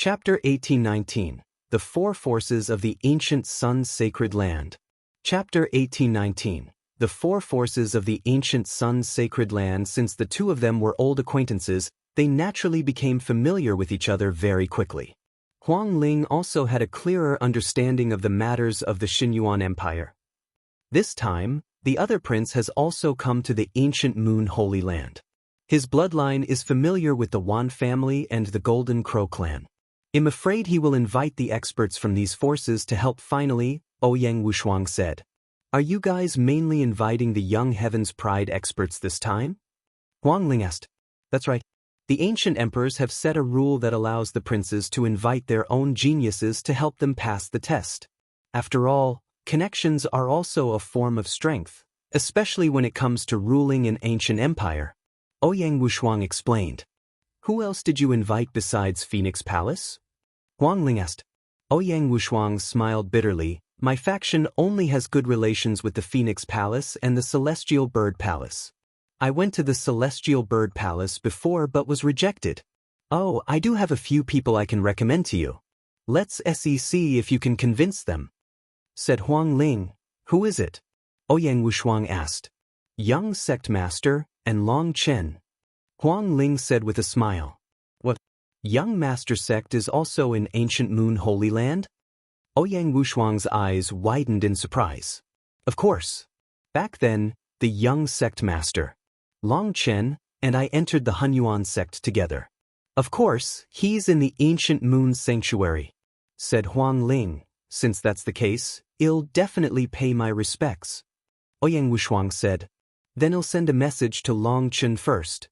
Chapter 1819. The Four Forces of the Ancient Sun's Sacred Land. Chapter 1819. The Four Forces of the Ancient Sun's Sacred Land. Since the two of them were old acquaintances, they naturally became familiar with each other very quickly. Huang Ling also had a clearer understanding of the matters of the Xinyuan Empire. This time, the other prince has also come to the ancient Moon Holy Land. His bloodline is familiar with the Wan family and the Golden Crow clan. I'm afraid he will invite the experts from these forces to help finally, Ouyang Wushuang said. Are you guys mainly inviting the young Heaven's Pride experts this time? Huang Ling asked. That's right. The ancient emperors have set a rule that allows the princes to invite their own geniuses to help them pass the test. After all, connections are also a form of strength, especially when it comes to ruling an ancient empire. Ouyang Wushuang explained. Who else did you invite besides Phoenix Palace? Huang Ling asked. Ouyang Wushuang smiled bitterly. My faction only has good relations with the Phoenix Palace and the Celestial Bird Palace. I went to the Celestial Bird Palace before but was rejected. Oh, I do have a few people I can recommend to you. Let's see if you can convince them, said Huang Ling. Who is it? Ouyang Wushuang asked. Young sect master and Long Chen. Huang Ling said with a smile. What? Young master sect is also in ancient Moon Holy Land? Ouyang Wushuang's eyes widened in surprise. Of course. Back then, the young sect master, Long Chen, and I entered the Hunyuan sect together. Of course, he's in the ancient Moon Sanctuary, said Huang Ling. Since that's the case, I'll definitely pay my respects. Ouyang Wushuang said. Then I'll send a message to Long Chen first,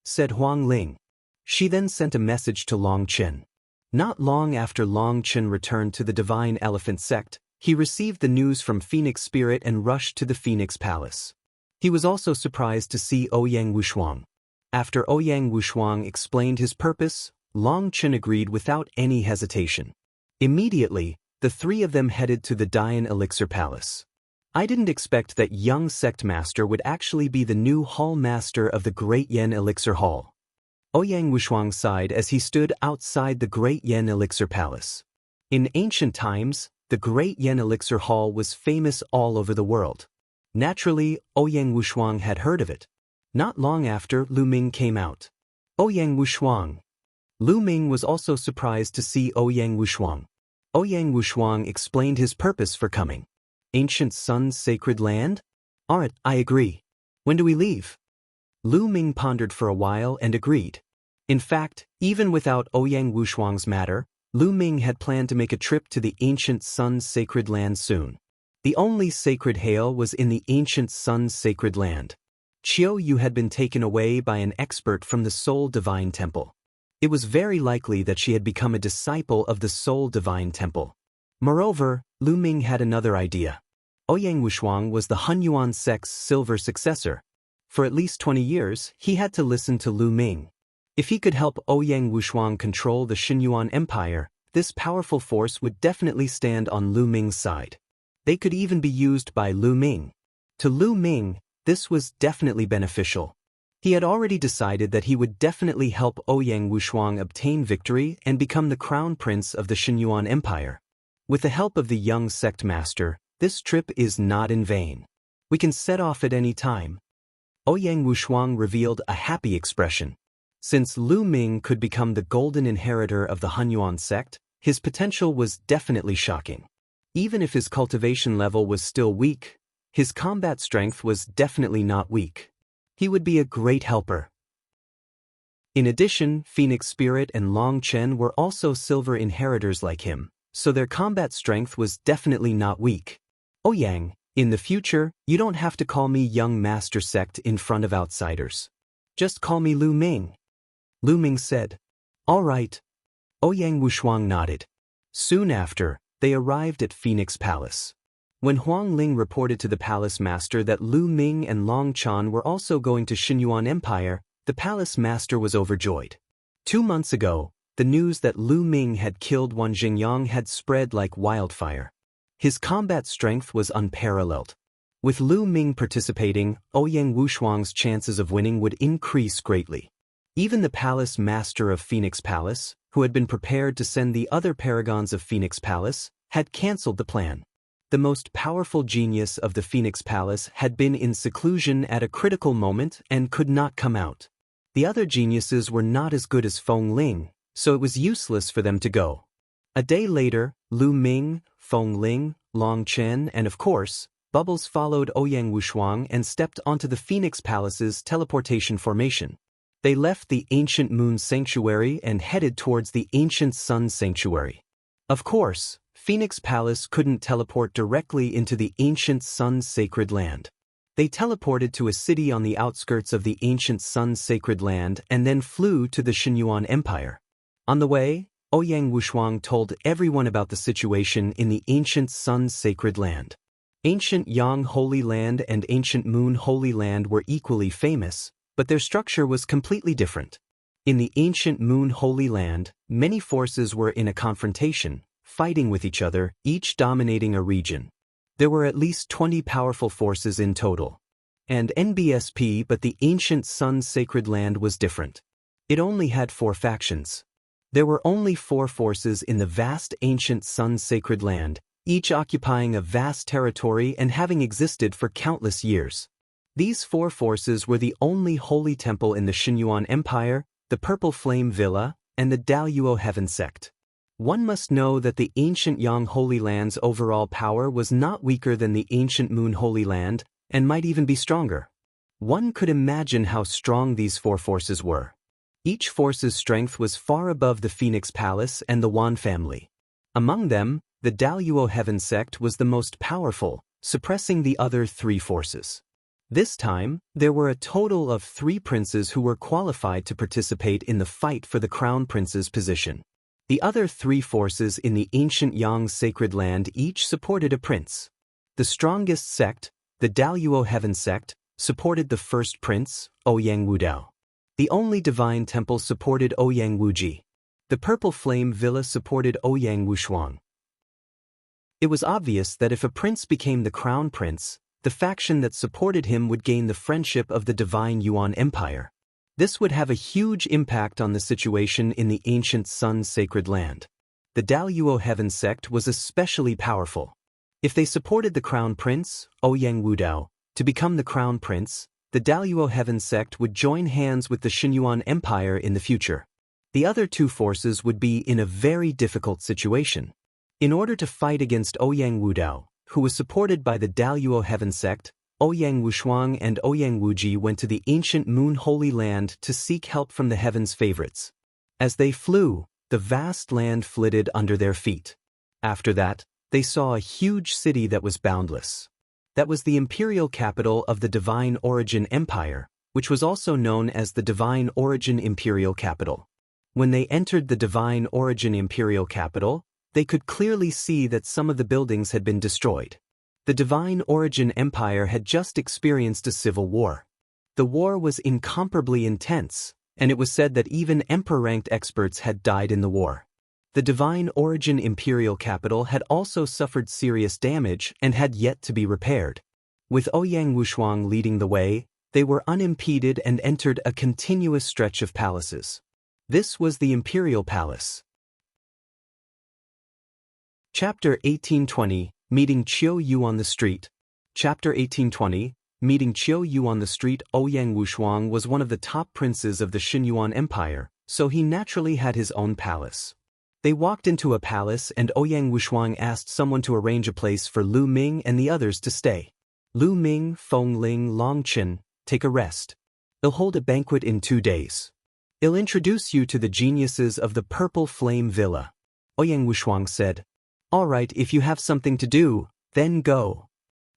said Huang Ling. She then sent a message to Long Chen. Not long after Long Chen returned to the Divine Elephant sect, he received the news from Phoenix Spirit and rushed to the Phoenix Palace. He was also surprised to see Ouyang Wushuang. After Ouyang Wushuang explained his purpose, Long Chen agreed without any hesitation. Immediately, the three of them headed to the Dian Elixir Palace. I didn't expect that young sect master would actually be the new hall master of the Great Yen Elixir Hall. Ouyang Wushuang sighed as he stood outside the Great Yen Elixir Palace. In ancient times, the Great Yen Elixir Hall was famous all over the world. Naturally, Ouyang Wushuang had heard of it. Not long after, Lu Ming came out. Ouyang Wushuang. Lu Ming was also surprised to see Ouyang Wushuang. Ouyang Wushuang explained his purpose for coming. Ancient Sun's Sacred Land? Alright, I agree. When do we leave? Lu Ming pondered for a while and agreed. In fact, even without Ouyang Wushuang's matter, Lu Ming had planned to make a trip to the Ancient Sun's Sacred Land soon. The only sacred hail was in the Ancient Sun's Sacred Land. Qiu Yue had been taken away by an expert from the Soul Divine Temple. It was very likely that she had become a disciple of the Soul Divine Temple. Moreover, Lu Ming had another idea. Ouyang Wushuang was the Hunyuan sect's silver successor. For at least 20 years, he had to listen to Lu Ming. If he could help Ouyang Wushuang control the Xinyuan Empire, this powerful force would definitely stand on Lu Ming's side. They could even be used by Lu Ming. To Lu Ming, this was definitely beneficial. He had already decided that he would definitely help Ouyang Wushuang obtain victory and become the crown prince of the Xinyuan Empire. With the help of the young sect master, this trip is not in vain. We can set off at any time. Ouyang Wushuang revealed a happy expression. Since Lu Ming could become the golden inheritor of the Hunyuan sect, his potential was definitely shocking. Even if his cultivation level was still weak, his combat strength was definitely not weak. He would be a great helper. In addition, Phoenix Spirit and Long Chen were also silver inheritors like him, so their combat strength was definitely not weak. Ouyang, in the future, you don't have to call me Young Master Sect in front of outsiders. Just call me Lu Ming. Lu Ming said. All right. Ouyang Wushuang nodded. Soon after, they arrived at Phoenix Palace. When Huang Ling reported to the palace master that Lu Ming and Long Chen were also going to Xinyuan Empire, the palace master was overjoyed. 2 months ago, the news that Lu Ming had killed Wan Jingyang had spread like wildfire. His combat strength was unparalleled. With Lu Ming participating, Ouyang Wushuang's chances of winning would increase greatly. Even the palace master of Phoenix Palace, who had been prepared to send the other paragons of Phoenix Palace, had cancelled the plan. The most powerful genius of the Phoenix Palace had been in seclusion at a critical moment and could not come out. The other geniuses were not as good as Feng Ling, so it was useless for them to go. A day later, Lu Ming, Feng Ling, Long Chen and of course, Bubbles followed Ouyang Wushuang and stepped onto the Phoenix Palace's teleportation formation. They left the ancient moon sanctuary and headed towards the ancient sun sanctuary. Of course, Phoenix Palace couldn't teleport directly into the ancient sun's sacred land. They teleported to a city on the outskirts of the ancient sun's sacred land and then flew to the Xinyuan Empire. On the way, Ouyang Wushuang told everyone about the situation in the ancient sun's sacred land. Ancient Yang Holy Land and Ancient Moon Holy Land were equally famous, but their structure was completely different. In the Ancient Moon Holy Land, many forces were in a confrontation, fighting with each other, each dominating a region. There were at least 20 powerful forces in total. And NBSP, but the Ancient Sun's Sacred Land was different. It only had 4 factions. There were only 4 forces in the vast Ancient Sun's Sacred Land, each occupying a vast territory and having existed for countless years. These 4 forces were the only holy temple in the Xinyuan Empire, the Purple Flame Villa, and the Daluo Heaven sect. One must know that the ancient Yang Holy Land's overall power was not weaker than the ancient Moon Holy Land, and might even be stronger. One could imagine how strong these 4 forces were. Each force's strength was far above the Phoenix Palace and the Wan family. Among them, the Daluo Heaven sect was the most powerful, suppressing the other 3 forces. This time, there were a total of 3 princes who were qualified to participate in the fight for the crown prince's position. The other 3 forces in the ancient Yang sacred land each supported a prince. The strongest sect, the Daluo Heaven sect, supported the first prince, Ouyang Wudao. The only divine temple supported Ouyang Wuji. The Purple Flame Villa supported Ouyang Wushuang. It was obvious that if a prince became the crown prince, the faction that supported him would gain the friendship of the divine Yuan Empire. This would have a huge impact on the situation in the ancient Sun's sacred land. The Daluo Heaven sect was especially powerful. If they supported the crown prince, Ouyang Wudao, to become the crown prince, the Daluo Heaven sect would join hands with the Xinyuan Empire in the future. The other 2 forces would be in a very difficult situation. In order to fight against Ouyang Wudao, who was supported by the Daluo Heaven sect, Ouyang Wushuang and Ouyang Wuji went to the ancient Moon Holy Land to seek help from the heaven's favorites. As they flew, the vast land flitted under their feet. After that, they saw a huge city that was boundless. That was the imperial capital of the Divine Origin Empire, which was also known as the Divine Origin Imperial Capital. When they entered the Divine Origin Imperial Capital, they could clearly see that some of the buildings had been destroyed. The Divine Origin Empire had just experienced a civil war. The war was incomparably intense, and it was said that even emperor-ranked experts had died in the war. The Divine Origin Imperial Capital had also suffered serious damage and had yet to be repaired. With Ouyang Wushuang leading the way, they were unimpeded and entered a continuous stretch of palaces. This was the Imperial Palace. Chapter 1820, Meeting Qiu Yue on the Street. Chapter 1820, Meeting Qiu Yue on the Street. Ouyang Wushuang was one of the top princes of the Xinyuan Empire, so he naturally had his own palace. They walked into a palace and Ouyang Wushuang asked someone to arrange a place for Lu Ming and the others to stay. Lu Ming, Feng Ling, Long Chen, take a rest. They'll hold a banquet in 2 days. I'll introduce you to the geniuses of the Purple Flame Villa. Ouyang Wushuang said. All right, if you have something to do, then go.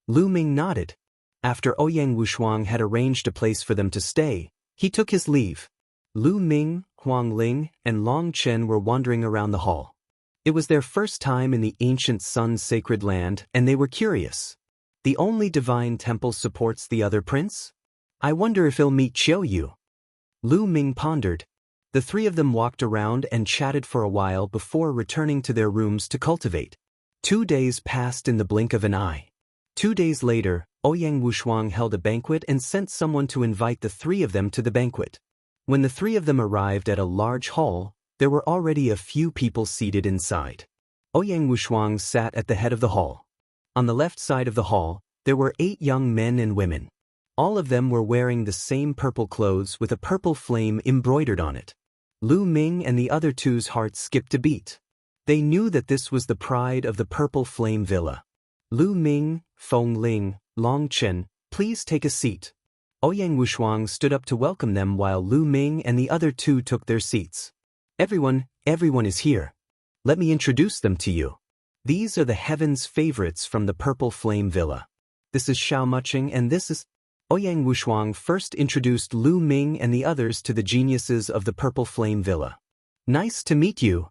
Lu Ming nodded. After Ouyang Wushuang had arranged a place for them to stay, he took his leave. Lu Ming, Huang Ling, and Long Chen were wandering around the hall. It was their first time in the ancient Sun's sacred land, and they were curious. The only divine temple supports the other prince? I wonder if he'll meet Qiu Yue. Lu Ming pondered. The 3 of them walked around and chatted for a while before returning to their rooms to cultivate. 2 days passed in the blink of an eye. 2 days later, Ouyang Wushuang held a banquet and sent someone to invite the 3 of them to the banquet. When the 3 of them arrived at a large hall, There were already a few people seated inside. Ouyang Wushuang sat at the head of the hall. On the left side of the hall, there were 8 young men and women. All of them were wearing the same purple clothes with a purple flame embroidered on it. Lu Ming and the other two's hearts skipped a beat. They knew that this was the pride of the Purple Flame Villa. Lu Ming, Feng Ling, Long Chen, please take a seat. Ouyang Wushuang stood up to welcome them while Lu Ming and the other 2 took their seats. Everyone is here. Let me introduce them to you. These are the heaven's favorites from the Purple Flame Villa. This is Xiao Muching and this is... Ouyang Wushuang first introduced Lu Ming and the others to the geniuses of the Purple Flame Villa. Nice to meet you.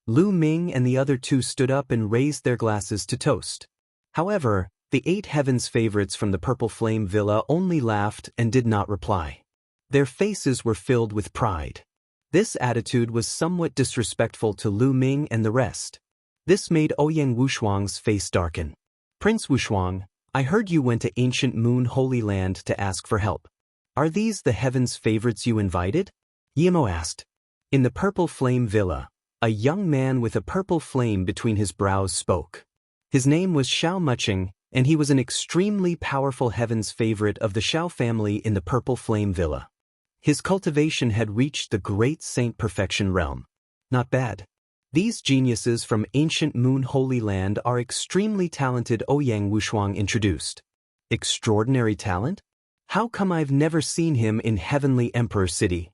Lu Ming and the other 2 stood up and raised their glasses to toast. However, the 8 heavens favorites from the Purple Flame Villa only laughed and did not reply. Their faces were filled with pride. This attitude was somewhat disrespectful to Lu Ming and the rest. This made Ouyang Wushuang's face darken. Prince Wushuang, I heard you went to ancient Moon Holy Land to ask for help. Are these the heavens favorites you invited? Yimo asked. In the Purple Flame Villa, a young man with a purple flame between his brows spoke. His name was Xiao Muching, and he was an extremely powerful heavens favorite of the Xiao family in the Purple Flame Villa. His cultivation had reached the great saint perfection realm. Not bad. These geniuses from ancient Moon Holy Land are extremely talented, Ouyang Wushuang introduced. Extraordinary talent? How come I've never seen him in Heavenly Emperor City?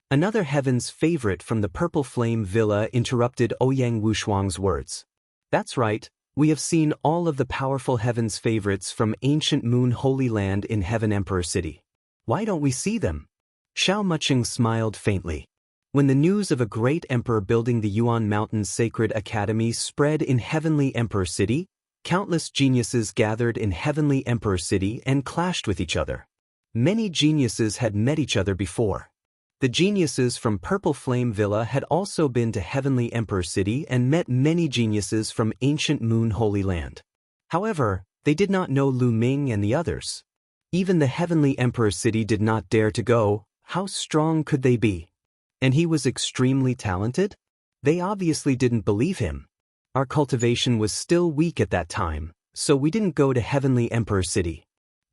Another heaven's favorite from the Purple Flame Villa interrupted Ouyang Wushuang's words. That's right, we have seen all of the powerful heaven's favorites from ancient Moon Holy Land in Heaven Emperor City. Why don't we see them? Xiao Muching smiled faintly. When the news of a great emperor building the Yuan Mountain Sacred Academy spread in Heavenly Emperor City, countless geniuses gathered in Heavenly Emperor City and clashed with each other. Many geniuses had met each other before. The geniuses from Purple Flame Villa had also been to Heavenly Emperor City and met many geniuses from ancient Moon Holy Land. However, they did not know Lu Ming and the others. Even the Heavenly Emperor City did not dare to go. How strong could they be? And he was extremely talented? They obviously didn't believe him. Our cultivation was still weak at that time, so we didn't go to Heavenly Emperor City.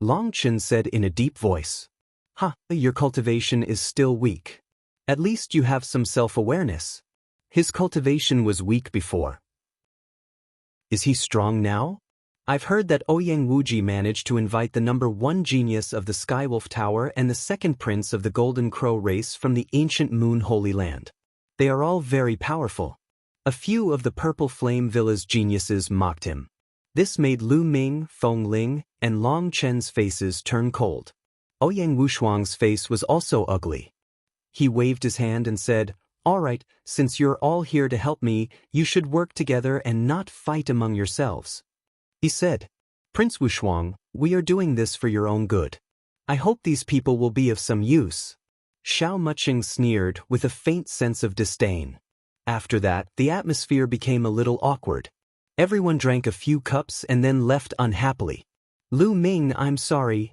Long Chen said in a deep voice. Your cultivation is still weak. At least you have some self-awareness. His cultivation was weak before. Is he strong now? I've heard that Ouyang Wuji managed to invite the number 1 genius of the Skywolf Tower and the 2nd prince of the Golden Crow race from the ancient Moon Holy Land. They are all very powerful. A few of the Purple Flame Villa's geniuses mocked him. This made Lu Ming, Feng Ling, and Long Chen's faces turn cold. Ouyang Wushuang's face was also ugly. He waved his hand and said, All right, since you're all here to help me, you should work together and not fight among yourselves. He said, Prince Wushuang, we are doing this for your own good. I hope these people will be of some use. Xiao Muching sneered with a faint sense of disdain. After that, the atmosphere became a little awkward. Everyone drank a few cups and then left unhappily. Lu Ming, I'm sorry.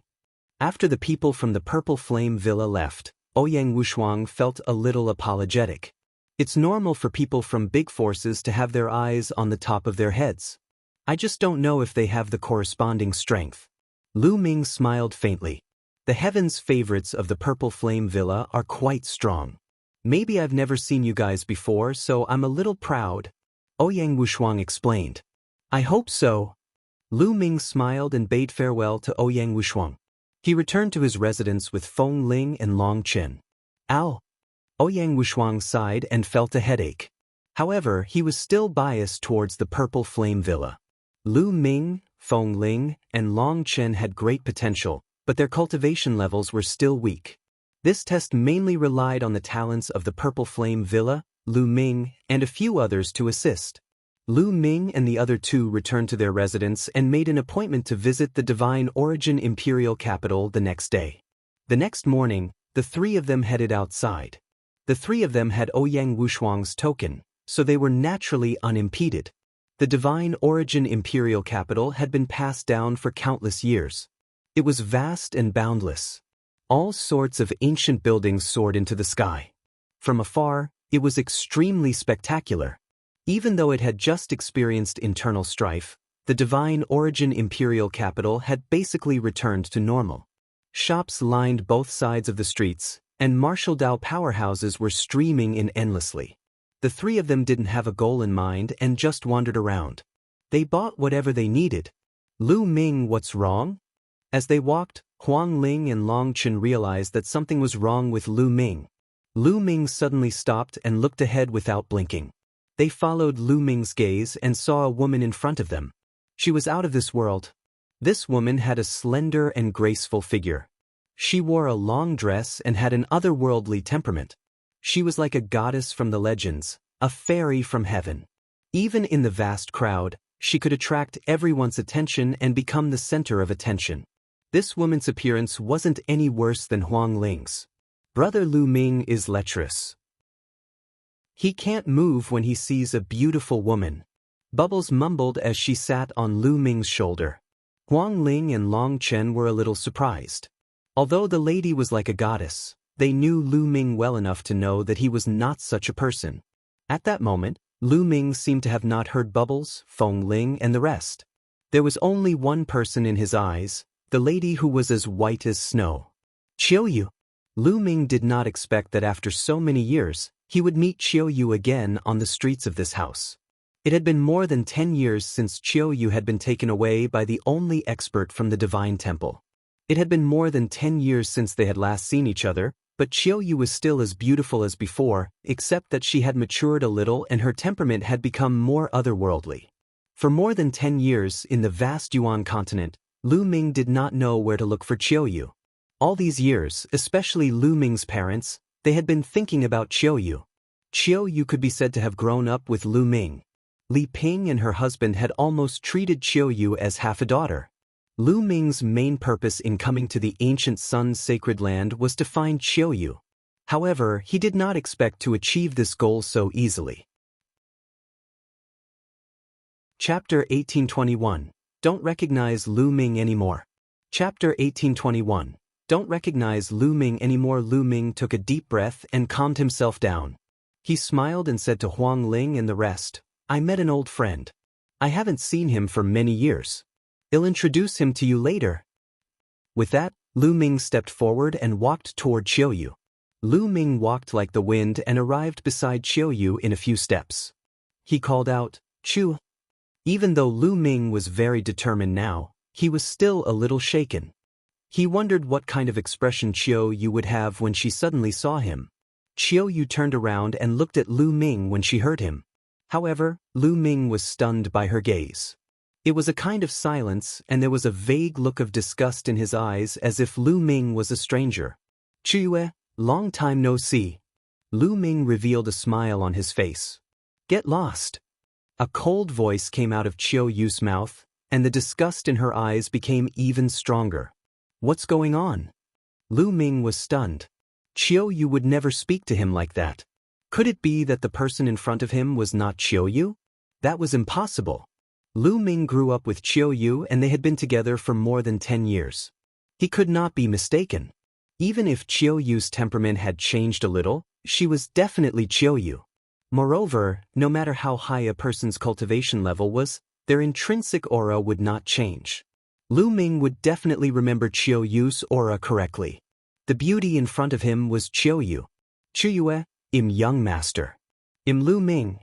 After the people from the Purple Flame Villa left, Ouyang Wushuang felt a little apologetic. It's normal for people from big forces to have their eyes on the top of their heads. I just don't know if they have the corresponding strength. Lu Ming smiled faintly. The heavens favorites of the Purple Flame Villa are quite strong. Maybe I've never seen you guys before, so I'm a little proud. Ouyang Wushuang explained. I hope so. Lu Ming smiled and bade farewell to Ouyang Wushuang. He returned to his residence with Feng Ling and Long Chen. Ow! Ouyang Wushuang sighed and felt a headache. However, he was still biased towards the Purple Flame Villa. Lu Ming, Feng Ling, and Long Chen had great potential, but their cultivation levels were still weak. This test mainly relied on the talents of the Purple Flame Villa, Lu Ming, and a few others to assist. Lu Ming and the other 2 returned to their residence and made an appointment to visit the Divine Origin Imperial Capital the next day. The next morning, the 3 of them headed outside. The 3 of them had Ouyang Wushuang's token, so they were naturally unimpeded. The Divine Origin Imperial Capital had been passed down for countless years. It was vast and boundless. All sorts of ancient buildings soared into the sky. From afar, It was extremely spectacular. Even though it had just experienced internal strife, the divine origin imperial capital had basically returned to normal. Shops lined both sides of the streets, and martial Dao powerhouses were streaming in endlessly. The three of them didn't have a goal in mind and just wandered around. They bought whatever they needed. Lu Ming, what's wrong? As they walked, Huang Ling and Long Chen realized that something was wrong with Lu Ming. Lu Ming suddenly stopped and looked ahead without blinking. They followed Lu Ming's gaze and saw a woman in front of them. She was out of this world. This woman had a slender and graceful figure. She wore a long dress and had an otherworldly temperament. She was like a goddess from the legends, a fairy from heaven. Even in the vast crowd, she could attract everyone's attention and become the center of attention. This woman's appearance wasn't any worse than Huang Ling's. Brother Lu Ming is lecherous. He can't move when he sees a beautiful woman. Bubbles mumbled as she sat on Lu Ming's shoulder. Huang Ling and Long Chen were a little surprised. Although the lady was like a goddess, they knew Lu Ming well enough to know that he was not such a person. At that moment, Lu Ming seemed to have not heard Bubbles, Feng Ling, and the rest. There was only one person in his eyes, the lady who was as white as snow. Qiu Yue. Lu Ming did not expect that after so many years, he would meet Qiu Yue again on the streets of this house. It had been more than 10 years since Qiu Yue had been taken away by the only expert from the Divine Temple. It had been more than 10 years since they had last seen each other, but Qiu Yue was still as beautiful as before, except that she had matured a little and her temperament had become more otherworldly. For more than 10 years in the vast Yuan continent, Lu Ming did not know where to look for Qiu Yue. All these years, especially Lu Ming's parents, they had been thinking about Qiu Yue. Qiu Yue could be said to have grown up with Lu Ming. Li Ping and her husband had almost treated Qiu Yue as half a daughter. Lu Ming's main purpose in coming to the ancient Sun's sacred land was to find Qiu Yue. However, he did not expect to achieve this goal so easily. Chapter 1821. Don't recognize Lu Ming anymore. Chapter 1821. Don't recognize Lu Ming anymore. Lu Ming took a deep breath and calmed himself down. He smiled and said to Huang Ling and the rest, I met an old friend. I haven't seen him for many years. I'll introduce him to you later. With that, Lu Ming stepped forward and walked toward Qiu Yue. Lu Ming walked like the wind and arrived beside Qiu Yue in a few steps. He called out, Qiu. Even though Lu Ming was very determined now, he was still a little shaken. He wondered what kind of expression Qiu Yue would have when she suddenly saw him. Qiu Yue turned around and looked at Lu Ming when she heard him. However, Lu Ming was stunned by her gaze. It was a kind of silence, and there was a vague look of disgust in his eyes as if Lu Ming was a stranger. Qiu Yue, long time no see. Lu Ming revealed a smile on his face. Get lost. A cold voice came out of Qiu Yue's mouth, and the disgust in her eyes became even stronger. What's going on? Lu Ming was stunned. Qiu Yue would never speak to him like that. Could it be that the person in front of him was not Qiu Yue? That was impossible. Lu Ming grew up with Qiu Yue and they had been together for more than 10 years. He could not be mistaken. Even if Qiu Yue's temperament had changed a little, she was definitely Qiu Yue. Moreover, no matter how high a person's cultivation level was, their intrinsic aura would not change. Lu Ming would definitely remember Qiu Yue's aura correctly. The beauty in front of him was Qiu Yue. Qiu Yue, Im young master. Im Lu Ming.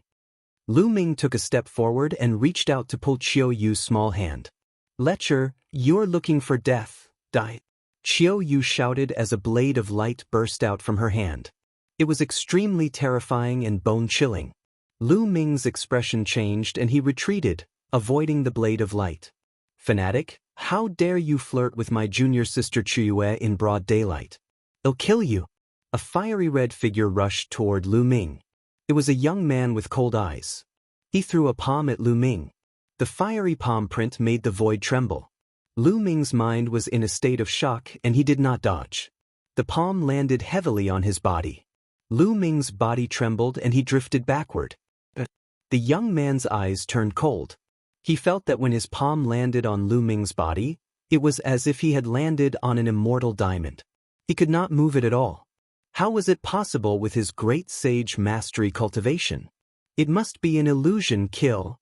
Lu Ming took a step forward and reached out to pull Qiu Yue's small hand. Lecher, you're looking for death, die. Qiu Yue shouted as a blade of light burst out from her hand. It was extremely terrifying and bone-chilling. Lu Ming's expression changed and he retreated, avoiding the blade of light. Fanatic, how dare you flirt with my junior sister Qiu Yue in broad daylight? I'll kill you. A fiery red figure rushed toward Lu Ming. It was a young man with cold eyes. He threw a palm at Lu Ming. The fiery palm print made the void tremble. Lu Ming's mind was in a state of shock and he did not dodge. The palm landed heavily on his body. Lu Ming's body trembled and he drifted backward. The young man's eyes turned cold. He felt that when his palm landed on Lu Ming's body, it was as if he had landed on an immortal diamond. He could not move it at all. How was it possible with his great sage mastery cultivation? It must be an illusion, kill.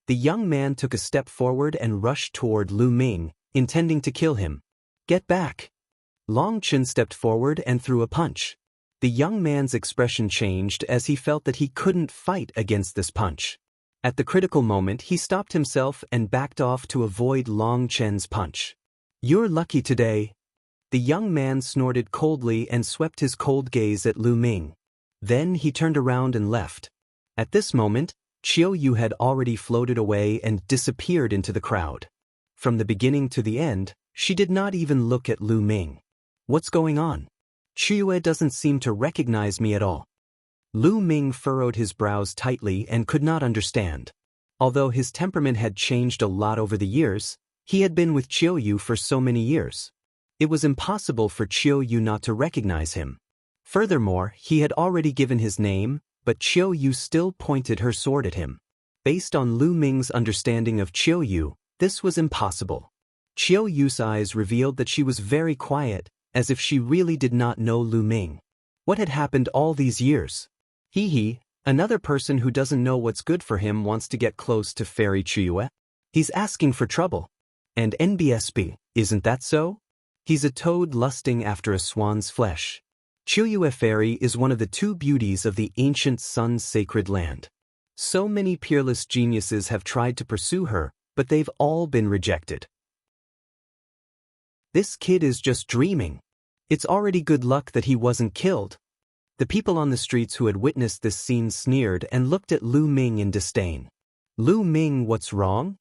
The young man took a step forward and rushed toward Lu Ming, intending to kill him. Get back! Long Chen stepped forward and threw a punch. The young man's expression changed as he felt that he couldn't fight against this punch. At the critical moment, he stopped himself and backed off to avoid Long Chen's punch. You're lucky today. The young man snorted coldly and swept his cold gaze at Lu Ming. Then he turned around and left. At this moment, Qiu Yue had already floated away and disappeared into the crowd. From the beginning to the end, she did not even look at Lu Ming. What's going on? Qiu Yue doesn't seem to recognize me at all. Lu Ming furrowed his brows tightly and could not understand. Although his temperament had changed a lot over the years, he had been with Qiu Yue for so many years. It was impossible for Qiu Yue not to recognize him. Furthermore, he had already given his name, but Qiu Yue still pointed her sword at him. Based on Lu Ming's understanding of Qiu Yue, this was impossible. Qiu Yue's eyes revealed that she was very quiet, as if she really did not know Lu Ming. What had happened all these years? Another person who doesn't know what's good for him wants to get close to Fairy Qiu Yue. He's asking for trouble. And NBSB, isn't that so? He's a toad lusting after a swan's flesh. Qiu Yue Fairy is one of the two beauties of the ancient sun's sacred land. So many peerless geniuses have tried to pursue her, but they've all been rejected. This kid is just dreaming. It's already good luck that he wasn't killed. The people on the streets who had witnessed this scene sneered and looked at Lu Ming in disdain. Lu Ming, what's wrong?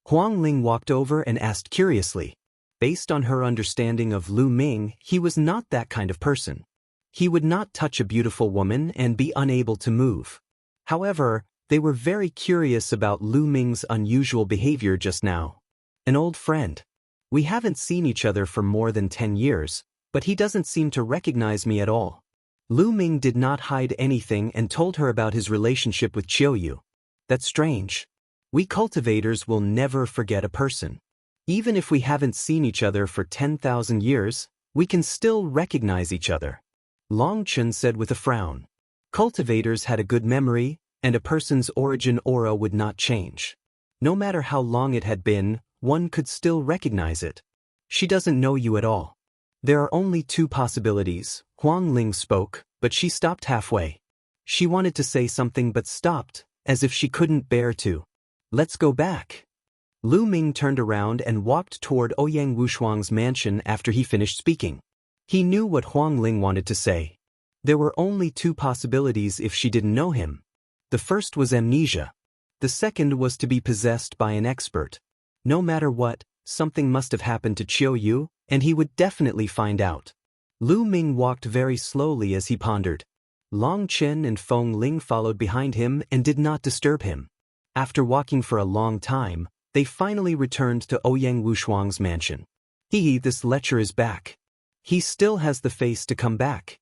Huang Ling walked over and asked curiously. Based on her understanding of Lu Ming, he was not that kind of person. He would not touch a beautiful woman and be unable to move. However, they were very curious about Lu Ming's unusual behavior just now. An old friend. We haven't seen each other for more than 10 years, but he doesn't seem to recognize me at all. Lu Ming did not hide anything and told her about his relationship with Qiu Yue. That's strange. We cultivators will never forget a person. Even if we haven't seen each other for 10,000 years, we can still recognize each other. Long Chen said with a frown. Cultivators had a good memory, and a person's origin aura would not change. No matter how long it had been, one could still recognize it. She doesn't know you at all. There are only two possibilities. Huang Ling spoke, but she stopped halfway. She wanted to say something but stopped, as if she couldn't bear to. Let's go back. Lu Ming turned around and walked toward Ouyang Wushuang's mansion after he finished speaking. He knew what Huang Ling wanted to say. There were only two possibilities if she didn't know him. The first was amnesia. The second was to be possessed by an expert. No matter what, something must have happened to Qiu Yue, and he would definitely find out. Lu Ming walked very slowly as he pondered. Long Chen and Feng Ling followed behind him and did not disturb him. After walking for a long time, they finally returned to Ouyang Wushuang's mansion. This lecher is back. He still has the face to come back.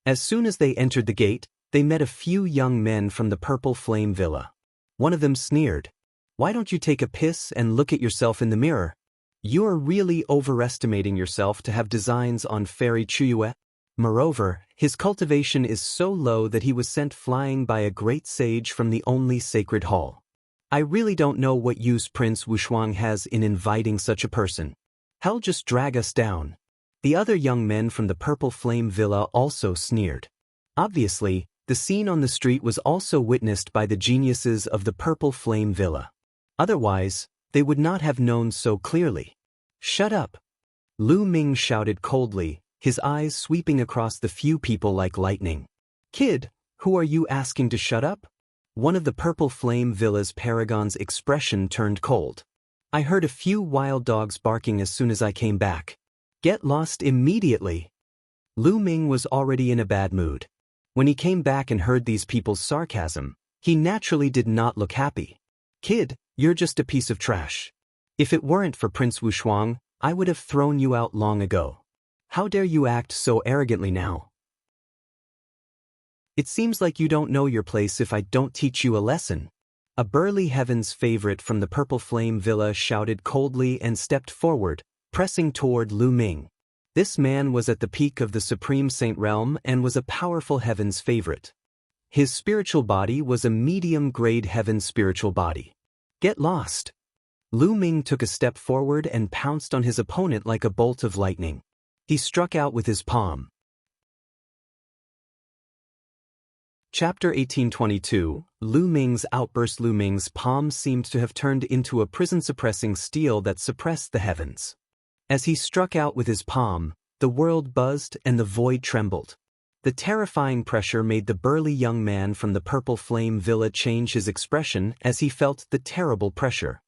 As soon as they entered the gate, they met a few young men from the Purple Flame Villa. One of them sneered. Why don't you take a piss and look at yourself in the mirror? You're really overestimating yourself to have designs on Fairy Qiu Yue. Moreover, his cultivation is so low that he was sent flying by a great sage from the only sacred hall. I really don't know what use Prince Wushuang has in inviting such a person. He'll just drag us down. The other young men from the Purple Flame Villa also sneered. Obviously, the scene on the street was also witnessed by the geniuses of the Purple Flame Villa. Otherwise, they would not have known so clearly. Shut up! Lu Ming shouted coldly, his eyes sweeping across the few people like lightning. Kid, who are you asking to shut up? One of the Purple Flame Villa's paragons' expression turned cold. I heard a few wild dogs barking as soon as I came back. Get lost immediately. Lu Ming was already in a bad mood. When he came back and heard these people's sarcasm, he naturally did not look happy. Kid, you're just a piece of trash. If it weren't for Prince Wushuang, I would have thrown you out long ago. How dare you act so arrogantly now? It seems like you don't know your place if I don't teach you a lesson. A burly Heaven's favorite from the Purple Flame Villa shouted coldly and stepped forward, pressing toward Lu Ming. This man was at the peak of the Supreme Saint realm and was a powerful heaven's favorite. His spiritual body was a medium-grade heaven spiritual body. Get lost! Lu Ming took a step forward and pounced on his opponent like a bolt of lightning. He struck out with his palm. Chapter 1822, Lu Ming's outburst. Lu Ming's palm seemed to have turned into a prison-suppressing steel that suppressed the heavens. As he struck out with his palm, the world buzzed and the void trembled. The terrifying pressure made the burly young man from the Purple Flame Villa change his expression as he felt the terrible pressure.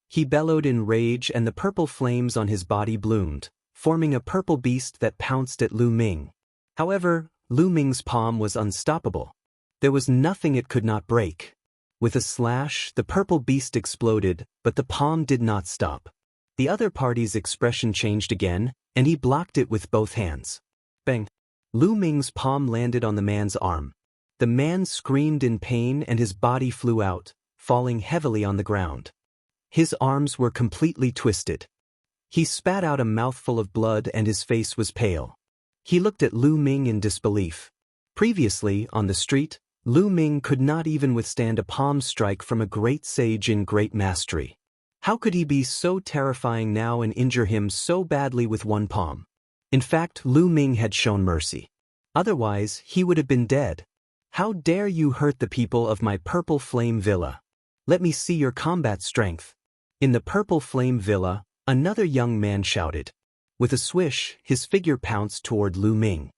He bellowed in rage and the purple flames on his body bloomed, forming a purple beast that pounced at Lu Ming. However, Lu Ming's palm was unstoppable. There was nothing it could not break. With a slash, the purple beast exploded, but the palm did not stop. The other party's expression changed again, and he blocked it with both hands. Bang! Lu Ming's palm landed on the man's arm. The man screamed in pain and his body flew out, falling heavily on the ground. His arms were completely twisted. He spat out a mouthful of blood and his face was pale. He looked at Lu Ming in disbelief. Previously, on the street, Lu Ming could not even withstand a palm strike from a great sage in great mastery. How could he be so terrifying now and injure him so badly with one palm? In fact, Lu Ming had shown mercy. Otherwise, he would have been dead. How dare you hurt the people of my Purple Flame Villa? Let me see your combat strength. In the Purple Flame Villa, another young man shouted. With a swish, his figure pounced toward Lu Ming.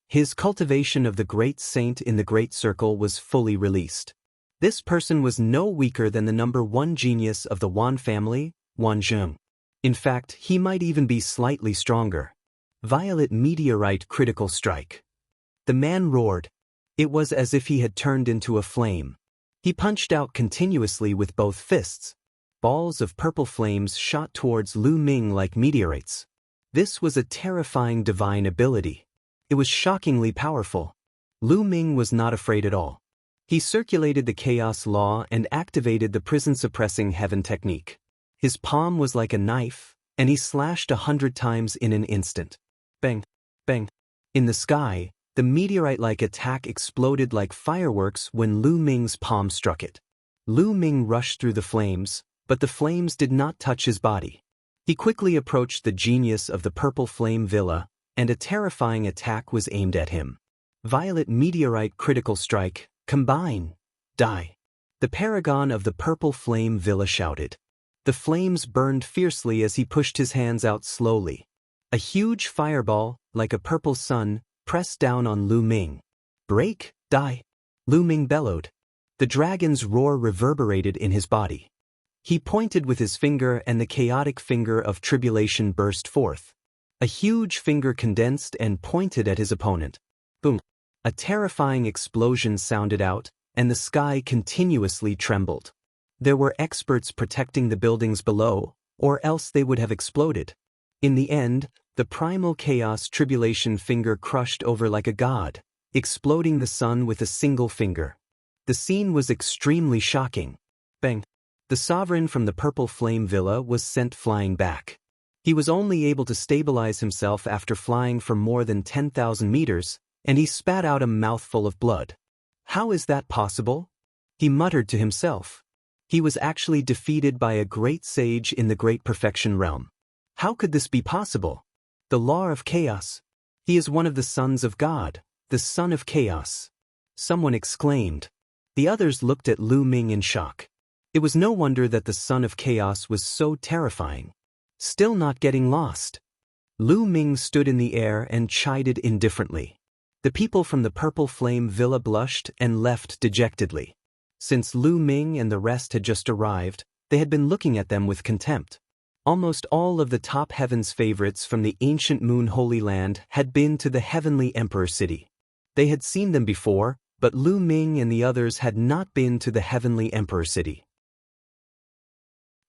His cultivation of the great saint in the Great Circle was fully released. This person was no weaker than the number 1 genius of the Wan family, Wan Zheng. In fact, he might even be slightly stronger. Violet meteorite critical strike. The man roared. It was as if he had turned into a flame. He punched out continuously with both fists. Balls of purple flames shot towards Lu Ming like meteorites. This was a terrifying divine ability. It was shockingly powerful. Lu Ming was not afraid at all. He circulated the chaos law and activated the prison-suppressing heaven technique. His palm was like a knife, and he slashed 100 times in an instant. Bang! Bang! In the sky, the meteorite-like attack exploded like fireworks when Lu Ming's palm struck it. Lu Ming rushed through the flames, but the flames did not touch his body. He quickly approached the genius of the Purple Flame Villa, and a terrifying attack was aimed at him. Violet meteorite critical strike, combine, die. The paragon of the Purple Flame Villa shouted. The flames burned fiercely as he pushed his hands out slowly. A huge fireball, like a purple sun, pressed down on Lu Ming. Break, die. Lu Ming bellowed. The dragon's roar reverberated in his body. He pointed with his finger and the chaotic finger of tribulation burst forth. A huge finger condensed and pointed at his opponent. Boom! A terrifying explosion sounded out, and the sky continuously trembled. There were experts protecting the buildings below, or else they would have exploded. In the end, the primal chaos tribulation finger crushed over like a god, exploding the sun with a single finger. The scene was extremely shocking. Bang! The sovereign from the Purple Flame Villa was sent flying back. He was only able to stabilize himself after flying for more than 10,000 meters, and he spat out a mouthful of blood. How is that possible? He muttered to himself. He was actually defeated by a great sage in the Great Perfection realm. How could this be possible? The law of chaos. He is one of the sons of God, the son of chaos. Someone exclaimed. The others looked at Lu Ming in shock. It was no wonder that the son of chaos was so terrifying. Still not getting lost. Lu Ming stood in the air and chided indifferently. The people from the Purple Flame Villa blushed and left dejectedly. Since Lu Ming and the rest had just arrived, they had been looking at them with contempt. Almost all of the top heaven's favorites from the ancient Moon Holy Land had been to the Heavenly Emperor City. They had seen them before, but Lu Ming and the others had not been to the Heavenly Emperor City.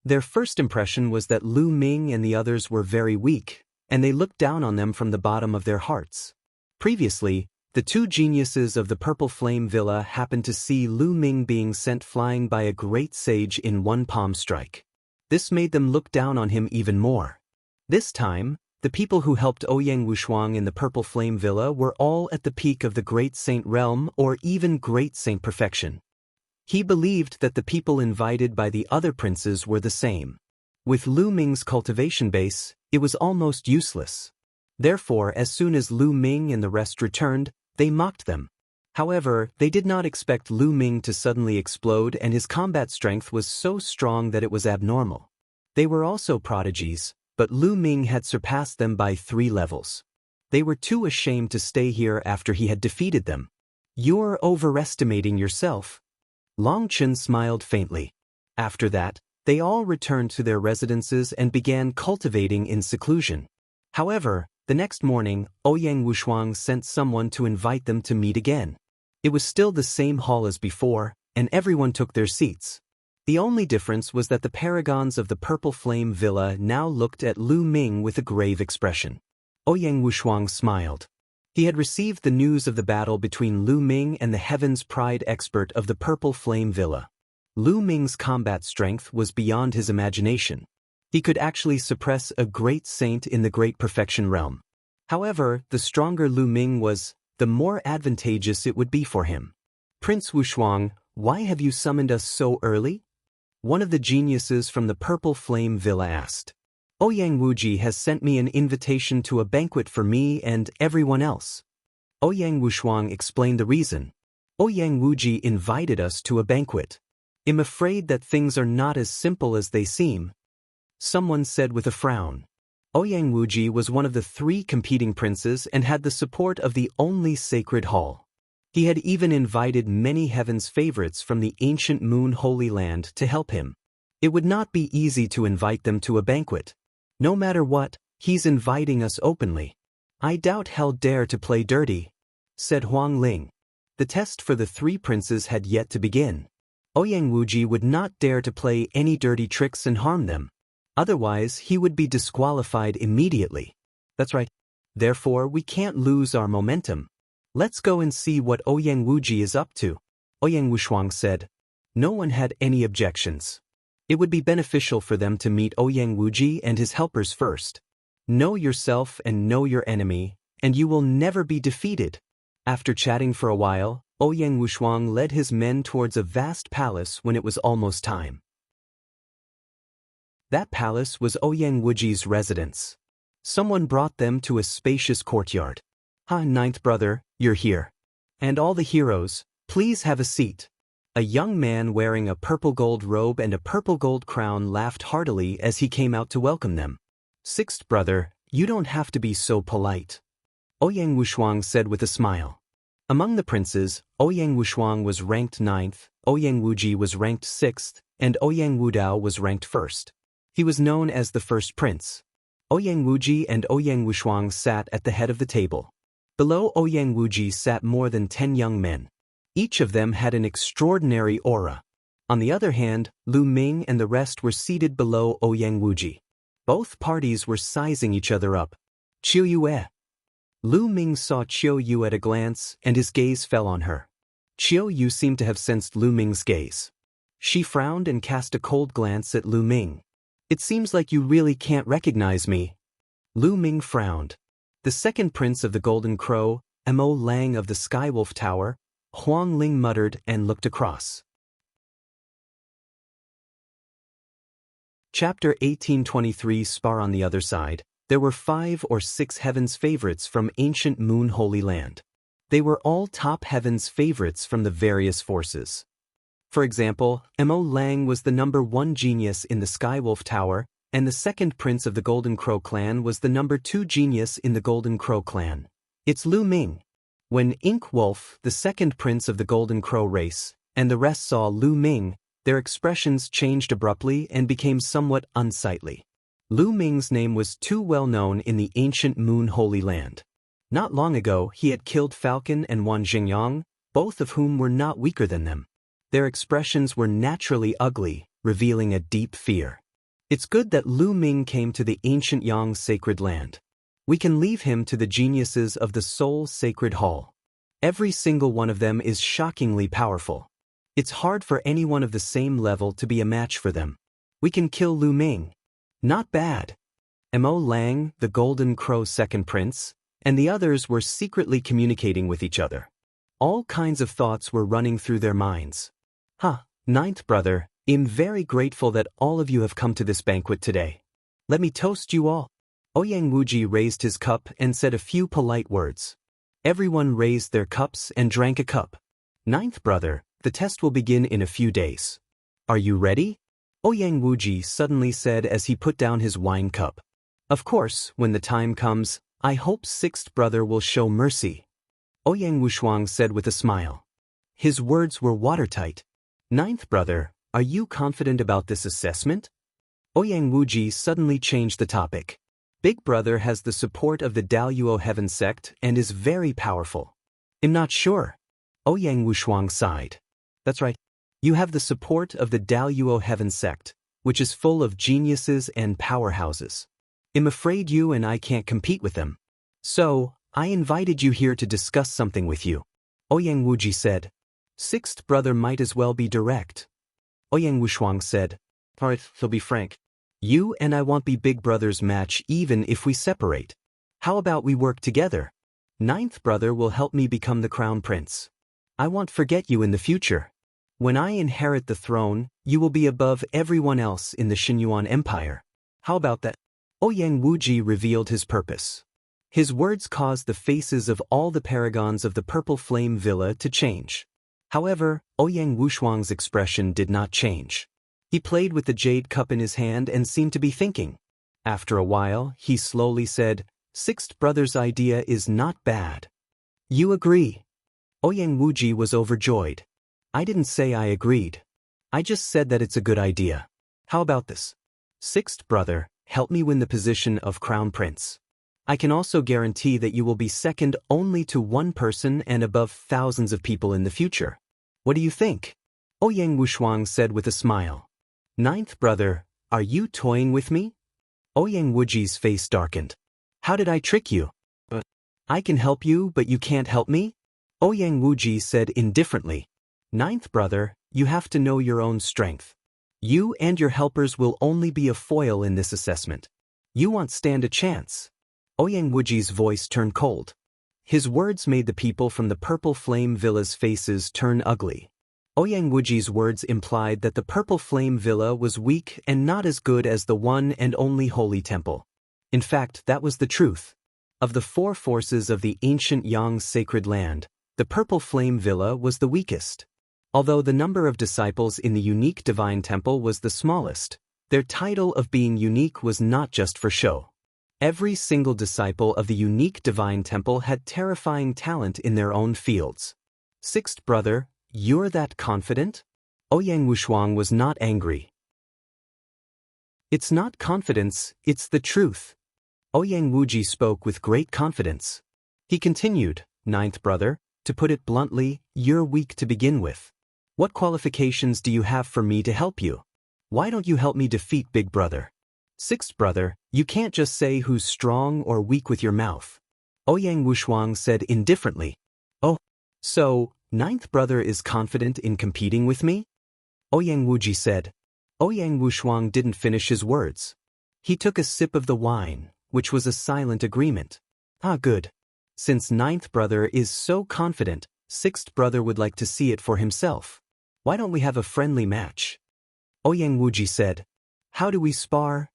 Their first impression was that Lu Ming and the others were very weak, and they looked down on them from the bottom of their hearts. Previously, the 2 geniuses of the Purple Flame Villa happened to see Lu Ming being sent flying by a great sage in one palm strike. This made them look down on him even more. This time, The people who helped Ouyang Wushuang in the Purple Flame Villa were all at the peak of the Great Saint realm or even Great Saint perfection. He believed that the people invited by the other princes were the same. With Lu Ming's cultivation base, it was almost useless. Therefore, as soon as Lu Ming and the rest returned, they mocked them. However, they did not expect Lu Ming to suddenly explode, and his combat strength was so strong that it was abnormal. They were also prodigies, but Lu Ming had surpassed them by 3 levels. They were too ashamed to stay here after he had defeated them. "You're overestimating yourself." Long Chen smiled faintly. After that, they all returned to their residences and began cultivating in seclusion. However, the next morning, Ouyang Wushuang sent someone to invite them to meet again. It was still the same hall as before, and everyone took their seats. The only difference was that the paragons of the Purple Flame Villa now looked at Lu Ming with a grave expression. Ouyang Wushuang smiled. He had received the news of the battle between Lu Ming and the Heaven's Pride expert of the Purple Flame Villa. Lu Ming's combat strength was beyond his imagination. He could actually suppress a great saint in the Great Perfection realm. However, the stronger Lu Ming was, the more advantageous it would be for him. "Prince Wushuang, why have you summoned us so early?" one of the geniuses from the Purple Flame Villa asked. "Ouyang Wuji has sent me an invitation to a banquet for me and everyone else." Ouyang Wushuang explained the reason. "Ouyang Wuji invited us to a banquet. I'm afraid that things are not as simple as they seem," someone said with a frown. Ouyang Wuji was one of the 3 competing princes and had the support of the only sacred hall. He had even invited many heaven's favorites from the ancient Moon Holy Land to help him. It would not be easy to invite them to a banquet. No matter what, he's inviting us openly. "I doubt he'll dare to play dirty," said Huang Ling. The test for the 3 princes had yet to begin. Ouyang Wuji would not dare to play any dirty tricks and harm them. Otherwise, he would be disqualified immediately. That's right. Therefore, we can't lose our momentum. "Let's go and see what Ouyang Wuji is up to," Ouyang Wushuang said. No one had any objections. It would be beneficial for them to meet Ouyang Wuji and his helpers first. Know yourself and know your enemy, and you will never be defeated. After chatting for a while, Ouyang Wushuang led his men towards a vast palace when it was almost time. That palace was Ouyang Wuji's residence. Someone brought them to a spacious courtyard. "Ninth brother, you're here. And all the heroes, please have a seat." A young man wearing a purple gold robe and a purple gold crown laughed heartily as he came out to welcome them. "Sixth brother, you don't have to be so polite," Ouyang Wushuang said with a smile. Among the princes, Ouyang Wushuang was ranked 9th, Ouyang Wuji was ranked 6th, and Ouyang Wudao was ranked 1st. He was known as the first prince. Ouyang Wuji and Ouyang Wushuang sat at the head of the table. Below Ouyang Wuji sat more than 10 young men. Each of them had an extraordinary aura. On the other hand, Lu Ming and the rest were seated below Ouyang Wuji. Both parties were sizing each other up. "Qiu Yue." Lu Ming saw Qiu Yue at a glance, and his gaze fell on her. Qiu Yue seemed to have sensed Lu Ming's gaze. She frowned and cast a cold glance at Lu Ming. "It seems like you really can't recognize me." Lu Ming frowned. The second prince of the Golden Crow, Mo Lang of the Skywolf Tower, Huang Ling muttered and looked across. Chapter 1823 Spar. On the other side, there were 5 or 6 heaven's favorites from ancient Moon Holy Land. They were all top heaven's favorites from the various forces. For example, Mo Lang was the number 1 genius in the Skywolf Tower, and the second prince of the Golden Crow clan was the number 2 genius in the Golden Crow clan. It's Lu Ming. When Ink Wolf, the second prince of the Golden Crow race, and the rest saw Lu Ming, their expressions changed abruptly and became somewhat unsightly. Lu Ming's name was too well known in the ancient Moon Holy Land. Not long ago, he had killed Falcon and Wan Jingyang, both of whom were not weaker than them. Their expressions were naturally ugly, revealing a deep fear. It's good that Lu Ming came to the ancient Yang sacred land. We can leave him to the geniuses of the Soul Sacred Hall. Every single one of them is shockingly powerful. It's hard for anyone of the same level to be a match for them. We can kill Lu Ming. Not bad. Mo Lang, the Golden Crow second prince, and the others were secretly communicating with each other. All kinds of thoughts were running through their minds. Ninth brother, I'm very grateful that all of you have come to this banquet today. Let me toast you all. Ouyang Wuji raised his cup and said a few polite words. Everyone raised their cups and drank a cup. Ninth brother, the test will begin in a few days. Are you ready? Ouyang Wuji suddenly said as he put down his wine cup. Of course, when the time comes, I hope sixth brother will show mercy. Ouyang Wushuang said with a smile. His words were watertight. Ninth brother, are you confident about this assessment? Ouyang Wuji suddenly changed the topic. Big brother has the support of the Daluo Heaven sect and is very powerful. I'm not sure. Ouyang Wushuang sighed. That's right. You have the support of the Daluo Heaven sect, which is full of geniuses and powerhouses. I'm afraid you and I can't compete with them. So, I invited you here to discuss something with you. Ouyang Wuji said. Sixth brother might as well be direct. Ouyang Wushuang said. Alright, so be frank. You and I won't be big brother's match even if we separate. How about we work together? Ninth brother will help me become the crown prince. I won't forget you in the future. When I inherit the throne, you will be above everyone else in the Xinyuan Empire. How about that? Ouyang Wuji revealed his purpose. His words caused the faces of all the paragons of the Purple Flame Villa to change. However, Ouyang Wushuang's expression did not change. He played with the jade cup in his hand and seemed to be thinking. After a while, he slowly said, Sixth brother's idea is not bad. You agree? Ouyang Wuji was overjoyed. I didn't say I agreed. I just said that it's a good idea. How about this? Sixth brother, help me win the position of crown prince. I can also guarantee that you will be second only to one person and above thousands of people in the future. What do you think? Ouyang Wushuang said with a smile. Ninth brother, are you toying with me? Ouyang Wuji's face darkened. How did I trick you? I can help you, but you can't help me? Ouyang Wuji said indifferently. Ninth brother, you have to know your own strength. You and your helpers will only be a foil in this assessment. You won't stand a chance. Ouyang Wuji's voice turned cold. His words made the people from the Purple Flame Villa's faces turn ugly. Ouyang Wuji's words implied that the Purple Flame Villa was weak and not as good as the one and only Holy Temple. In fact, that was the truth. Of the four forces of the ancient Yang sacred land, the Purple Flame Villa was the weakest. Although the number of disciples in the unique divine temple was the smallest, their title of being unique was not just for show. Every single disciple of the unique divine temple had terrifying talent in their own fields. Sixth brother, you're that confident? Ouyang Wushuang was not angry. It's not confidence, it's the truth. Ouyang Wuji spoke with great confidence. He continued, Ninth brother, to put it bluntly, you're weak to begin with. What qualifications do you have for me to help you? Why don't you help me defeat big brother? Sixth brother, you can't just say who's strong or weak with your mouth. Ouyang Wushuang said indifferently. Oh, so, ninth brother is confident in competing with me? Ouyang Wuji said. Ouyang Wushuang didn't finish his words. He took a sip of the wine, which was a silent agreement. Good. Since ninth brother is so confident, sixth brother would like to see it for himself. Why don't we have a friendly match? Ouyang Wuji said. How do we spar?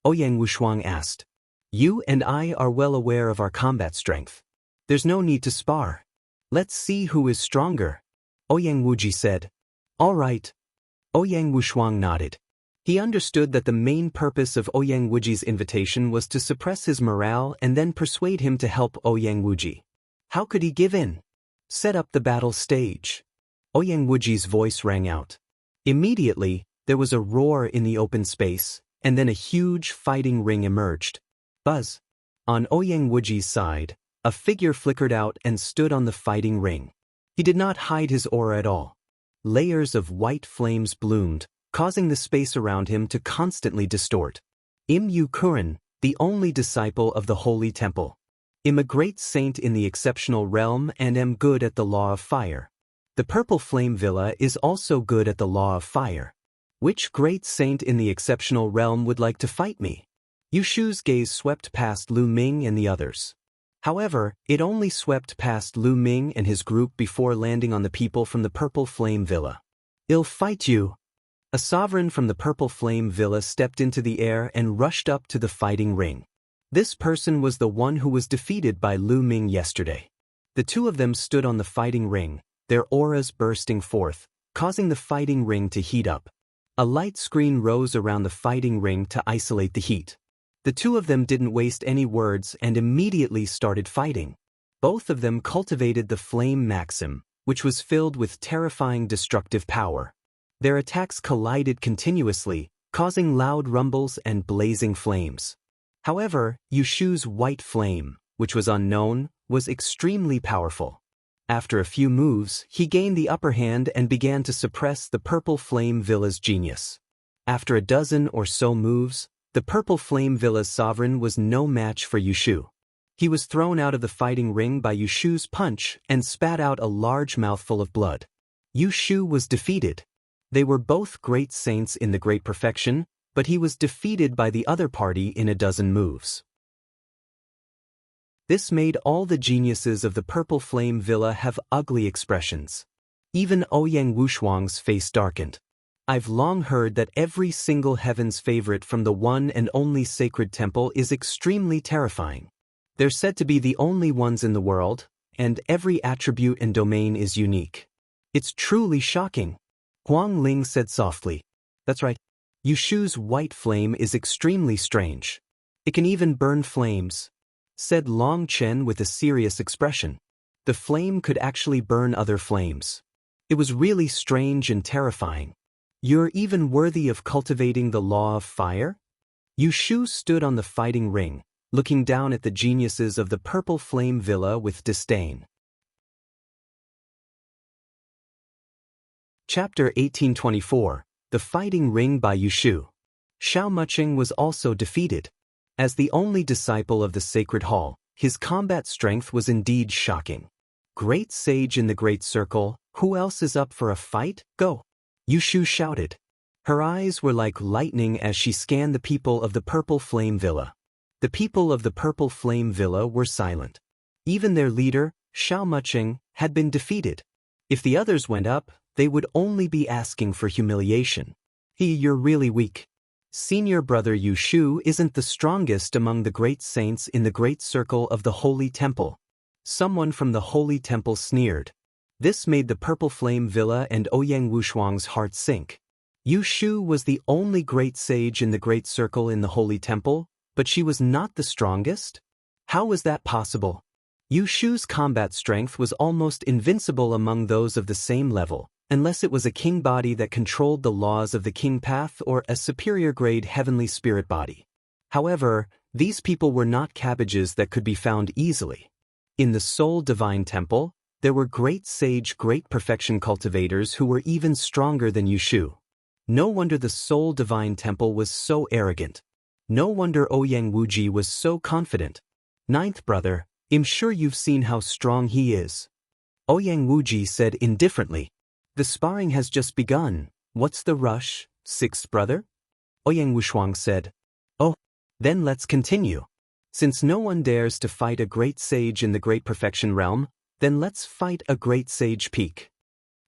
Ouyang Wushuang asked. You and I are well aware of our combat strength. There's no need to spar. Let's see who is stronger. Ouyang Wuji said. All right. Ouyang Wushuang nodded. He understood that the main purpose of Ouyang Wuji's invitation was to suppress his morale and then persuade him to help Ouyang Wuji. How could he give in? Set up the battle stage. Ouyang Wuji's voice rang out. Immediately, there was a roar in the open space, and then a huge fighting ring emerged. Buzz. On Ouyang Wuji's side, a figure flickered out and stood on the fighting ring. He did not hide his aura at all. Layers of white flames bloomed, causing the space around him to constantly distort. Im Yu Kuren, the only disciple of the Holy Temple. I'm a great saint in the exceptional realm and am good at the law of fire. The Purple Flame Villa is also good at the law of fire. Which great saint in the exceptional realm would like to fight me? Yushu's gaze swept past Lu Ming and the others. However, it only swept past Lu Ming and his group before landing on the people from the Purple Flame Villa. "I'll fight you." A sovereign from the Purple Flame Villa stepped into the air and rushed up to the fighting ring. This person was the one who was defeated by Lu Ming yesterday. The two of them stood on the fighting ring, their auras bursting forth, causing the fighting ring to heat up. A light screen rose around the fighting ring to isolate the heat. The two of them didn't waste any words and immediately started fighting. Both of them cultivated the Flame Maxim, which was filled with terrifying destructive power. Their attacks collided continuously, causing loud rumbles and blazing flames. However, Yushu's white flame, which was unknown, was extremely powerful. After a few moves, he gained the upper hand and began to suppress the Purple Flame Villa's genius. After a dozen or so moves, the Purple Flame Villa's sovereign was no match for Yushu. He was thrown out of the fighting ring by Yushu's punch and spat out a large mouthful of blood. Yushu was defeated. They were both great saints in the Great Perfection, but he was defeated by the other party in a dozen moves. This made all the geniuses of the Purple Flame Villa have ugly expressions. Even Ouyang Wushuang's face darkened. "I've long heard that every single heaven's favorite from the one and only sacred temple is extremely terrifying. They're said to be the only ones in the world, and every attribute and domain is unique. It's truly shocking," Huang Ling said softly. "That's right. Yushu's white flame is extremely strange. It can even burn flames," said Long Chen with a serious expression. The flame could actually burn other flames. It was really strange and terrifying. "You're even worthy of cultivating the law of fire?" Yushu stood on the fighting ring, looking down at the geniuses of the Purple Flame Villa with disdain. Chapter 1824, The Fighting Ring by Yushu. Xiao Muqing was also defeated. As the only disciple of the Sacred Hall, his combat strength was indeed shocking. "Great sage in the Great Circle, who else is up for a fight? Go!" Yushu shouted. Her eyes were like lightning as she scanned the people of the Purple Flame Villa. The people of the Purple Flame Villa were silent. Even their leader, Xiao Muqing, had been defeated. If the others went up, they would only be asking for humiliation. "You're really weak. Senior brother Yushu isn't the strongest among the great saints in the Great Circle of the Holy Temple." Someone from the Holy Temple sneered. This made the Purple Flame Villa and Ouyang Wushuang's heart sink. Yushu was the only great sage in the Great Circle in the Holy Temple, but she was not the strongest? How was that possible? Yushu's combat strength was almost invincible among those of the same level, unless it was a king body that controlled the laws of the king path or a superior grade heavenly spirit body. However, these people were not cabbages that could be found easily. In the Soul Divine Temple, there were great sage, great perfection cultivators who were even stronger than Yushu. No wonder the Soul Divine Temple was so arrogant. No wonder Ouyang Wuji was so confident. "Ninth brother, I'm sure you've seen how strong he is," Ouyang Wuji said indifferently. "The sparring has just begun. What's the rush, sixth brother?" Ouyang Wushuang said. "Oh, then let's continue. Since no one dares to fight a great sage in the Great Perfection Realm, then let's fight a great sage peak."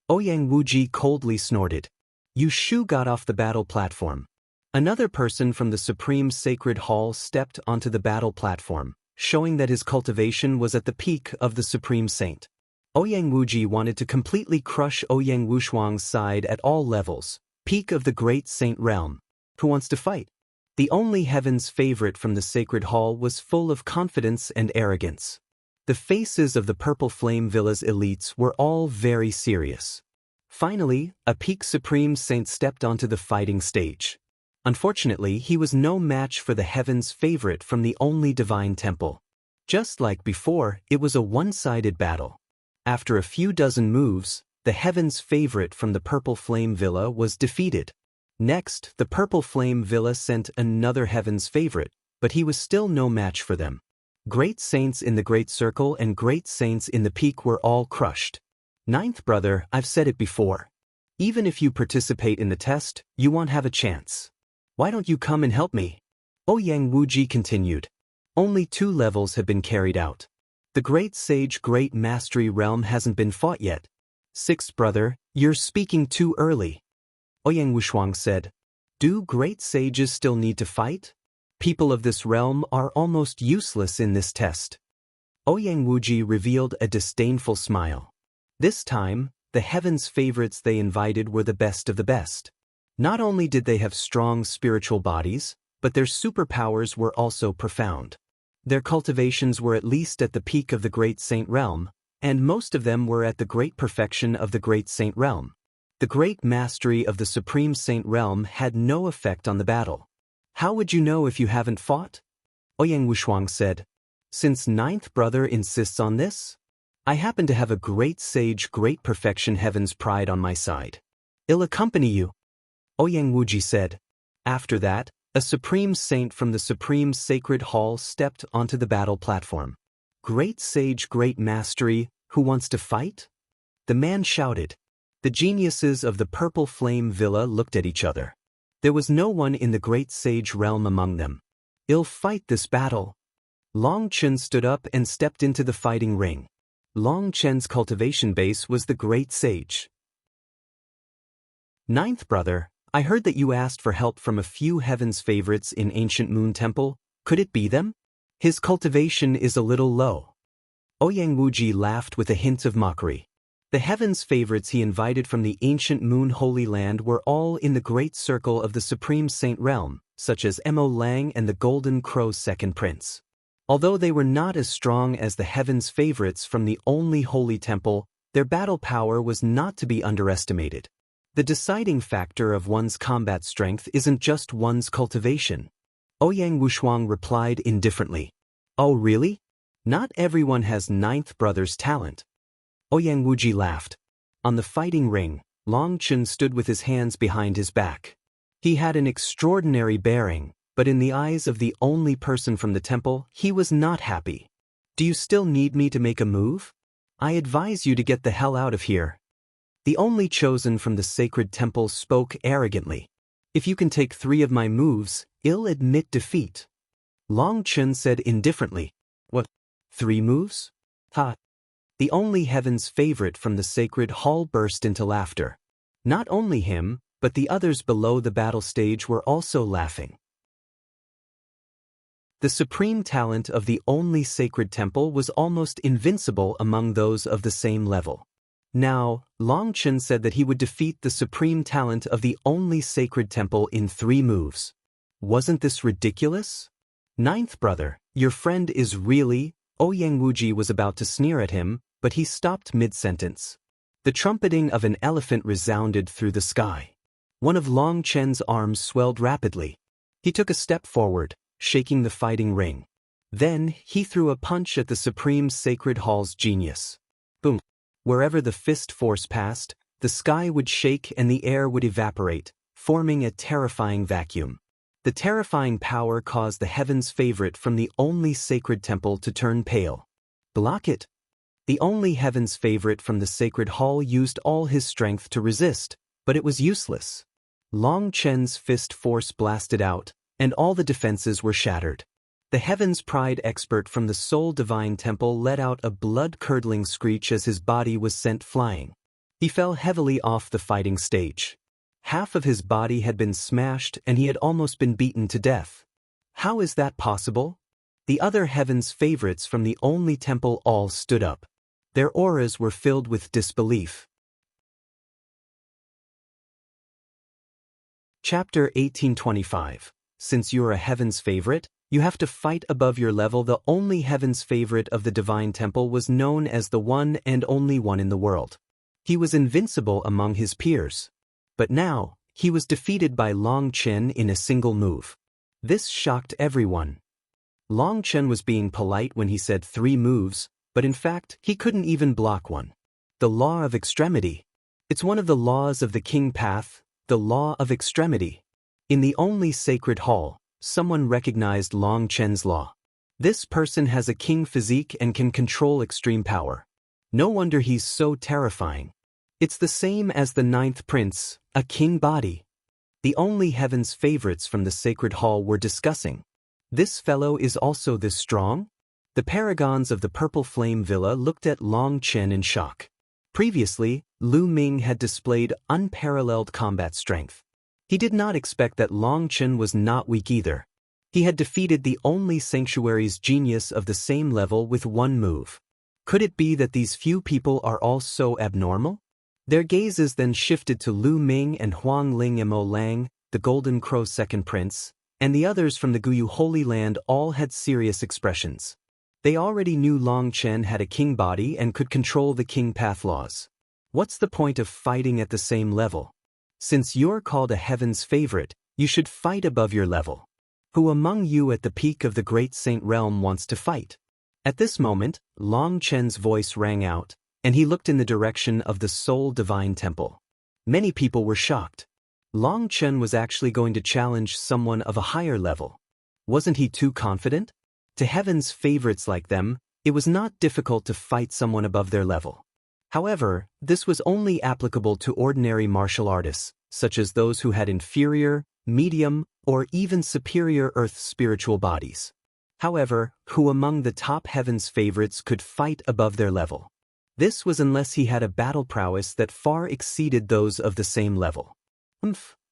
Ouyang Wuji coldly snorted. Yushu got off the battle platform. Another person from the Supreme Sacred Hall stepped onto the battle platform, showing that his cultivation was at the peak of the Supreme Saint. Ouyang Wuji wanted to completely crush Ouyang Wushuang's side at all levels, peak of the Great Saint Realm. Who wants to fight? The only heaven's favorite from the Sacred Hall was full of confidence and arrogance. The faces of the Purple Flame Villa's elites were all very serious. Finally, a peak Supreme Saint stepped onto the fighting stage. Unfortunately, he was no match for the heaven's favorite from the only divine temple. Just like before, it was a one-sided battle. After a few dozen moves, the heaven's favorite from the Purple Flame Villa was defeated. Next, the Purple Flame Villa sent another heaven's favorite, but he was still no match for them. Great saints in the Great Circle and great saints in the peak were all crushed. "Ninth brother, I've said it before. Even if you participate in the test, you won't have a chance. Why don't you come and help me?" Ouyang Wuji continued. Only 2 levels have been carried out. The Great Sage Great Mastery realm hasn't been fought yet. 6th brother, you're speaking too early. Ouyang Wushuang said. Do great sages still need to fight? People of this realm are almost useless in this test. Ouyang Wuji revealed a disdainful smile. This time, the heavens' favorites they invited were the best of the best. Not only did they have strong spiritual bodies, but their superpowers were also profound. Their cultivations were at least at the peak of the Great Saint Realm, and most of them were at the great perfection of the Great Saint Realm. The great mastery of the Supreme Saint Realm had no effect on the battle. How would you know if you haven't fought? Ouyang Wushuang said. Since 9th brother insists on this, I happen to have a great sage great perfection heaven's pride on my side. I'll accompany you. Ouyang Wuji said. After that, a supreme saint from the Supreme Sacred Hall stepped onto the battle platform. Great sage great mastery, who wants to fight? The man shouted. The geniuses of the Purple Flame Villa looked at each other. There was no one in the great sage realm among them. I'll fight this battle. Long Chen stood up and stepped into the fighting ring. Long Chen's cultivation base was the great sage. 9th brother, I heard that you asked for help from a few heaven's favorites in Ancient Moon Temple. Could it be them? His cultivation is a little low. Ouyang Wuji laughed with a hint of mockery. The heaven's favorites he invited from the Ancient Moon Holy Land were all in the great circle of the Supreme Saint Realm, such as Mo Lang and the Golden Crow's second prince. Although they were not as strong as the heaven's favorites from the only holy temple, their battle power was not to be underestimated. The deciding factor of one's combat strength isn't just one's cultivation. Ouyang Wushuang replied indifferently. Oh really? Not everyone has 9th brother's talent. Ouyang Wuji laughed. On the fighting ring, Long Chen stood with his hands behind his back. He had an extraordinary bearing, but in the eyes of the only person from the temple, he was not happy. Do you still need me to make a move? I advise you to get the hell out of here. The only chosen from the sacred temple spoke arrogantly. If you can take 3 of my moves, I'll admit defeat. Long Chen said indifferently. What? 3 moves? Ha! The only heaven's favorite from the sacred hall burst into laughter. Not only him, but the others below the battle stage were also laughing. The supreme talent of the only sacred temple was almost invincible among those of the same level. Now, Long Chen said that he would defeat the supreme talent of the only sacred temple in 3 moves. Wasn't this ridiculous? 9th brother, your friend is really... Ouyang Wuji was about to sneer at him, but he stopped mid-sentence. The trumpeting of an elephant resounded through the sky. One of Long Chen's arms swelled rapidly. He took a step forward, shaking the fighting ring. Then, he threw a punch at the Supreme Sacred Hall's genius. Boom! Wherever the fist force passed, the sky would shake and the air would evaporate, forming a terrifying vacuum. The terrifying power caused the heaven's favorite from the only sacred temple to turn pale. Block it! The only heaven's favorite from the sacred hall used all his strength to resist, but it was useless. Long Chen's fist force blasted out, and all the defenses were shattered. The heaven's pride expert from the Soul Divine Temple let out a blood-curdling screech as his body was sent flying. He fell heavily off the fighting stage. Half of his body had been smashed and he had almost been beaten to death. How is that possible? The other heaven's favorites from the only temple all stood up. Their auras were filled with disbelief. Chapter 1825. Since you're a heaven's favorite, you have to fight above your level. The only heaven's favorite of the divine temple was known as the one and only one in the world. He was invincible among his peers. But now, he was defeated by Long Chen in a single move. This shocked everyone. Long Chen was being polite when he said 3 moves, but in fact, he couldn't even block one. The law of extremity. It's one of the laws of the King Path, the law of extremity. In the only sacred hall, someone recognized Long Chen's law. This person has a king physique and can control extreme power. No wonder he's so terrifying. It's the same as the 9th prince, a king body. The only heaven's favorites from the sacred hall were discussing. This fellow is also this strong? The paragons of the Purple Flame Villa looked at Long Chen in shock. Previously, Lu Ming had displayed unparalleled combat strength. He did not expect that Long Chen was not weak either. He had defeated the only sanctuary's genius of the same level with one move. Could it be that these few people are all so abnormal? Their gazes then shifted to Lu Ming and Huang Ling Mo Lang, the Golden Crow Second Prince, and the others from the Guyu Holy Land all had serious expressions. They already knew Long Chen had a king body and could control the king path laws. What's the point of fighting at the same level? Since you're called a heaven's favorite, you should fight above your level. Who among you at the peak of the great saint realm wants to fight? At this moment, Long Chen's voice rang out, and he looked in the direction of the Soul Divine Temple. Many people were shocked. Long Chen was actually going to challenge someone of a higher level. Wasn't he too confident? To heaven's favorites like them, it was not difficult to fight someone above their level. However, this was only applicable to ordinary martial artists, such as those who had inferior, medium, or even superior earth spiritual bodies. However, who among the top heaven's favorites could fight above their level? This was unless he had a battle prowess that far exceeded those of the same level.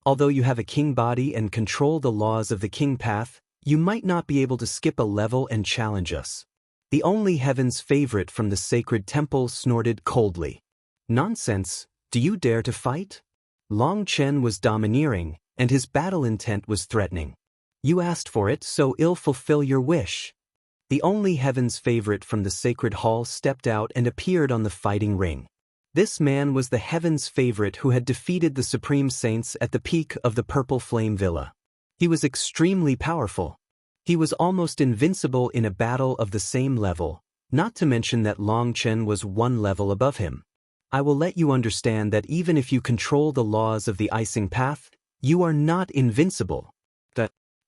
Although you have a king body and control the laws of the king path, you might not be able to skip a level and challenge us. The only heaven's favorite from the sacred temple snorted coldly. Nonsense, do you dare to fight? Long Chen was domineering, and his battle intent was threatening. You asked for it, so I'll fulfill your wish. The only heaven's favorite from the sacred hall stepped out and appeared on the fighting ring. This man was the heaven's favorite who had defeated the supreme saints at the peak of the Purple Flame Villa. He was extremely powerful. He was almost invincible in a battle of the same level, not to mention that Long Chen was one level above him. I will let you understand that even if you control the laws of the icing path, you are not invincible.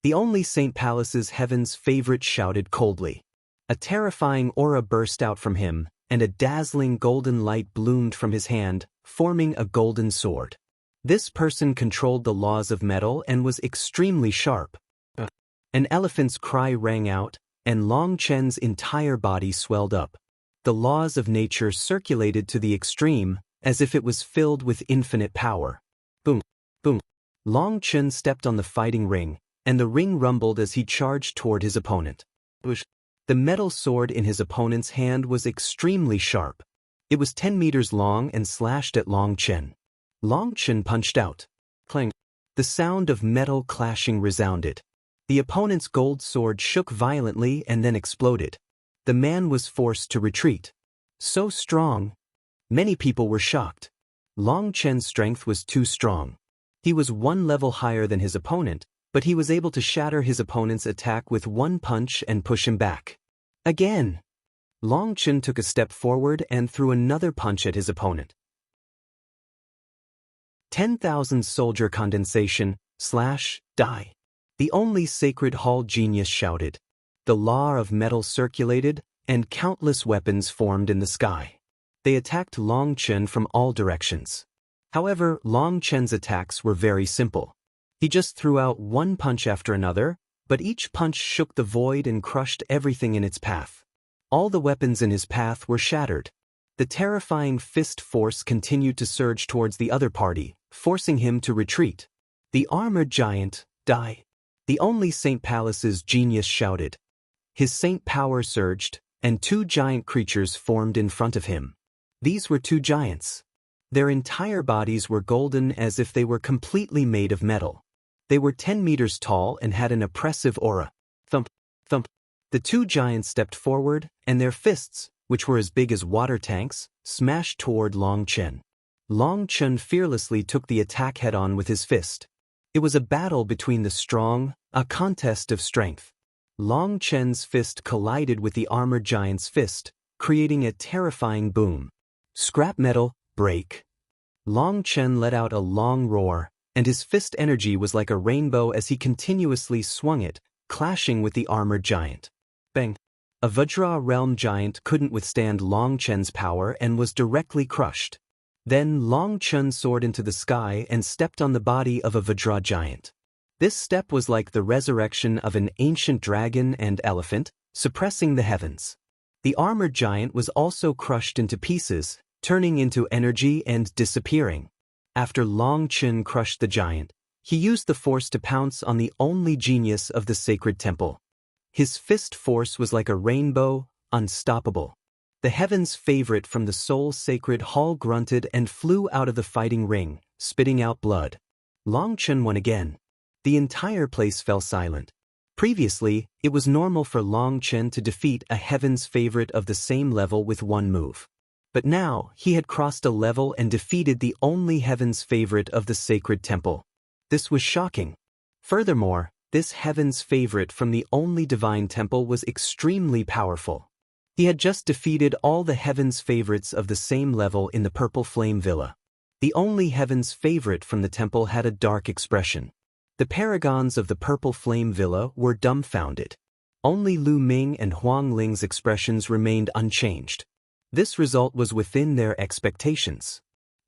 The only St. Palace's heaven's favorite shouted coldly. A terrifying aura burst out from him, and a dazzling golden light bloomed from his hand, forming a golden sword. This person controlled the laws of metal and was extremely sharp. An elephant's cry rang out, and Long Chen's entire body swelled up. The laws of nature circulated to the extreme, as if it was filled with infinite power. Boom, boom. Long Chen stepped on the fighting ring, and the ring rumbled as he charged toward his opponent. The metal sword in his opponent's hand was extremely sharp. It was 10 meters long and slashed at Long Chen. Long Chen punched out. Clang. The sound of metal clashing resounded. The opponent's gold sword shook violently and then exploded. The man was forced to retreat. So strong. Many people were shocked. Long Chen's strength was too strong. He was one level higher than his opponent, but he was able to shatter his opponent's attack with one punch and push him back. Again. Long Chen took a step forward and threw another punch at his opponent. 10,000 soldier condensation, die. The only sacred hall genius shouted. The law of metal circulated, and countless weapons formed in the sky. They attacked Long Chen from all directions. However, Long Chen's attacks were very simple. He just threw out one punch after another, but each punch shook the void and crushed everything in its path. All the weapons in his path were shattered. The terrifying fist force continued to surge towards the other party, forcing him to retreat. The armored giant, die. The only St. Palace's genius shouted. His saint power surged, and two giant creatures formed in front of him. These were two giants. Their entire bodies were golden as if they were completely made of metal. They were 10 meters tall and had an oppressive aura. Thump, thump. The two giants stepped forward, and their fists, which were as big as water tanks, smashed toward Long Chen. Long Chen fearlessly took the attack head-on with his fist. It was a battle between the strong, a contest of strength. Long Chen's fist collided with the armored giant's fist, creating a terrifying boom. Scrap metal, break. Long Chen let out a long roar, and his fist energy was like a rainbow as he continuously swung it, clashing with the armored giant. Bang! A Vajra realm giant couldn't withstand Long Chen's power and was directly crushed. Then Long Chen soared into the sky and stepped on the body of a Vajra giant. This step was like the resurrection of an ancient dragon and elephant, suppressing the heavens. The armored giant was also crushed into pieces, turning into energy and disappearing. After Long Chen crushed the giant, he used the force to pounce on the only genius of the sacred temple. His fist force was like a rainbow, unstoppable. The heaven's favorite from the soul-sacred hall grunted and flew out of the fighting ring, spitting out blood. Long Chen won again. The entire place fell silent. Previously, it was normal for Long Chen to defeat a heaven's favorite of the same level with one move. But now, he had crossed a level and defeated the only heaven's favorite of the sacred temple. This was shocking. Furthermore, this heaven's favorite from the only divine temple was extremely powerful. He had just defeated all the heaven's favorites of the same level in the Purple Flame Villa. The only heaven's favorite from the temple had a dark expression. The paragons of the Purple Flame Villa were dumbfounded. Only Lu Ming and Huang Ling's expressions remained unchanged. This result was within their expectations.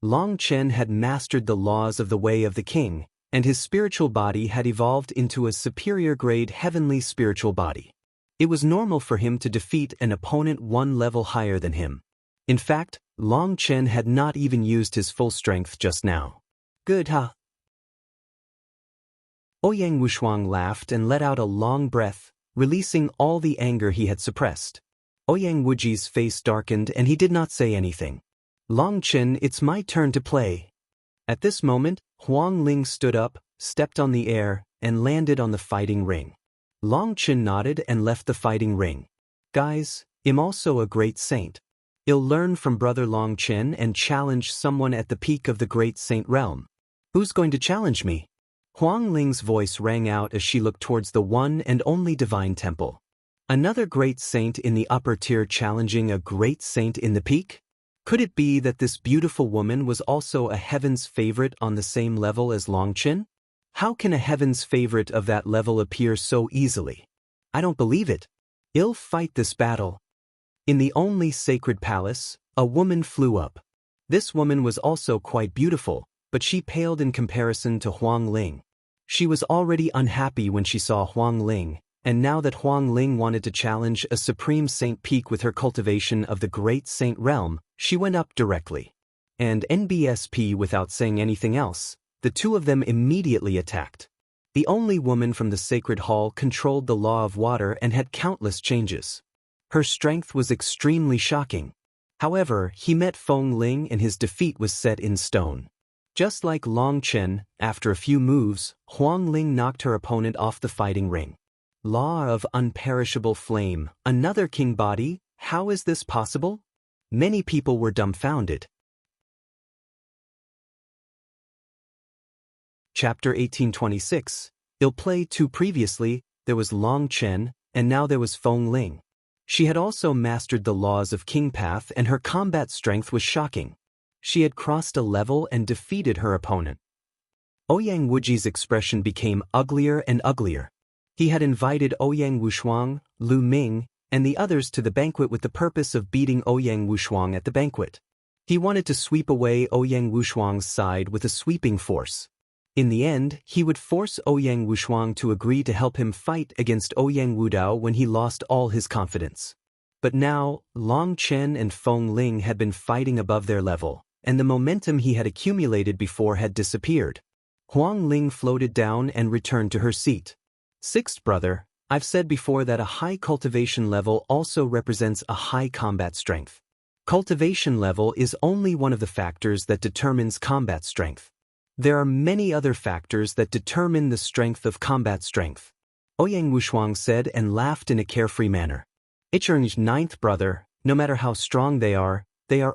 Long Chen had mastered the laws of the way of the king, and his spiritual body had evolved into a superior-grade heavenly spiritual body. It was normal for him to defeat an opponent one level higher than him. In fact, Long Chen had not even used his full strength just now. Good, huh? Ouyang Wushuang laughed and let out a long breath, releasing all the anger he had suppressed. Ouyang Wuji's face darkened and he did not say anything. Long Chen, it's my turn to play. At this moment, Huang Ling stood up, stepped on the air, and landed on the fighting ring. Long Chen nodded and left the fighting ring. Guys, I'm also a great saint. I'll learn from Brother Long Chen and challenge someone at the peak of the great saint realm. Who's going to challenge me? Huang Ling's voice rang out as she looked towards the one and only divine temple. Another great saint in the upper tier challenging a great saint in the peak? Could it be that this beautiful woman was also a heaven's favorite on the same level as Long Chen? How can a heaven's favorite of that level appear so easily? I don't believe it. I'll fight this battle. In the only sacred palace, a woman flew up. This woman was also quite beautiful, but she paled in comparison to Huang Ling. She was already unhappy when she saw Huang Ling, and now that Huang Ling wanted to challenge a supreme saint peak with her cultivation of the great saint realm, she went up directly. And NBSP without saying anything else, the two of them immediately attacked. The only woman from the sacred hall controlled the law of water and had countless changes. Her strength was extremely shocking. However, he met Feng Ling and his defeat was set in stone. Just like Long Chen, after a few moves, Huang Ling knocked her opponent off the fighting ring. Law of unperishable flame, another king body, how is this possible? Many people were dumbfounded. Chapter 1826. Il play 2. Previously, there was Long Chen, and now there was Feng Ling. She had also mastered the laws of King Path and her combat strength was shocking. She had crossed a level and defeated her opponent. Ouyang Wuji's expression became uglier and uglier. He had invited Ouyang Wushuang, Lu Ming, and the others to the banquet with the purpose of beating Ouyang Wushuang at the banquet. He wanted to sweep away Ouyang Wushuang's side with a sweeping force. In the end, he would force Ouyang Wushuang to agree to help him fight against Ouyang Wudao when he lost all his confidence. But now, Long Chen and Feng Ling had been fighting above their level, and the momentum he had accumulated before had disappeared. Huang Ling floated down and returned to her seat. Sixth brother, I've said before that a high cultivation level also represents a high combat strength. Cultivation level is only one of the factors that determines combat strength. There are many other factors that determine the strength of combat strength. Ouyang Wushuang said and laughed in a carefree manner. Ichern's ninth brother, no matter how strong they are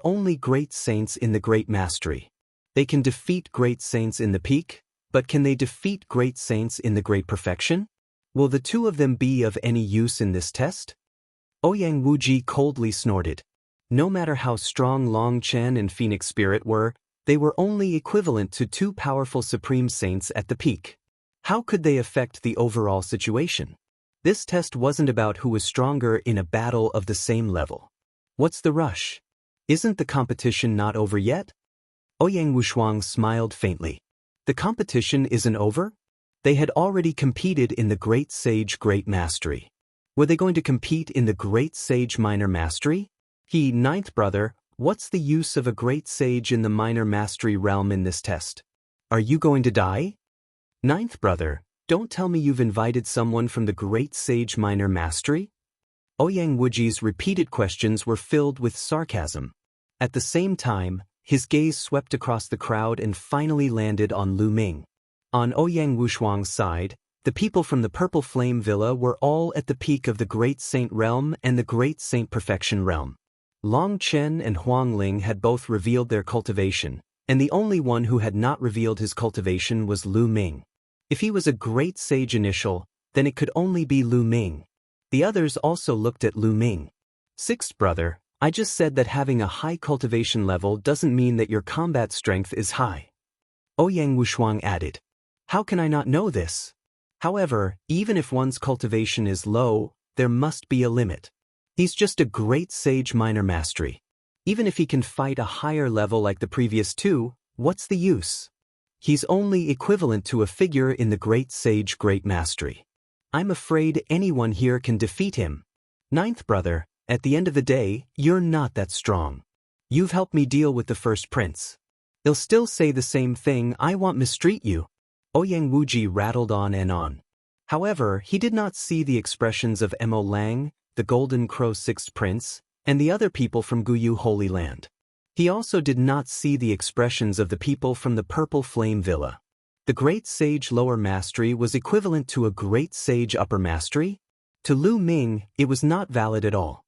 only great saints in the great mastery. They can defeat great saints in the peak, but can they defeat great saints in the great perfection? Will the two of them be of any use in this test? Ouyang Wuji coldly snorted. No matter how strong Long Chen and Phoenix Spirit were, they were only equivalent to two powerful supreme saints at the peak. How could they affect the overall situation? This test wasn't about who was stronger in a battle of the same level. What's the rush? Isn't the competition not over yet? Ouyang Wushuang smiled faintly. The competition isn't over? They had already competed in the Great Sage Great Mastery. Were they going to compete in the Great Sage Minor Mastery? Ninth brother, what's the use of a Great Sage in the Minor Mastery realm in this test? Are you going to die? Ninth brother, don't tell me you've invited someone from the Great Sage Minor Mastery? Ouyang Wuji's repeated questions were filled with sarcasm. At the same time, his gaze swept across the crowd and finally landed on Lu Ming. On Ouyang Wushuang's side, the people from the Purple Flame Villa were all at the peak of the Great Saint Realm and the Great Saint Perfection Realm. Long Chen and Huang Ling had both revealed their cultivation, and the only one who had not revealed his cultivation was Lu Ming. If he was a Great Sage initial, then it could only be Lu Ming. The others also looked at Lu Ming. Sixth brother, I just said that having a high cultivation level doesn't mean that your combat strength is high. Ouyang Wushuang added. How can I not know this? However, even if one's cultivation is low, there must be a limit. He's just a Great Sage Minor Mastery. Even if he can fight a higher level like the previous two, what's the use? He's only equivalent to a figure in the Great Sage Great Mastery. I'm afraid anyone here can defeat him. Ninth brother, at the end of the day, you're not that strong. You've helped me deal with the first prince. They'll still say the same thing, I won't mistreat you. Ouyang Wuji rattled on and on. However, he did not see the expressions of Mo Lang, the Golden Crow Sixth Prince, and the other people from Guyu Holy Land. He also did not see the expressions of the people from the Purple Flame Villa. The Great Sage Lower Mastery was equivalent to a Great Sage Upper Mastery? To Lu Ming, it was not valid at all.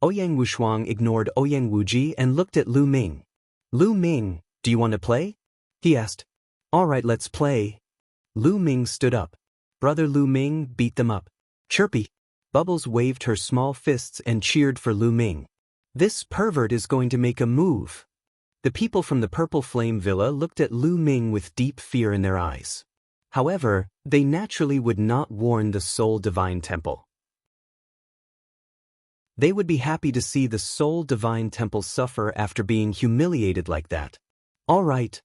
Ouyang Wushuang ignored Ouyang Wuji and looked at Lu Ming. Lu Ming, do you want to play? He asked. All right, let's play. Lu Ming stood up. Brother Lu Ming, beat them up. Chirpy. Bubbles waved her small fists and cheered for Lu Ming. This pervert is going to make a move. The people from the Purple Flame Villa looked at Lu Ming with deep fear in their eyes. However, they naturally would not warn the Soul Divine Temple. They would be happy to see the Soul Divine Temple suffer after being humiliated like that. All right.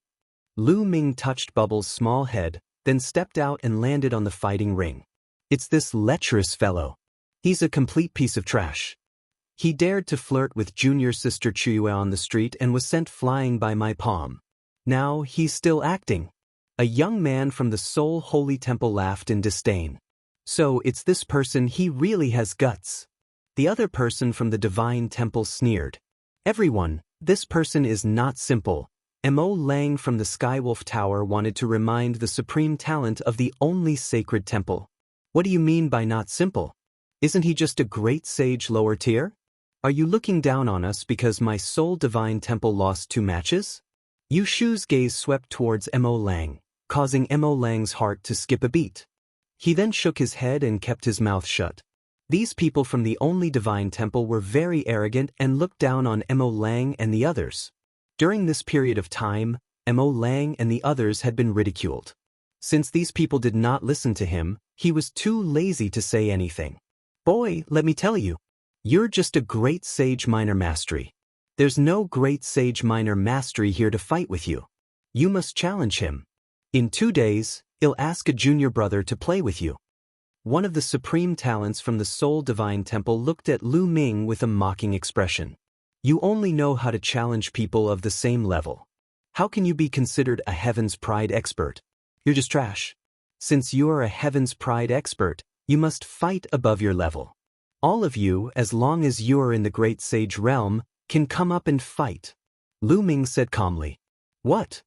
Lu Ming touched Bubbles' small head, then stepped out and landed on the fighting ring. It's this lecherous fellow. He's a complete piece of trash. He dared to flirt with junior sister Qiu Yue on the street and was sent flying by my palm. Now he's still acting. A young man from the Soul Holy Temple laughed in disdain. So it's this person, he really has guts. The other person from the Divine Temple sneered. Everyone, this person is not simple. Mo Lang from the Skywolf Tower wanted to remind the supreme talent of the only sacred temple. What do you mean by not simple? Isn't he just a Great Sage lower tier? Are you looking down on us because my Soul Divine Temple lost 2 matches? Yu Shu's gaze swept towards Mo Lang, causing Mo Lang's heart to skip a beat. He then shook his head and kept his mouth shut. These people from the only Divine Temple were very arrogant and looked down on Mo Lang and the others. During this period of time, Mo Lang and the others had been ridiculed. Since these people did not listen to him, he was too lazy to say anything. Boy, let me tell you. You're just a Great Sage Minor Mastery. There's no Great Sage Minor Mastery here to fight with you. You must challenge him. In 2 days, he'll ask a junior brother to play with you. One of the supreme talents from the Soul Divine Temple looked at Lu Ming with a mocking expression. You only know how to challenge people of the same level. How can you be considered a Heaven's Pride expert? You're just trash. Since you're a Heaven's Pride expert, you must fight above your level. All of you, as long as you're in the Great Sage realm, can come up and fight. Lu Ming said calmly. What?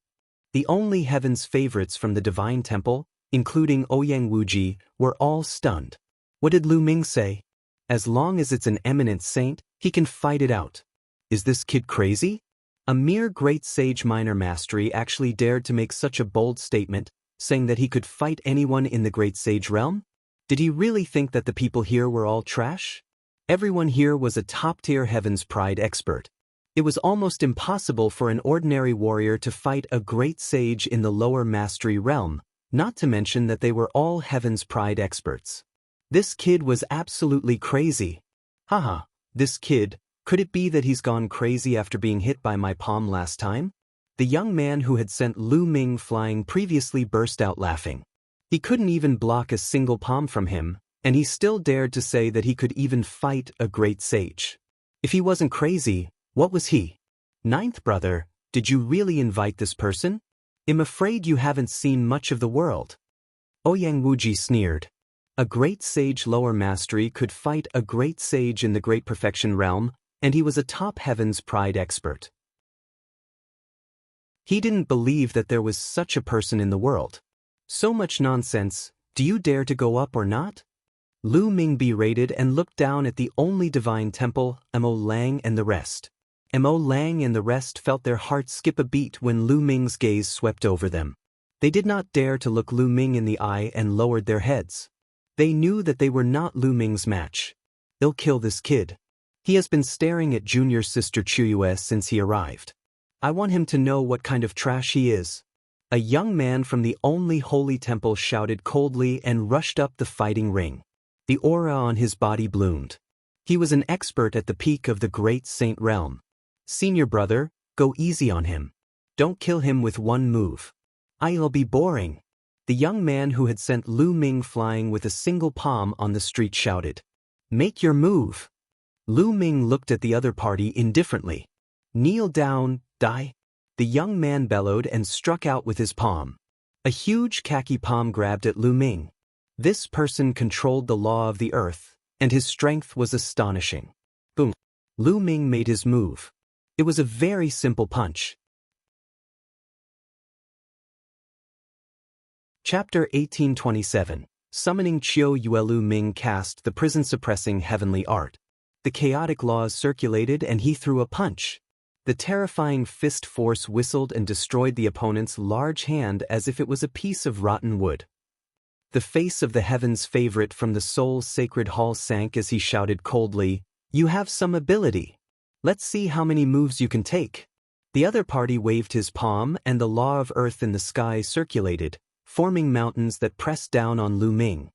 The only Heaven's favorites from the Divine Temple, including Ouyang Wuji, were all stunned. What did Lu Ming say? As long as it's an eminent saint, he can fight it out. Is this kid crazy? A mere Great Sage Minor Mastery actually dared to make such a bold statement, saying that he could fight anyone in the Great Sage realm? Did he really think that the people here were all trash? Everyone here was a top-tier Heaven's Pride expert. It was almost impossible for an ordinary warrior to fight a Great Sage in the lower Mastery realm, not to mention that they were all Heaven's Pride experts. This kid was absolutely crazy. Haha, this kid, could it be that he's gone crazy after being hit by my palm last time? The young man who had sent Lu Ming flying previously burst out laughing. He couldn't even block a single palm from him, and he still dared to say that he could even fight a great sage. If he wasn't crazy, what was he? Ninth brother, did you really invite this person? I'm afraid you haven't seen much of the world. Ouyang Wuji sneered. A great sage lower mastery could fight a great sage in the great perfection realm, and he was a top heaven's pride expert. He didn't believe that there was such a person in the world. So much nonsense, do you dare to go up or not? Lu Ming berated and looked down at the only divine temple, Mo Lang and the rest. Mo Lang and the rest felt their hearts skip a beat when Lu Ming's gaze swept over them. They did not dare to look Lu Ming in the eye and lowered their heads. They knew that they were not Lu Ming's match. They'll kill this kid. He has been staring at junior sister Qiu Yue since he arrived. I want him to know what kind of trash he is. A young man from the only holy temple shouted coldly and rushed up the fighting ring. The aura on his body bloomed. He was an expert at the peak of the great saint realm. Senior brother, go easy on him. Don't kill him with one move. I'll be boring. The young man who had sent Lu Ming flying with a single palm on the street shouted. Make your move. Lu Ming looked at the other party indifferently. Kneel down, die. The young man bellowed and struck out with his palm. A huge khaki palm grabbed at Lu Ming. This person controlled the law of the earth, and his strength was astonishing. Boom. Lu Ming made his move. It was a very simple punch. Chapter 1827. Summoning Qiu Yue. Lu Ming cast the prison-suppressing heavenly art. The chaotic laws circulated and he threw a punch. The terrifying fist force whistled and destroyed the opponent's large hand as if it was a piece of rotten wood. The face of the heaven's favorite from the soul's sacred hall sank as he shouted coldly, You have some ability. Let's see how many moves you can take. The other party waved his palm and the law of earth in the sky circulated, forming mountains that pressed down on Lu Ming.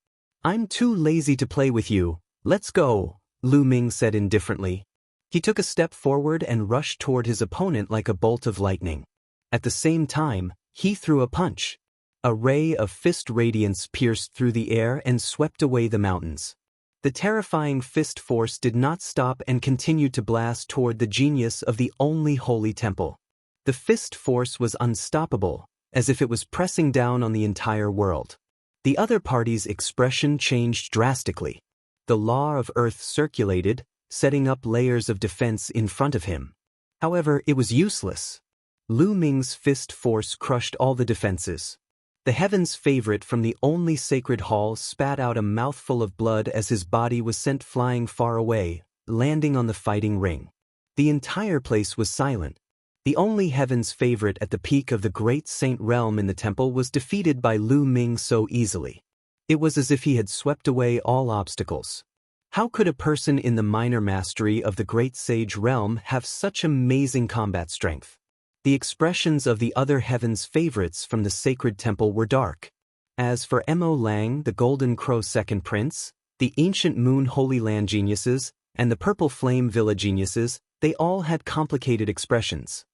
I'm too lazy to play with you, let's go, Lu Ming said indifferently. He took a step forward and rushed toward his opponent like a bolt of lightning. At the same time, he threw a punch. A ray of fist radiance pierced through the air and swept away the mountains. The terrifying fist force did not stop and continued to blast toward the genius of the only holy temple. The fist force was unstoppable, as if it was pressing down on the entire world. The other party's expression changed drastically. The law of earth circulated, setting up layers of defense in front of him. However, it was useless. Lu Ming's fist force crushed all the defenses. The heaven's favorite from the only sacred hall spat out a mouthful of blood as his body was sent flying far away, landing on the fighting ring. The entire place was silent. The only heaven's favorite at the peak of the great saint realm in the temple was defeated by Lu Ming so easily. It was as if he had swept away all obstacles. How could a person in the minor mastery of the great sage realm have such amazing combat strength? The expressions of the other heaven's favorites from the sacred temple were dark. As for Mo Lang, the Golden Crow second prince, the ancient moon holy land geniuses, and the purple flame villa geniuses, they all had complicated expressions.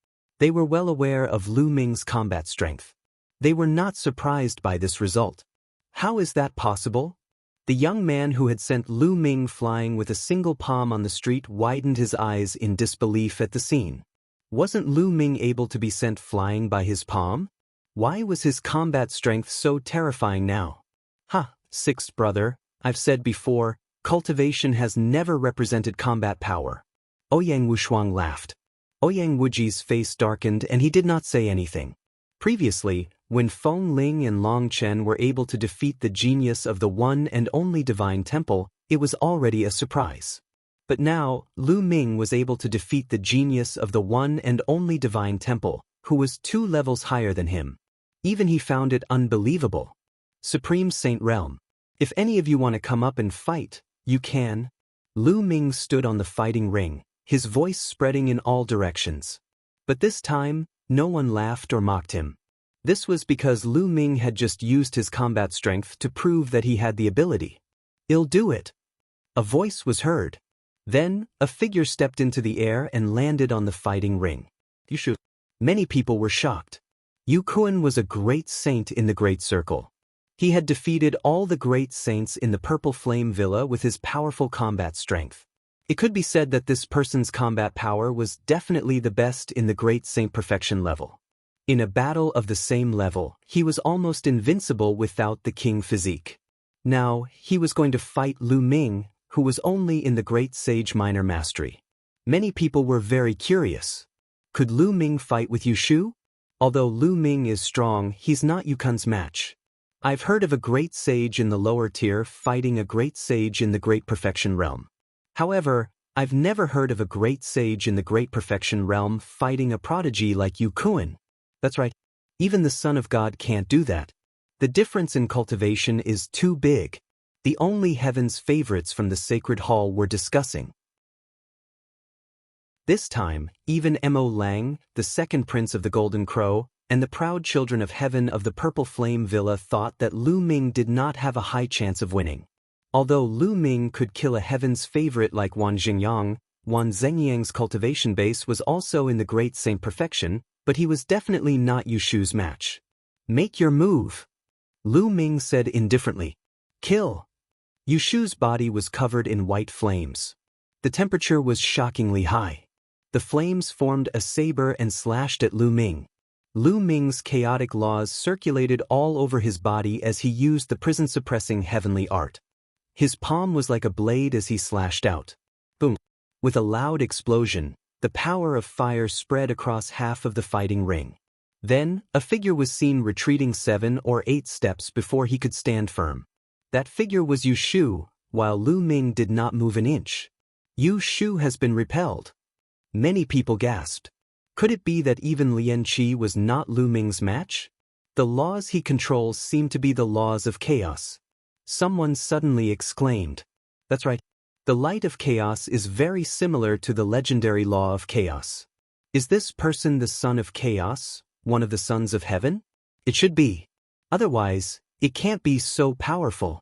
They were well aware of Lu Ming's combat strength. They were not surprised by this result. How is that possible? The young man who had sent Lu Ming flying with a single palm on the street widened his eyes in disbelief at the scene. Wasn't Lu Ming able to be sent flying by his palm? Why was his combat strength so terrifying now? Sixth brother, I've said before, cultivation has never represented combat power. Ouyang Wushuang laughed. Ouyang Wuji's face darkened and he did not say anything. Previously, when Feng Ling and Long Chen were able to defeat the genius of the one and only divine temple, it was already a surprise. But now, Lu Ming was able to defeat the genius of the one and only divine temple, who was 2 levels higher than him. Even he found it unbelievable. Supreme Saint Realm. If any of you want to come up and fight, you can. Lu Ming stood on the fighting ring, his voice spreading in all directions. But this time, no one laughed or mocked him. This was because Lu Ming had just used his combat strength to prove that he had the ability. He'll do it. A voice was heard. Then, a figure stepped into the air and landed on the fighting ring. Many people were shocked. Yu Kuan was a great saint in the Great Circle. He had defeated all the great saints in the Purple Flame Villa with his powerful combat strength. It could be said that this person's combat power was definitely the best in the Great Saint Perfection level. In a battle of the same level, he was almost invincible without the king physique. Now, he was going to fight Lu Ming, who was only in the Great Sage Minor Mastery. Many people were very curious. Could Lu Ming fight with Yushu? Although Lu Ming is strong, he's not Yukun's match. I've heard of a great sage in the lower tier fighting a great sage in the Great Perfection realm. However, I've never heard of a great sage in the Great Perfection realm fighting a prodigy like Yukun. That's right. Even the Son of God can't do that. The difference in cultivation is too big. The only heaven's favorites from the Sacred Hall were discussing. This time, even Mo Lang, the second prince of the Golden Crow, and the proud children of heaven of the Purple Flame Villa thought that Lu Ming did not have a high chance of winning. Although Lu Ming could kill a heaven's favorite like Wan Xingyang, Wan Zhengyang's cultivation base was also in the Great Saint Perfection, but he was definitely not Yushu's match. Make your move, Lu Ming said indifferently. Kill. Yushu's body was covered in white flames. The temperature was shockingly high. The flames formed a saber and slashed at Lu Ming. Lu Ming's chaotic laws circulated all over his body as he used the prison-suppressing heavenly art. His palm was like a blade as he slashed out. Boom! With a loud explosion, the power of fire spread across half of the fighting ring. Then, a figure was seen retreating 7 or 8 steps before he could stand firm. That figure was Yushu, while Lu Ming did not move an inch. Yushu has been repelled. Many people gasped. Could it be that even Lian Qi was not Lu Ming's match? The laws he controls seem to be the laws of chaos. Someone suddenly exclaimed. That's right. The light of chaos is very similar to the legendary law of chaos. Is this person the son of chaos, one of the sons of heaven? It should be. Otherwise, it can't be so powerful.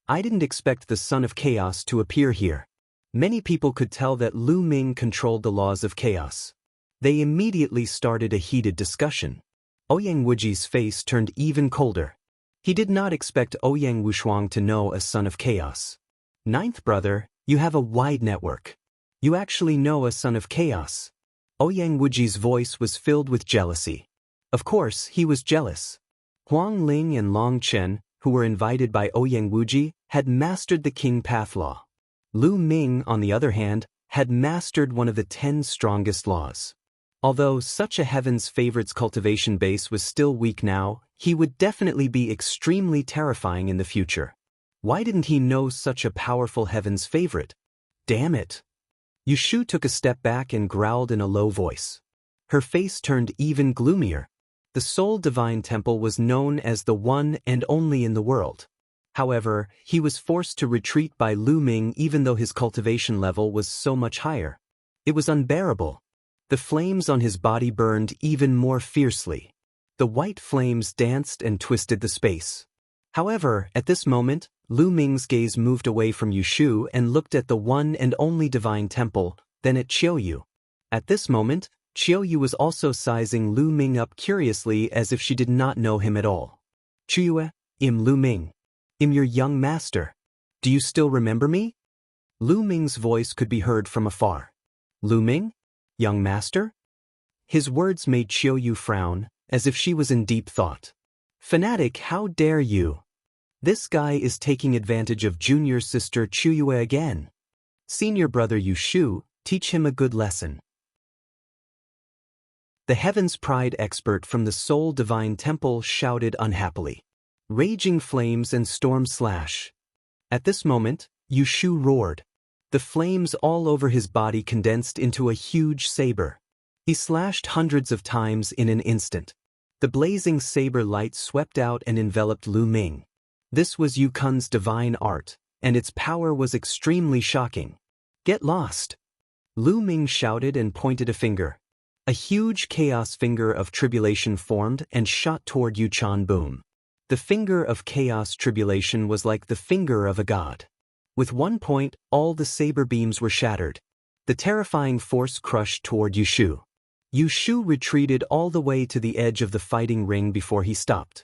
I didn't expect the son of chaos to appear here. Many people could tell that Lu Ming controlled the laws of chaos. They immediately started a heated discussion. Ouyang Wuji's face turned even colder. He did not expect Ouyang Wushuang to know a son of chaos. Ninth brother, you have a wide network. You actually know a son of chaos. Ouyang Wuji's voice was filled with jealousy. Of course, he was jealous. Huang Ling and Long Chen, who were invited by Ouyang Wuji, had mastered the King Path Law. Lu Ming, on the other hand, had mastered one of the 10 strongest laws. Although such a heaven's favorites cultivation base was still weak now, he would definitely be extremely terrifying in the future. Why didn't he know such a powerful heaven's favorite? Damn it! Yushu took a step back and growled in a low voice. Her face turned even gloomier. The Soul Divine Temple was known as the one and only in the world. However, he was forced to retreat by Lu Ming even though his cultivation level was so much higher. It was unbearable. The flames on his body burned even more fiercely. The white flames danced and twisted the space. However, at this moment, Lu Ming's gaze moved away from Yushu and looked at the one and only divine temple, then at Qiu Yue. At this moment, Qiu Yue was also sizing Lu Ming up curiously as if she did not know him at all. Qiu Yue, I'm Lu Ming. I'm your young master. Do you still remember me? Lu Ming's voice could be heard from afar. Lu Ming? Young master? His words made Qiu Yue frown, as if she was in deep thought. Fanatic, how dare you? This guy is taking advantage of junior sister Qiu Yue again. Senior brother Yushu, teach him a good lesson. The Heaven's Pride expert from the Soul Divine Temple shouted unhappily. Raging flames and storm slash. At this moment, Yushu roared. The flames all over his body condensed into a huge saber. He slashed hundreds of times in an instant. The blazing saber light swept out and enveloped Lu Ming. This was Yukun's divine art, and its power was extremely shocking. Get lost! Lu Ming shouted and pointed a finger. A huge chaos finger of tribulation formed and shot toward Yuchan Boom. The finger of chaos tribulation was like the finger of a god. With one point, all the saber beams were shattered. The terrifying force crushed toward Yushu. Yushu retreated all the way to the edge of the fighting ring before he stopped.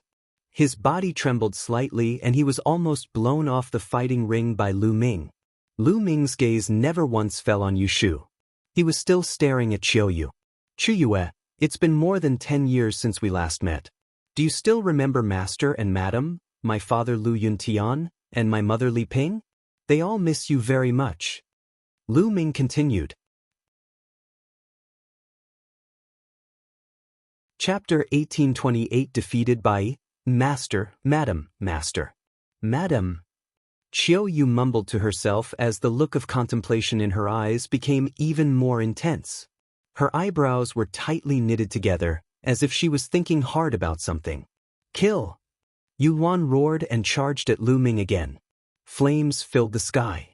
His body trembled slightly and he was almost blown off the fighting ring by Lu Ming. Lu Ming's gaze never once fell on Yushu. He was still staring at Qiu Yue. Qiu Yue, it's been more than 10 years since we last met. Do you still remember Master and Madam, my father Lu Yuntian, and my mother Li Ping? They all miss you very much. Lu Ming continued. Chapter 1828 Defeated by Master, Madam, Master. Madam. Qiu Yue mumbled to herself as the look of contemplation in her eyes became even more intense. Her eyebrows were tightly knitted together, as if she was thinking hard about something. Kill! Yuan roared and charged at Lu Ming again. Flames filled the sky.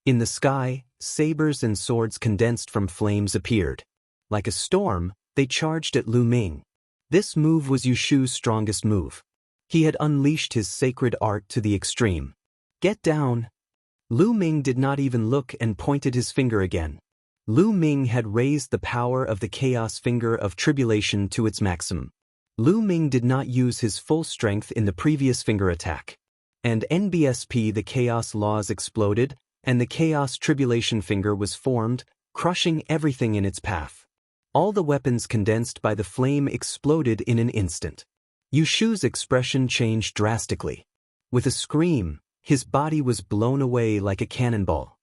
In the sky, sabers and swords condensed from flames appeared. Like a storm, they charged at Lu Ming. This move was Yushu's strongest move. He had unleashed his sacred art to the extreme. Get down! Lu Ming did not even look and pointed his finger again. Lu Ming had raised the power of the chaos finger of tribulation to its maximum. Lu Ming did not use his full strength in the previous finger attack. And NBSP the chaos laws exploded, and the chaos tribulation finger was formed, crushing everything in its path. All the weapons condensed by the flame exploded in an instant. Yushu's expression changed drastically. With a scream, his body was blown away like a cannonball.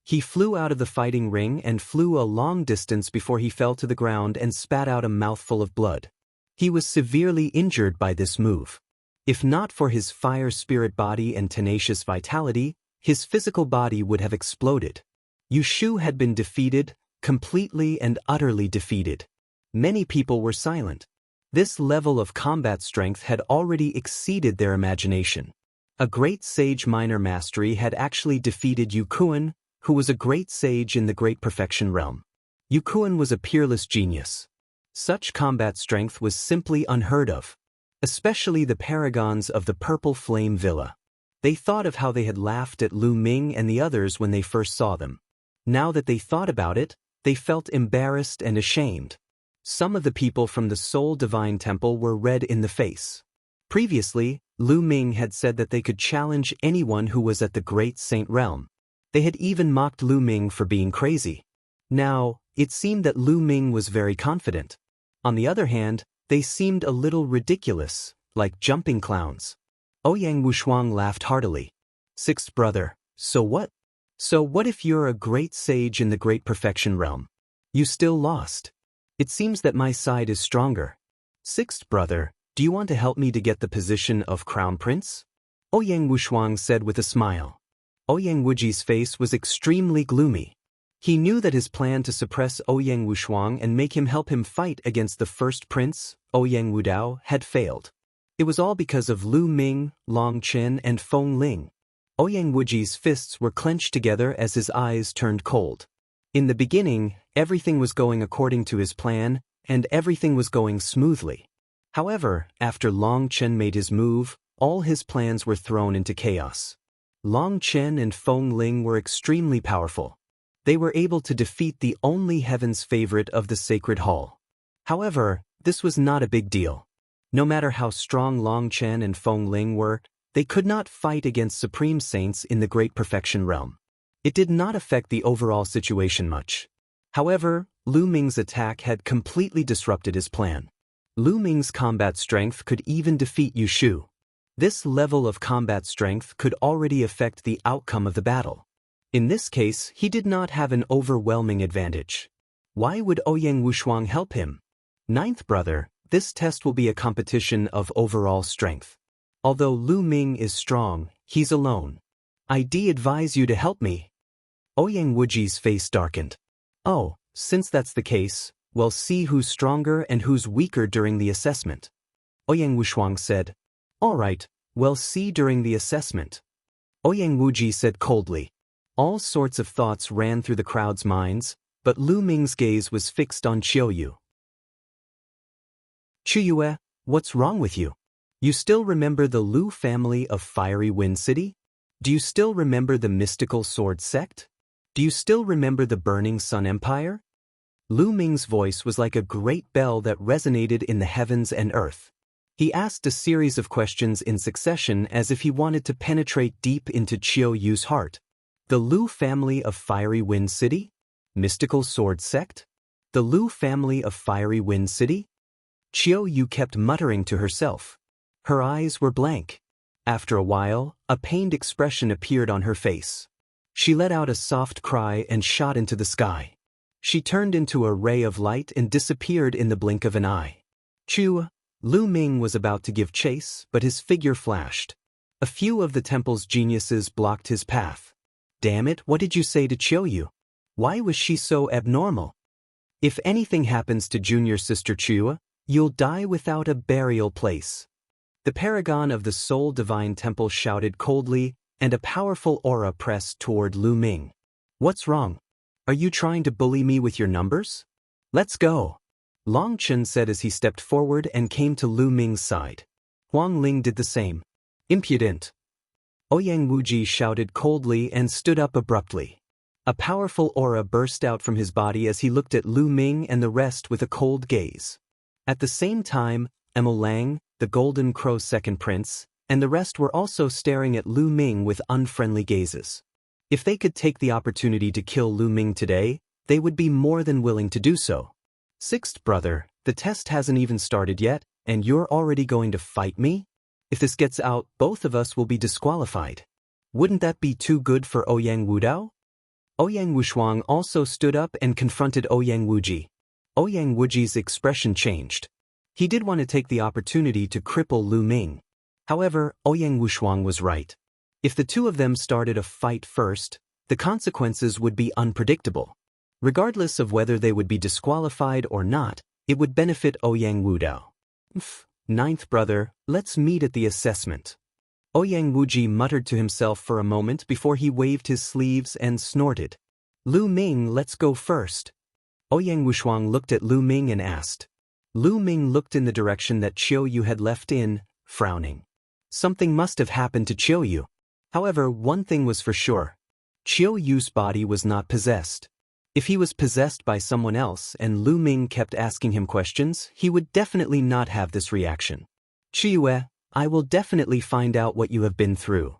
He flew out of the fighting ring and flew a long distance before he fell to the ground and spat out a mouthful of blood. He was severely injured by this move. If not for his fire spirit body and tenacious vitality, his physical body would have exploded. Yushu had been defeated, completely and utterly defeated. Many people were silent. This level of combat strength had already exceeded their imagination. A great sage minor mastery had actually defeated Yukuan, who was a great sage in the Great Perfection realm. Yukuan was a peerless genius. Such combat strength was simply unheard of. Especially the paragons of the Purple Flame Villa. They thought of how they had laughed at Lu Ming and the others when they first saw them. Now that they thought about it, they felt embarrassed and ashamed. Some of the people from the Soul Divine Temple were red in the face. Previously, Lu Ming had said that they could challenge anyone who was at the Great Saint Realm. They had even mocked Lu Ming for being crazy. Now, it seemed that Lu Ming was very confident. On the other hand, they seemed a little ridiculous, like jumping clowns. Ouyang Wushuang laughed heartily. Sixth brother, so what? So what if you're a great sage in the Great Perfection realm? You still lost. It seems that my side is stronger. Sixth brother, do you want to help me to get the position of Crown Prince? Ouyang Wushuang said with a smile. Ouyang Wuji's face was extremely gloomy. He knew that his plan to suppress Ouyang Wushuang and make him help him fight against the first prince, Ouyang Wudao, had failed. It was all because of Lu Ming, Long Chen, and Feng Ling. Ouyang Wuji's fists were clenched together as his eyes turned cold. In the beginning, everything was going according to his plan, and everything was going smoothly. However, after Long Chen made his move, all his plans were thrown into chaos. Long Chen and Feng Ling were extremely powerful. They were able to defeat the only heaven's favorite of the Sacred Hall. However, this was not a big deal. No matter how strong Long Chen and Feng Ling were, they could not fight against supreme saints in the Great Perfection realm. It did not affect the overall situation much. However, Lu Ming's attack had completely disrupted his plan. Lu Ming's combat strength could even defeat Yushu. This level of combat strength could already affect the outcome of the battle. In this case, he did not have an overwhelming advantage. Why would Ouyang Wushuang help him? Ninth brother, this test will be a competition of overall strength. Although Lu Ming is strong, he's alone. I'd advise you to help me. Ouyang Wuji's face darkened. Oh, since that's the case, we'll see who's stronger and who's weaker during the assessment. Ouyang Wushuang said. All right, we'll see during the assessment. Ouyang Wuji said coldly. All sorts of thoughts ran through the crowd's minds, but Lu Ming's gaze was fixed on Qiu Yue. Qiu Yue, what's wrong with you? You still remember the Lu family of Fiery Wind City? Do you still remember the mystical sword sect? Do you still remember the Burning Sun Empire? Lu Ming's voice was like a great bell that resonated in the heavens and earth. He asked a series of questions in succession as if he wanted to penetrate deep into Qiu Yue's heart. The Lu family of Fiery Wind City? Mystical Sword Sect? The Lu family of Fiery Wind City? Qiu Yue kept muttering to herself. Her eyes were blank. After a while, a pained expression appeared on her face. She let out a soft cry and shot into the sky. She turned into a ray of light and disappeared in the blink of an eye. Lu Ming was about to give chase, but his figure flashed. A few of the temple's geniuses blocked his path. Damn it, what did you say to Qiu Yue? Why was she so abnormal? If anything happens to junior sister Qiu, you'll die without a burial place. The paragon of the Soul Divine Temple shouted coldly, and a powerful aura pressed toward Lu Ming. What's wrong? Are you trying to bully me with your numbers? Let's go. Long Chen said as he stepped forward and came to Lu Ming's side. Huang Ling did the same. Impudent. Ouyang Wuji shouted coldly and stood up abruptly. A powerful aura burst out from his body as he looked at Lu Ming and the rest with a cold gaze. At the same time, Emil Lang, the Golden Crow's second prince, and the rest were also staring at Lu Ming with unfriendly gazes. If they could take the opportunity to kill Lu Ming today, they would be more than willing to do so. Sixth brother, the test hasn't even started yet, and you're already going to fight me? If this gets out, both of us will be disqualified. Wouldn't that be too good for Ouyang Wudao? Ouyang Wushuang also stood up and confronted Ouyang Wuji. Ouyang Wuji's expression changed. He did want to take the opportunity to cripple Lu Ming. However, Ouyang Wushuang was right. If the two of them started a fight first, the consequences would be unpredictable. Regardless of whether they would be disqualified or not, it would benefit Ouyang Wudao. Ninth brother, let's meet at the assessment. Ouyang Wuji muttered to himself for a moment before he waved his sleeves and snorted. Lu Ming, let's go first. Ouyang Wushuang looked at Lu Ming and asked. Lu Ming looked in the direction that Qiu Yue had left in, frowning. Something must have happened to Qiu Yue. However, one thing was for sure. Qiu Yue's body was not possessed. If he was possessed by someone else and Lu Ming kept asking him questions, he would definitely not have this reaction. Qiu Yue, I will definitely find out what you have been through.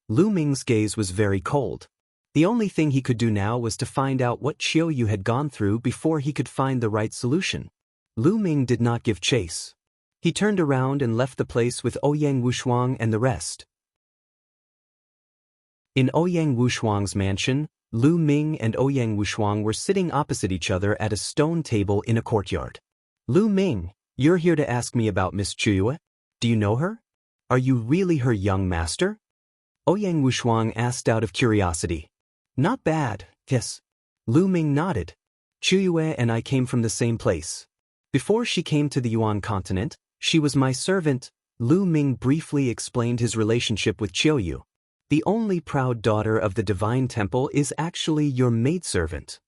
Lu Ming's gaze was very cold. The only thing he could do now was to find out what Qiu Yue had gone through before he could find the right solution. Lu Ming did not give chase. He turned around and left the place with Ouyang Wushuang and the rest. In Ouyang Wushuang's mansion, Lu Ming and Ouyang Wushuang were sitting opposite each other at a stone table in a courtyard. Lu Ming, you're here to ask me about Miss Qiu Yue? Do you know her? Are you really her young master? Ouyang Wushuang asked out of curiosity. Not bad, yes. Lu Ming nodded. Qiu Yue and I came from the same place. Before she came to the Yuan continent, she was my servant. Lu Ming briefly explained his relationship with Qiu Yue. The only proud daughter of the Divine Temple is actually your maidservant.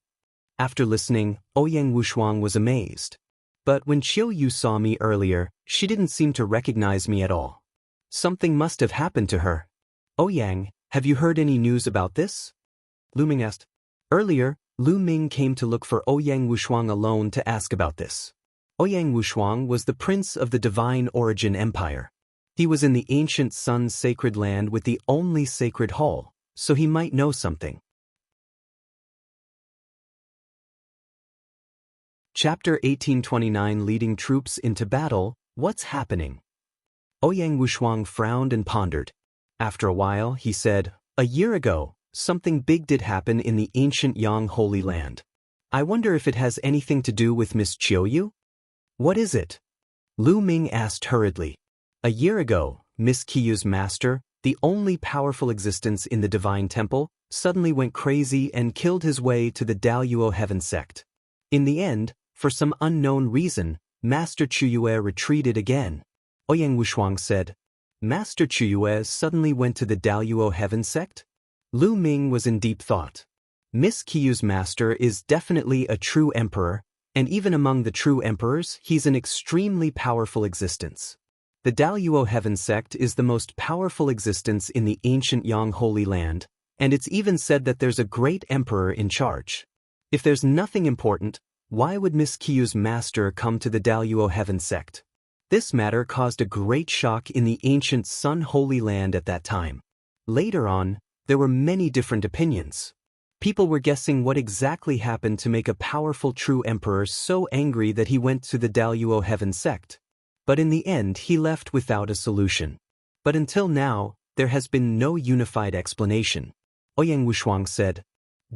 After listening, Ouyang Wushuang was amazed. But when Qiu Yue saw me earlier, she didn't seem to recognize me at all. Something must have happened to her. Ouyang, have you heard any news about this? Lu Ming asked. Earlier, Lu Ming came to look for Ouyang Wushuang alone to ask about this. Ouyang Wushuang was the prince of the Divine Origin Empire. He was in the ancient Sun's sacred land with the only sacred hall, so he might know something. Chapter 1829 Leading Troops into Battle, What's Happening? Ouyang Wushuang frowned and pondered. After a while, he said, A year ago, something big did happen in the ancient Yang Holy Land. I wonder if it has anything to do with Miss Qiu Yue? What is it? Lu Ming asked hurriedly. A year ago, Miss Qiu Yue's master, the only powerful existence in the Divine Temple, suddenly went crazy and killed his way to the Daluo Heaven sect. In the end, for some unknown reason, Master Qiu Yue retreated again. Ouyang Wushuang said, Master Qiu Yue suddenly went to the Daluo Heaven sect? Lu Ming was in deep thought. Miss Qiu Yue's master is definitely a true emperor, and even among the true emperors, he's an extremely powerful existence. The Daluo Heaven sect is the most powerful existence in the ancient Yang Holy Land, and it's even said that there's a great emperor in charge. If there's nothing important, why would Miss Qiu Yue's master come to the Daluo Heaven sect? This matter caused a great shock in the ancient Sun Holy Land at that time. Later on, there were many different opinions. People were guessing what exactly happened to make a powerful true emperor so angry that he went to the Daluo Heaven sect. But in the end he left without a solution. But until now, there has been no unified explanation. Ouyang Wushuang said,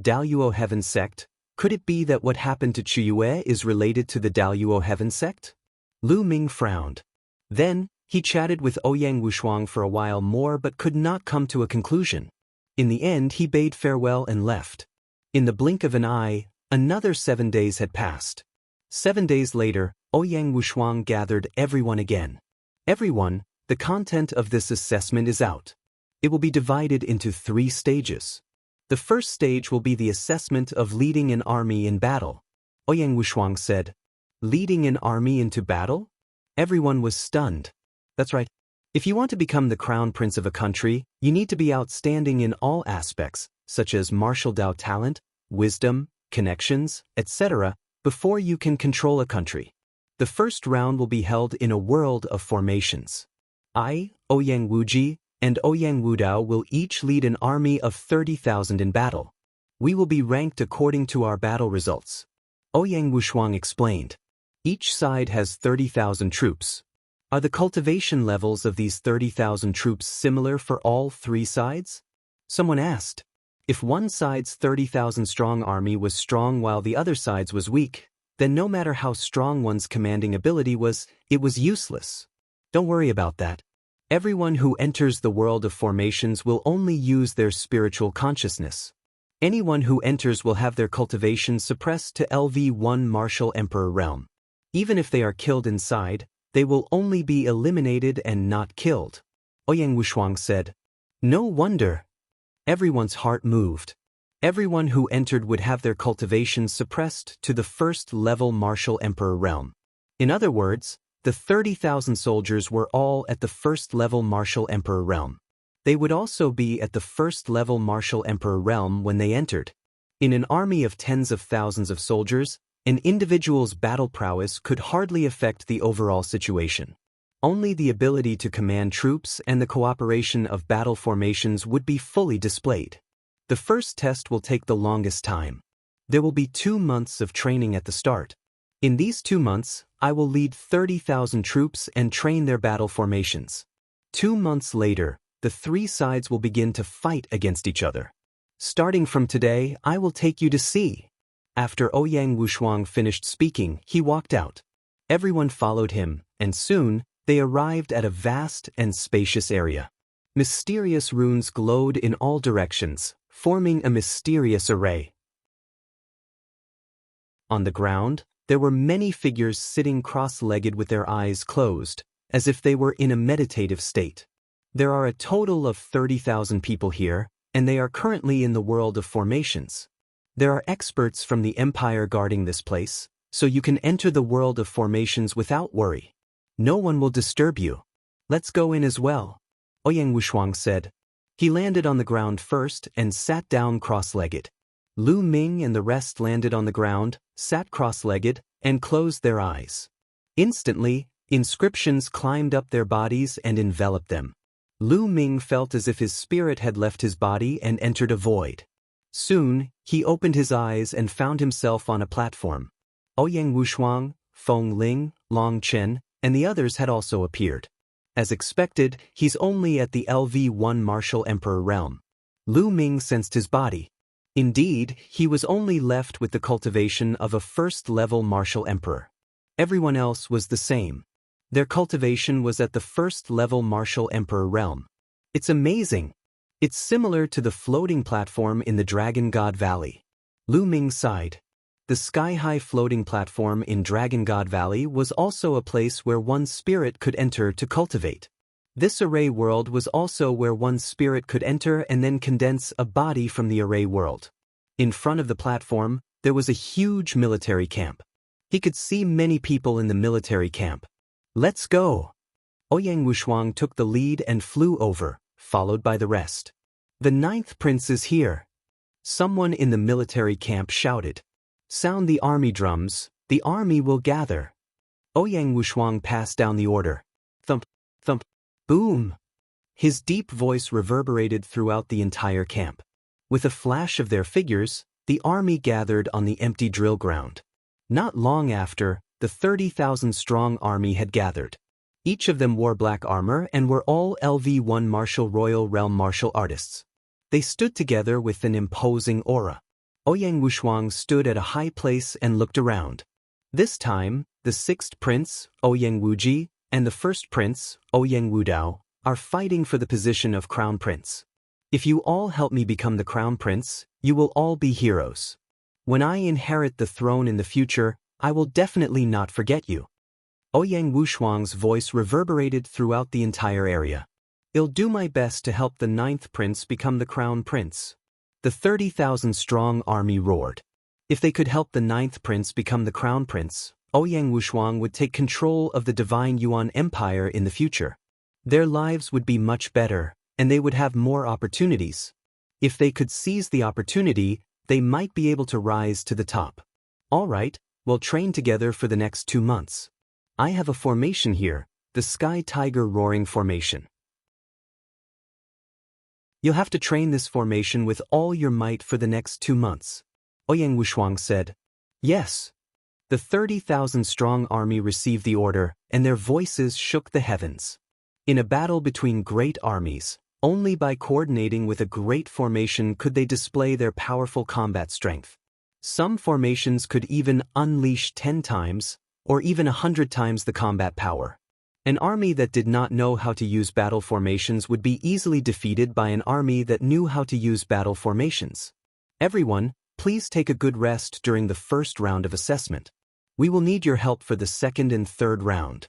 Daluo Heaven sect? Could it be that what happened to Qiu Yue is related to the Daluo Heaven sect? Lu Ming frowned. Then, he chatted with Ouyang Wushuang for a while more but could not come to a conclusion. In the end he bade farewell and left. In the blink of an eye, another 7 days had passed. 7 days later, Ouyang Wushuang gathered everyone again. Everyone, the content of this assessment is out. It will be divided into 3 stages. The first stage will be the assessment of leading an army in battle. Ouyang Wushuang said, Leading an army into battle? Everyone was stunned. That's right. If you want to become the crown prince of a country, you need to be outstanding in all aspects, such as martial Dao talent, wisdom, connections, etc., before you can control a country. The first round will be held in a world of formations. I, Ouyang Wuji, and Ouyang Wudao will each lead an army of 30,000 in battle. We will be ranked according to our battle results. Ouyang Wushuang explained. Each side has 30,000 troops. Are the cultivation levels of these 30,000 troops similar for all 3 sides? Someone asked. If one side's 30,000 strong army was strong while the other side's was weak, then no matter how strong one's commanding ability was, it was useless. Don't worry about that. Everyone who enters the world of formations will only use their spiritual consciousness. Anyone who enters will have their cultivation suppressed to LV1 Martial Emperor realm. Even if they are killed inside, they will only be eliminated and not killed. Ouyang Wushuang said. No wonder. Everyone's heart moved. Everyone who entered would have their cultivation suppressed to the first level Martial Emperor realm. In other words, the 30,000 soldiers were all at the first level Martial Emperor realm. They would also be at the first level Martial Emperor realm when they entered. In an army of tens of thousands of soldiers, an individual's battle prowess could hardly affect the overall situation. Only the ability to command troops and the cooperation of battle formations would be fully displayed. The first test will take the longest time. There will be 2 months of training at the start. In these 2 months, I will lead 30,000 troops and train their battle formations. 2 months later, the 3 sides will begin to fight against each other. Starting from today, I will take you to see. After Ouyang Wushuang finished speaking, he walked out. Everyone followed him, and soon, they arrived at a vast and spacious area. Mysterious runes glowed in all directions, forming a mysterious array. On the ground, there were many figures sitting cross-legged with their eyes closed, as if they were in a meditative state. There are a total of 30,000 people here, and they are currently in the world of formations. There are experts from the Empire guarding this place, so you can enter the world of formations without worry. No one will disturb you. Let's go in as well, Ouyang Wushuang said. He landed on the ground first and sat down cross-legged. Lu Ming and the rest landed on the ground, sat cross-legged, and closed their eyes. Instantly, inscriptions climbed up their bodies and enveloped them. Lu Ming felt as if his spirit had left his body and entered a void. Soon, he opened his eyes and found himself on a platform. Ouyang Wushuang, Feng Ling, Long Chen, and the others had also appeared. As expected, he's only at the LV1 Martial Emperor realm. Lu Ming sensed his body. Indeed, he was only left with the cultivation of a first-level Martial Emperor. Everyone else was the same. Their cultivation was at the first-level Martial Emperor realm. It's amazing. It's similar to the floating platform in the Dragon God Valley. Lu Ming sighed. The sky-high floating platform in Dragon God Valley was also a place where one's spirit could enter to cultivate. This array world was also where one's spirit could enter and then condense a body from the array world. In front of the platform, there was a huge military camp. He could see many people in the military camp. Let's go! Ouyang Wushuang took the lead and flew over, followed by the rest. The 9th prince is here. Sound the army drums. The army will gather. Ouyang Wushuang said. The 9th prince is here. Sound the army drums. The 9th prince is here. Sound the army drums. The 9th prince is here. Sound the army drums. The 9th prince is here. Someone in the military camp shouted. Sound the army drums. The army will gather. Ouyang Wushuang passed down the order. Thump, thump, boom. His deep voice reverberated throughout the entire camp. With a flash of their figures, the army gathered on the empty drill ground. Not long after, the 30,000-strong army had gathered. Each of them wore black armor and were all LV-1 martial royal realm martial artists. They stood together with an imposing aura. Ouyang Wushuang stood at a high place and looked around. This time, the 6th prince, Ouyang Wuji, and the 1st prince, Ouyang Wudao, are fighting for the position of crown prince. If you all help me become the crown prince, you will all be heroes. When I inherit the throne in the future, I will definitely not forget you. Ouyang Wushuang's voice reverberated throughout the entire area. I'll do my best to help the 9th prince become the crown prince. The 30,000-strong army roared. If they could help the 9th prince become the crown prince, Ouyang Wushuang would take control of the divine Yuan Empire in the future. Their lives would be much better, and they would have more opportunities. If they could seize the opportunity, they might be able to rise to the top. All right, we'll train together for the next 2 months. I have a formation here, the Sky Tiger Roaring Formation. You'll have to train this formation with all your might for the next 2 months. Ouyang Wushuang said. Yes. The 30,000-strong army received the order, and their voices shook the heavens. In a battle between great armies, only by coordinating with a great formation could they display their powerful combat strength. Some formations could even unleash 10 times, or even 100 times the combat power. An army that did not know how to use battle formations would be easily defeated by an army that knew how to use battle formations. Everyone, please take a good rest during the first round of assessment. We will need your help for the second and third round.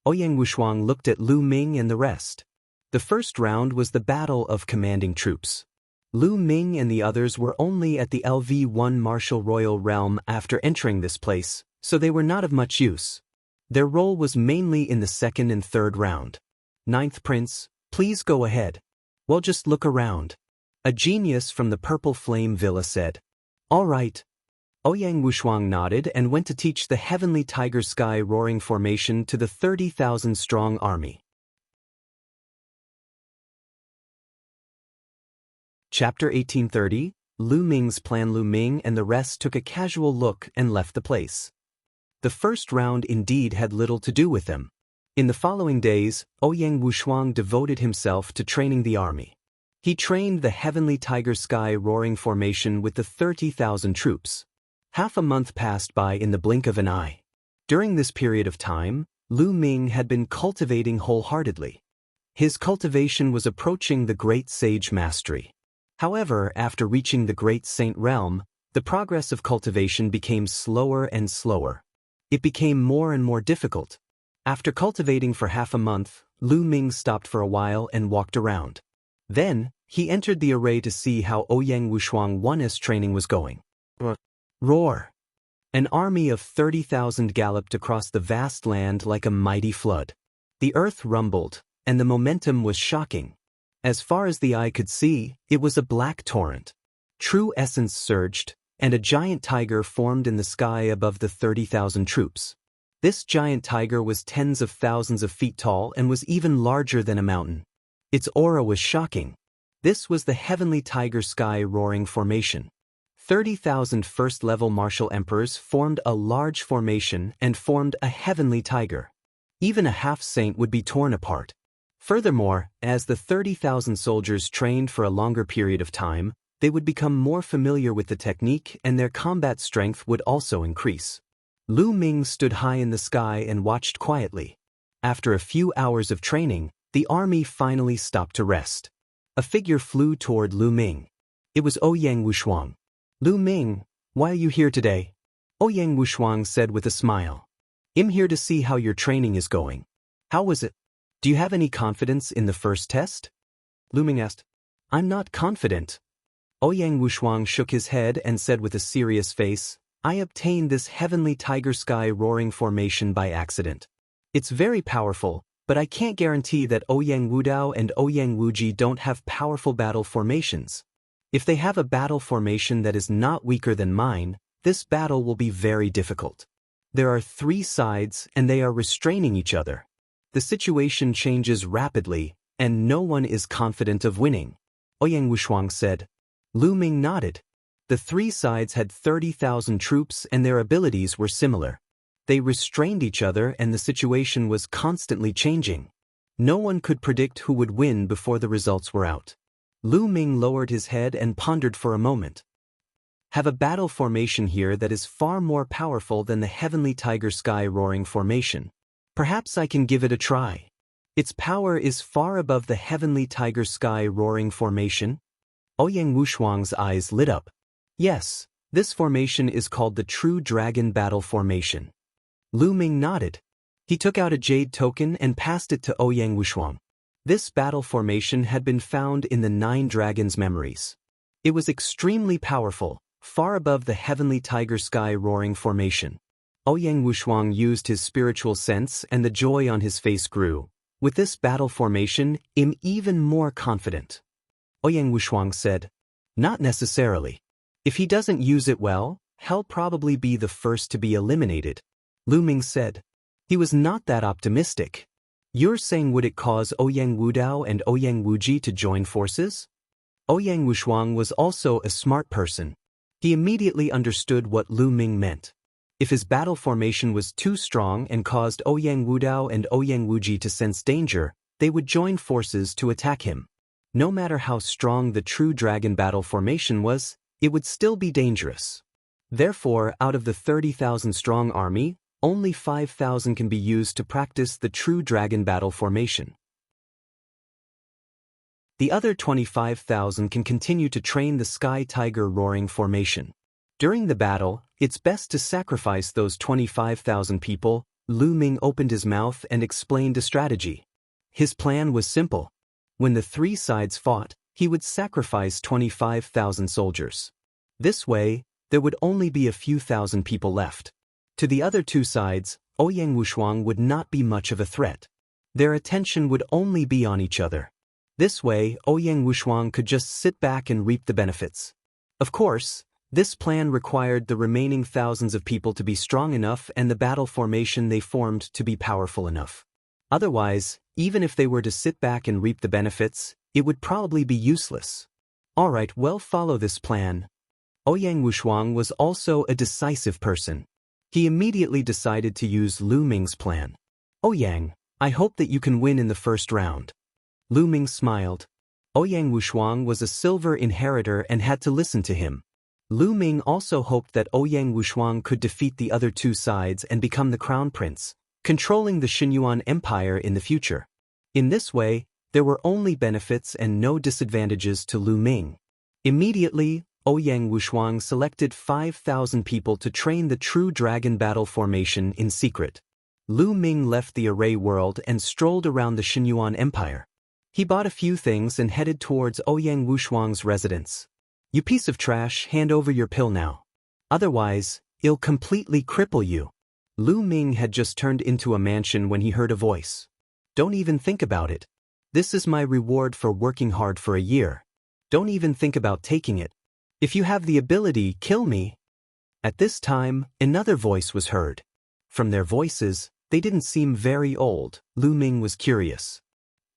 Ouyang Wushuang looked at Lu Ming and the rest. The first round was the battle of commanding troops. Lu Ming and the others were only at the LV-1 martial royal realm after entering this place, so they were not of much use. Their role was mainly in the second and third round. 9th prince, please go ahead. Well, just look around. A genius from the Purple Flame Villa said. All right. Ouyang Wushuang nodded and went to teach the Heavenly Tiger Sky Roaring Formation to the 30,000-strong army. Chapter 1830, Lu Ming's plan. Lu Ming and the rest took a casual look and left the place. The first round indeed had little to do with them. In the following days, Ouyang Wushuang devoted himself to training the army. He trained the Heavenly Tiger Sky Roaring Formation with the 30,000 troops. Half a month passed by in the blink of an eye. During this period of time, Lu Ming had been cultivating wholeheartedly. His cultivation was approaching the Great Sage Mastery. However, after reaching the Great Saint Realm, the progress of cultivation became slower and slower. It became more and more difficult. After cultivating for half a month, Lu Ming stopped for a while and walked around. Then, he entered the array to see how Ouyang Wushuang 1's training was going. Roar! An army of 30,000 galloped across the vast land like a mighty flood. The earth rumbled, and the momentum was shocking. As far as the eye could see, it was a black torrent. True essence surged, and a giant tiger formed in the sky above the 30,000 troops. This giant tiger was tens of thousands of feet tall and was even larger than a mountain. Its aura was shocking. This was the Heavenly Tiger Sky Roaring Formation. 30,000 first-level martial emperors formed a large formation and formed a heavenly tiger. Even a half-saint would be torn apart. Furthermore, as the 30,000 soldiers trained for a longer period of time, they would become more familiar with the technique and their combat strength would also increase. Lu Ming stood high in the sky and watched quietly. After a few hours of training, the army finally stopped to rest. A figure flew toward Lu Ming. It was Ouyang Wushuang. Lu Ming, why are you here today? Ouyang Wushuang said with a smile. I'm here to see how your training is going. How was it? Do you have any confidence in the first test? Lu Ming asked. I'm not confident. Ouyang Wushuang shook his head and said with a serious face, I obtained this Heavenly Tiger Sky Roaring Formation by accident. It's very powerful, but I can't guarantee that Ouyang Wudao and Ouyang Wuji don't have powerful battle formations. If they have a battle formation that is not weaker than mine, this battle will be very difficult. There are three sides and they are restraining each other. The situation changes rapidly, and no one is confident of winning. Ouyang Wushuang said. Lu Ming nodded. The three sides had 30,000 troops and their abilities were similar. They restrained each other and the situation was constantly changing. No one could predict who would win before the results were out. Lu Ming lowered his head and pondered for a moment. Have a battle formation here that is far more powerful than the heavenly tiger sky roaring formation. Perhaps I can give it a try. Its power is far above the heavenly tiger sky roaring formation. Ouyang Wushuang's eyes lit up. Yes, this formation is called the True Dragon Battle Formation. Lu Ming nodded. He took out a jade token and passed it to Ouyang Wushuang. This battle formation had been found in the 9 Dragons' memories. It was extremely powerful, far above the heavenly tiger sky roaring formation. Ouyang Wushuang used his spiritual sense and the joy on his face grew. With this battle formation, I'm even more confident. Ouyang Wushuang said. Not necessarily. If he doesn't use it well, he'll probably be the first to be eliminated. Lu Ming said. He was not that optimistic. You're saying would it cause Ouyang Wudao and Ouyang Wuji to join forces? Ouyang Wushuang was also a smart person. He immediately understood what Lu Ming meant. If his battle formation was too strong and caused Ouyang Wudao and Ouyang Wuji to sense danger, they would join forces to attack him. No matter how strong the true dragon battle formation was, it would still be dangerous. Therefore, out of the 30,000-strong army, only 5,000 can be used to practice the true dragon battle formation. The other 25,000 can continue to train the sky tiger roaring formation. During the battle, it's best to sacrifice those 25,000 people. Lu Ming opened his mouth and explained a strategy. His plan was simple. When the three sides fought, he would sacrifice 25,000 soldiers. This way, there would only be a few thousand people left. To the other two sides, Ouyang Wushuang would not be much of a threat. Their attention would only be on each other. This way, Ouyang Wushuang could just sit back and reap the benefits. Of course, this plan required the remaining thousands of people to be strong enough and the battle formation they formed to be powerful enough. Otherwise, even if they were to sit back and reap the benefits, it would probably be useless. Alright, well, follow this plan. Ouyang Wushuang was also a decisive person. He immediately decided to use Lu Ming's plan. Ouyang, I hope that you can win in the first round. Lu Ming smiled. Ouyang Wushuang was a silver inheritor and had to listen to him. Lu Ming also hoped that Ouyang Wushuang could defeat the other two sides and become the crown prince, controlling the Xinyuan Empire in the future. In this way, there were only benefits and no disadvantages to Lu Ming. Immediately, Ouyang Wushuang selected 5,000 people to train the true dragon battle formation in secret. Lu Ming left the array world and strolled around the Xinyuan Empire. He bought a few things and headed towards Ouyang Wushuang's residence. You piece of trash, hand over your pill now. Otherwise, it'll completely cripple you. Lu Ming had just turned into a mansion when he heard a voice. Don't even think about it. This is my reward for working hard for a year. Don't even think about taking it. If you have the ability, kill me. At this time, another voice was heard. From their voices, they didn't seem very old. Lu Ming was curious.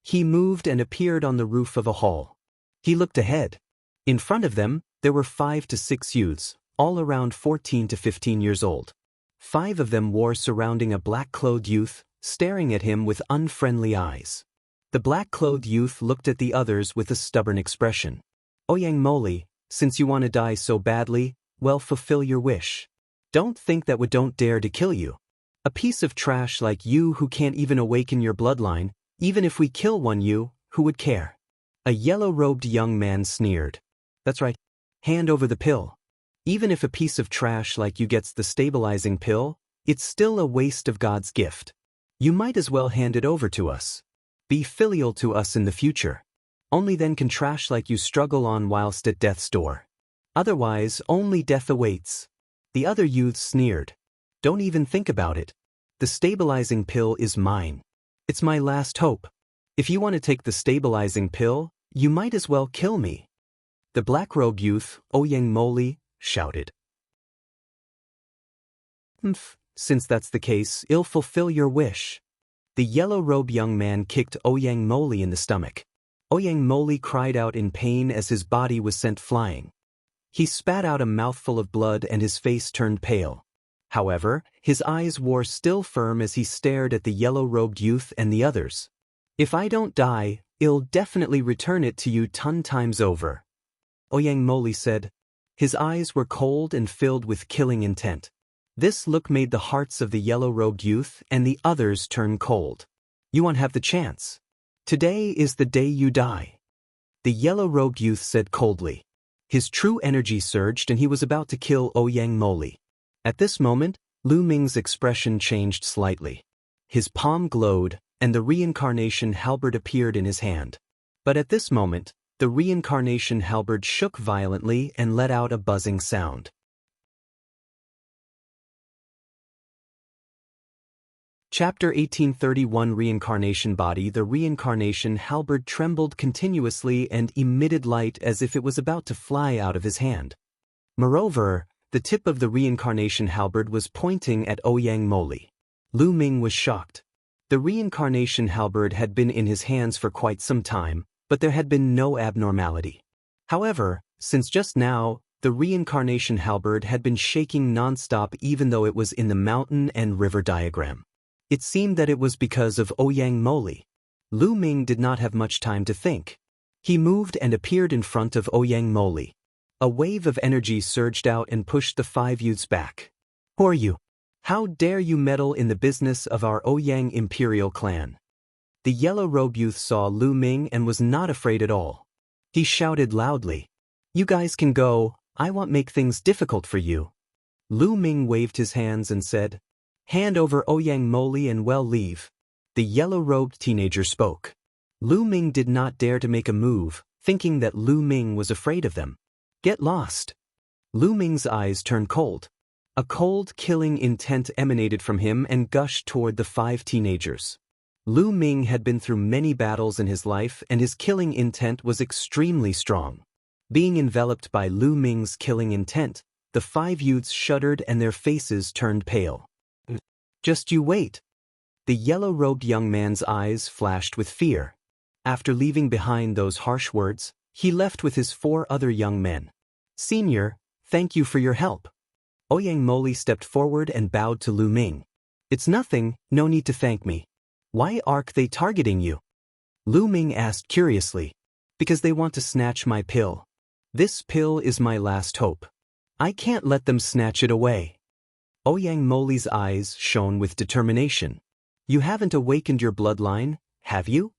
He moved and appeared on the roof of a hall. He looked ahead. In front of them, there were 5 to 6 youths, all around 14 to 15 years old. 5 of them wore surrounding a black-clothed youth, staring at him with unfriendly eyes. The black-clothed youth looked at the others with a stubborn expression. Ouyang Moli, since you want to die so badly, well, fulfill your wish. Don't think that we don't dare to kill you. A piece of trash like you who can't even awaken your bloodline, even if we kill one you, who would care? A yellow-robed young man sneered. That's right. Hand over the pill. Even if a piece of trash like you gets the stabilizing pill, it's still a waste of God's gift. You might as well hand it over to us. Be filial to us in the future. Only then can trash like you struggle on whilst at death's door. Otherwise, only death awaits. The other youths sneered. Don't even think about it. The stabilizing pill is mine. It's my last hope. If you want to take the stabilizing pill, you might as well kill me. The black-robed youth, Ouyang Moli, shouted. Since that's the case, I'll fulfill your wish. The yellow-robed young man kicked Ouyang Moli in the stomach. Ouyang Moli cried out in pain as his body was sent flying. He spat out a mouthful of blood and his face turned pale. However, his eyes were still firm as he stared at the yellow-robed youth and the others. If I don't die, I'll definitely return it to you 10 times over. Ouyang Moli said. His eyes were cold and filled with killing intent. This look made the hearts of the yellow-robed youth and the others turn cold. You won't have the chance. Today is the day you die. The yellow-robed youth said coldly. His true energy surged and he was about to kill Ouyang Moli. At this moment, Lu Ming's expression changed slightly. His palm glowed, and the reincarnation halberd appeared in his hand. But at this moment, the reincarnation halberd shook violently and let out a buzzing sound. Chapter 1831 Reincarnation Body. The reincarnation halberd trembled continuously and emitted light as if it was about to fly out of his hand. Moreover, the tip of the reincarnation halberd was pointing at Ouyang Moli. Lu Ming was shocked. The reincarnation halberd had been in his hands for quite some time, but there had been no abnormality. However, since just now, the reincarnation halberd had been shaking non-stop even though it was in the mountain and river diagram. It seemed that it was because of Ouyang Moli. Lu Ming did not have much time to think. He moved and appeared in front of Ouyang Moli. A wave of energy surged out and pushed the 5 youths back. Who are you? How dare you meddle in the business of our Ouyang imperial clan? The yellow-robed youth saw Lu Ming and was not afraid at all. He shouted loudly. You guys can go, I won't make things difficult for you. Lu Ming waved his hands and said, Hand over Ouyang Moli and well leave. The yellow-robed teenager spoke. Lu Ming did not dare to make a move, thinking that Lu Ming was afraid of them. Get lost. Lu Ming's eyes turned cold. A cold, killing intent emanated from him and gushed toward the 5 teenagers. Lu Ming had been through many battles in his life and his killing intent was extremely strong. Being enveloped by Lu Ming's killing intent, the 5 youths shuddered and their faces turned pale. Just you wait. The yellow-robed young man's eyes flashed with fear. After leaving behind those harsh words, he left with his 4 other young men. Senior, thank you for your help. Ouyang Moli stepped forward and bowed to Lu Ming. It's nothing, no need to thank me. Why aren't they targeting you? Lu Ming asked curiously. Because they want to snatch my pill. This pill is my last hope. I can't let them snatch it away. Ouyang Moli's eyes shone with determination. You haven't awakened your bloodline, have you?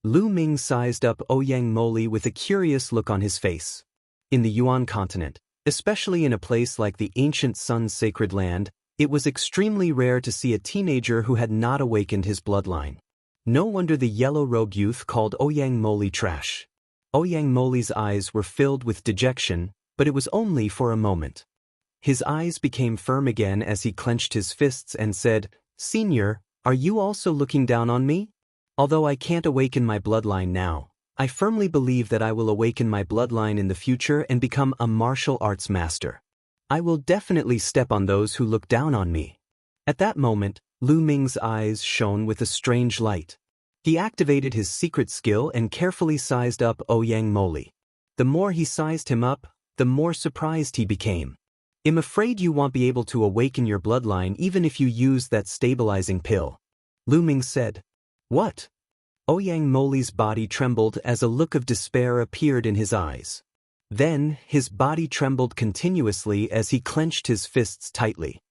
Lu Ming sized up Ouyang Moli with a curious look on his face. In the Yuan continent, especially in a place like the ancient Sun's sacred land, it was extremely rare to see a teenager who had not awakened his bloodline. No wonder the yellow-robed youth called Ouyang Moli trash. Ouyang Moli's eyes were filled with dejection, but it was only for a moment. His eyes became firm again as he clenched his fists and said, Senior, are you also looking down on me? Although I can't awaken my bloodline now, I firmly believe that I will awaken my bloodline in the future and become a martial arts master. I will definitely step on those who look down on me. At that moment, Lu Ming's eyes shone with a strange light. He activated his secret skill and carefully sized up Ouyang Moli. The more he sized him up, the more surprised he became. I'm afraid you won't be able to awaken your bloodline even if you use that stabilizing pill. Lu Ming said. What? Ouyang Moli's body trembled as a look of despair appeared in his eyes. Then, his body trembled continuously as he clenched his fists tightly.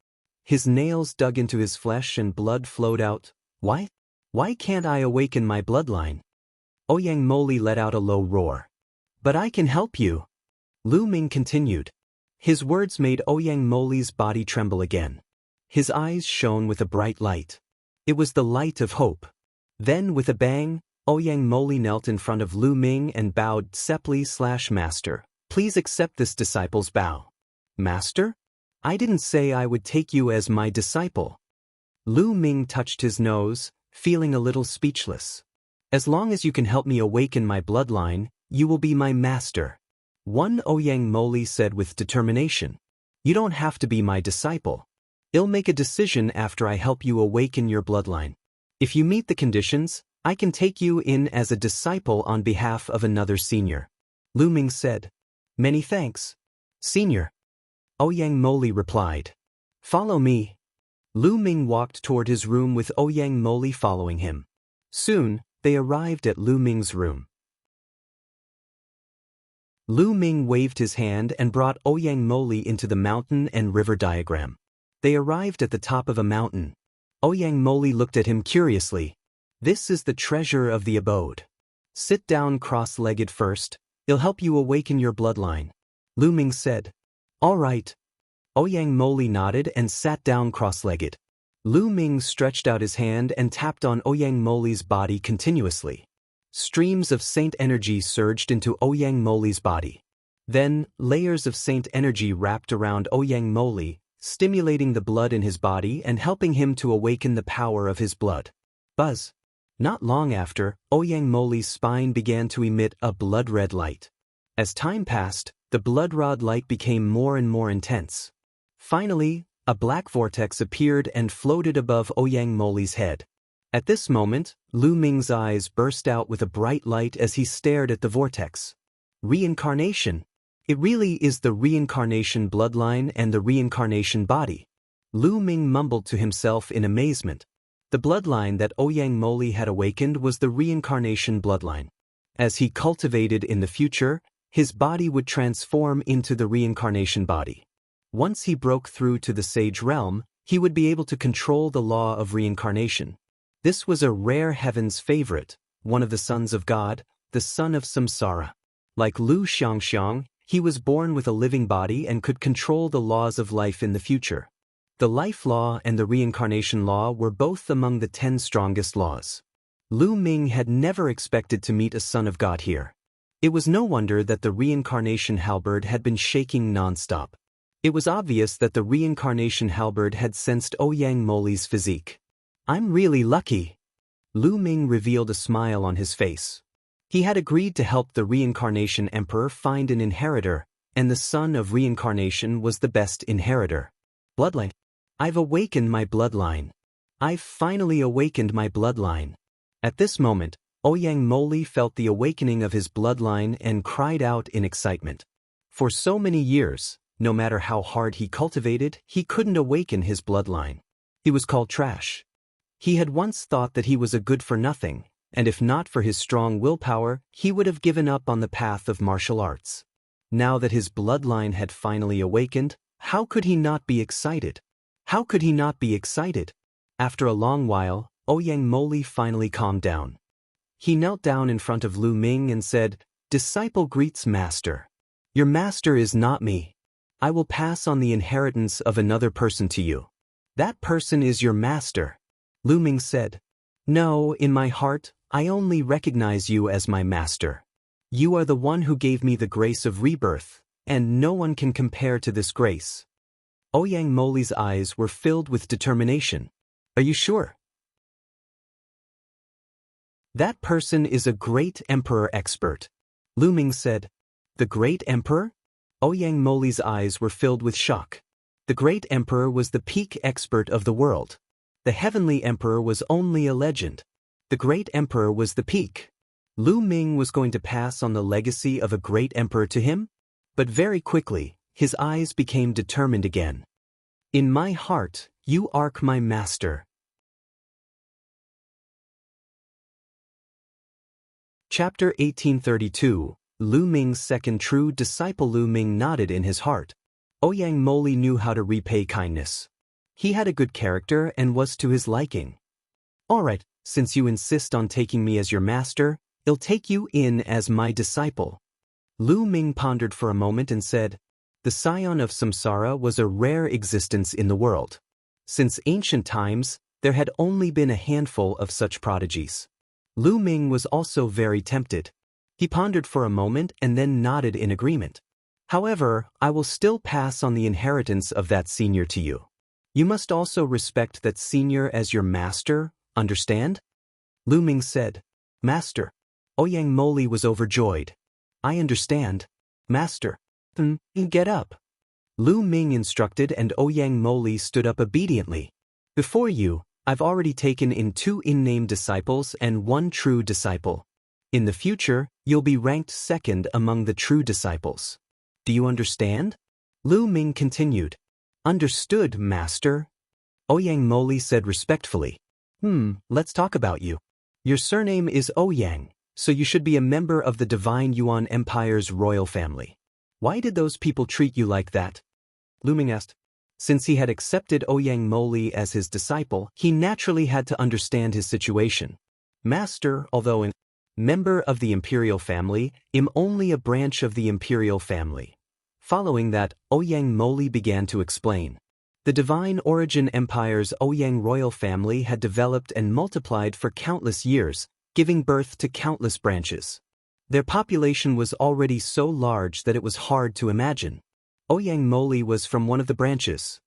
His nails dug into his flesh and blood flowed out. Why? Why can't I awaken my bloodline? Ouyang Moli let out a low roar. But I can help you. Lu Ming continued. His words made Ouyang Moli's body tremble again. His eyes shone with a bright light. It was the light of hope. Then, with a bang, Ouyang Moli knelt in front of Lu Ming and bowed. Sepli/Master, please accept this disciple's bow. Master? I didn't say I would take you as my disciple. Lu Ming touched his nose, feeling a little speechless. As long as you can help me awaken my bloodline, you will be my master. One Ouyang Moli said with determination. You don't have to be my disciple. I'll make a decision after I help you awaken your bloodline. If you meet the conditions, I can take you in as a disciple on behalf of another senior. Lu Ming said. Many thanks, Senior. Ouyang Moli replied. Follow me. Lu Ming walked toward his room with Ouyang Moli following him. Soon, they arrived at Lu Ming's room. Lu Ming waved his hand and brought Ouyang Moli into the mountain and river diagram. They arrived at the top of a mountain. Ouyang Moli looked at him curiously. This is the treasure of the abode. Sit down cross-legged first. It'll help you awaken your bloodline. Lu Ming said. All right. Ouyang Moli nodded and sat down cross-legged. Lu Ming stretched out his hand and tapped on Ouyang Moli's body continuously. Streams of saint energy surged into Ouyang Moli's body. Then, layers of saint energy wrapped around Ouyang Moli, stimulating the blood in his body and helping him to awaken the power of his blood. Buzz. Not long after, Ouyang Moli's spine began to emit a blood-red light. As time passed, the blood-red light became more and more intense. Finally, a black vortex appeared and floated above Ouyang Moli's head. At this moment, Lu Ming's eyes burst out with a bright light as he stared at the vortex. Reincarnation. It really is the reincarnation bloodline and the reincarnation body. Lu Ming mumbled to himself in amazement. The bloodline that Ouyang Moli had awakened was the reincarnation bloodline. As he cultivated in the future, his body would transform into the reincarnation body. Once he broke through to the sage realm, he would be able to control the law of reincarnation. This was a rare heaven's favorite, one of the sons of God, the son of samsara. Like Lu Xiangxiang, he was born with a living body and could control the laws of life in the future. The life law and the reincarnation law were both among the 10 strongest laws. Lu Ming had never expected to meet a son of God here. It was no wonder that the reincarnation halberd had been shaking non-stop. It was obvious that the reincarnation halberd had sensed Ouyang Moli's physique. I'm really lucky. Lu Ming revealed a smile on his face. He had agreed to help the reincarnation emperor find an inheritor, and the son of reincarnation was the best inheritor. Bloodline. I've awakened my bloodline. I've finally awakened my bloodline. At this moment, Ouyang Moli felt the awakening of his bloodline and cried out in excitement. For so many years, no matter how hard he cultivated, he couldn't awaken his bloodline. He was called trash. He had once thought that he was a good-for-nothing, and if not for his strong willpower, he would have given up on the path of martial arts. Now that his bloodline had finally awakened, how could he not be excited? How could he not be excited? After a long while, Ouyang Moli finally calmed down. He knelt down in front of Lu Ming and said, Disciple greets master. Your master is not me. I will pass on the inheritance of another person to you. That person is your master. Lu Ming said, No, in my heart, I only recognize you as my master. You are the one who gave me the grace of rebirth, and no one can compare to this grace. Ouyang Moli's eyes were filled with determination. Are you sure? That person is a great emperor expert. Lu Ming said, The great emperor? Ouyang Moli's eyes were filled with shock. The great emperor was the peak expert of the world. The heavenly emperor was only a legend. The great emperor was the peak. Lu Ming was going to pass on the legacy of a great emperor to him? But very quickly, his eyes became determined again. In my heart, you are my master. Chapter 1832, Lu Ming's second true disciple. Lu Ming nodded in his heart. Ouyang Moli knew how to repay kindness. He had a good character and was to his liking. All right, since you insist on taking me as your master, I'll take you in as my disciple. Lu Ming pondered for a moment and said, The scion of samsara was a rare existence in the world. Since ancient times, there had only been a handful of such prodigies. Lu Ming was also very tempted. He pondered for a moment and then nodded in agreement. However, I will still pass on the inheritance of that senior to you. You must also respect that senior as your master, understand? Lu Ming said, Master. Ouyang Moli was overjoyed. I understand. Master. Then, get up. Lu Ming instructed, and Ouyang Moli stood up obediently. Before you, I've already taken in 2 in-name disciples and 1 true disciple. In the future, you'll be ranked second among the true disciples. Do you understand? Lu Ming continued. Understood, master. Ouyang Moli said respectfully. Let's talk about you. Your surname is Ouyang, so you should be a member of the Divine Yuan Empire's royal family. Why did those people treat you like that? Lu Ming asked. Since he had accepted Ouyang Moli as his disciple, he naturally had to understand his situation. Master, although a member of the imperial family, am only a branch of the imperial family. Following that, Ouyang Moli began to explain. The Divine Origin Empire's Ouyang royal family had developed and multiplied for countless years, giving birth to countless branches. Their population was already so large that it was hard to imagine. Ouyang Moli was from one of the branches.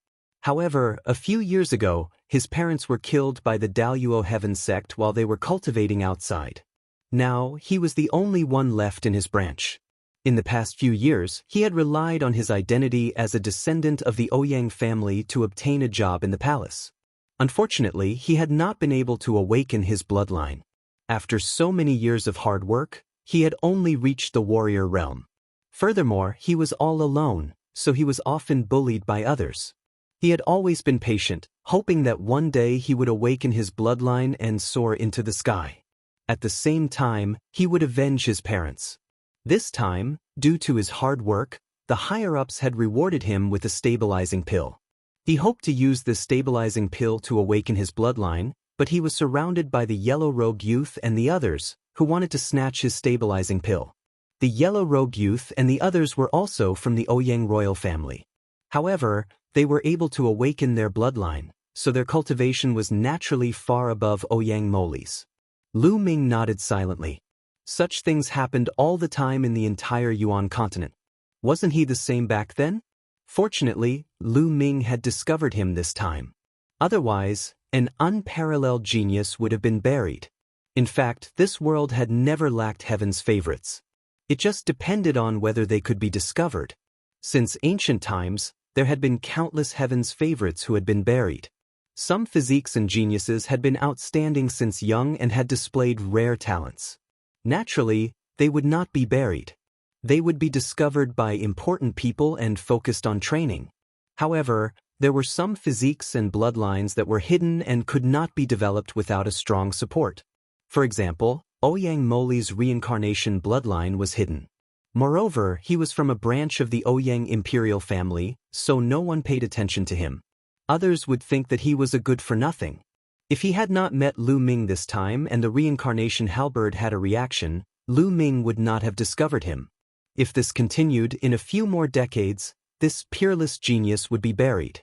However, a few years ago, his parents were killed by the Daluo Heaven sect while they were cultivating outside. Now, he was the only one left in his branch. In the past few years, he had relied on his identity as a descendant of the Ouyang family to obtain a job in the palace. Unfortunately, he had not been able to awaken his bloodline. After so many years of hard work, he had only reached the warrior realm. Furthermore, he was all alone, so he was often bullied by others. He had always been patient, hoping that one day he would awaken his bloodline and soar into the sky. At the same time, he would avenge his parents. This time, due to his hard work, the higher-ups had rewarded him with a stabilizing pill. He hoped to use this stabilizing pill to awaken his bloodline, but he was surrounded by the Yellow Rogue Youth and the others, who wanted to snatch his stabilizing pill. The Yellow Rogue Youth and the others were also from the Ouyang royal family. However, they were able to awaken their bloodline, so their cultivation was naturally far above Ouyang Moli's. Lu Ming nodded silently. Such things happened all the time in the entire Yuan continent. Wasn't he the same back then? Fortunately, Lu Ming had discovered him this time. Otherwise, an unparalleled genius would have been buried. In fact, this world had never lacked heaven's favorites. It just depended on whether they could be discovered. Since ancient times, there had been countless heaven's favorites who had been buried. Some physiques and geniuses had been outstanding since young and had displayed rare talents. Naturally, they would not be buried. They would be discovered by important people and focused on training. However, there were some physiques and bloodlines that were hidden and could not be developed without a strong support. For example, Ouyang Moli's reincarnation bloodline was hidden. Moreover, he was from a branch of the Ouyang imperial family, so no one paid attention to him. Others would think that he was a good-for-nothing. If he had not met Lu Ming this time and the reincarnation halberd had a reaction, Lu Ming would not have discovered him. If this continued, in a few more decades, this peerless genius would be buried.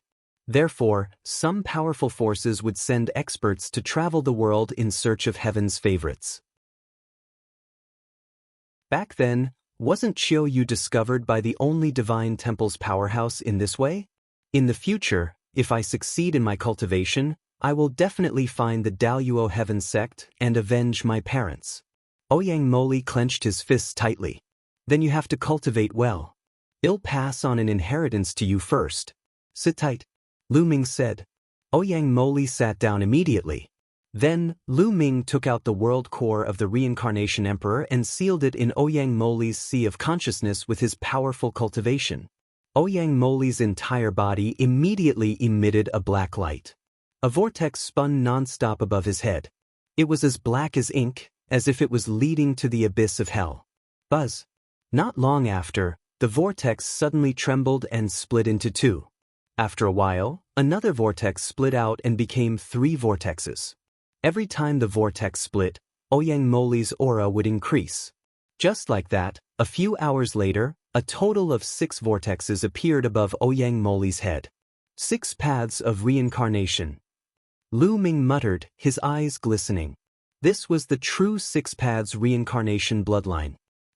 Therefore, some powerful forces would send experts to travel the world in search of heaven's favorites. Back then, wasn't Qiu Yue discovered by the only divine temple's powerhouse in this way? In the future, if I succeed in my cultivation, I will definitely find the Daluo Heaven sect and avenge my parents. Ouyang Moli clenched his fists tightly. Then you have to cultivate well. I'll pass on an inheritance to you first. Sit tight, Lu Ming said. Ouyang Moli sat down immediately. Then, Lu Ming took out the world core of the reincarnation emperor and sealed it in Ouyang Moli's sea of consciousness with his powerful cultivation. Ouyang Moli's entire body immediately emitted a black light. A vortex spun non-stop above his head. It was as black as ink, as if it was leading to the abyss of hell. Buzz. Not long after, the vortex suddenly trembled and split into 2. After a while, another vortex split out and became 3 vortexes. Every time the vortex split, Ouyang Moli's aura would increase. Just like that, a few hours later, a total of 6 vortexes appeared above Ouyang Moli's head. 6 paths of reincarnation. Lu Ming muttered, his eyes glistening. This was the true 6 paths reincarnation bloodline.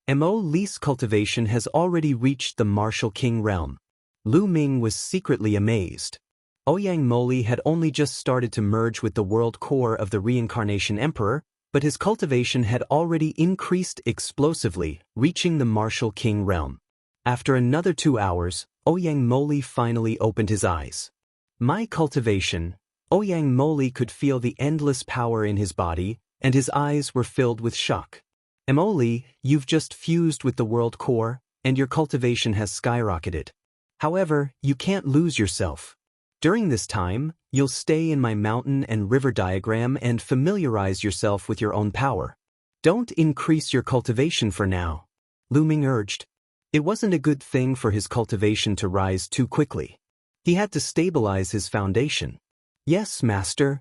Mo Li's cultivation has already reached the martial king realm. Lu Ming was secretly amazed. Ouyang Moli had only just started to merge with the world core of the reincarnation emperor, but his cultivation had already increased explosively, reaching the martial king realm. After another 2 hours, Ouyang Moli finally opened his eyes. My cultivation. Ouyang Moli could feel the endless power in his body, and his eyes were filled with shock. Moli, you've just fused with the world core, and your cultivation has skyrocketed. However, you can't lose yourself. During this time, you'll stay in my mountain and river diagram and familiarize yourself with your own power. Don't increase your cultivation for now, Lu Ming urged. It wasn't a good thing for his cultivation to rise too quickly. He had to stabilize his foundation. Yes, master.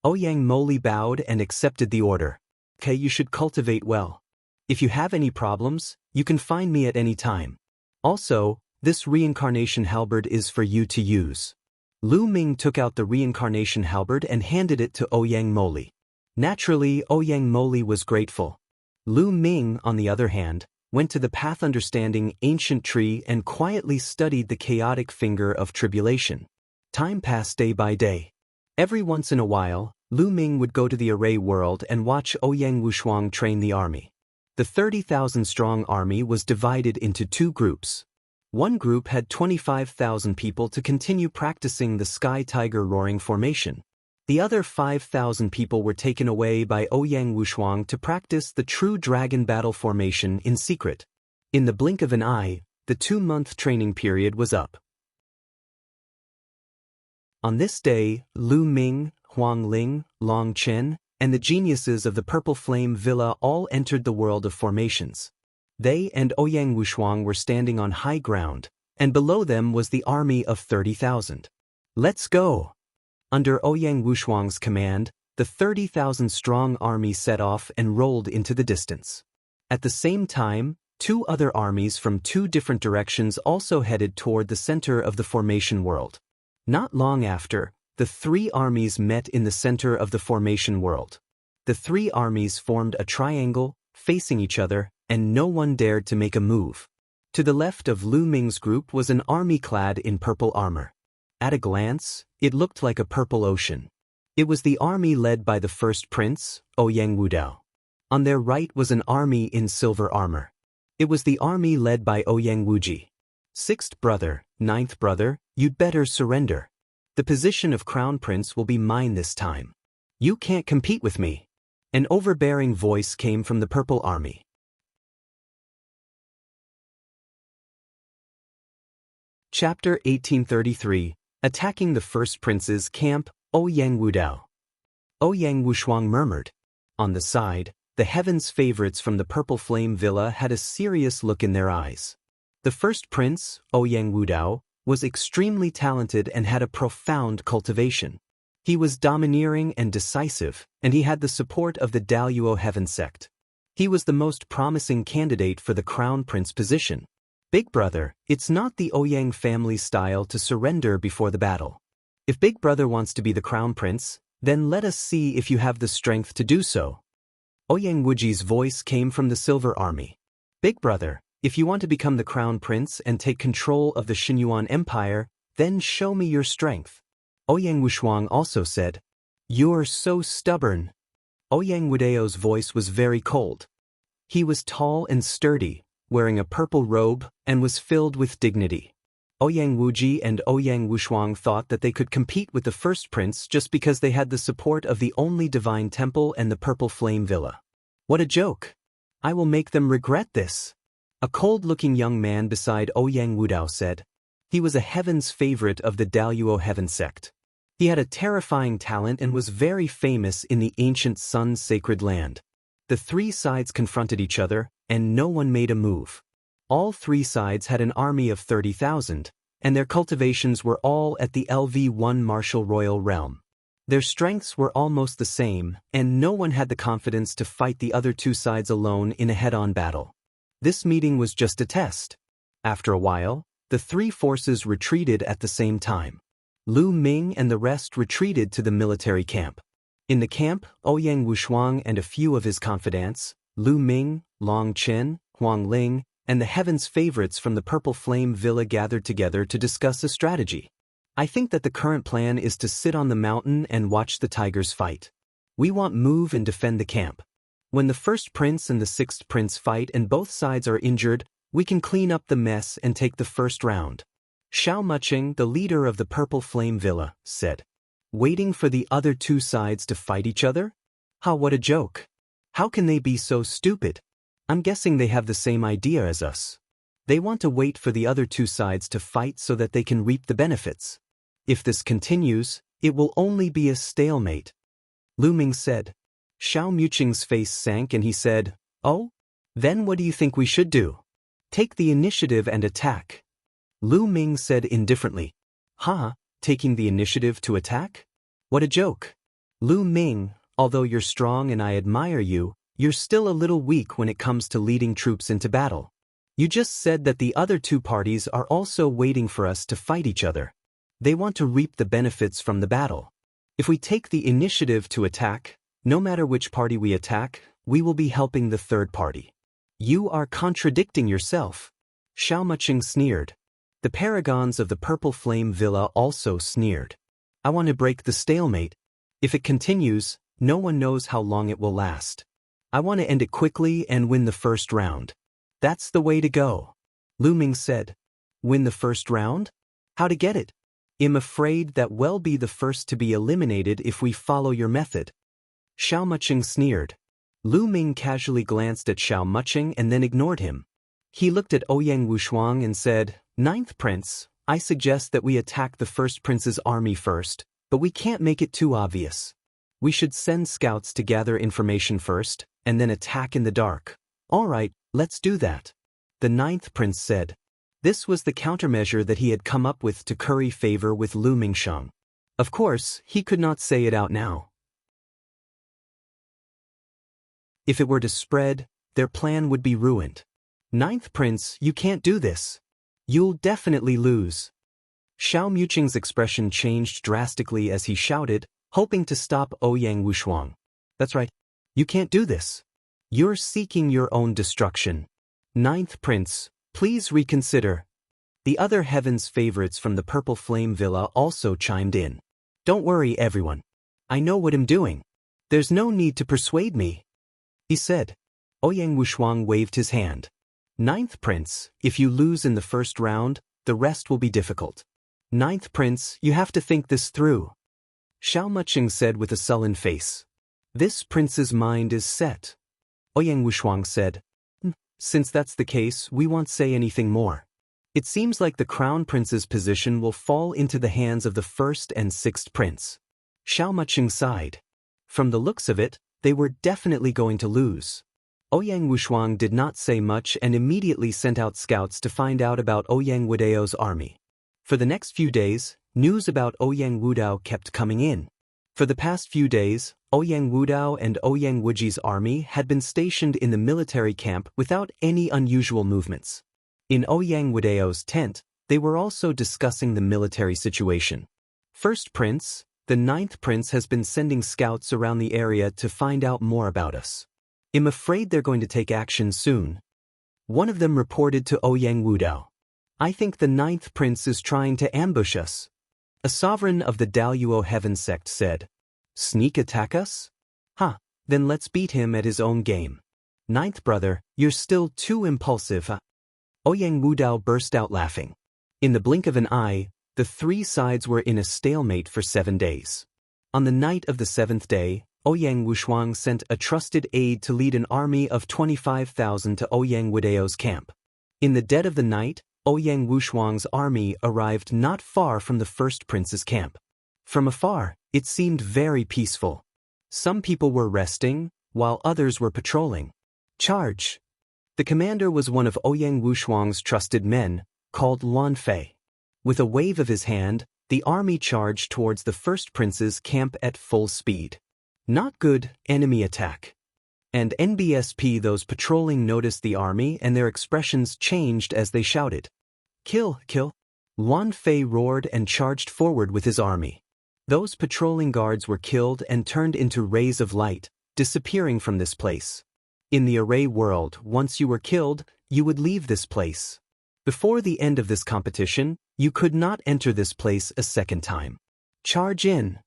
Ouyang Moli bowed and accepted the order. Okay, you should cultivate well. If you have any problems, you can find me at any time. Also, this reincarnation halberd is for you to use. Lu Ming took out the reincarnation halberd and handed it to Ouyang Moli. Naturally, Ouyang Moli was grateful. Lu Ming, on the other hand, went to the path understanding ancient tree and quietly studied the chaotic finger of tribulation. Time passed day by day. Every once in a while, Lu Ming would go to the array world and watch Ouyang Wushuang train the army. The 30,000-strong army was divided into two groups. One group had 25,000 people to continue practicing the Sky Tiger roaring formation. The other 5,000 people were taken away by Ouyang Wushuang to practice the true dragon battle formation in secret. In the blink of an eye, the 2-month training period was up. On this day, Lu Ming, Huang Ling, Long Chen, and the geniuses of the Purple Flame Villa all entered the world of formations. They and Ouyang Wushuang were standing on high ground, and below them was the army of 30,000. Let's go! Under Ouyang Wushuang's command, the 30,000-strong army set off and rolled into the distance. At the same time, 2 other armies from 2 different directions also headed toward the center of the formation world. Not long after, the 3 armies met in the center of the formation world. The 3 armies formed a triangle, facing each other, and no one dared to make a move. To the left of Lu Ming's group was an army clad in purple armor. At a glance, it looked like a purple ocean. It was the army led by the first prince, Ouyang Wudao. On their right was an army in silver armor. It was the army led by Ouyang Wuji. 6th brother, 9th brother, you'd better surrender. The position of crown prince will be mine this time. You can't compete with me. An overbearing voice came from the purple army. Chapter 1833, Attacking the First Prince's Camp, Ouyang Wudao. Ouyang Wushuang murmured. On the side, the heaven's favorites from the Purple Flame Villa had a serious look in their eyes. The first prince, Ouyang Wudao, was extremely talented and had a profound cultivation. He was domineering and decisive, and he had the support of the Daluo Heaven sect. He was the most promising candidate for the crown prince position. Big brother, it's not the Ouyang family style to surrender before the battle. If Big brother wants to be the crown prince, then let us see if you have the strength to do so. Ouyang Wuji's voice came from the silver army. Big brother, if you want to become the crown prince and take control of the Xinyuan Empire, then show me your strength. Ouyang Wushuang also said, You're so stubborn. Ouyang Wudao's voice was very cold. He was tall and sturdy, wearing a purple robe, and was filled with dignity. Ouyang Wuji and Ouyang Wushuang thought that they could compete with the first prince just because they had the support of the only divine temple and the Purple Flame Villa. What a joke! I will make them regret this. A cold-looking young man beside Ouyang Wudao said. He was a heaven's favorite of the Daluo Heaven sect. He had a terrifying talent and was very famous in the ancient Sun's sacred land. The 3 sides confronted each other, and no one made a move. All 3 sides had an army of 30,000, and their cultivations were all at the LV1 martial royal realm. Their strengths were almost the same, and no one had the confidence to fight the other 2 sides alone in a head-on battle. This meeting was just a test. After a while, the 3 forces retreated at the same time. Lu Ming and the rest retreated to the military camp. In the camp, Ouyang Wushuang and a few of his confidants, Lu Ming, Long Chen, Huang Ling, and the heaven's favorites from the Purple Flame Villa gathered together to discuss a strategy. I think that the current plan is to sit on the mountain and watch the tigers fight. We want move and defend the camp. When the first prince and the 6th prince fight and both sides are injured, we can clean up the mess and take the first round. Xiao Muqing, the leader of the Purple Flame Villa, said. Waiting for the other two sides to fight each other? Ha, what a joke. How can they be so stupid? I'm guessing they have the same idea as us. They want to wait for the other two sides to fight so that they can reap the benefits. If this continues, it will only be a stalemate. Lu Ming said. Xiao Muqing's face sank and he said, Oh? Then what do you think we should do? Take the initiative and attack. Lu Ming said indifferently. Taking the initiative to attack? What a joke. Lu Ming, although you're strong and I admire you, you're still a little weak when it comes to leading troops into battle. You just said that the other two parties are also waiting for us to fight each other. They want to reap the benefits from the battle. If we take the initiative to attack, no matter which party we attack, we will be helping the third party. You are contradicting yourself. Xiao Muqing sneered. The paragons of the Purple Flame Villa also sneered. I want to break the stalemate. If it continues, no one knows how long it will last. I want to end it quickly and win the first round. That's the way to go. Lu Ming said. Win the first round? How to get it? I'm afraid that we'll be the first to be eliminated if we follow your method. Xiao Muqing sneered. Lu Ming casually glanced at Xiao Muqing and then ignored him. He looked at Ouyang Wushuang and said, Ninth Prince, I suggest that we attack the first prince's army first, but we can't make it too obvious. We should send scouts to gather information first, and then attack in the dark. All right, let's do that. The ninth prince said. This was the countermeasure that he had come up with to curry favor with Lu Mingsheng. Of course, he could not say it out now. If it were to spread, their plan would be ruined. Ninth prince, you can't do this. You'll definitely lose. Xiao Muqing's expression changed drastically as he shouted, hoping to stop Ouyang Wushuang. That's right. You can't do this. You're seeking your own destruction. Ninth prince, please reconsider. The other heaven's favorites from the Purple Flame Villa also chimed in. Don't worry, everyone. I know what I'm doing. There's no need to persuade me. He said. Ouyang Wushuang waved his hand. Ninth prince, if you lose in the first round, the rest will be difficult. Ninth prince, you have to think this through. Xiao Muqing said with a sullen face. This prince's mind is set. Ouyang Wushuang said. Since that's the case, we won't say anything more. It seems like the crown prince's position will fall into the hands of the first and sixth prince. Xiao Muqing sighed. From the looks of it, they were definitely going to lose. Ouyang Wushuang did not say much and immediately sent out scouts to find out about Ouyang Wudao's army. For the next few days, news about Ouyang Wudao kept coming in. For the past few days, Ouyang Wudao and Ouyang Wuji's army had been stationed in the military camp without any unusual movements. In Ouyang Wudao's tent, they were also discussing the military situation. First Prince, the ninth prince has been sending scouts around the area to find out more about us. I'm afraid they're going to take action soon. One of them reported to Ouyang Wudao. I think the ninth prince is trying to ambush us. A sovereign of the Daluo Heaven sect said. Sneak attack us? Then let's beat him at his own game. Ninth brother, you're still too impulsive. Ouyang Wudao burst out laughing. In the blink of an eye, the three sides were in a stalemate for 7 days. On the night of the 7th day, Ouyang Wushuang sent a trusted aide to lead an army of 25,000 to Ouyang Wudao's camp. In the dead of the night, Ouyang Wushuang's army arrived not far from the first prince's camp. From afar, it seemed very peaceful. Some people were resting, while others were patrolling. Charge! The commander was one of Ouyang Wushuang's trusted men, called Luan Fei. With a wave of his hand, the army charged towards the first prince's camp at full speed. Not good, enemy attack. And NBSP, those patrolling, noticed the army and their expressions changed as they shouted. Kill, kill! Luan Fei roared and charged forward with his army. Those patrolling guards were killed and turned into rays of light, disappearing from this place. In the array world, once you were killed, you would leave this place. Before the end of this competition, you could not enter this place a second time. Charge in!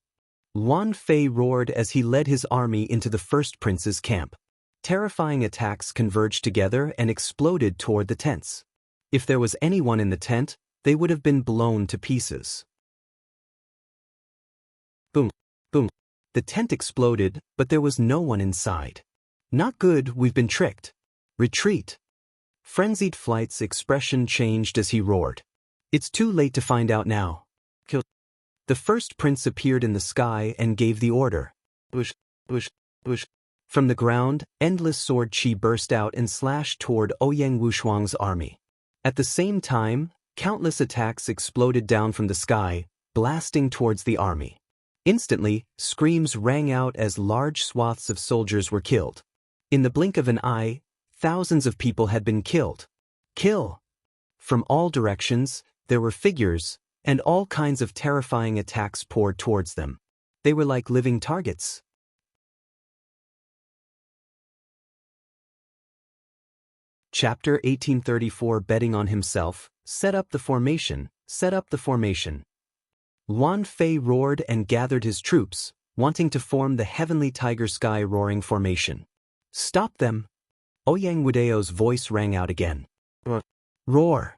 Luan Fei roared as he led his army into the first prince's camp. Terrifying attacks converged together and exploded toward the tents. If there was anyone in the tent, they would have been blown to pieces. Boom, boom. The tent exploded, but there was no one inside. Not good, we've been tricked. Retreat. Frenzied Flight's expression changed as he roared. It's too late to find out now. Kill. The first prince appeared in the sky and gave the order. Bush, bush, bush. From the ground, endless sword chi burst out and slashed toward Ouyang Wushuang's army. At the same time, countless attacks exploded down from the sky, blasting towards the army. Instantly, screams rang out as large swaths of soldiers were killed. In the blink of an eye, thousands of people had been killed. Kill! From all directions, there were figures, and all kinds of terrifying attacks poured towards them. They were like living targets. Chapter 1834 Betting on himself, set up the formation, set up the formation. Luan Fei roared and gathered his troops, wanting to form the Heavenly Tiger Sky Roaring Formation. Stop them! Ouyang Wudeo's voice rang out again. Roar!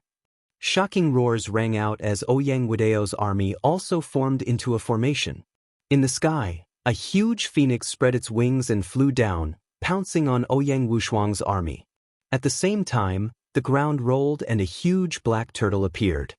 Shocking roars rang out as Ouyang Wudeo's army also formed into a formation. In the sky, a huge phoenix spread its wings and flew down, pouncing on Ouyang Wushuang's army. At the same time, the ground rolled and a huge black turtle appeared.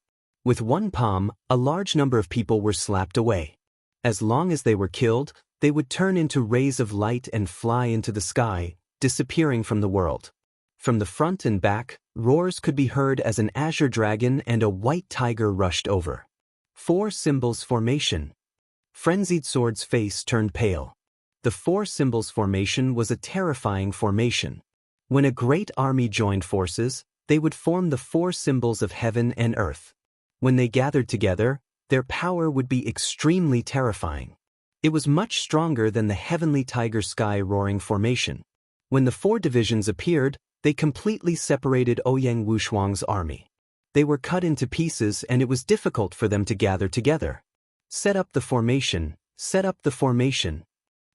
With one palm, a large number of people were slapped away. As long as they were killed, they would turn into rays of light and fly into the sky, disappearing from the world. From the front and back, roars could be heard as an azure dragon and a white tiger rushed over. 4 symbols formation. Frenzied Sword's face turned pale. The 4 symbols formation was a terrifying formation. When a great army joined forces, they would form the 4 symbols of heaven and earth. When they gathered together, their power would be extremely terrifying. It was much stronger than the Heavenly Tiger Sky Roaring Formation. When the 4 divisions appeared, they completely separated Ouyang Wushuang's army. They were cut into pieces and it was difficult for them to gather together. Set up the formation, set up the formation.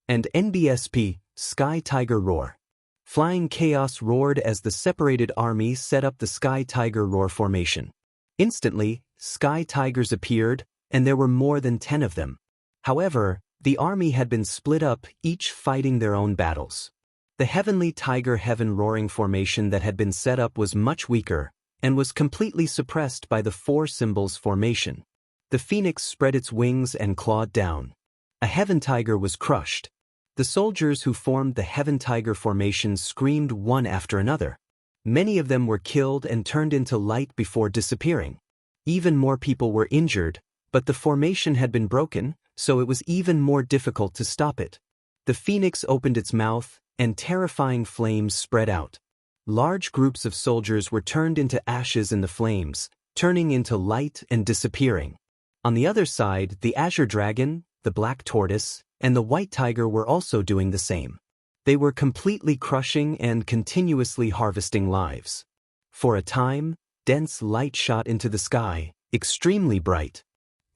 And NBSP, Sky Tiger Roar. Flying Chaos roared as the separated army set up the Sky Tiger Roar formation. Instantly, Sky Tigers appeared, and there were more than 10 of them. However, the army had been split up, each fighting their own battles. The Heavenly Tiger Heaven Roaring formation that had been set up was much weaker, and was completely suppressed by the 4 symbols formation. The phoenix spread its wings and clawed down. A Heaven Tiger was crushed. The soldiers who formed the Heaven Tiger formation screamed one after another. Many of them were killed and turned into light before disappearing. Even more people were injured, but the formation had been broken, so it was even more difficult to stop it. The phoenix opened its mouth, and terrifying flames spread out. Large groups of soldiers were turned into ashes in the flames, turning into light and disappearing. On the other side, the azure dragon, the black tortoise, and the white tiger were also doing the same. They were completely crushing and continuously harvesting lives. For a time, dense light shot into the sky, extremely bright.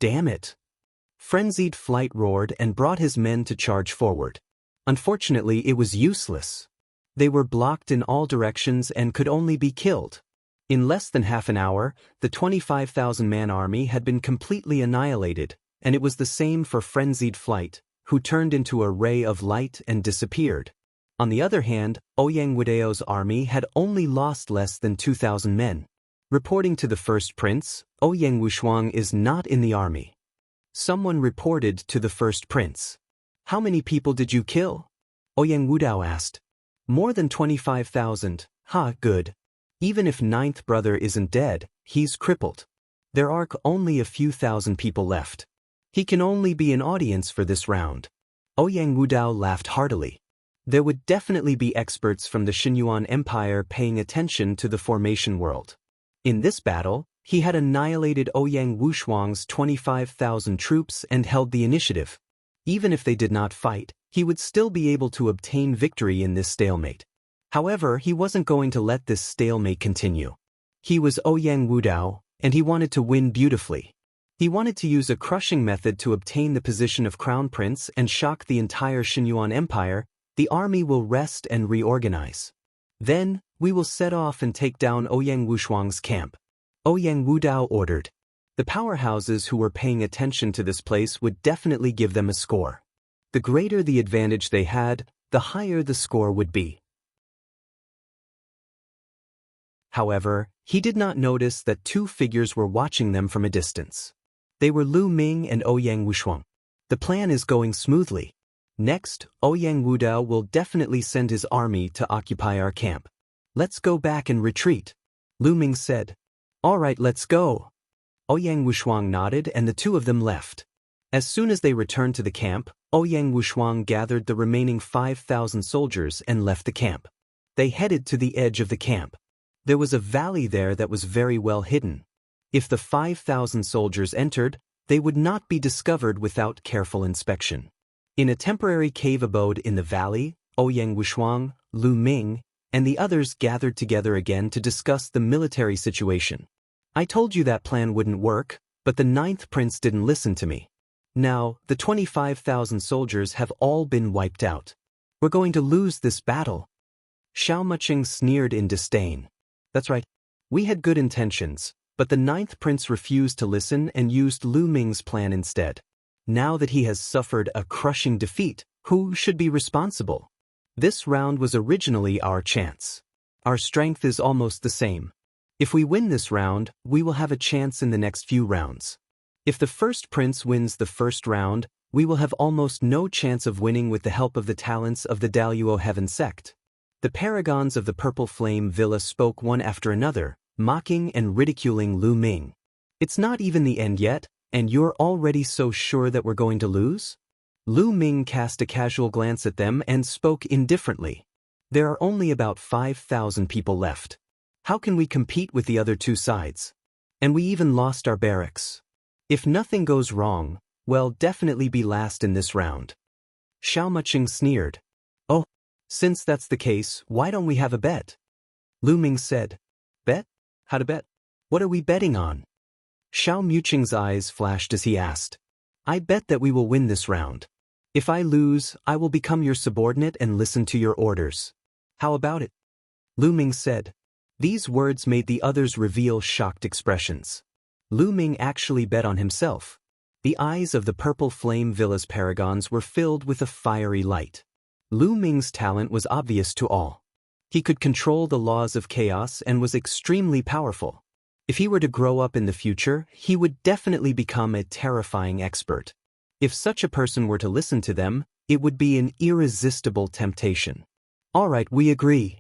Damn it! Frenzied Flight roared and brought his men to charge forward. Unfortunately, it was useless. They were blocked in all directions and could only be killed. In less than half an hour, the 25,000-man army had been completely annihilated, and it was the same for Frenzied Flight, who turned into a ray of light and disappeared. On the other hand, Ouyang Wudeo's army had only lost less than 2,000 men. Reporting to the first prince, Ouyang Wushuang is not in the army. Someone reported to the first prince. How many people did you kill? Ouyang Wudao asked. More than 25,000. Ha, good. Even if 9th brother isn't dead, he's crippled. There are only a few thousand people left. He can only be an audience for this round. Ouyang Wudao laughed heartily. There would definitely be experts from the Xinyuan Empire paying attention to the formation world. In this battle, he had annihilated Ouyang Wushuang's 25,000 troops and held the initiative. Even if they did not fight, he would still be able to obtain victory in this stalemate. However, he wasn't going to let this stalemate continue. He was Ouyang Wudao, and he wanted to win beautifully. He wanted to use a crushing method to obtain the position of crown prince and shock the entire Xinyuan Empire. The army will rest and reorganize. Then, we will set off and take down Ouyang Wushuang's camp. Ouyang Wudao ordered. The powerhouses who were paying attention to this place would definitely give them a score. The greater the advantage they had, the higher the score would be. However, he did not notice that two figures were watching them from a distance. They were Lu Ming and Ouyang Wushuang. The plan is going smoothly. Next, Ouyang Wudao will definitely send his army to occupy our camp. Let's go back and retreat. Lu Ming said. All right, let's go. Ouyang Wushuang nodded and the two of them left. As soon as they returned to the camp, Ouyang Wushuang gathered the remaining 5,000 soldiers and left the camp. They headed to the edge of the camp. There was a valley there that was very well hidden. If the 5,000 soldiers entered, they would not be discovered without careful inspection. In a temporary cave abode in the valley, Ouyang Wushuang, Lu Ming, and the others gathered together again to discuss the military situation. I told you that plan wouldn't work, but the 9th prince didn't listen to me. Now, the 25,000 soldiers have all been wiped out. We're going to lose this battle. Xiao Muqing sneered in disdain. That's right. We had good intentions, but the 9th prince refused to listen and used Lu Ming's plan instead. Now that he has suffered a crushing defeat, who should be responsible? This round was originally our chance. Our strength is almost the same. If we win this round, we will have a chance in the next few rounds. If the first prince wins the first round, we will have almost no chance of winning with the help of the talents of the Daluo Heaven sect. The paragons of the Purple Flame Villa spoke one after another, mocking and ridiculing Lu Ming. It's not even the end yet, and you're already so sure that we're going to lose? Lu Ming cast a casual glance at them and spoke indifferently. There are only about 5,000 people left. How can we compete with the other two sides? And we even lost our barracks. If nothing goes wrong, we'll definitely be last in this round. Xiao Muqing sneered. Oh, since that's the case, why don't we have a bet? Lu Ming said. Bet? How to bet? What are we betting on? Xiao Muqing's eyes flashed as he asked. I bet that we will win this round. If I lose, I will become your subordinate and listen to your orders. How about it? Lu Ming said. These words made the others reveal shocked expressions. Lu Ming actually bet on himself. The eyes of the Purple Flame Villa's paragons were filled with a fiery light. Lu Ming's talent was obvious to all. He could control the laws of chaos and was extremely powerful. If he were to grow up in the future, he would definitely become a terrifying expert. If such a person were to listen to them, it would be an irresistible temptation. All right, we agree.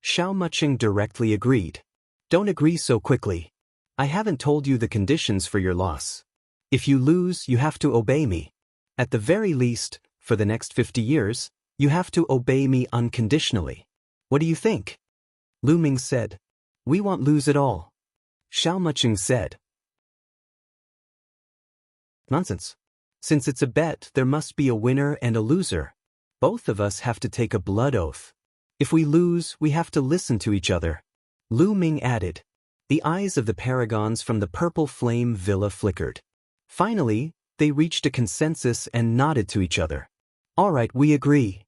Xiao Muqing directly agreed. Don't agree so quickly. I haven't told you the conditions for your loss. If you lose, you have to obey me. At the very least, for the next 50 years, you have to obey me unconditionally. What do you think? Lu Ming said. We won't lose at all. Xiao Muqing said. Nonsense. Since it's a bet, there must be a winner and a loser. Both of us have to take a blood oath. If we lose, we have to listen to each other. Lu Ming added. The eyes of the paragons from the Purple Flame Villa flickered. Finally, they reached a consensus and nodded to each other. All right, we agree.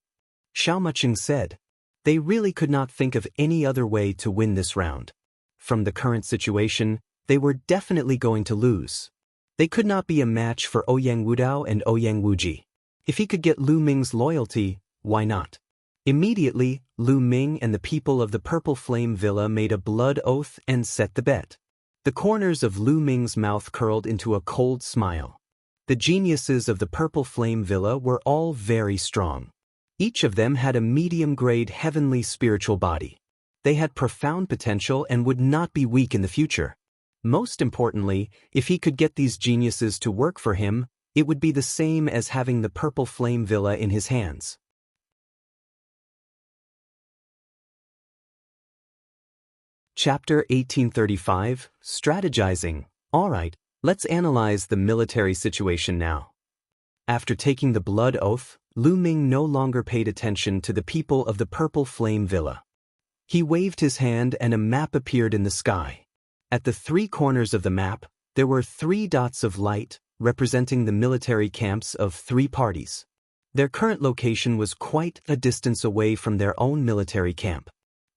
Xiao Muqing said. They really could not think of any other way to win this round. From the current situation, they were definitely going to lose. They could not be a match for Ouyang Wudao and Ouyang Wuji. If he could get Lu Ming's loyalty, why not? Immediately, Lu Ming and the people of the Purple Flame Villa made a blood oath and set the bet. The corners of Lu Ming's mouth curled into a cold smile. The geniuses of the Purple Flame Villa were all very strong. Each of them had a medium-grade heavenly spiritual body. They had profound potential and would not be weak in the future. Most importantly, if he could get these geniuses to work for him, it would be the same as having the Purple Flame Villa in his hands. Chapter 1835, Strategizing. All right, let's analyze the military situation now. After taking the blood oath, Lu Ming no longer paid attention to the people of the Purple Flame Villa. He waved his hand and a map appeared in the sky. At the three corners of the map, there were 3 dots of light, representing the military camps of 3 parties. Their current location was quite a distance away from their own military camp.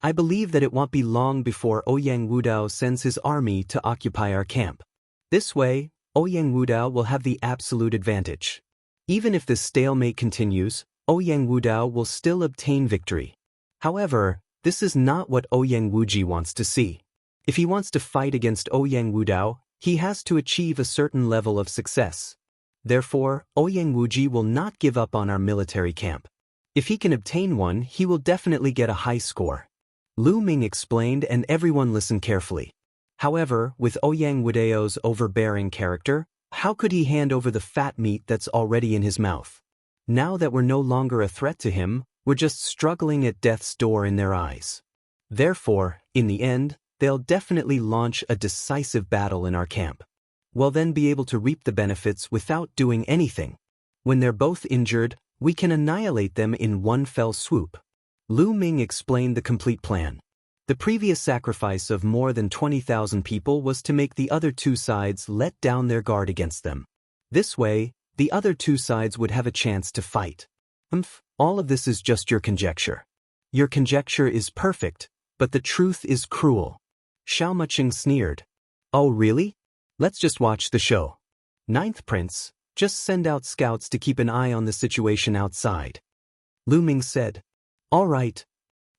I believe that it won't be long before Ouyang Wudao sends his army to occupy our camp. This way, Ouyang Wudao will have the absolute advantage. Even if this stalemate continues, Ouyang Wudao will still obtain victory. However, this is not what Ouyang Wuji wants to see. If he wants to fight against Ouyang Wudao, he has to achieve a certain level of success. Therefore, Ouyang Wuji will not give up on our military camp. If he can obtain one, he will definitely get a high score. Lu Ming explained, and everyone listened carefully. However, with Ouyang Wudao's overbearing character, how could he hand over the fat meat that's already in his mouth? Now that we're no longer a threat to him, we're just struggling at death's door in their eyes. Therefore, in the end, they'll definitely launch a decisive battle in our camp. We'll then be able to reap the benefits without doing anything. When they're both injured, we can annihilate them in one fell swoop. Lu Ming explained the complete plan. The previous sacrifice of more than 20,000 people was to make the other two sides let down their guard against them. This way, the other two sides would have a chance to fight. All of this is just your conjecture. Your conjecture is perfect, but the truth is cruel. Xiao Muqing sneered. Oh really? Let's just watch the show. Ninth Prince, just send out scouts to keep an eye on the situation outside. Lu Ming said. All right.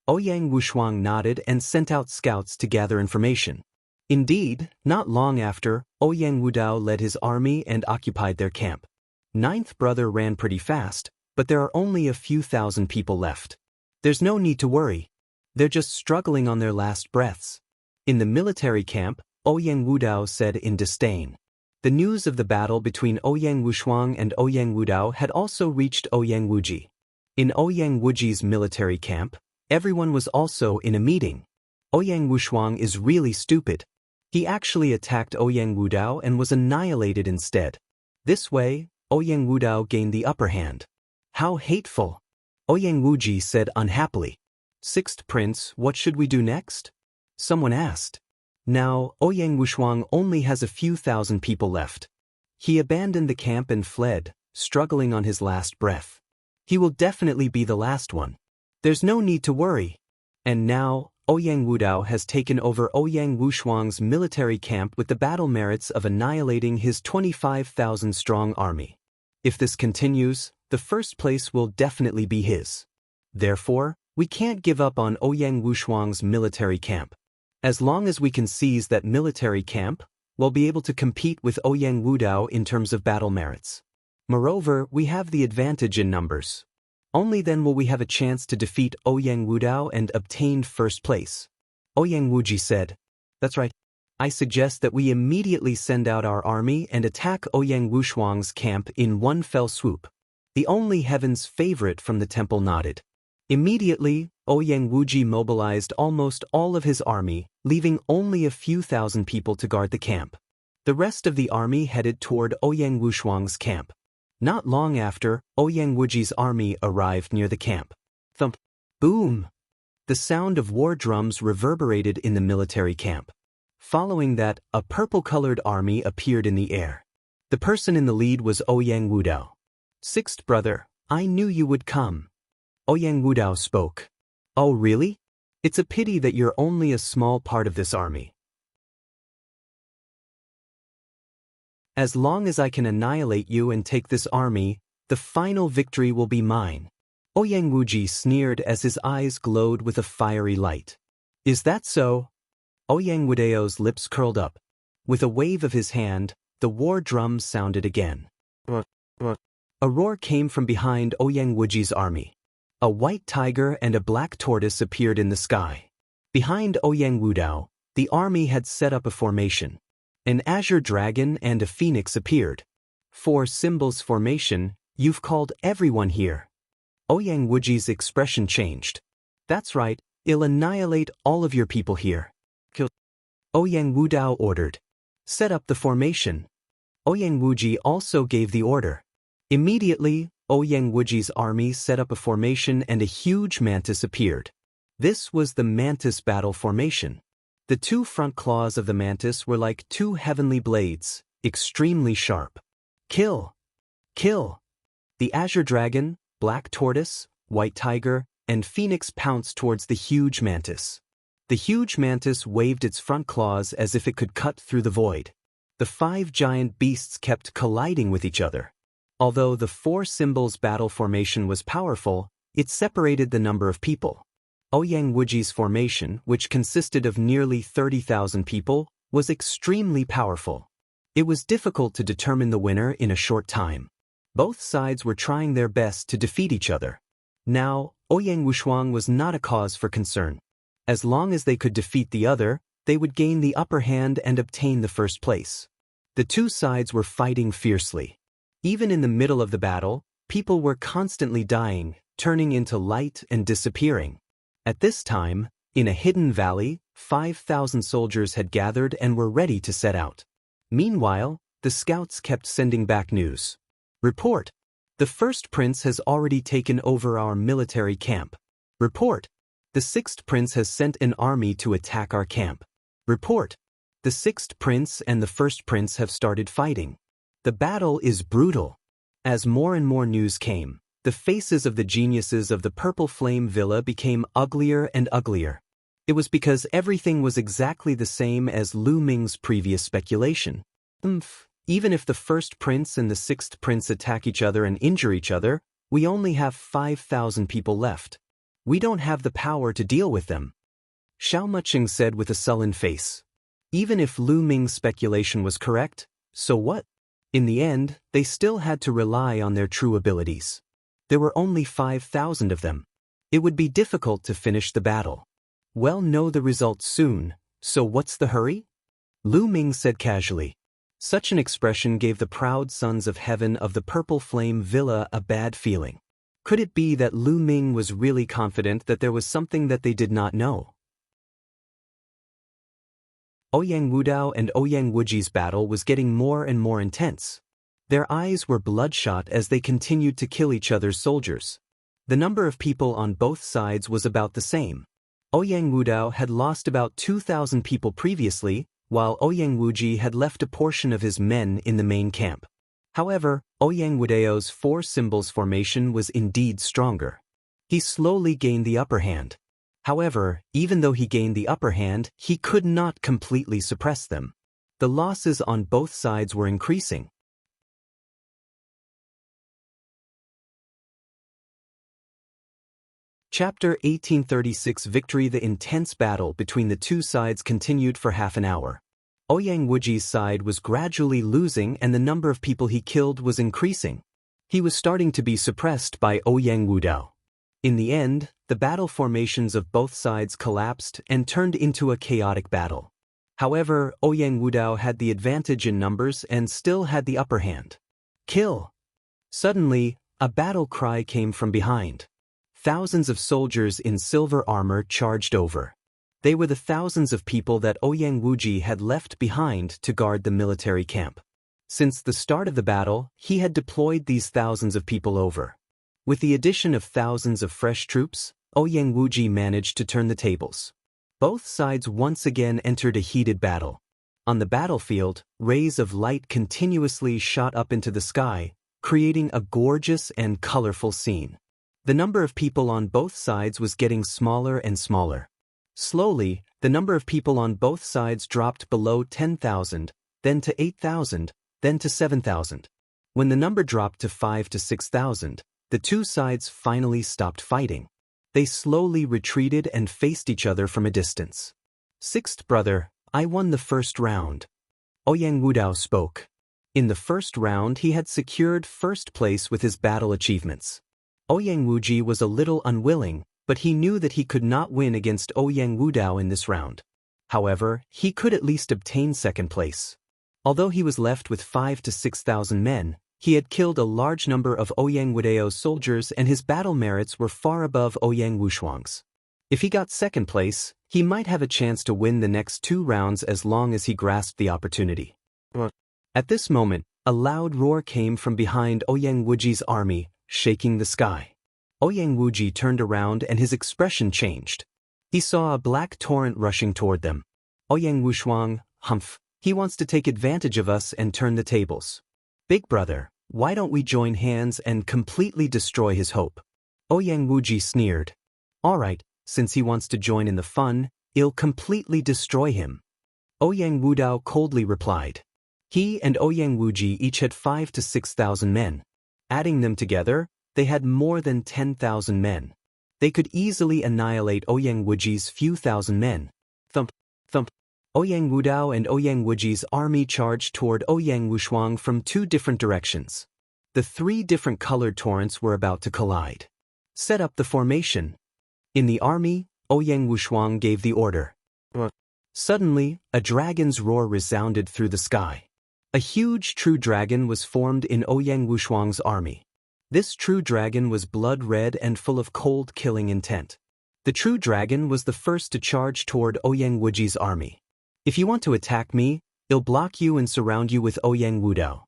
Ouyang Wushuang nodded and sent out scouts to gather information. Indeed, not long after, Ouyang Wudao led his army and occupied their camp. Ninth brother ran pretty fast, but there are only a few thousand people left. There's no need to worry. They're just struggling on their last breaths. In the military camp, Ouyang Wudao said in disdain. The news of the battle between Ouyang Wushuang and Ouyang Wudao had also reached Ouyang Wuji. In Ouyang Wuji's military camp, everyone was also in a meeting. Ouyang Wushuang is really stupid. He actually attacked Ouyang Wudao and was annihilated instead. This way, Ouyang Wudao gained the upper hand. How hateful! Ouyang Wuji said unhappily. Sixth Prince, what should we do next? Someone asked. Now, Ouyang Wushuang only has a few thousand people left. He abandoned the camp and fled, struggling on his last breath. He will definitely be the last one. There's no need to worry. And now, Ouyang Wudao has taken over Ouyang Wushuang's military camp with the battle merits of annihilating his 25,000-strong army. If this continues, the first place will definitely be his. Therefore, we can't give up on Ouyang Wushuang's military camp. As long as we can seize that military camp, we'll be able to compete with Ouyang Wudao in terms of battle merits. Moreover, we have the advantage in numbers. Only then will we have a chance to defeat Ouyang Wudao and obtain first place. Ouyang Wuji said. That's right. I suggest that we immediately send out our army and attack Ouyang Wushuang's camp in one fell swoop. The only heaven's favorite from the temple nodded. Immediately, Ouyang Wuji mobilized almost all of his army, leaving only a few thousand people to guard the camp. The rest of the army headed toward Ouyang Wushuang's camp. Not long after, Ouyang Wuji's army arrived near the camp. Thump! Boom! The sound of war drums reverberated in the military camp. Following that, a purple-colored army appeared in the air. The person in the lead was Ouyang Wudao. Sixth brother, I knew you would come. Ouyang Wudao spoke. Oh really? It's a pity that you're only a small part of this army. As long as I can annihilate you and take this army, the final victory will be mine. Ouyang Wuji sneered as his eyes glowed with a fiery light. Is that so? Ouyang Wudao's lips curled up. With a wave of his hand, the war drums sounded again. A roar came from behind Ouyang Wuji's army. A white tiger and a black tortoise appeared in the sky. Behind Ouyang Wudao, the army had set up a formation. An azure dragon and a phoenix appeared. For Symbol's formation, you've called everyone here. Ouyang Wuji's expression changed. That's right, I'll annihilate all of your people here. Kill. Ouyang Wudao ordered. Set up the formation. Ouyang Wuji also gave the order. Immediately, Ouyang Wuji's army set up a formation and a huge mantis appeared. This was the mantis battle formation. The two front claws of the mantis were like two heavenly blades, extremely sharp. Kill! Kill! The azure dragon, black tortoise, white tiger, and Phoenix pounced towards the huge mantis. The huge mantis waved its front claws as if it could cut through the void. The 5 giant beasts kept colliding with each other. Although the 4 symbols battle formation was powerful, it separated the number of people. Ouyang Wuji's formation, which consisted of nearly 30,000 people, was extremely powerful. It was difficult to determine the winner in a short time. Both sides were trying their best to defeat each other. Now, Ouyang Wushuang was not a cause for concern. As long as they could defeat the other, they would gain the upper hand and obtain the first place. The two sides were fighting fiercely. Even in the middle of the battle, people were constantly dying, turning into light and disappearing. At this time, in a hidden valley, 5,000 soldiers had gathered and were ready to set out. Meanwhile, the scouts kept sending back news. Report. The first prince has already taken over our military camp. Report. The sixth prince has sent an army to attack our camp. Report. The sixth prince and the first prince have started fighting. The battle is brutal. As more and more news came, the faces of the geniuses of the Purple Flame Villa became uglier and uglier. It was because everything was exactly the same as Lu Ming's previous speculation. Even if the first prince and the sixth prince attack each other and injure each other, we only have 5,000 people left. We don't have the power to deal with them. Xiao Muqing said with a sullen face. Even if Lu Ming's speculation was correct, so what? In the end, they still had to rely on their true abilities. There were only 5,000 of them. It would be difficult to finish the battle. We'll know the result soon, so what's the hurry? Lu Ming said casually. Such an expression gave the proud sons of heaven of the Purple Flame Villa a bad feeling. Could it be that Lu Ming was really confident that there was something that they did not know? Ouyang Wudao and Ouyang Wuji's battle was getting more and more intense. Their eyes were bloodshot as they continued to kill each other's soldiers. The number of people on both sides was about the same. Ouyang Wudao had lost about 2,000 people previously, while Ouyang Wuji had left a portion of his men in the main camp. However, Ouyang Wudao's 4 symbols formation was indeed stronger. He slowly gained the upper hand. However, even though he gained the upper hand, he could not completely suppress them. The losses on both sides were increasing. Chapter 1836 Victory. The intense battle between the two sides continued for half an hour. Ouyang Wuji's side was gradually losing and the number of people he killed was increasing. He was starting to be suppressed by Ouyang Wudao. In the end, the battle formations of both sides collapsed and turned into a chaotic battle. However, Ouyang Wudao had the advantage in numbers and still had the upper hand. Kill! Suddenly, a battle cry came from behind. Thousands of soldiers in silver armor charged over. They were the thousands of people that Ouyang Wuji had left behind to guard the military camp. Since the start of the battle, he had deployed these thousands of people over. With the addition of thousands of fresh troops, Ouyang Wuji managed to turn the tables. Both sides once again entered a heated battle. On the battlefield, rays of light continuously shot up into the sky, creating a gorgeous and colorful scene. The number of people on both sides was getting smaller and smaller. Slowly, the number of people on both sides dropped below 10,000, then to 8,000, then to 7,000. When the number dropped to 5,000 to 6,000, the two sides finally stopped fighting. They slowly retreated and faced each other from a distance. Sixth brother, I won the first round. Ouyang Wudao spoke. In the first round he had secured first place with his battle achievements. Ouyang Wuji was a little unwilling, but he knew that he could not win against Ouyang Wudao in this round. However, he could at least obtain second place. Although he was left with 5,000 to 6,000 men, he had killed a large number of Ouyang Wudao's soldiers and his battle merits were far above Ouyang Wushuang's. If he got second place, he might have a chance to win the next 2 rounds as long as he grasped the opportunity. At this moment, a loud roar came from behind Ouyang Wuji's army, shaking the sky. Ouyang Wuji turned around and his expression changed. He saw a black torrent rushing toward them. Ouyang Wushuang, humph, he wants to take advantage of us and turn the tables. Big brother, why don't we join hands and completely destroy his hope? Ouyang Wuji sneered. Alright, since he wants to join in the fun, I'll completely destroy him. Ouyang Wudao coldly replied. He and Ouyang Wuji each had 5,000 to 6,000 men. Adding them together, they had more than 10,000 men. They could easily annihilate Ouyang Wuji's few thousand men. Thump, thump. Ouyang Wudao and Ouyang Wuji's army charged toward Ouyang Wushuang from two different directions. The three different colored torrents were about to collide. Set up the formation. In the army, Ouyang Wushuang gave the order. Suddenly, a dragon's roar resounded through the sky. A huge true dragon was formed in Ouyang Wushuang's army. This true dragon was blood-red and full of cold killing intent. The true dragon was the first to charge toward Ouyang Wuji's army. If you want to attack me, I'll block you and surround you with Ouyang Wudao.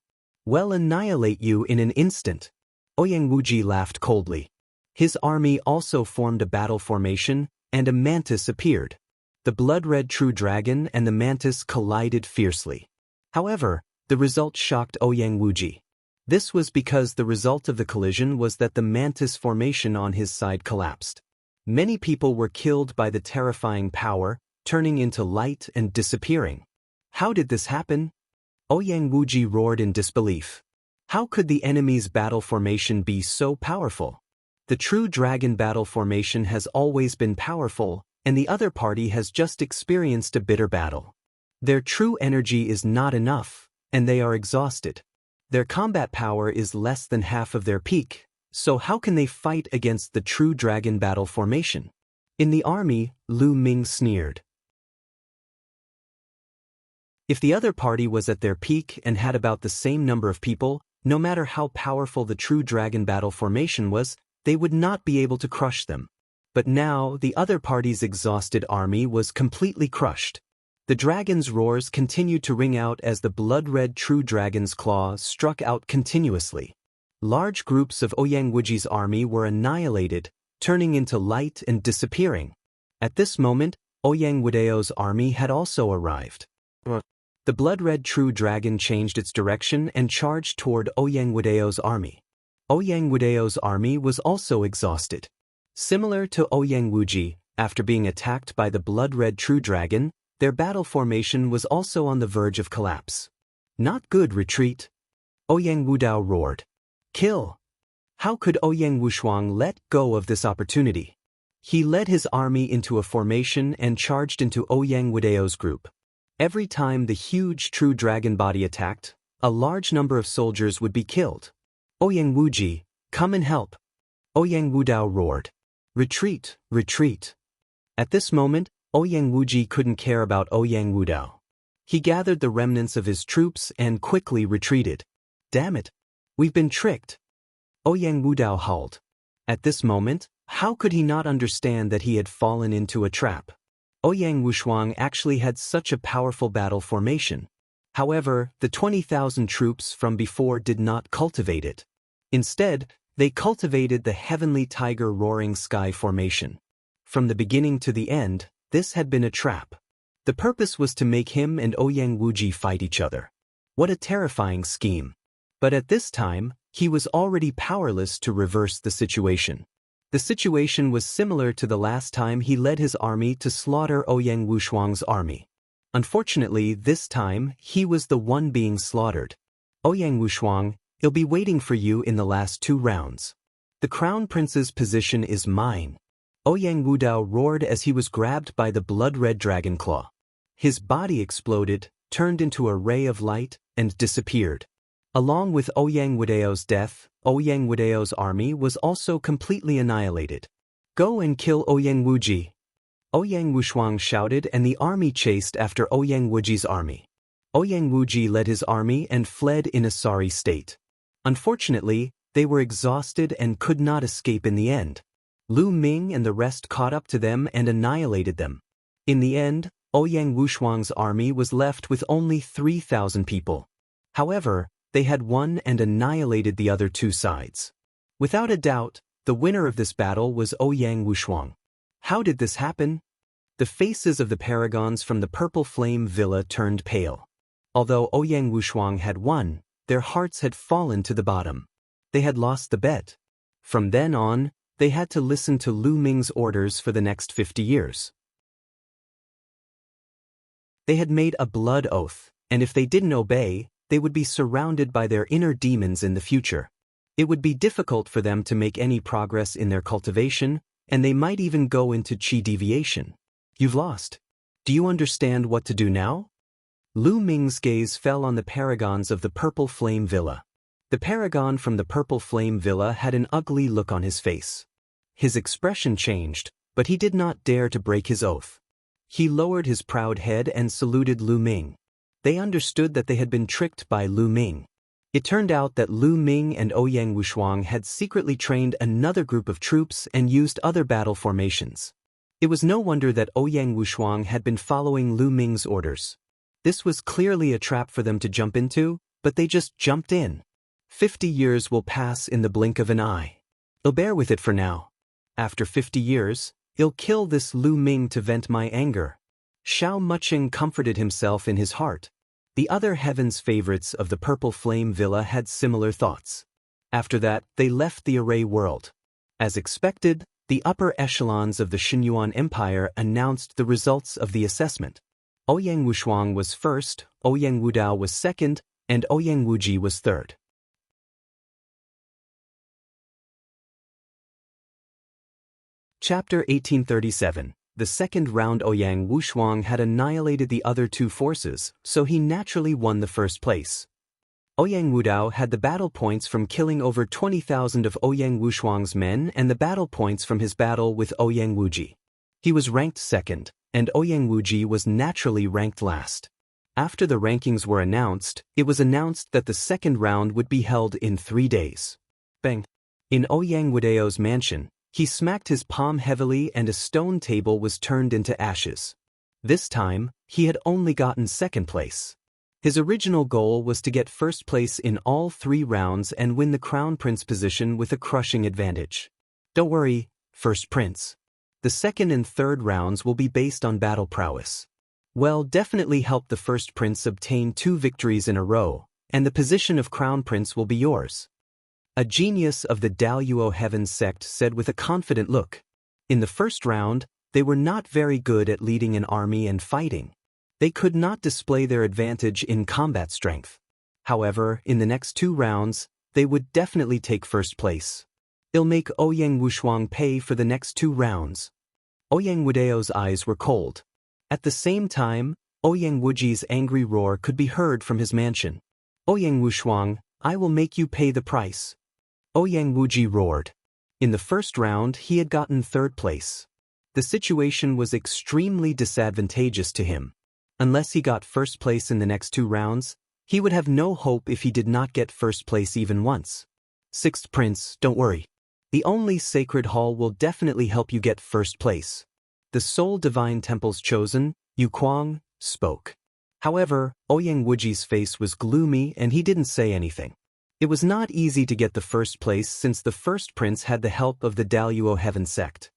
We'll annihilate you in an instant. Ouyang Wuji laughed coldly. His army also formed a battle formation, and a mantis appeared. The blood-red true dragon and the mantis collided fiercely. However, the result shocked Ouyang Wuji. This was because the result of the collision was that the mantis formation on his side collapsed. Many people were killed by the terrifying power, turning into light and disappearing. How did this happen? Ouyang Wuji roared in disbelief. How could the enemy's battle formation be so powerful? The true dragon battle formation has always been powerful, and the other party has just experienced a bitter battle. Their true energy is not enough, and they are exhausted. Their combat power is less than half of their peak, so how can they fight against the true dragon battle formation? In the army, Lu Ming sneered. If the other party was at their peak and had about the same number of people, no matter how powerful the true dragon battle formation was, they would not be able to crush them. But now, the other party's exhausted army was completely crushed. The dragon's roars continued to ring out as the blood-red true dragon's claws struck out continuously. Large groups of Ouyang Wuji's army were annihilated, turning into light and disappearing. At this moment, Ouyang Wudao's army had also arrived. The blood-red true dragon changed its direction and charged toward Ouyang Wudao's army. Ouyang Wudao's army was also exhausted. Similar to Ouyang Wuji, after being attacked by the blood-red true dragon, their battle formation was also on the verge of collapse. Not good, retreat. Ouyang Wudao roared. Kill! How could Ouyang Wushuang let go of this opportunity? He led his army into a formation and charged into Ouyang Wudao's group. Every time the huge true dragon body attacked, a large number of soldiers would be killed. Ouyang Wuji, come and help! Ouyang Wudao roared. Retreat, retreat! At this moment, Ouyang Wuji couldn't care about Ouyang Wudao. He gathered the remnants of his troops and quickly retreated. Damn it! We've been tricked! Ouyang Wudao howled. At this moment, how could he not understand that he had fallen into a trap? Ouyang Wushuang actually had such a powerful battle formation. However, the 20,000 troops from before did not cultivate it. Instead, they cultivated the heavenly tiger roaring sky formation. From the beginning to the end, this had been a trap. The purpose was to make him and Ouyang Wuji fight each other. What a terrifying scheme. But at this time, he was already powerless to reverse the situation. The situation was similar to the last time he led his army to slaughter Ouyang Wushuang's army. Unfortunately, this time, he was the one being slaughtered. Ouyang Wushuang, I'll be waiting for you in the last 2 rounds. The crown prince's position is mine. Ouyang Wudao roared as he was grabbed by the blood-red dragon claw. His body exploded, turned into a ray of light, and disappeared. Along with Ouyang Wudao's death, Ouyang Wudao's army was also completely annihilated. Go and kill Ouyang Wuji! Ouyang Wushuang shouted, and the army chased after Ouyang Wuji's army. Ouyang Wuji led his army and fled in a sorry state. Unfortunately, they were exhausted and could not escape in the end. Lu Ming and the rest caught up to them and annihilated them. In the end, Ouyang Wushuang's army was left with only 3,000 people. However, they had won and annihilated the other 2 sides. Without a doubt, the winner of this battle was Ouyang Wushuang. How did this happen? The faces of the paragons from the Purple Flame Villa turned pale. Although Ouyang Wushuang had won, their hearts had fallen to the bottom. They had lost the bet. From then on, they had to listen to Lu Ming's orders for the next 50 years. They had made a blood oath, and if they didn't obey, they would be surrounded by their inner demons in the future. It would be difficult for them to make any progress in their cultivation, and they might even go into qi deviation. You've lost. Do you understand what to do now? Lu Ming's gaze fell on the paragons of the Purple Flame Villa. The paragon from the Purple Flame Villa had an ugly look on his face. His expression changed, but he did not dare to break his oath. He lowered his proud head and saluted Lu Ming. They understood that they had been tricked by Lu Ming. It turned out that Lu Ming and Ouyang Wushuang had secretly trained another group of troops and used other battle formations. It was no wonder that Ouyang Wushuang had been following Lu Ming's orders. This was clearly a trap for them to jump into, but they just jumped in. 50 years will pass in the blink of an eye. I'll bear with it for now. After 50 years, I'll kill this Lu Ming to vent my anger. Xiao Muqing comforted himself in his heart. The other heaven's favorites of the Purple Flame Villa had similar thoughts. After that, they left the array world. As expected, the upper echelons of the Xinyuan Empire announced the results of the assessment. Ouyang Wushuang was first, Ouyang Wudao was second, and Ouyang Wuji was third. Chapter 1837. The second round. Ouyang Wushuang had annihilated the other two forces, so he naturally won the first place. Ouyang Wudao had the battle points from killing over 20,000 of Ouyang Wushuang's men and the battle points from his battle with Ouyang Wuji. He was ranked second, and Ouyang Wuji was naturally ranked last. After the rankings were announced, it was announced that the second round would be held in 3 days. Bang! In Ouyang Wudao's mansion, he smacked his palm heavily and a stone table was turned into ashes. This time, he had only gotten second place. His original goal was to get first place in all 3 rounds and win the Crown Prince position with a crushing advantage. Don't worry, First Prince. The second and third rounds will be based on battle prowess. Well, definitely help the First Prince obtain 2 victories in a row, and the position of Crown Prince will be yours. A genius of the Daluo Heaven sect said with a confident look. In the first round, they were not very good at leading an army and fighting. They could not display their advantage in combat strength. However, in the next 2 rounds, they would definitely take first place. It'll make Ouyang Wushuang pay for the next 2 rounds. Ouyang Wudao's eyes were cold. At the same time, Ouyang Wuji's angry roar could be heard from his mansion. Ouyang Wushuang, I will make you pay the price. Ouyang Wuji roared. In the first round, he had gotten third place. The situation was extremely disadvantageous to him. Unless he got first place in the next 2 rounds, he would have no hope if he did not get first place even once. Sixth Prince, don't worry. The only sacred hall will definitely help you get first place. The sole divine temples chosen, Yu Kuang, spoke. However, Ouyang Wuji's face was gloomy and he didn't say anything. It was not easy to get the first place since the First Prince had the help of the Daluo Heaven sect.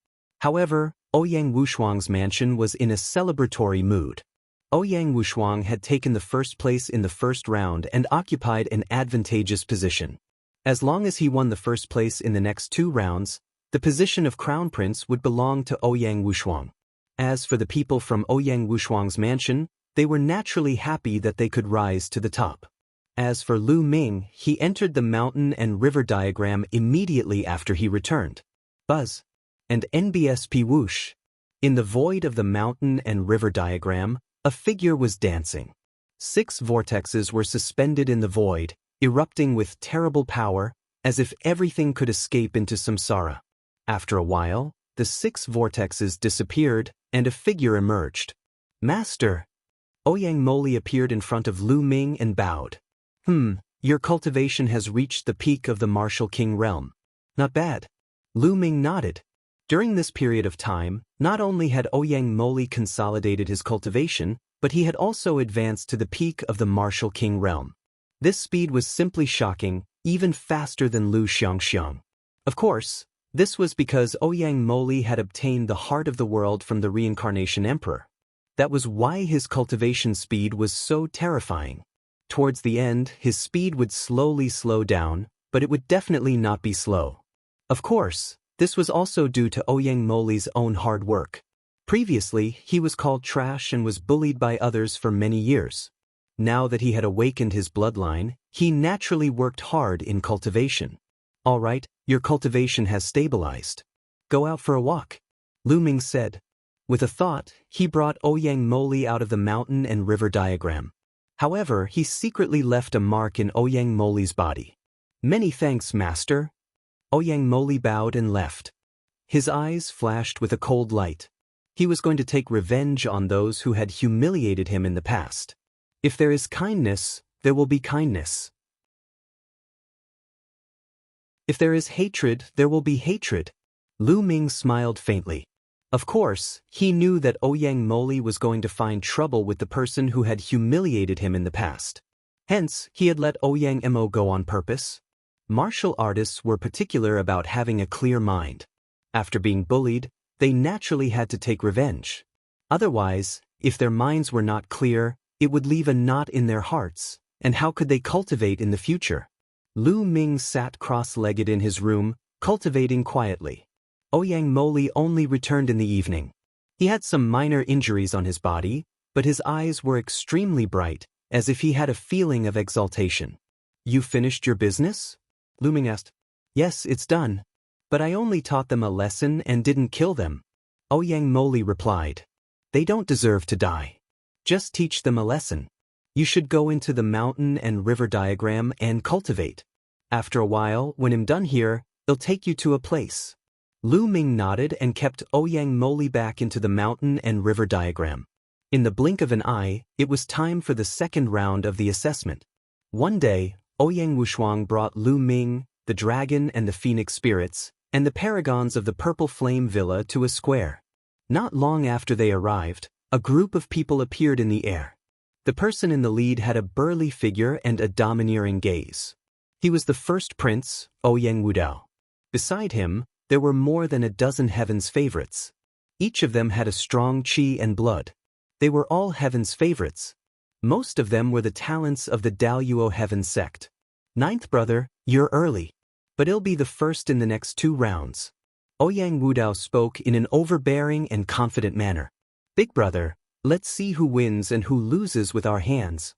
However, Ouyang Wushuang's mansion was in a celebratory mood. Ouyang Wushuang had taken the first place in the first round and occupied an advantageous position. As long as he won the first place in the next 2 rounds, the position of Crown Prince would belong to Ouyang Wushuang. As for the people from Ouyang Wushuang's mansion, they were naturally happy that they could rise to the top. As for Lu Ming, he entered the mountain and river diagram immediately after he returned. Buzz. And NBSP whoosh. In the void of the mountain and river diagram, a figure was dancing. 6 vortexes were suspended in the void, erupting with terrible power, as if everything could escape into samsara. After a while, the 6 vortexes disappeared, and a figure emerged. Master! Ouyang Moli appeared in front of Lu Ming and bowed. Your cultivation has reached the peak of the Martial King realm. Not bad. Lu Ming nodded. During this period of time, not only had Ouyang Moli consolidated his cultivation, but he had also advanced to the peak of the Martial King realm. This speed was simply shocking, even faster than Lu Xiangxiang. Of course, this was because Ouyang Moli had obtained the heart of the world from the reincarnation emperor. That was why his cultivation speed was so terrifying. Towards the end, his speed would slowly slow down, but it would definitely not be slow. Of course, This was also due to Ouyang Moli's own hard work. Previously, he was called trash and was bullied by others for many years. Now that he had awakened his bloodline, he naturally worked hard in cultivation. All right, your cultivation has stabilized. Go out for a walk, Lu Ming said. With a thought, he brought Ouyang Moli out of the mountain and river diagram. However, he secretly left a mark in Ouyang Moli's body. Many thanks, master. Ouyang Moli bowed and left. His eyes flashed with a cold light. He was going to take revenge on those who had humiliated him in the past. If there is kindness, there will be kindness. If there is hatred, there will be hatred. Lu Ming smiled faintly. Of course, he knew that Ouyang Moli was going to find trouble with the person who had humiliated him in the past. Hence, he had let Ouyang Mo go on purpose. Martial artists were particular about having a clear mind. After being bullied, they naturally had to take revenge. Otherwise, if their minds were not clear, it would leave a knot in their hearts, and how could they cultivate in the future? Lu Ming sat cross-legged in his room, cultivating quietly. Ouyang Moli only returned in the evening. He had some minor injuries on his body, but his eyes were extremely bright, as if he had a feeling of exaltation. You finished your business? Lu Ming asked. Yes, it's done. But I only taught them a lesson and didn't kill them. Ouyang Moli replied. They don't deserve to die. Just teach them a lesson. You should go into the mountain and river diagram and cultivate. After a while, when I'm done here, they'll take you to a place. Lu Ming nodded and kept Ouyang Moli back into the mountain and river diagram. In the blink of an eye, it was time for the second round of the assessment. One day, Ouyang Wushuang brought Lu Ming, the dragon and the phoenix spirits, and the paragons of the Purple Flame Villa to a square. Not long after they arrived, a group of people appeared in the air. The person in the lead had a burly figure and a domineering gaze. He was the first prince, Ouyang Wudao. Beside him, there were more than a dozen heaven's favorites. Each of them had a strong qi and blood. They were all heaven's favorites. Most of them were the talents of the Daoyuo heaven sect. Ninth brother, you're early. But it'll be the first in the next 2 rounds. Ouyang Wudao spoke in an overbearing and confident manner. Big brother, let's see who wins and who loses with our hands.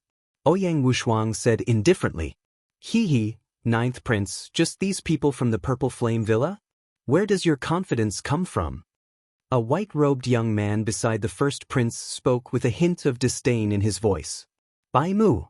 Ouyang Wushuang said indifferently. Hee, ninth prince, just these people from the Purple Flame Villa? Where does your confidence come from? A white-robed young man beside the first prince spoke with a hint of disdain in his voice. Bai Mu.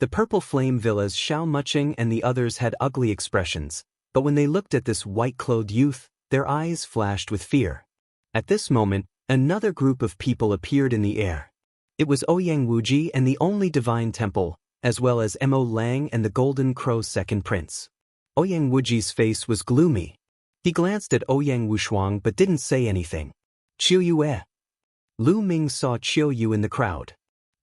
The Purple Flame Villa's Xiao Muching and the others had ugly expressions, but when they looked at this white-clothed youth, their eyes flashed with fear. At this moment, another group of people appeared in the air. It was Ouyang Wuji and the only divine temple, as well as Mo Lang and the Golden Crow's second prince. Ouyang Wuji's face was gloomy. He glanced at Ouyang Wushuang but didn't say anything. Qiu Yue. Lu Ming saw Qiu Yue in the crowd.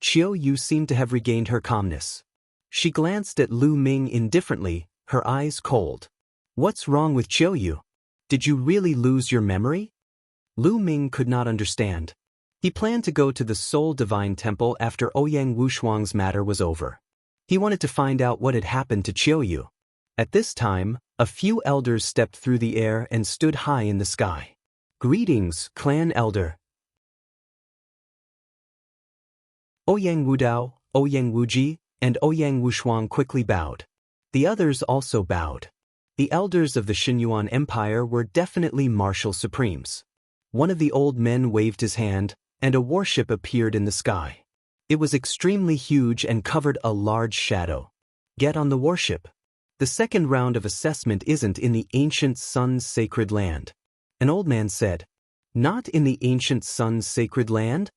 Qiu Yue seemed to have regained her calmness. She glanced at Lu Ming indifferently, her eyes cold. What's wrong with Qiu Yue? Did you really lose your memory? Lu Ming could not understand. He planned to go to the Soul Divine Temple after Ouyang Wushuang's matter was over. He wanted to find out what had happened to Qiu Yue. At this time, a few elders stepped through the air and stood high in the sky. Greetings, clan elder. Ouyang Wudao, Ouyang Wuji, and Ouyang Wushuang quickly bowed. The others also bowed. The elders of the Xinyuan Empire were definitely martial supremes. One of the old men waved his hand, and a warship appeared in the sky. It was extremely huge and covered a large shadow. Get on the warship. The second round of assessment isn't in the ancient sun's sacred land. An old man said. Not in the ancient sun's sacred land?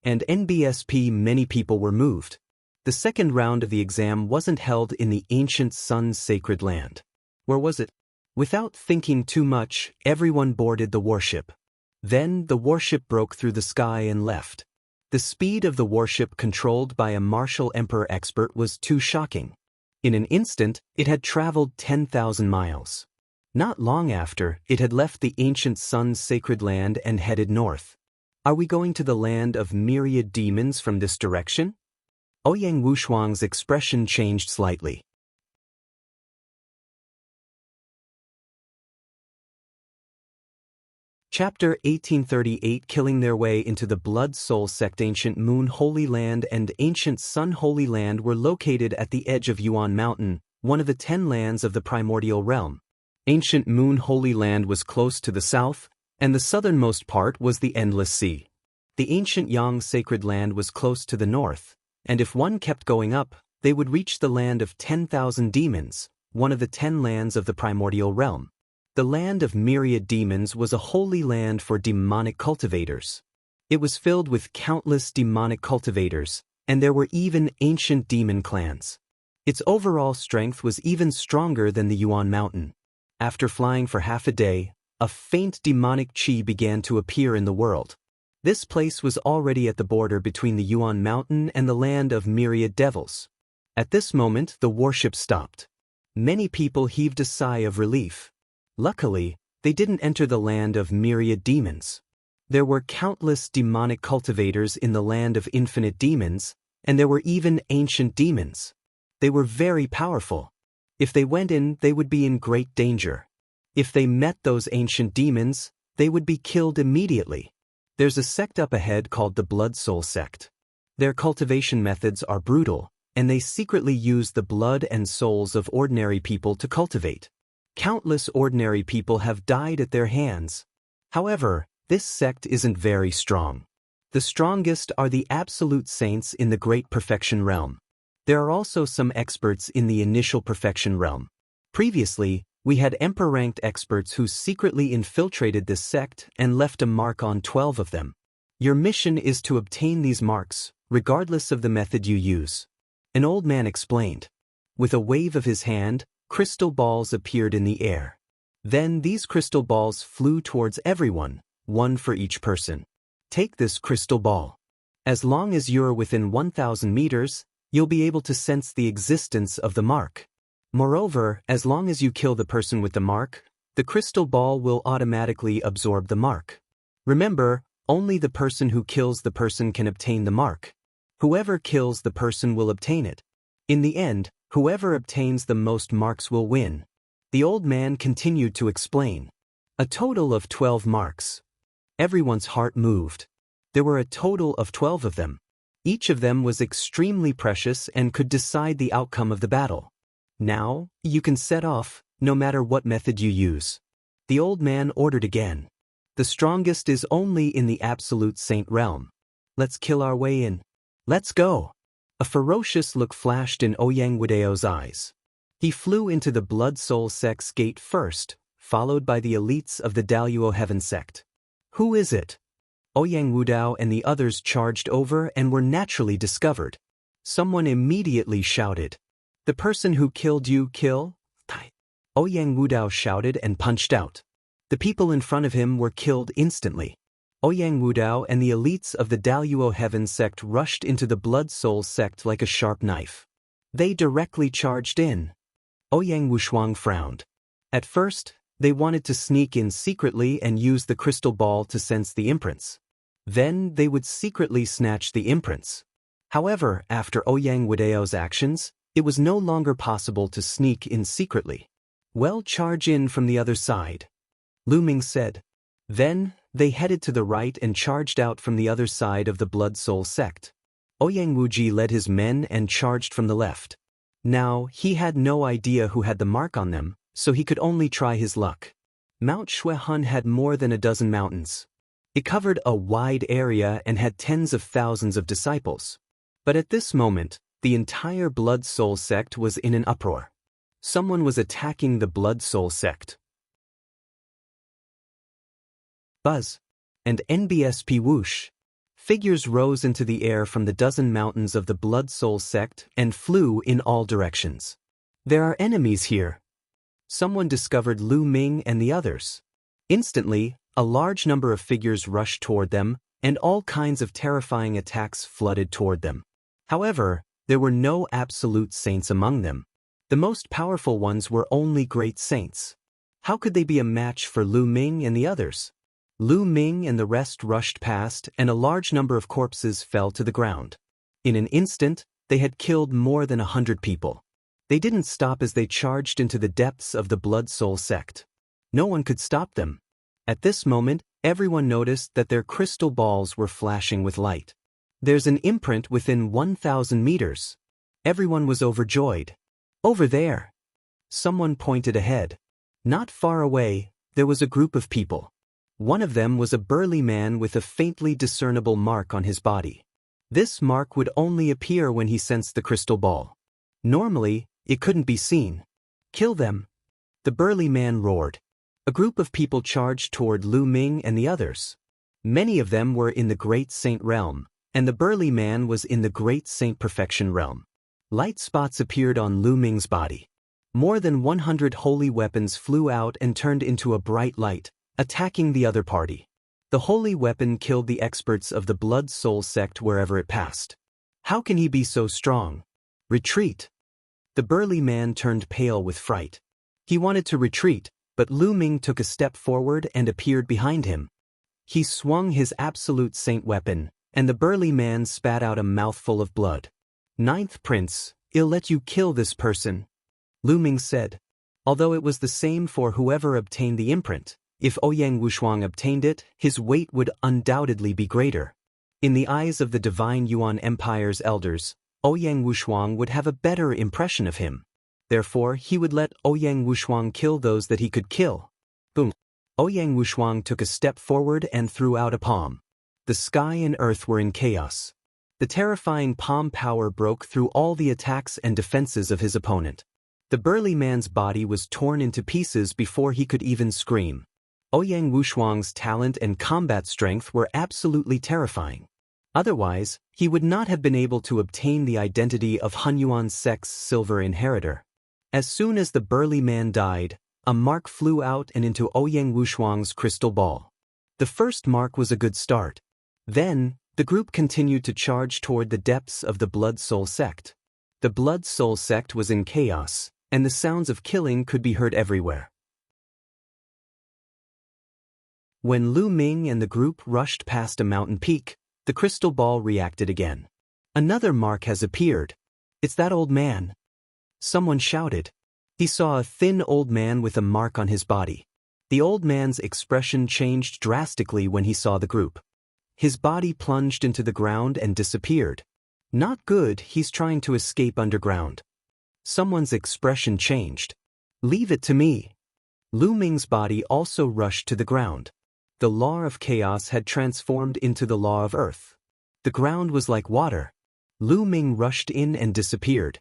And NBSP many people were moved. The second round of the exam wasn't held in the ancient sun's sacred land. Where was it? Without thinking too much, everyone boarded the warship. Then the warship broke through the sky and left. The speed of the warship controlled by a martial emperor expert was too shocking. In an instant, it had traveled 10,000 miles. Not long after, it had left the ancient sun's sacred land and headed north. Are we going to the land of myriad demons from this direction? Ouyang Wushuang's expression changed slightly. Chapter 1838 Killing their way into the Blood Soul Sect. Ancient Moon Holy Land and Ancient Sun Holy Land were located at the edge of Yuan Mountain, one of the 10 lands of the primordial realm. Ancient Moon Holy Land was close to the south, and the southernmost part was the Endless Sea. The ancient Yang Sacred Land was close to the north, and if one kept going up, they would reach the land of 10,000 demons, one of the 10 lands of the primordial realm. The land of myriad demons was a holy land for demonic cultivators. It was filled with countless demonic cultivators, and there were even ancient demon clans. Its overall strength was even stronger than the Yuan Mountain. After flying for half a day, a faint demonic qi began to appear in the world. This place was already at the border between the Yuan Mountain and the land of myriad devils. At this moment, the warship stopped. Many people heaved a sigh of relief. Luckily, they didn't enter the land of myriad demons. There were countless demonic cultivators in the land of infinite demons, and there were even ancient demons. They were very powerful. If they went in, they would be in great danger. If they met those ancient demons, they would be killed immediately. There's a sect up ahead called the Blood Soul Sect. Their cultivation methods are brutal, and they secretly use the blood and souls of ordinary people to cultivate. Countless ordinary people have died at their hands. However, this sect isn't very strong. The strongest are the absolute saints in the Great Perfection realm. There are also some experts in the Initial Perfection realm. Previously, we had Emperor-ranked experts who secretly infiltrated this sect and left a mark on 12 of them. Your mission is to obtain these marks, regardless of the method you use. An old man explained. With a wave of his hand, crystal balls appeared in the air. Then these crystal balls flew towards everyone, one for each person. Take this crystal ball. As long as you're within 1,000 meters, you'll be able to sense the existence of the mark. Moreover, as long as you kill the person with the mark, the crystal ball will automatically absorb the mark. Remember, only the person who kills the person can obtain the mark. Whoever kills the person will obtain it. In the end, whoever obtains the most marks will win. The old man continued to explain. A total of 12 marks. Everyone's heart moved. There were a total of 12 of them. Each of them was extremely precious and could decide the outcome of the battle. Now, you can set off, no matter what method you use. The old man ordered again. The strongest is only in the absolute saint realm. Let's kill our way in. Let's go. A ferocious look flashed in Ouyang Wudao's eyes. He flew into the Blood Soul Sect's gate first, followed by the elites of the Daluo Heaven sect. Who is it? Ouyang Wudao and the others charged over and were naturally discovered. Someone immediately shouted. The person who killed you kill? Ouyang Wudao shouted and punched out. The people in front of him were killed instantly. Ouyang Wudao and the elites of the Daluo Heaven sect rushed into the Blood Soul Sect like a sharp knife. They directly charged in. Ouyang Wushuang frowned. At first, they wanted to sneak in secretly and use the crystal ball to sense the imprints. Then they would secretly snatch the imprints. However, after Ouyang Wudao's actions, it was no longer possible to sneak in secretly. Well, charge in from the other side. Lu Ming said. Then, they headed to the right and charged out from the other side of the Blood Soul Sect. Ouyang Wuji led his men and charged from the left. Now, he had no idea who had the mark on them, so he could only try his luck. Mount Shuihun had more than a dozen mountains. It covered a wide area and had tens of thousands of disciples. But at this moment, the entire Blood Soul Sect was in an uproar. Someone was attacking the Blood Soul Sect. Buzz. And NBSP whoosh. Figures rose into the air from the dozen mountains of the Blood Soul Sect and flew in all directions. There are enemies here. Someone discovered Lu Ming and the others. Instantly, a large number of figures rushed toward them, and all kinds of terrifying attacks flooded toward them. However, there were no absolute saints among them. The most powerful ones were only great saints. How could they be a match for Lu Ming and the others? Lu Ming and the rest rushed past, and a large number of corpses fell to the ground. In an instant, they had killed more than 100 people. They didn't stop as they charged into the depths of the Blood Soul Sect. No one could stop them. At this moment, everyone noticed that their crystal balls were flashing with light. There's an imprint within 1,000 meters. Everyone was overjoyed. Over there. Someone pointed ahead. Not far away, there was a group of people. One of them was a burly man with a faintly discernible mark on his body. This mark would only appear when he sensed the crystal ball. Normally, it couldn't be seen. Kill them! The burly man roared. A group of people charged toward Lu Ming and the others. Many of them were in the Great Saint realm, and the burly man was in the Great Saint Perfection realm. Light spots appeared on Lu Ming's body. More than 100 holy weapons flew out and turned into a bright light, attacking the other party. The holy weapon killed the experts of the Blood Soul sect wherever it passed. How can he be so strong? Retreat! The burly man turned pale with fright. He wanted to retreat, but Lu Ming took a step forward and appeared behind him. He swung his absolute saint weapon, and the burly man spat out a mouthful of blood. "Ninth Prince, I'll let you kill this person," Lu Ming said. Although it was the same for whoever obtained the imprint, if Ouyang Wushuang obtained it, his weight would undoubtedly be greater. In the eyes of the Divine Yuan Empire's elders, Ouyang Wushuang would have a better impression of him. Therefore, he would let Ouyang Wushuang kill those that he could kill. Boom! Ouyang Wushuang took a step forward and threw out a palm. The sky and earth were in chaos. The terrifying palm power broke through all the attacks and defenses of his opponent. The burly man's body was torn into pieces before he could even scream. Ouyang Wushuang's talent and combat strength were absolutely terrifying. Otherwise, he would not have been able to obtain the identity of Hunyuan sect's silver inheritor. As soon as the burly man died, a mark flew out and into Ouyang Wushuang's crystal ball. The first mark was a good start. Then, the group continued to charge toward the depths of the Blood Soul sect. The Blood Soul sect was in chaos, and the sounds of killing could be heard everywhere. When Lu Ming and the group rushed past a mountain peak, the crystal ball reacted again. "Another mark has appeared. It's that old man." Someone shouted. He saw a thin old man with a mark on his body. The old man's expression changed drastically when he saw the group. His body plunged into the ground and disappeared. Not good, he's trying to escape underground. Someone's expression changed. "Leave it to me." Lu Ming's body also rushed to the ground. The law of chaos had transformed into the law of earth. The ground was like water. Lu Ming rushed in and disappeared.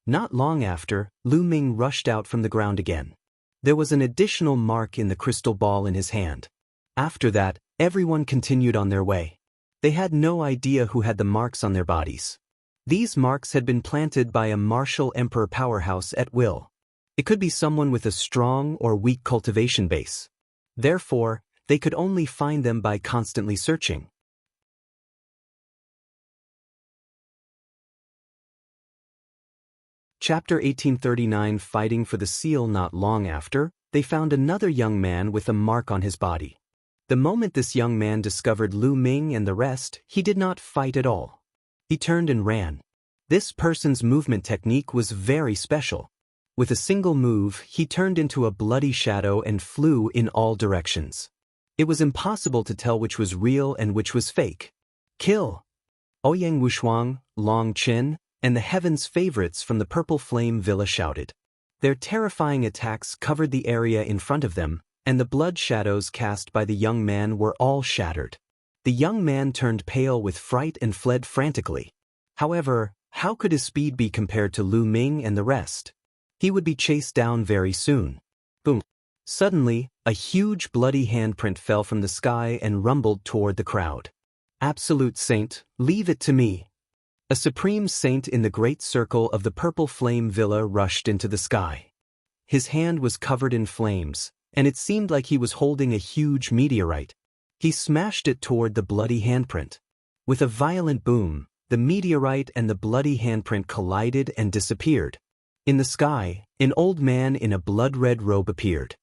Not long after, Lu Ming rushed out from the ground again. There was an additional mark in the crystal ball in his hand. After that, everyone continued on their way. They had no idea who had the marks on their bodies. These marks had been planted by a martial emperor powerhouse at will. It could be someone with a strong or weak cultivation base. Therefore, they could only find them by constantly searching. Chapter 1839. Fighting for the seal. Not long after, they found another young man with a mark on his body. The moment this young man discovered Lu Ming and the rest, he did not fight at all. He turned and ran. This person's movement technique was very special. With a single move, he turned into a bloody shadow and flew in all directions. It was impossible to tell which was real and which was fake. "Kill!" Ouyang Wushuang, Long Chen, and the Heaven's favorites from the Purple Flame Villa shouted. Their terrifying attacks covered the area in front of them, and the blood shadows cast by the young man were all shattered. The young man turned pale with fright and fled frantically. However, how could his speed be compared to Lu Ming and the rest? He would be chased down very soon. Boom! Suddenly, a huge bloody handprint fell from the sky and rumbled toward the crowd. "Absolute Saint, leave it to me." A supreme saint in the great circle of the Purple Flame Villa rushed into the sky. His hand was covered in flames, and it seemed like he was holding a huge meteorite. He smashed it toward the bloody handprint. With a violent boom, the meteorite and the bloody handprint collided and disappeared. In the sky, an old man in a blood-red robe appeared.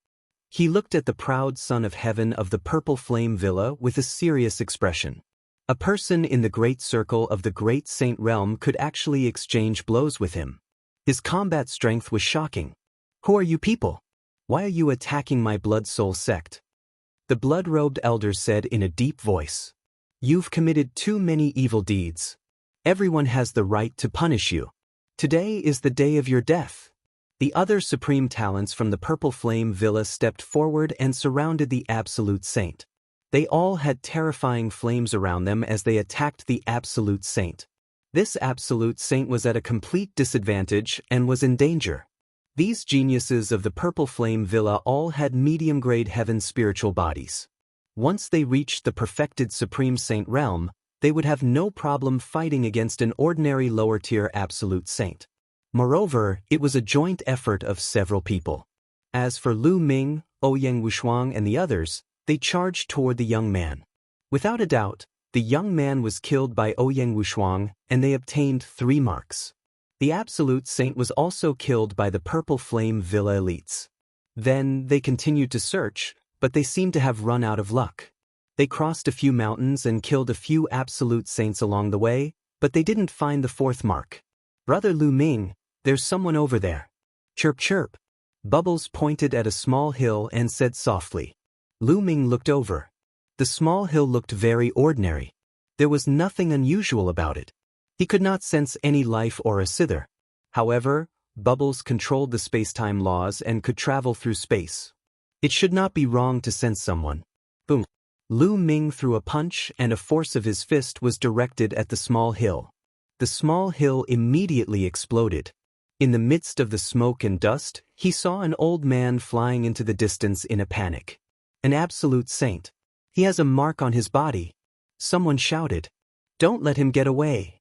He looked at the proud son of heaven of the Purple Flame Villa with a serious expression. A person in the great circle of the Great Saint realm could actually exchange blows with him. His combat strength was shocking. "Who are you people? Why are you attacking my Blood Soul sect?" The blood-robed elder said in a deep voice. You've committed too many evil deeds. Everyone has the right to punish you. Today is the day of your death. The other supreme talents from the Purple Flame Villa stepped forward and surrounded the Absolute Saint. They all had terrifying flames around them as they attacked the Absolute Saint. This Absolute Saint was at a complete disadvantage and was in danger. These geniuses of the Purple Flame Villa all had medium-grade heaven spiritual bodies. Once they reached the perfected Supreme Saint realm, they would have no problem fighting against an ordinary lower-tier Absolute Saint. Moreover, it was a joint effort of several people. As for Lu Ming, Ouyang Wushuang and the others, they charged toward the young man. Without a doubt, the young man was killed by Ouyang Wushuang, and they obtained 3 marks. The Absolute Saint was also killed by the Purple Flame Villa elites. Then they continued to search, but they seemed to have run out of luck. They crossed a few mountains and killed a few Absolute Saints along the way, but they didn't find the 4th mark. Brother Lu Ming, there's someone over there. Chirp chirp. Bubbles pointed at a small hill and said softly. Lu Ming looked over. The small hill looked very ordinary. There was nothing unusual about it. He could not sense any life or a sither. However, Bubbles controlled the space-time laws and could travel through space. It should not be wrong to sense someone. Boom. Lu Ming threw a punch and a force of his fist was directed at the small hill. The small hill immediately exploded. In the midst of the smoke and dust, he saw an old man flying into the distance in a panic. An Absolute Saint. He has a mark on his body. Someone shouted. Don't let him get away.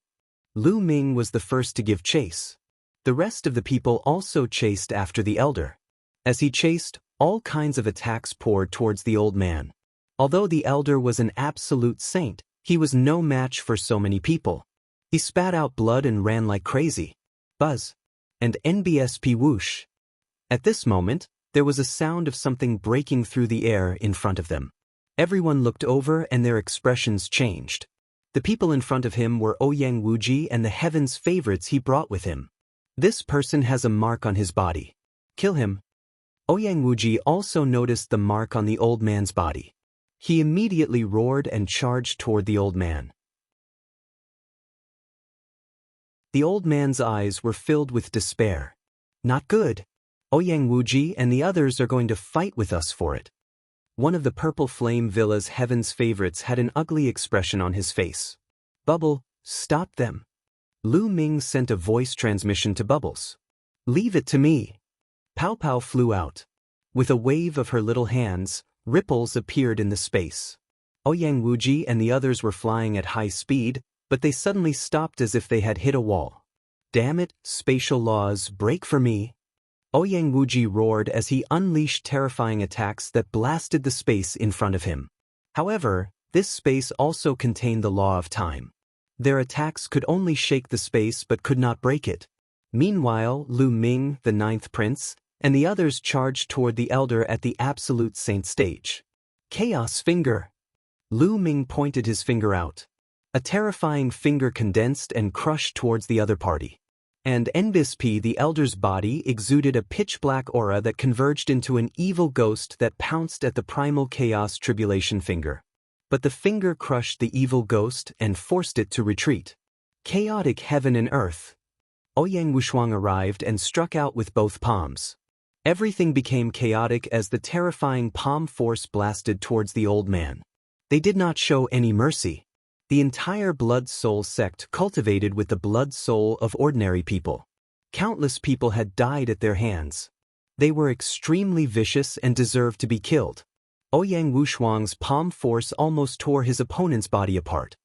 Lu Ming was the first to give chase. The rest of the people also chased after the elder. As he chased, all kinds of attacks poured towards the old man. Although the elder was an Absolute Saint, he was no match for so many people. He spat out blood and ran like crazy. Buzz. And NBSP whoosh. At this moment, there was a sound of something breaking through the air in front of them. Everyone looked over and their expressions changed. The people in front of him were Ouyang Wuji and the heaven's favorites he brought with him. This person has a mark on his body. Kill him. Ouyang Wuji also noticed the mark on the old man's body. He immediately roared and charged toward the old man. The old man's eyes were filled with despair. Not good. Ouyang Wuji and the others are going to fight with us for it. One of the Purple Flame Villa's heaven's favorites had an ugly expression on his face. Bubble, stop them. Lu Ming sent a voice transmission to Bubbles. Leave it to me. Pow Pow flew out. With a wave of her little hands, ripples appeared in the space. Ouyang Wuji and the others were flying at high speed, but they suddenly stopped as if they had hit a wall. Damn it, spatial laws, break for me. Ouyang Wuji roared as he unleashed terrifying attacks that blasted the space in front of him. However, this space also contained the law of time. Their attacks could only shake the space but could not break it. Meanwhile, Lu Ming, the 9th prince, and the others charged toward the elder at the Absolute Saint stage. Chaos Finger. Lu Ming pointed his finger out. A terrifying finger condensed and crushed towards the other party. And NBSP, the elder's body, exuded a pitch-black aura that converged into an evil ghost that pounced at the primal chaos tribulation finger. But the finger crushed the evil ghost and forced it to retreat. Chaotic heaven and earth. Ouyang Wushuang arrived and struck out with both palms. Everything became chaotic as the terrifying palm force blasted towards the old man. They did not show any mercy. The entire blood soul sect cultivated with the blood soul of ordinary people. Countless people had died at their hands. They were extremely vicious and deserved to be killed. Ouyang Wushuang's palm force almost tore his opponent's body apart.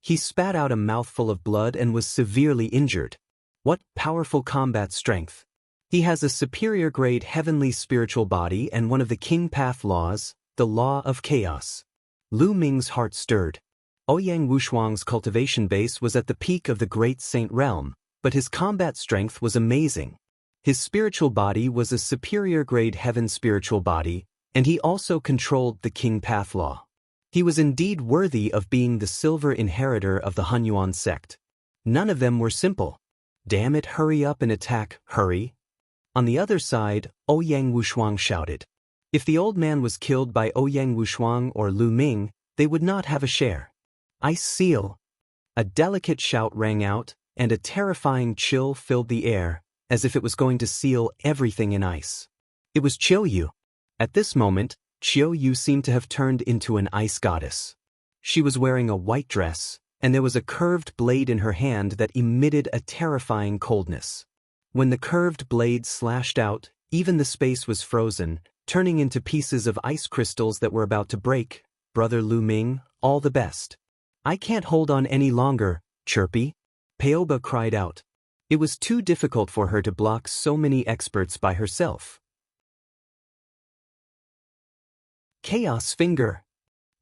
He spat out a mouthful of blood and was severely injured. What powerful combat strength! He has a superior grade heavenly spiritual body and one of the King Path laws, the law of chaos. Lu Ming's heart stirred. Ouyang Wushuang's cultivation base was at the peak of the Great Saint realm, but his combat strength was amazing. His spiritual body was a superior grade heaven spiritual body, and he also controlled the King Path law. He was indeed worthy of being the silver inheritor of the Hunyuan sect. None of them were simple. Damn it, hurry up and attack, hurry. On the other side, Ouyang Wushuang shouted. If the old man was killed by Ouyang Wushuang or Lu Ming, they would not have a share. Ice seal! A delicate shout rang out, and a terrifying chill filled the air, as if it was going to seal everything in ice. It was Qiu Yue. At this moment, Qiu Yue seemed to have turned into an ice goddess. She was wearing a white dress, and there was a curved blade in her hand that emitted a terrifying coldness. When the curved blade slashed out, even the space was frozen, turning into pieces of ice crystals that were about to break. Brother Lu Ming, all the best. I can't hold on any longer, Chirpy. Peoba cried out. It was too difficult for her to block so many experts by herself. Chaos finger.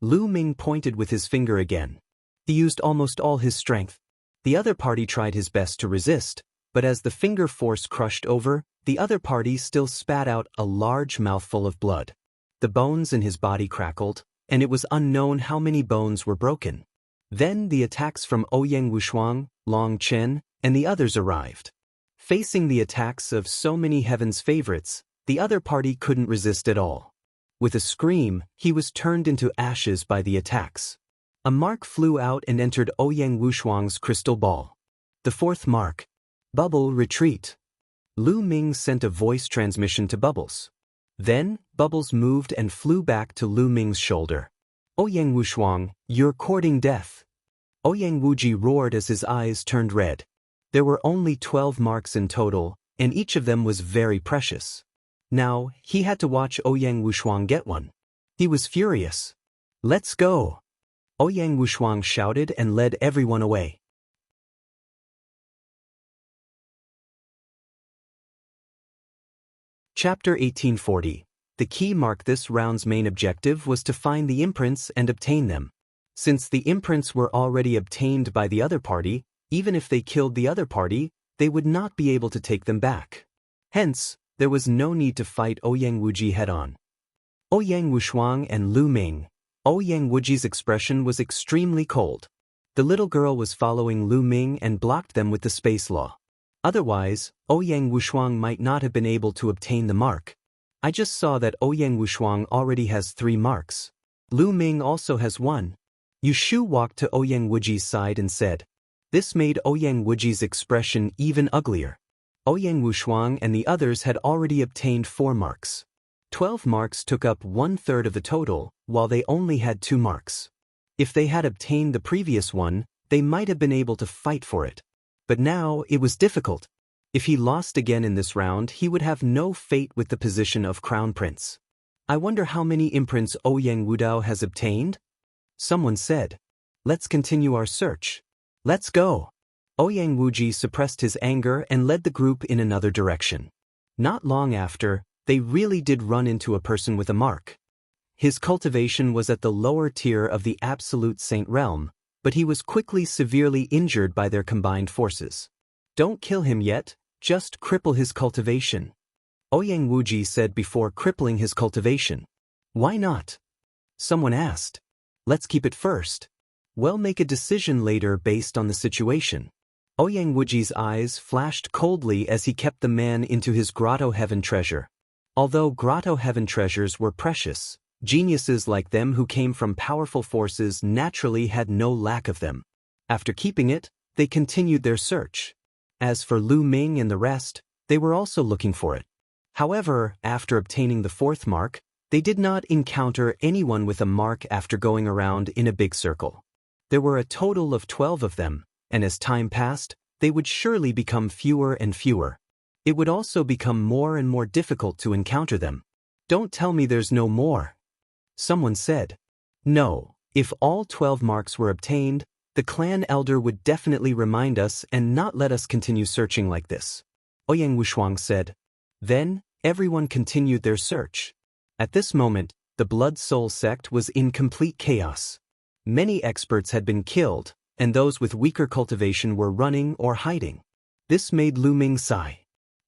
Lu Ming pointed with his finger again. He used almost all his strength. The other party tried his best to resist, but as the finger force crushed over, the other party still spat out a large mouthful of blood. The bones in his body crackled, and it was unknown how many bones were broken. Then the attacks from Ouyang Wushuang, Long Chen, and the others arrived. Facing the attacks of so many heaven's favorites, the other party couldn't resist at all. With a scream, he was turned into ashes by the attacks. A mark flew out and entered Ouyang Wushuang's crystal ball. The fourth mark. Bubble retreat. Lu Ming sent a voice transmission to Bubbles. Then, Bubbles moved and flew back to Lu Ming's shoulder. Ouyang Wushuang, you're courting death. Ouyang Wuji roared as his eyes turned red. There were only 12 marks in total, and each of them was very precious. Now, he had to watch Ouyang Wushuang get one. He was furious. Let's go! Ouyang Wushuang shouted and led everyone away. Chapter 1840. The key mark. This round's main objective was to find the imprints and obtain them. Since the imprints were already obtained by the other party, even if they killed the other party, they would not be able to take them back. Hence, there was no need to fight Ouyang Wuji head-on. Ouyang Wushuang and Lu Ming. Ouyang Wuji's expression was extremely cold. The little girl was following Lu Ming and blocked them with the space law. Otherwise, Ouyang Wushuang might not have been able to obtain the mark. I just saw that Ouyang Wushuang already has 3 marks. Lu Ming also has 1. Yu Shu walked to Ouyang Wuji's side and said. This made Ouyang Wuji's expression even uglier. Ouyang Wushuang and the others had already obtained 4 marks. 12 marks took up 1/3 of the total, while they only had 2 marks. If they had obtained the previous one, they might have been able to fight for it. But now it was difficult. If he lost again in this round, he would have no fate with the position of Crown Prince. I wonder how many imprints Ouyang Wudao has obtained? Someone said. Let's continue our search. Let's go. Ouyang Wuji suppressed his anger and led the group in another direction. Not long after, they really did run into a person with a mark. His cultivation was at the lower tier of the absolute saint realm, but he was quickly severely injured by their combined forces. Don't kill him yet, just cripple his cultivation. Ouyang Wuji said before crippling his cultivation. Why not? Someone asked. Let's keep it first. We'll make a decision later based on the situation. Ouyang Wuji's eyes flashed coldly as he kept the man into his Grotto Heaven treasure. Although Grotto Heaven treasures were precious, geniuses like them who came from powerful forces naturally had no lack of them. After keeping it, they continued their search. As for Lu Ming and the rest, they were also looking for it. However, after obtaining the 4th mark, they did not encounter anyone with a mark after going around in a big circle. There were a total of 12 of them, and as time passed, they would surely become fewer and fewer. It would also become more and more difficult to encounter them. Don't tell me there's no more. Someone said. No, if all 12 marks were obtained, the clan elder would definitely remind us and not let us continue searching like this. Ouyang Wushuang said. Then, everyone continued their search. At this moment, the Blood Soul sect was in complete chaos. Many experts had been killed, and those with weaker cultivation were running or hiding. This made Lu Ming sigh.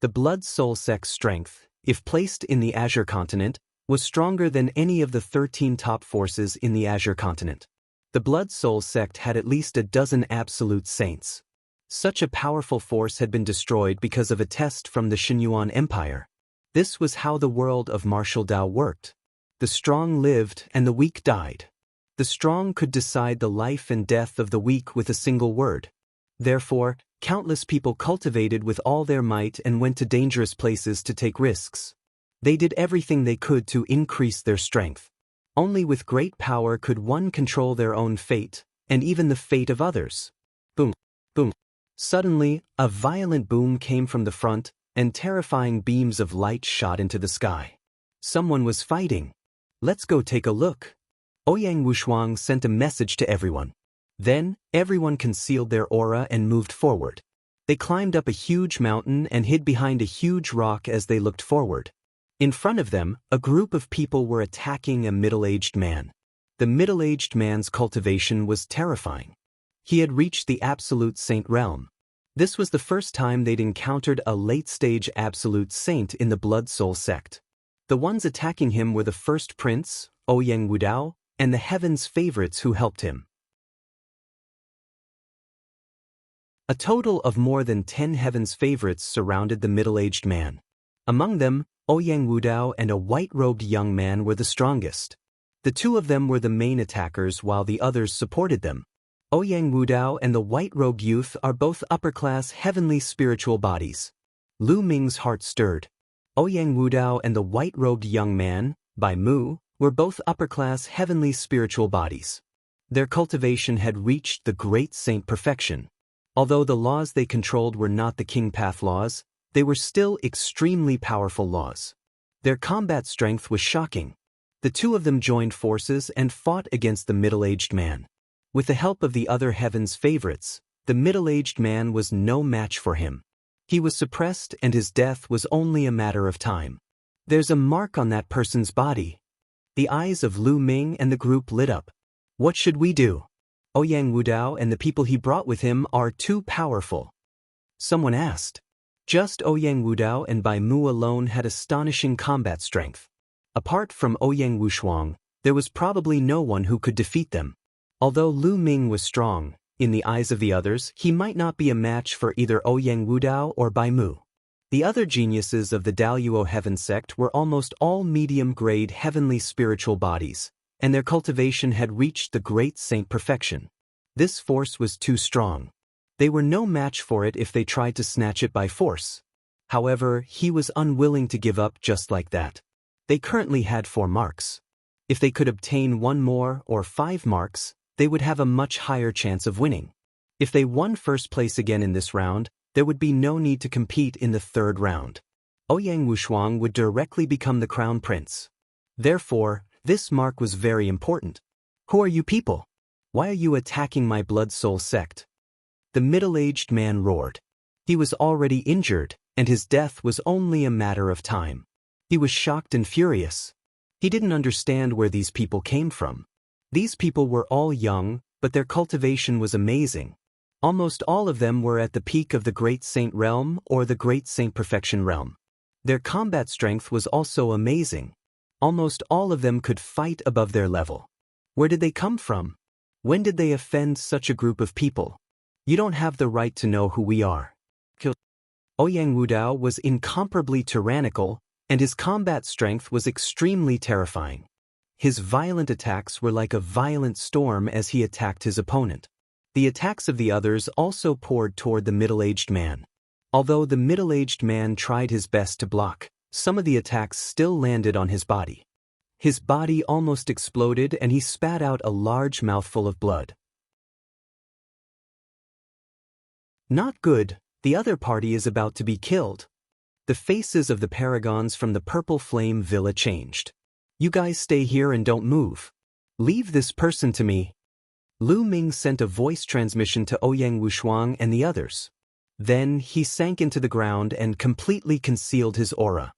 The Blood Soul sect's strength, if placed in the Azure continent, was stronger than any of the 13 top forces in the Azure continent. The Blood Soul sect had at least a dozen absolute saints. Such a powerful force had been destroyed because of a test from the Xinyuan Empire. This was how the world of martial Tao worked. The strong lived and the weak died. The strong could decide the life and death of the weak with a single word. Therefore, countless people cultivated with all their might and went to dangerous places to take risks. They did everything they could to increase their strength. Only with great power could one control their own fate, and even the fate of others. Boom, boom. Suddenly, a violent boom came from the front, and terrifying beams of light shot into the sky. Someone was fighting. Let's go take a look. Ouyang Wushuang sent a message to everyone. Then, everyone concealed their aura and moved forward. They climbed up a huge mountain and hid behind a huge rock as they looked forward. In front of them, a group of people were attacking a middle-aged man. The middle-aged man's cultivation was terrifying. He had reached the absolute saint realm. This was the first time they'd encountered a late-stage absolute saint in the Blood Soul sect. The ones attacking him were the first prince, Ouyang Wudao, and the heaven's favorites who helped him. A total of more than 10 heaven's favorites surrounded the middle-aged man. Among them, Ouyang Wudao and a white-robed young man were the strongest. The two of them were the main attackers while the others supported them. Ouyang Wudao and the white-robed youth are both upper-class heavenly spiritual bodies. Lu Ming's heart stirred. Ouyang Wudao and the white-robed young man, Bai Mu, were both upper-class heavenly spiritual bodies. Their cultivation had reached the great saint perfection. Although the laws they controlled were not the King Path laws, they were still extremely powerful laws. Their combat strength was shocking. The two of them joined forces and fought against the middle-aged man. With the help of the other heaven's favorites, the middle-aged man was no match for him. He was suppressed and his death was only a matter of time. There's a mark on that person's body. The eyes of Lu Ming and the group lit up. What should we do? Ouyang Wudao and the people he brought with him are too powerful. Someone asked. Just Ouyang Wudao and Bai Mu alone had astonishing combat strength. Apart from Ouyang Wushuang, there was probably no one who could defeat them. Although Lu Ming was strong, in the eyes of the others, he might not be a match for either Ouyang Wudao or Bai Mu. The other geniuses of the Daluo Heaven sect were almost all medium-grade heavenly spiritual bodies, and their cultivation had reached the great saint perfection. This force was too strong. They were no match for it if they tried to snatch it by force. However, he was unwilling to give up just like that. They currently had 4 marks. If they could obtain 1 more or 5 marks, they would have a much higher chance of winning. If they won first place again in this round, there would be no need to compete in the 3rd round. Ouyang Wushuang would directly become the crown prince. Therefore, this mark was very important. Who are you people? Why are you attacking my Blood Soul sect? The middle-aged man roared. He was already injured, and his death was only a matter of time. He was shocked and furious. He didn't understand where these people came from. These people were all young, but their cultivation was amazing. Almost all of them were at the peak of the Great Saint Realm or the Great Saint Perfection Realm. Their combat strength was also amazing. Almost all of them could fight above their level. Where did they come from? When did they offend such a group of people? You don't have the right to know who we are. Ouyang Wudao was incomparably tyrannical, and his combat strength was extremely terrifying. His violent attacks were like a violent storm as he attacked his opponent. The attacks of the others also poured toward the middle-aged man. Although the middle-aged man tried his best to block, some of the attacks still landed on his body. His body almost exploded and he spat out a large mouthful of blood. Not good, the other party is about to be killed. The faces of the paragons from the Purple Flame Villa changed. You guys stay here and don't move. Leave this person to me. Lu Ming sent a voice transmission to Ouyang Wushuang and the others. Then he sank into the ground and completely concealed his aura.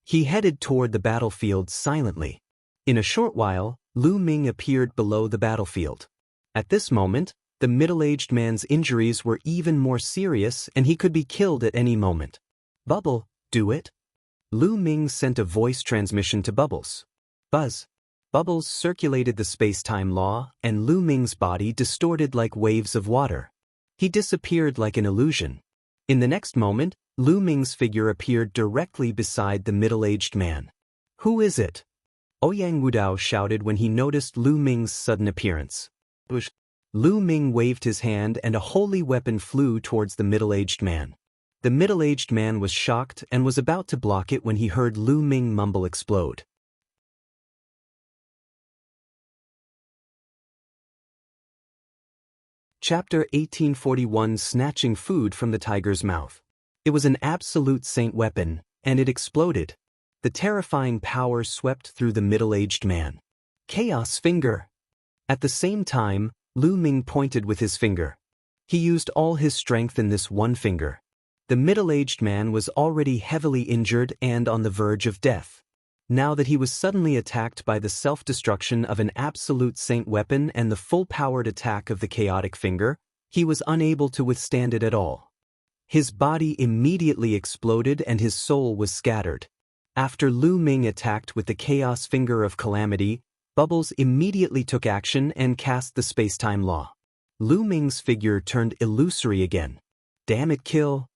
He headed toward the battlefield silently. In a short while, Lu Ming appeared below the battlefield. At this moment, the middle-aged man's injuries were even more serious and he could be killed at any moment. Bubble, do it. Lu Ming sent a voice transmission to Bubbles. Buzz. Bubbles circulated the space-time law and Lu Ming's body distorted like waves of water. He disappeared like an illusion. In the next moment, Lu Ming's figure appeared directly beside the middle-aged man. "Who is it?" Ouyang Wudao shouted when he noticed Lu Ming's sudden appearance. Lu Ming waved his hand and a holy weapon flew towards the middle-aged man. The middle-aged man was shocked and was about to block it when he heard Lu Ming mumble explode. Chapter 1841 Snatching Food from the Tiger's Mouth. It was an absolute saint weapon, and it exploded. The terrifying power swept through the middle-aged man. Chaos Finger! At the same time, Lu Ming pointed with his finger. He used all his strength in this one finger. The middle-aged man was already heavily injured and on the verge of death. Now that he was suddenly attacked by the self-destruction of an absolute saint weapon and the full-powered attack of the chaotic finger, he was unable to withstand it at all. His body immediately exploded and his soul was scattered. After Lu Ming attacked with the chaos finger of calamity, Bubbles immediately took action and cast the space-time law. Lu Ming's figure turned illusory again. "Damn it, kill!"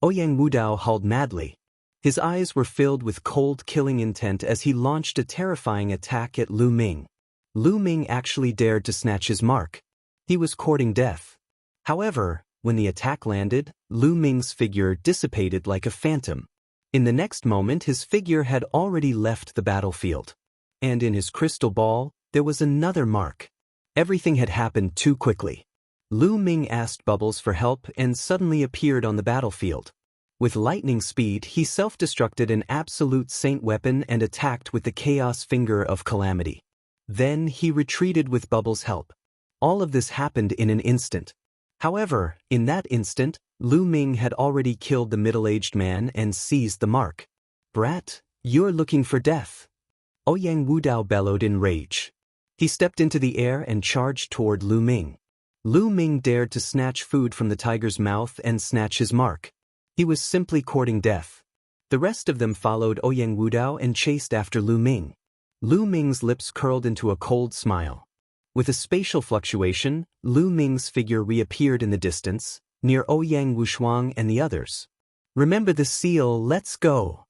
Ouyang Wudao howled madly. His eyes were filled with cold killing intent as he launched a terrifying attack at Lu Ming. Lu Ming actually dared to snatch his mark. He was courting death. However, when the attack landed, Lu Ming's figure dissipated like a phantom. In the next moment his figure had already left the battlefield. And in his crystal ball, there was another mark. Everything had happened too quickly. Lu Ming asked Bubbles for help and suddenly appeared on the battlefield. With lightning speed, he self-destructed an absolute saint weapon and attacked with the chaos finger of calamity. Then he retreated with Bubbles' help. All of this happened in an instant. However, in that instant, Lu Ming had already killed the middle-aged man and seized the mark. "Brat, you're looking for death." Ouyang Wudao bellowed in rage. He stepped into the air and charged toward Lu Ming. Lu Ming dared to snatch food from the tiger's mouth and snatch his mark. He was simply courting death. The rest of them followed Ouyang Wudao and chased after Lu Ming. Lu Ming's lips curled into a cold smile. With a spatial fluctuation, Lu Ming's figure reappeared in the distance, near Ouyang Wushuang and the others. "Remember the seal, let's go,"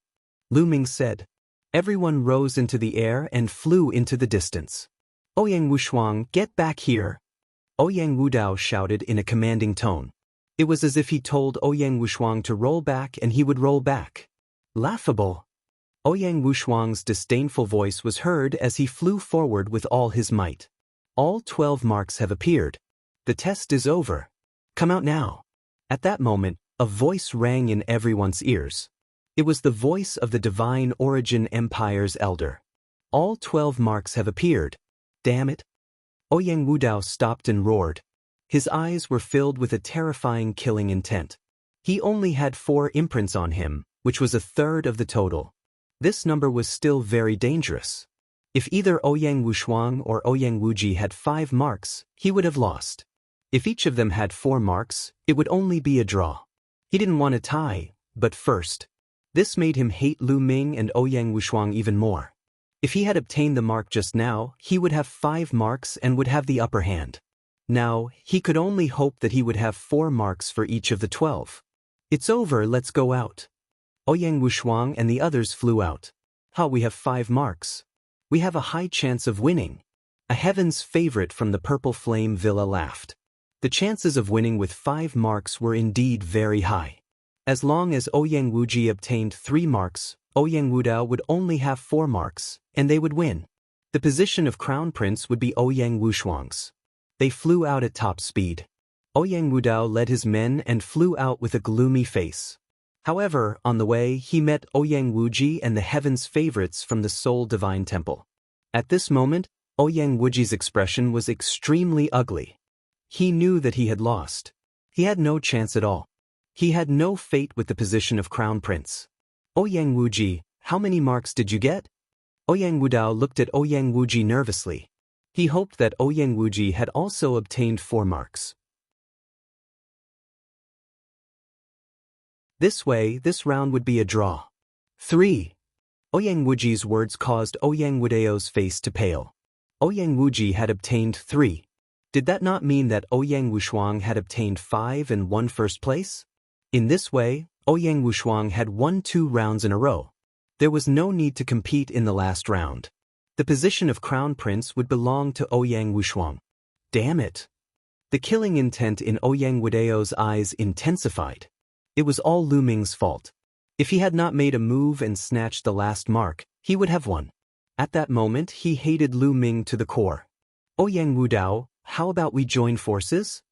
Lu Ming said. Everyone rose into the air and flew into the distance. "Ouyang Wushuang, get back here," Ouyang Wudao shouted in a commanding tone. It was as if he told Ouyang Wushuang to roll back and he would roll back. "Laughable." Ouyang Wushuang's disdainful voice was heard as he flew forward with all his might. "All 12 marks have appeared. The test is over. Come out now." At that moment, a voice rang in everyone's ears. It was the voice of the Divine Origin Empire's elder. "All 12 marks have appeared. Damn it." Ouyang Wudao stopped and roared. His eyes were filled with a terrifying killing intent. He only had 4 imprints on him, which was a third of the total. This number was still very dangerous. If either Ouyang Wushuang or Ouyang Wuji had 5 marks, he would have lost. If each of them had 4 marks, it would only be a draw. He didn't want a tie, but first. This made him hate Lu Ming and Ouyang Wushuang even more. If he had obtained the mark just now, he would have 5 marks and would have the upper hand. Now, he could only hope that he would have 4 marks for each of the 12. "It's over, let's go out." Ouyang Wushuang and the others flew out. We have 5 marks. We have a high chance of winning." A heaven's favorite from the Purple Flame Villa laughed. The chances of winning with 5 marks were indeed very high. As long as Ouyang Wuji obtained 3 marks, Ouyang Wudao would only have 4 marks, and they would win. The position of Crown Prince would be Ouyang Wushuang's. They flew out at top speed. Ouyang Wudao led his men and flew out with a gloomy face. However, on the way, he met Ouyang Wuji and the heaven's favorites from the Soul Divine Temple. At this moment, Ouyang Wuji's expression was extremely ugly. He knew that he had lost. He had no chance at all. He had no fate with the position of Crown Prince. "Ouyang Wuji, how many marks did you get?" Ouyang Wudao looked at Ouyang Wuji nervously. He hoped that Ouyang Wuji had also obtained 4 marks. This way, this round would be a draw. 3. Ouyang Wuji's words caused Ouyang Wudao's face to pale. Ouyang Wuji had obtained 3. Did that not mean that Ouyang Wushuang had obtained 5 and won first place? In this way, Ouyang Wushuang had won 2 rounds in a row. There was no need to compete in the last round. The position of crown prince would belong to Ouyang Wushuang. Damn it. The killing intent in Ouyang Wudao's eyes intensified. It was all Lu Ming's fault. If he had not made a move and snatched the last mark, he would have won. At that moment, he hated Lu Ming to the core. Ouyang Wudao, how about we join forces?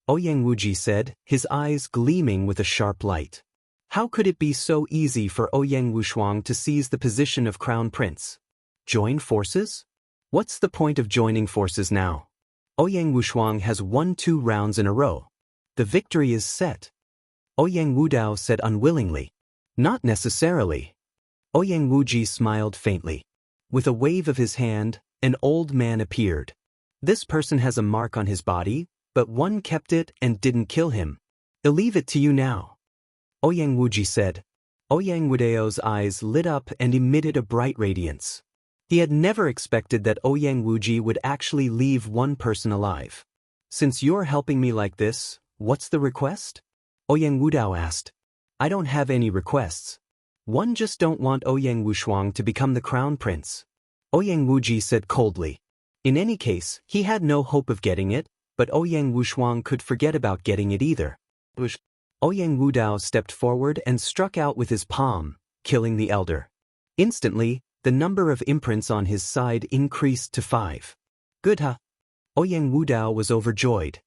Ouyang Wuji said, his eyes gleaming with a sharp light. How could it be so easy for Ouyang Wushuang to seize the position of crown prince? Join forces? What's the point of joining forces now? Ouyang Wushuang has won 2 rounds in a row. The victory is set. Ouyang Wudao said unwillingly. Not necessarily. Ouyang Wuji smiled faintly. With a wave of his hand, an old man appeared. This person has a mark on his body, but one kept it and didn't kill him. I'll leave it to you now. Ouyang Wuji said. Ouyang Wudao's eyes lit up and emitted a bright radiance. He had never expected that Ouyang Wuji would actually leave one person alive. Since you're helping me like this, what's the request? Ouyang Wudao asked. I don't have any requests. One just don't want Ouyang Wushuang to become the crown prince. Ouyang Wuji said coldly. In any case, he had no hope of getting it, but Ouyang Wushuang could forget about getting it either. Ouyang Wudao stepped forward and struck out with his palm, killing the elder. Instantly, the number of imprints on his side increased to 5. Good huh? Ouyang Wudao was overjoyed.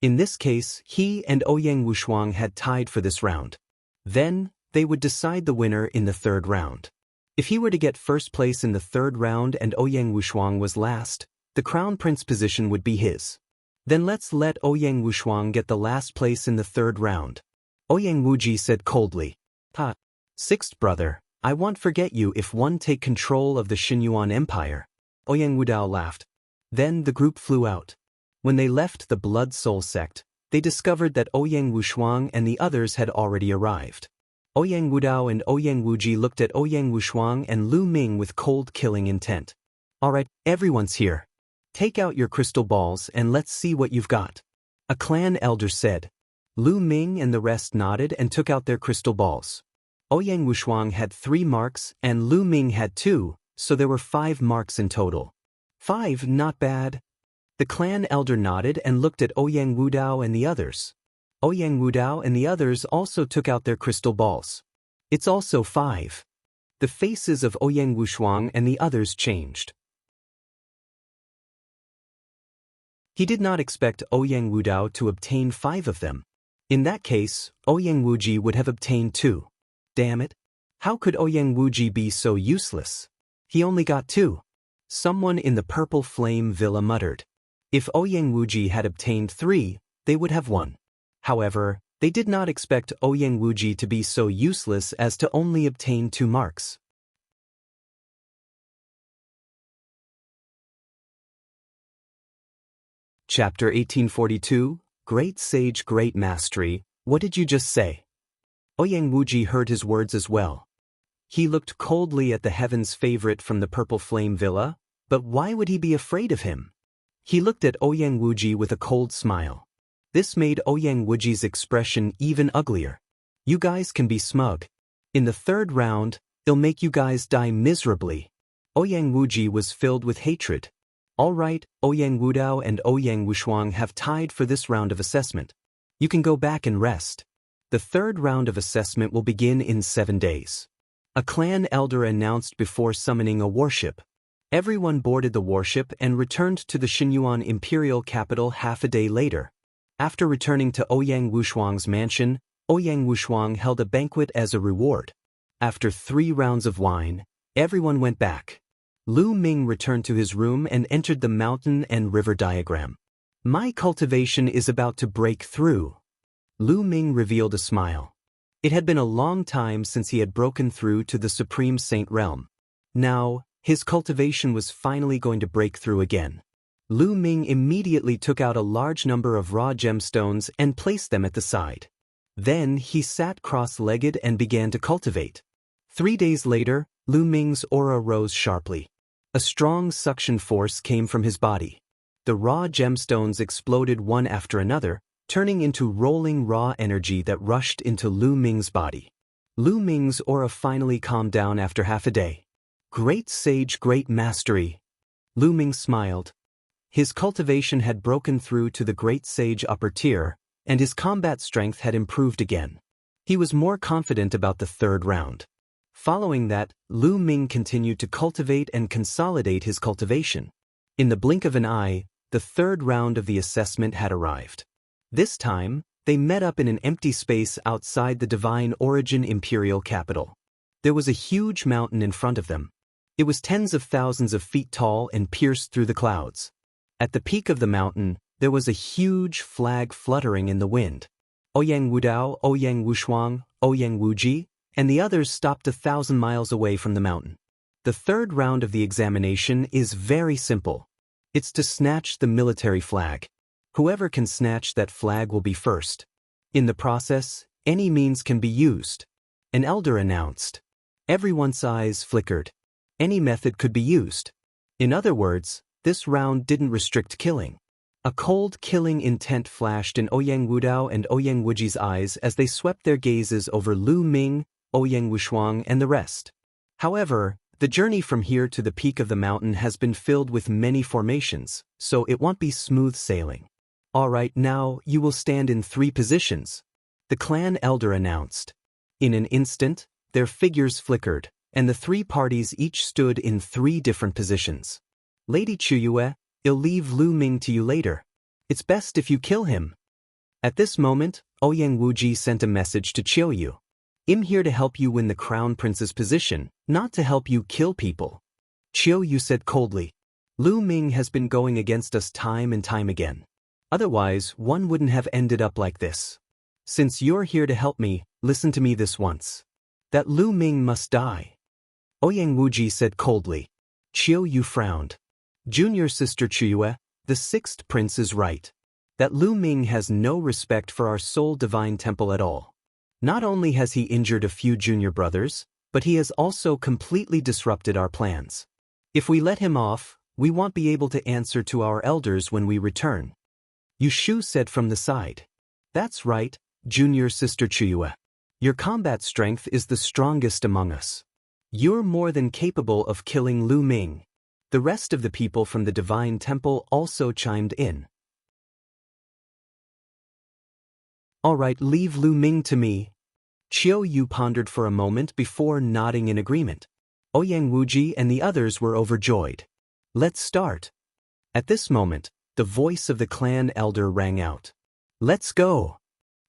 In this case, he and Ouyang Wushuang had tied for this round. Then, they would decide the winner in the 3rd round. If he were to get first place in the 3rd round and Ouyang Wushuang was last, the crown prince position would be his. Then let's let Ouyang Wushuang get the last place in the 3rd round. Ouyang Wuji said coldly. 6th brother, I won't forget you if one take control of the Xinyuan Empire. Ouyang Wudao laughed. Then the group flew out. When they left the Blood Soul sect, they discovered that Ouyang Wushuang and the others had already arrived. Ouyang Wudao and Ouyang Wuji looked at Ouyang Wushuang and Lu Ming with cold killing intent. Alright, everyone's here. Take out your crystal balls and let's see what you've got. A clan elder said. Lu Ming and the rest nodded and took out their crystal balls. Ouyang Wushuang had 3 marks and Lu Ming had 2, so there were 5 marks in total. 5, not bad. The clan elder nodded and looked at Ouyang Wudao and the others. Ouyang Wudao and the others also took out their crystal balls. It's also 5. The faces of Ouyang Wushuang and the others changed. He did not expect Ouyang Wudao to obtain 5 of them. In that case, Ouyang Wuji would have obtained 2. Damn it. How could Ouyang Wuji be so useless? He only got 2. Someone in the Purple Flame Villa muttered. If Ouyang Wuji had obtained 3, they would have won. However, they did not expect Ouyang Wuji to be so useless as to only obtain 2 marks. Chapter 1842, Great Sage, Great Mastery, what did you just say? Ouyang Wuji heard his words as well. He looked coldly at the Heaven's favorite from the Purple Flame Villa, but why would he be afraid of him? He looked at Ouyang Wuji with a cold smile. This made Ouyang Wuji's expression even uglier. You guys can be smug. In the 3rd round, it'll make you guys die miserably. Ouyang Wuji was filled with hatred. All right, Ouyang Wudao and Ouyang Wushuang have tied for this round of assessment. You can go back and rest. The 3rd round of assessment will begin in 7 days. A clan elder announced before summoning a warship. Everyone boarded the warship and returned to the Xinyuan imperial capital half a day later. After returning to Ouyang Wushuang's mansion, Ouyang Wushuang held a banquet as a reward. After 3 rounds of wine, everyone went back. Lu Ming returned to his room and entered the mountain and river diagram. My cultivation is about to break through. Lu Ming revealed a smile. It had been a long time since he had broken through to the Supreme Saint realm. Now, his cultivation was finally going to break through again. Lu Ming immediately took out a large number of raw gemstones and placed them at the side. Then he sat cross-legged and began to cultivate. 3 days later, Lu Ming's aura rose sharply. A strong suction force came from his body. The raw gemstones exploded one after another, turning into rolling raw energy that rushed into Lu Ming's body. Lu Ming's aura finally calmed down after half a day. Great sage, great mastery. Lu Ming smiled. His cultivation had broken through to the great sage upper tier, and his combat strength had improved again. He was more confident about the third round. Following that, Lu Ming continued to cultivate and consolidate his cultivation. In the blink of an eye, the third round of the assessment had arrived. This time, they met up in an empty space outside the Divine Origin Imperial capital. There was a huge mountain in front of them. It was tens of thousands of feet tall and pierced through the clouds. At the peak of the mountain, there was a huge flag fluttering in the wind. Ouyang Wudao, Ouyang Wushuang, Ouyang Wuji, and the others stopped 1,000 miles away from the mountain. The third round of the examination is very simple. It's to snatch the military flag. Whoever can snatch that flag will be first. In the process, any means can be used. An elder announced. Everyone's eyes flickered. Any method could be used. In other words, this round didn't restrict killing. A cold killing intent flashed in Ouyang Wudao and Ouyang Wuji's eyes as they swept their gazes over Lu Ming, Ouyang Wushuang, and the rest. However, the journey from here to the peak of the mountain has been filled with many formations, so it won't be smooth sailing. All right, now you will stand in 3 positions, the clan elder announced. In an instant, their figures flickered, and the 3 parties each stood in 3 different positions. Lady Qiu Yue, I'll leave Lu Ming to you later. It's best if you kill him. At this moment, Ouyang Wuji sent a message to Qiu Yue. I'm here to help you win the crown prince's position, not to help you kill people. Qiu Yue said coldly. Lu Ming has been going against us time and time again. Otherwise, one wouldn't have ended up like this. Since you're here to help me, listen to me this once. That Lu Ming must die. Ouyang Wuji said coldly. Qiu Yue frowned. Junior sister Qiu Yue, the 6th prince is right. That Lu Ming has no respect for our sole divine temple at all. Not only has he injured a few junior brothers, but he has also completely disrupted our plans. If we let him off, we won't be able to answer to our elders when we return. Yu Shu said from the side. That's right, junior sister Qiu Yue. Your combat strength is the strongest among us. You're more than capable of killing Lu Ming. The rest of the people from the Divine Temple also chimed in. All right, leave Lu Ming to me. Qiu Yue pondered for a moment before nodding in agreement. Ouyang Wuji and the others were overjoyed. Let's start. At this moment, the voice of the clan elder rang out. Let's go.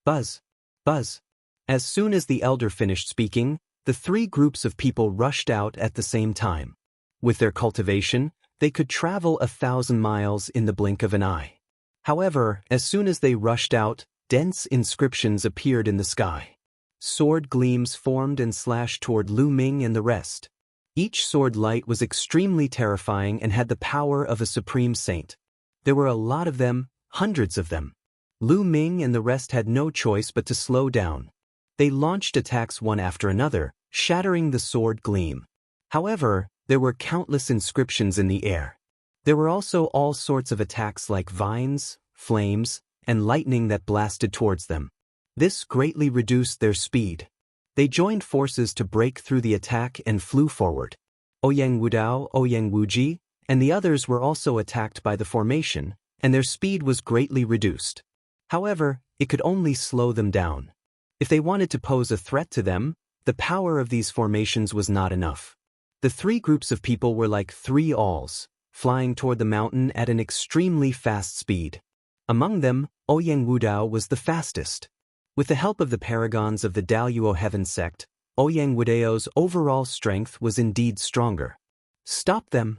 Buzz. Buzz. As soon as the elder finished speaking, the 3 groups of people rushed out at the same time. With their cultivation, they could travel 1,000 miles in the blink of an eye. However, as soon as they rushed out, dense inscriptions appeared in the sky. Sword gleams formed and slashed toward Lu Ming and the rest. Each sword light was extremely terrifying and had the power of a supreme saint. There were a lot of them, hundreds of them. Lu Ming and the rest had no choice but to slow down. They launched attacks one after another, shattering the sword gleam. However, there were countless inscriptions in the air. There were also all sorts of attacks like vines, flames, and lightning that blasted towards them. This greatly reduced their speed. They joined forces to break through the attack and flew forward. Ouyang Wudao, Ouyang Wuji, and the others were also attacked by the formation, and their speed was greatly reduced. However, it could only slow them down. If they wanted to pose a threat to them, the power of these formations was not enough. The 3 groups of people were like 3 owls, flying toward the mountain at an extremely fast speed. Among them, Ouyang Wudao was the fastest. With the help of the paragons of the Daluo Heaven sect, Ouyang Wudao's overall strength was indeed stronger. Stop them!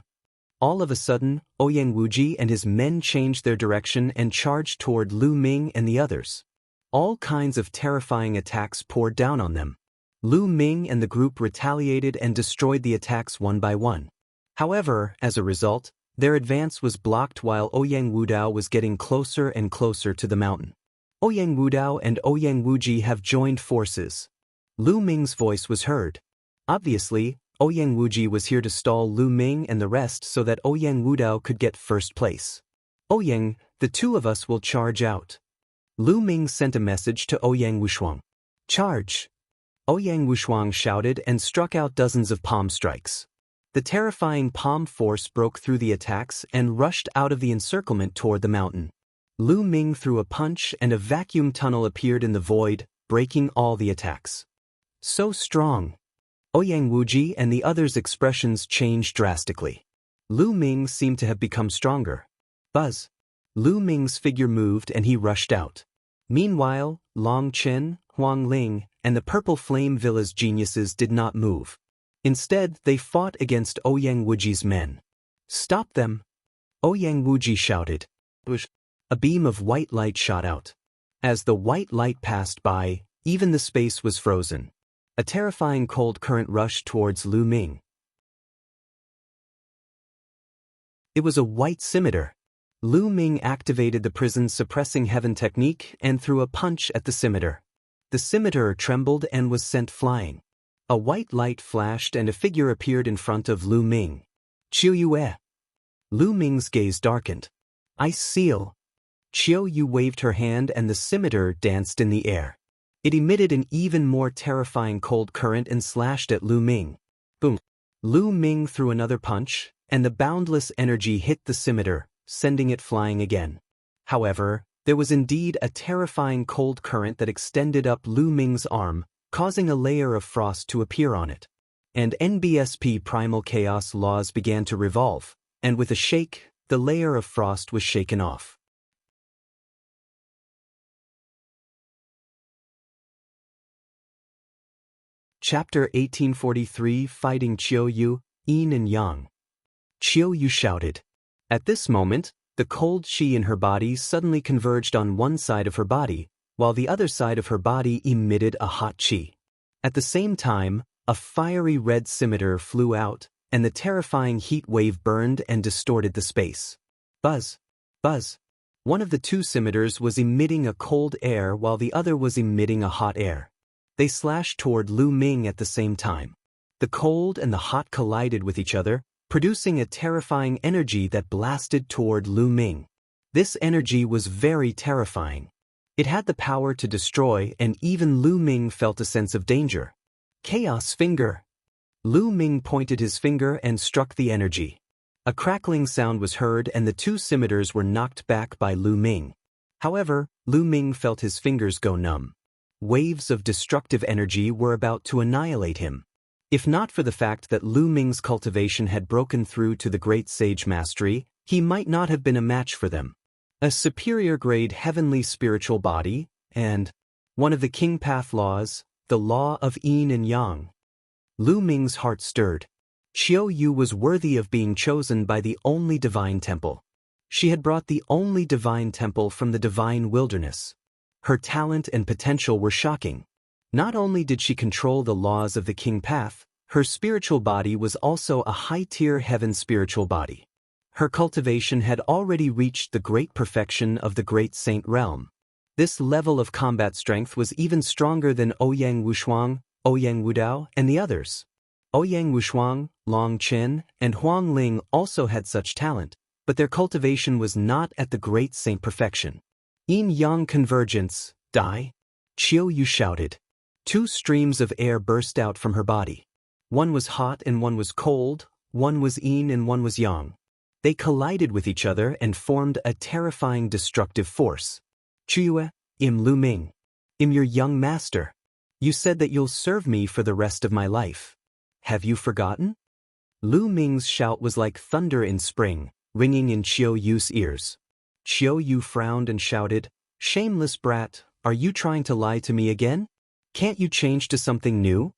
All of a sudden, Ouyang Wuji and his men changed their direction and charged toward Lu Ming and the others. All kinds of terrifying attacks poured down on them. Lu Ming and the group retaliated and destroyed the attacks one by one. However, as a result, their advance was blocked while Ouyang Wudao was getting closer and closer to the mountain. Ouyang Wudao and Ouyang Wuji have joined forces. Lu Ming's voice was heard. Obviously, Ouyang Wuji was here to stall Lu Ming and the rest so that Ouyang Wudao could get first place. Ouyang, the 2 of us will charge out. Lu Ming sent a message to Ouyang Wushuang. Charge! Ouyang Wushuang shouted and struck out dozens of palm strikes. The terrifying palm force broke through the attacks and rushed out of the encirclement toward the mountain. Lu Ming threw a punch and a vacuum tunnel appeared in the void, breaking all the attacks. So strong. Ouyang Wuji and the others' expressions changed drastically. Lu Ming seemed to have become stronger. Buzz. Lu Ming's figure moved and he rushed out. Meanwhile, Long Chen, Huang Ling, and the Purple Flame Villa's geniuses did not move. Instead, they fought against Ouyang Wuji's men. Stop them! Ouyang Wuji shouted. A beam of white light shot out. As the white light passed by, even the space was frozen. A terrifying cold current rushed towards Lu Ming. It was a white scimitar. Lu Ming activated the prison's suppressing heaven technique and threw a punch at the scimitar. The scimitar trembled and was sent flying. A white light flashed and a figure appeared in front of Lu Ming. Qiu Yue. Lu Ming's gaze darkened. Ice seal. Qiu Yue waved her hand and the scimitar danced in the air. It emitted an even more terrifying cold current and slashed at Lu Ming. Boom. Lu Ming threw another punch, and the boundless energy hit the scimitar, sending it flying again. However, there was indeed a terrifying cold current that extended up Lu Ming's arm, causing a layer of frost to appear on it. And NBSP primal chaos laws began to revolve, and with a shake, the layer of frost was shaken off. Chapter 1843 Fighting Qiu Yue, Yin and Yang. Qiu Yue shouted. At this moment, the cold qi in her body suddenly converged on one side of her body, while the other side of her body emitted a hot qi. At the same time, a fiery red scimitar flew out, and the terrifying heat wave burned and distorted the space. Buzz! Buzz! One of the two scimitars was emitting a cold air while the other was emitting a hot air. They slashed toward Lu Ming at the same time. The cold and the hot collided with each other, producing a terrifying energy that blasted toward Lu Ming. This energy was very terrifying. It had the power to destroy, and even Lu Ming felt a sense of danger. Chaos Finger! Lu Ming pointed his finger and struck the energy. A crackling sound was heard and the two scimitars were knocked back by Lu Ming. However, Lu Ming felt his fingers go numb. Waves of destructive energy were about to annihilate him. If not for the fact that Lu Ming's cultivation had broken through to the Great Sage Mastery, he might not have been a match for them. A superior-grade heavenly spiritual body, and one of the King Path laws, the law of Yin and Yang. Lu Ming's heart stirred. Qiu Yue was worthy of being chosen by the only divine temple. She had brought the only divine temple from the divine wilderness. Her talent and potential were shocking. Not only did she control the laws of the King Path, her spiritual body was also a high-tier heaven spiritual body. Her cultivation had already reached the great perfection of the Great Saint Realm. This level of combat strength was even stronger than Ouyang Wushuang, Ouyang Wudao, and the others. Ouyang Wushuang, Long Chen, and Huang Ling also had such talent, but their cultivation was not at the Great Saint perfection. Yin-Yang convergence, die! Qiu Yue shouted. Two streams of air burst out from her body. One was hot and one was cold, one was yin and one was yang. They collided with each other and formed a terrifying destructive force. Qiu Yue, I'm Lu Ming. I'm your young master. You said that you'll serve me for the rest of my life. Have you forgotten? Lu Ming's shout was like thunder in spring, ringing in Qiu Yue's ears. Qiu Yue frowned and shouted, "Shameless brat, are you trying to lie to me again? Can't you change to something new?"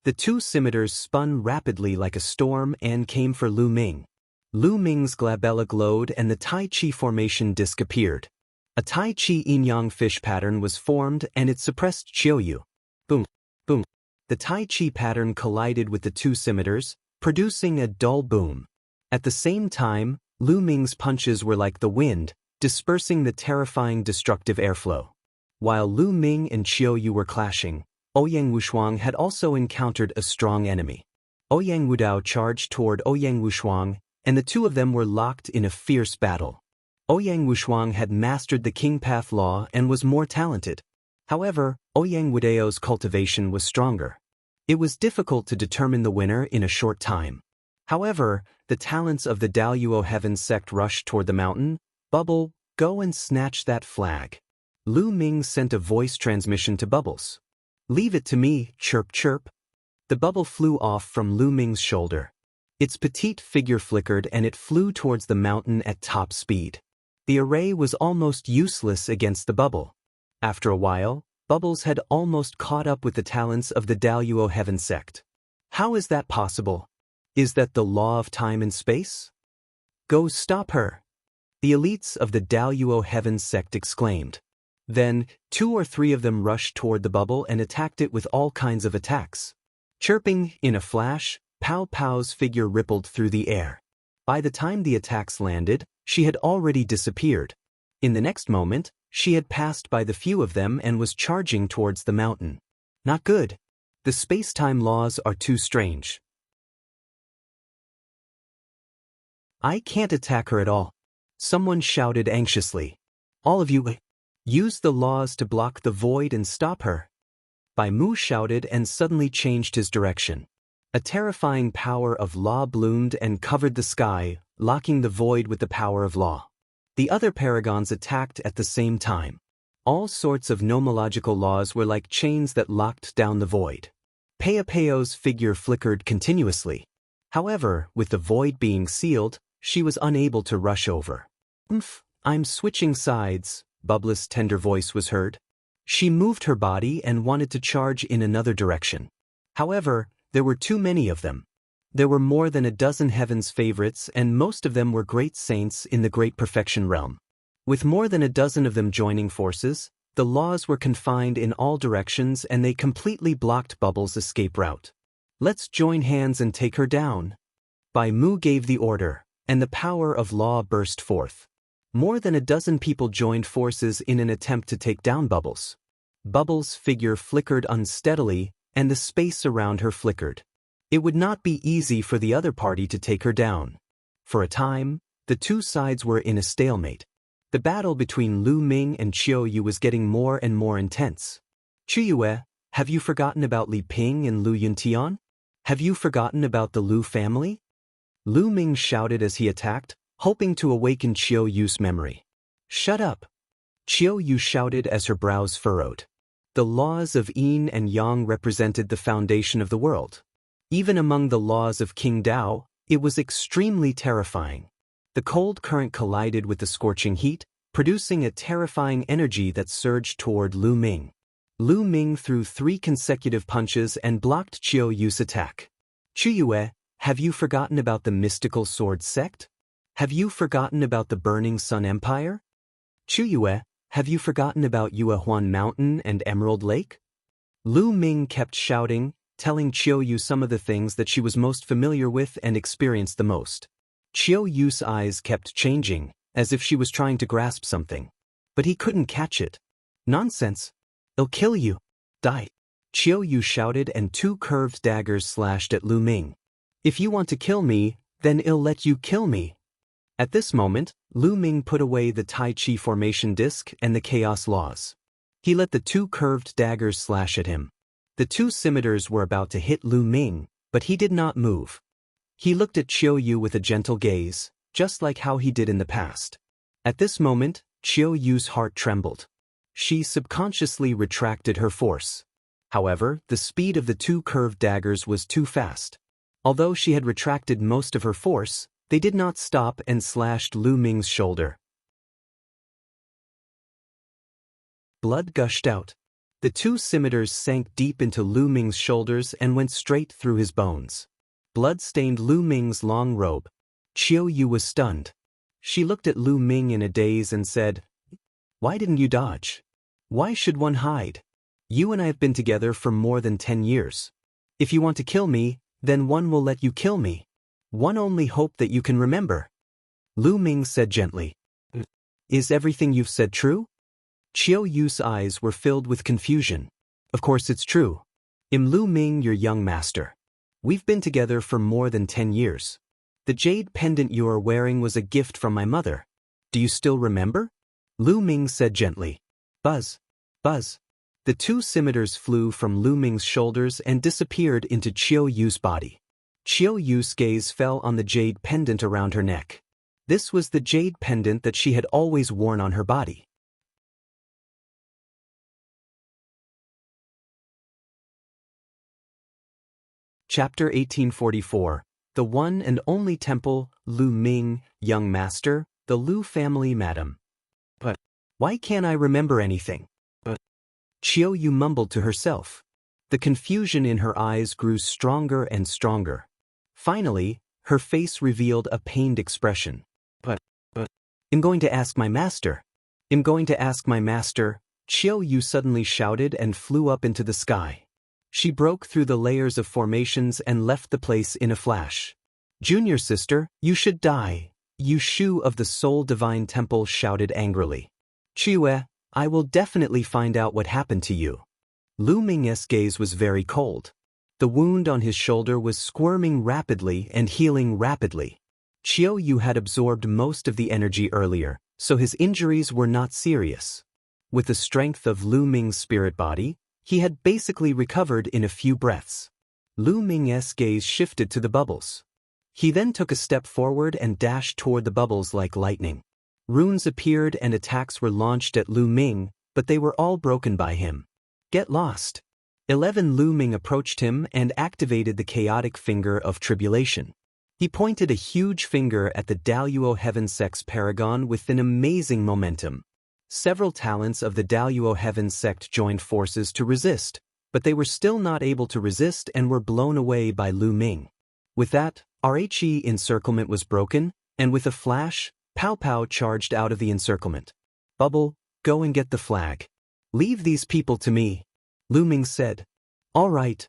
The two scimitars spun rapidly like a storm and came for Lu Ming. Lu Ming's glabella glowed and the Tai Chi formation disc appeared. A Tai Chi yin-yang fish pattern was formed and it suppressed Qiu Yue. Boom, boom. The Tai Chi pattern collided with the two scimitars, producing a dull boom. At the same time, Lu Ming's punches were like the wind, dispersing the terrifying destructive airflow. While Lu Ming and Qiu Yue were clashing, Ouyang Wushuang had also encountered a strong enemy. Ouyang Wudao charged toward Ouyang Wushuang, and the two of them were locked in a fierce battle. Ouyang Wushuang had mastered the King Path law and was more talented. However, Ouyang Wudeo's cultivation was stronger. It was difficult to determine the winner in a short time. However, the talents of the Daluo Heaven sect rushed toward the mountain. Bubble, go and snatch that flag. Lu Ming sent a voice transmission to Bubbles. Leave it to me, chirp chirp. The bubble flew off from Lu Ming's shoulder. Its petite figure flickered and it flew towards the mountain at top speed. The array was almost useless against the bubble. After a while, Bubbles had almost caught up with the talents of the Daluo Heaven sect. How is that possible? Is that the law of time and space? Go stop her! The elites of the Daluo Heaven sect exclaimed. Then, 2 or 3 of them rushed toward the bubble and attacked it with all kinds of attacks. Chirping, in a flash, Pow Pow's figure rippled through the air. By the time the attacks landed, she had already disappeared. In the next moment, she had passed by the few of them and was charging towards the mountain. Not good. The space-time laws are too strange. I can't attack her at all. Someone shouted anxiously. All of you, use the laws to block the void and stop her. Bai Mu shouted and suddenly changed his direction. A terrifying power of law bloomed and covered the sky, locking the void with the power of law. The other paragons attacked at the same time. All sorts of nomological laws were like chains that locked down the void. Peopeo's figure flickered continuously. However, with the void being sealed, she was unable to rush over. I'm switching sides, Bubbles' tender voice was heard. She moved her body and wanted to charge in another direction. However, there were too many of them. There were more than a dozen heaven's favorites and most of them were great saints in the Great Perfection realm. With more than a dozen of them joining forces, the laws were confined in all directions and they completely blocked Bubbles' escape route. Let's join hands and take her down. Bai Mu gave the order, and the power of law burst forth. More than a dozen people joined forces in an attempt to take down Bubbles. Bubbles' figure flickered unsteadily, and the space around her flickered. It would not be easy for the other party to take her down. For a time, the two sides were in a stalemate. The battle between Lu Ming and Qiu Yue was getting more and more intense. Qiu Yue, have you forgotten about Li Ping and Lu Yuntian? Have you forgotten about the Lu family? Lu Ming shouted as he attacked, hoping to awaken Qiu Yue's memory. Shut up! Qiu Yue shouted as her brows furrowed. The laws of yin and yang represented the foundation of the world. Even among the laws of King Dao, it was extremely terrifying. The cold current collided with the scorching heat, producing a terrifying energy that surged toward Lu Ming. Lu Ming threw 3 consecutive punches and blocked Qiu Yue's attack. Qiu Yue, have you forgotten about the mystical sword sect? Have you forgotten about the Burning Sun Empire? Qiu Yue, have you forgotten about Yuehuan Mountain and Emerald Lake? Lu Ming kept shouting, telling Qiu Yue some of the things that she was most familiar with and experienced the most. Qiu Yue's eyes kept changing, as if she was trying to grasp something. But he couldn't catch it. Nonsense. I'll kill you. Die. Qiu Yue shouted and 2 curved daggers slashed at Lu Ming. If you want to kill me, then I'll let you kill me. At this moment, Lu Ming put away the Tai Chi formation disc and the chaos laws. He let the 2 curved daggers slash at him. The 2 scimitars were about to hit Lu Ming, but he did not move. He looked at Qiu Yue with a gentle gaze, just like how he did in the past. At this moment, Qiu Yue's heart trembled. She subconsciously retracted her force. However, the speed of the 2 curved daggers was too fast. Although she had retracted most of her force, they did not stop and slashed Lu Ming's shoulder. Blood gushed out. The 2 scimitars sank deep into Lu Ming's shoulders and went straight through his bones. Blood stained Lu Ming's long robe. Qiu Yue was stunned. She looked at Lu Ming in a daze and said, "Why didn't you dodge? Why should one hide? You and I have been together for more than 10 years. If you want to kill me, then one will let you kill me. One only hope that you can remember." Lu Ming said gently. "Is everything you've said true?" Qiu Yue's eyes were filled with confusion. "Of course it's true. I'm Lu Ming, your young master. We've been together for more than 10 years. The jade pendant you are wearing was a gift from my mother. Do you still remember?" Lu Ming said gently. "Buzz. Buzz." The two scimitars flew from Lu Ming's shoulders and disappeared into Qiu Yue's body. Qiu Yue's gaze fell on the jade pendant around her neck. This was the jade pendant that she had always worn on her body. Chapter 1844. The one and only temple, Lu Ming, young master, the Lu family madam. But why can't I remember anything? Qiu Yue mumbled to herself. The confusion in her eyes grew stronger and stronger. Finally, her face revealed a pained expression. But, I'm going to ask my master. I'm going to ask my master, Qiu Yue suddenly shouted and flew up into the sky. She broke through the layers of formations and left the place in a flash. Junior sister, you should die, Yu Shu of the Soul Divine Temple shouted angrily. Qiu Yue, I will definitely find out what happened to you. Lu Ming's gaze was very cold. The wound on his shoulder was squirming rapidly and healing rapidly. Qiu Yue had absorbed most of the energy earlier, so his injuries were not serious. With the strength of Lu Ming's spirit body, he had basically recovered in a few breaths. Lu Ming's gaze shifted to the bubbles. He then took a step forward and dashed toward the bubbles like lightning. Runes appeared and attacks were launched at Lu Ming, but they were all broken by him. Get lost. 11 Lu Ming approached him and activated the chaotic finger of tribulation. He pointed a huge finger at the Daluo Heaven Sect's paragon with an amazing momentum. Several talents of the Daluo Heaven Sect joined forces to resist, but they were still not able to resist and were blown away by Lu Ming. With that, RHE encirclement was broken, and with a flash, Pow Pow charged out of the encirclement. Bubble, go and get the flag. Leave these people to me, Lu Ming said. All right.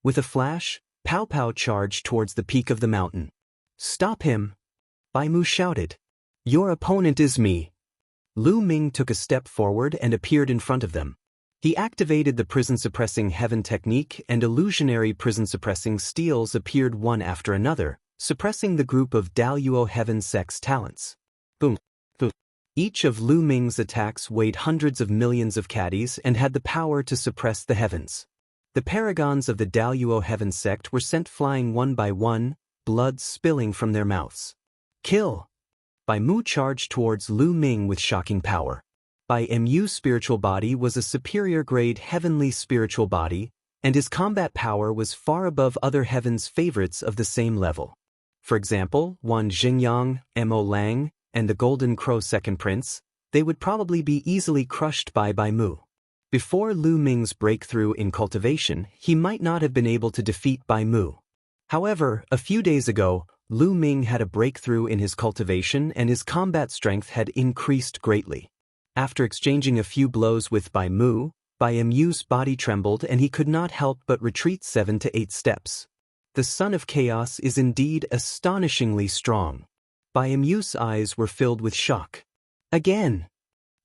With a flash, Pow Pow charged towards the peak of the mountain. Stop him, Bai Mu shouted. Your opponent is me. Lu Ming took a step forward and appeared in front of them. He activated the prison-suppressing heaven technique and illusionary prison-suppressing steels appeared one after another, suppressing the group of Daluo Heaven Sect's talents. Boom, boom. Each of Lu Ming's attacks weighed hundreds of millions of caddies and had the power to suppress the heavens. The paragons of the Daluo Heaven Sect were sent flying one by one, blood spilling from their mouths. Kill! Bai Mu charged towards Lu Ming with shocking power. Bai Mu's spiritual body was a superior grade heavenly spiritual body, and his combat power was far above other heaven's favorites of the same level. For example, Wan Xingyang, Mo Lang, and the Golden Crow Second Prince, they would probably be easily crushed by Bai Mu. Before Lu Ming's breakthrough in cultivation, he might not have been able to defeat Bai Mu. However, a few days ago, Lu Ming had a breakthrough in his cultivation and his combat strength had increased greatly. After exchanging a few blows with Bai Mu's body trembled and he could not help but retreat 7 to 8 steps. The Son of Chaos is indeed astonishingly strong. Bai Mu's eyes were filled with shock. Again!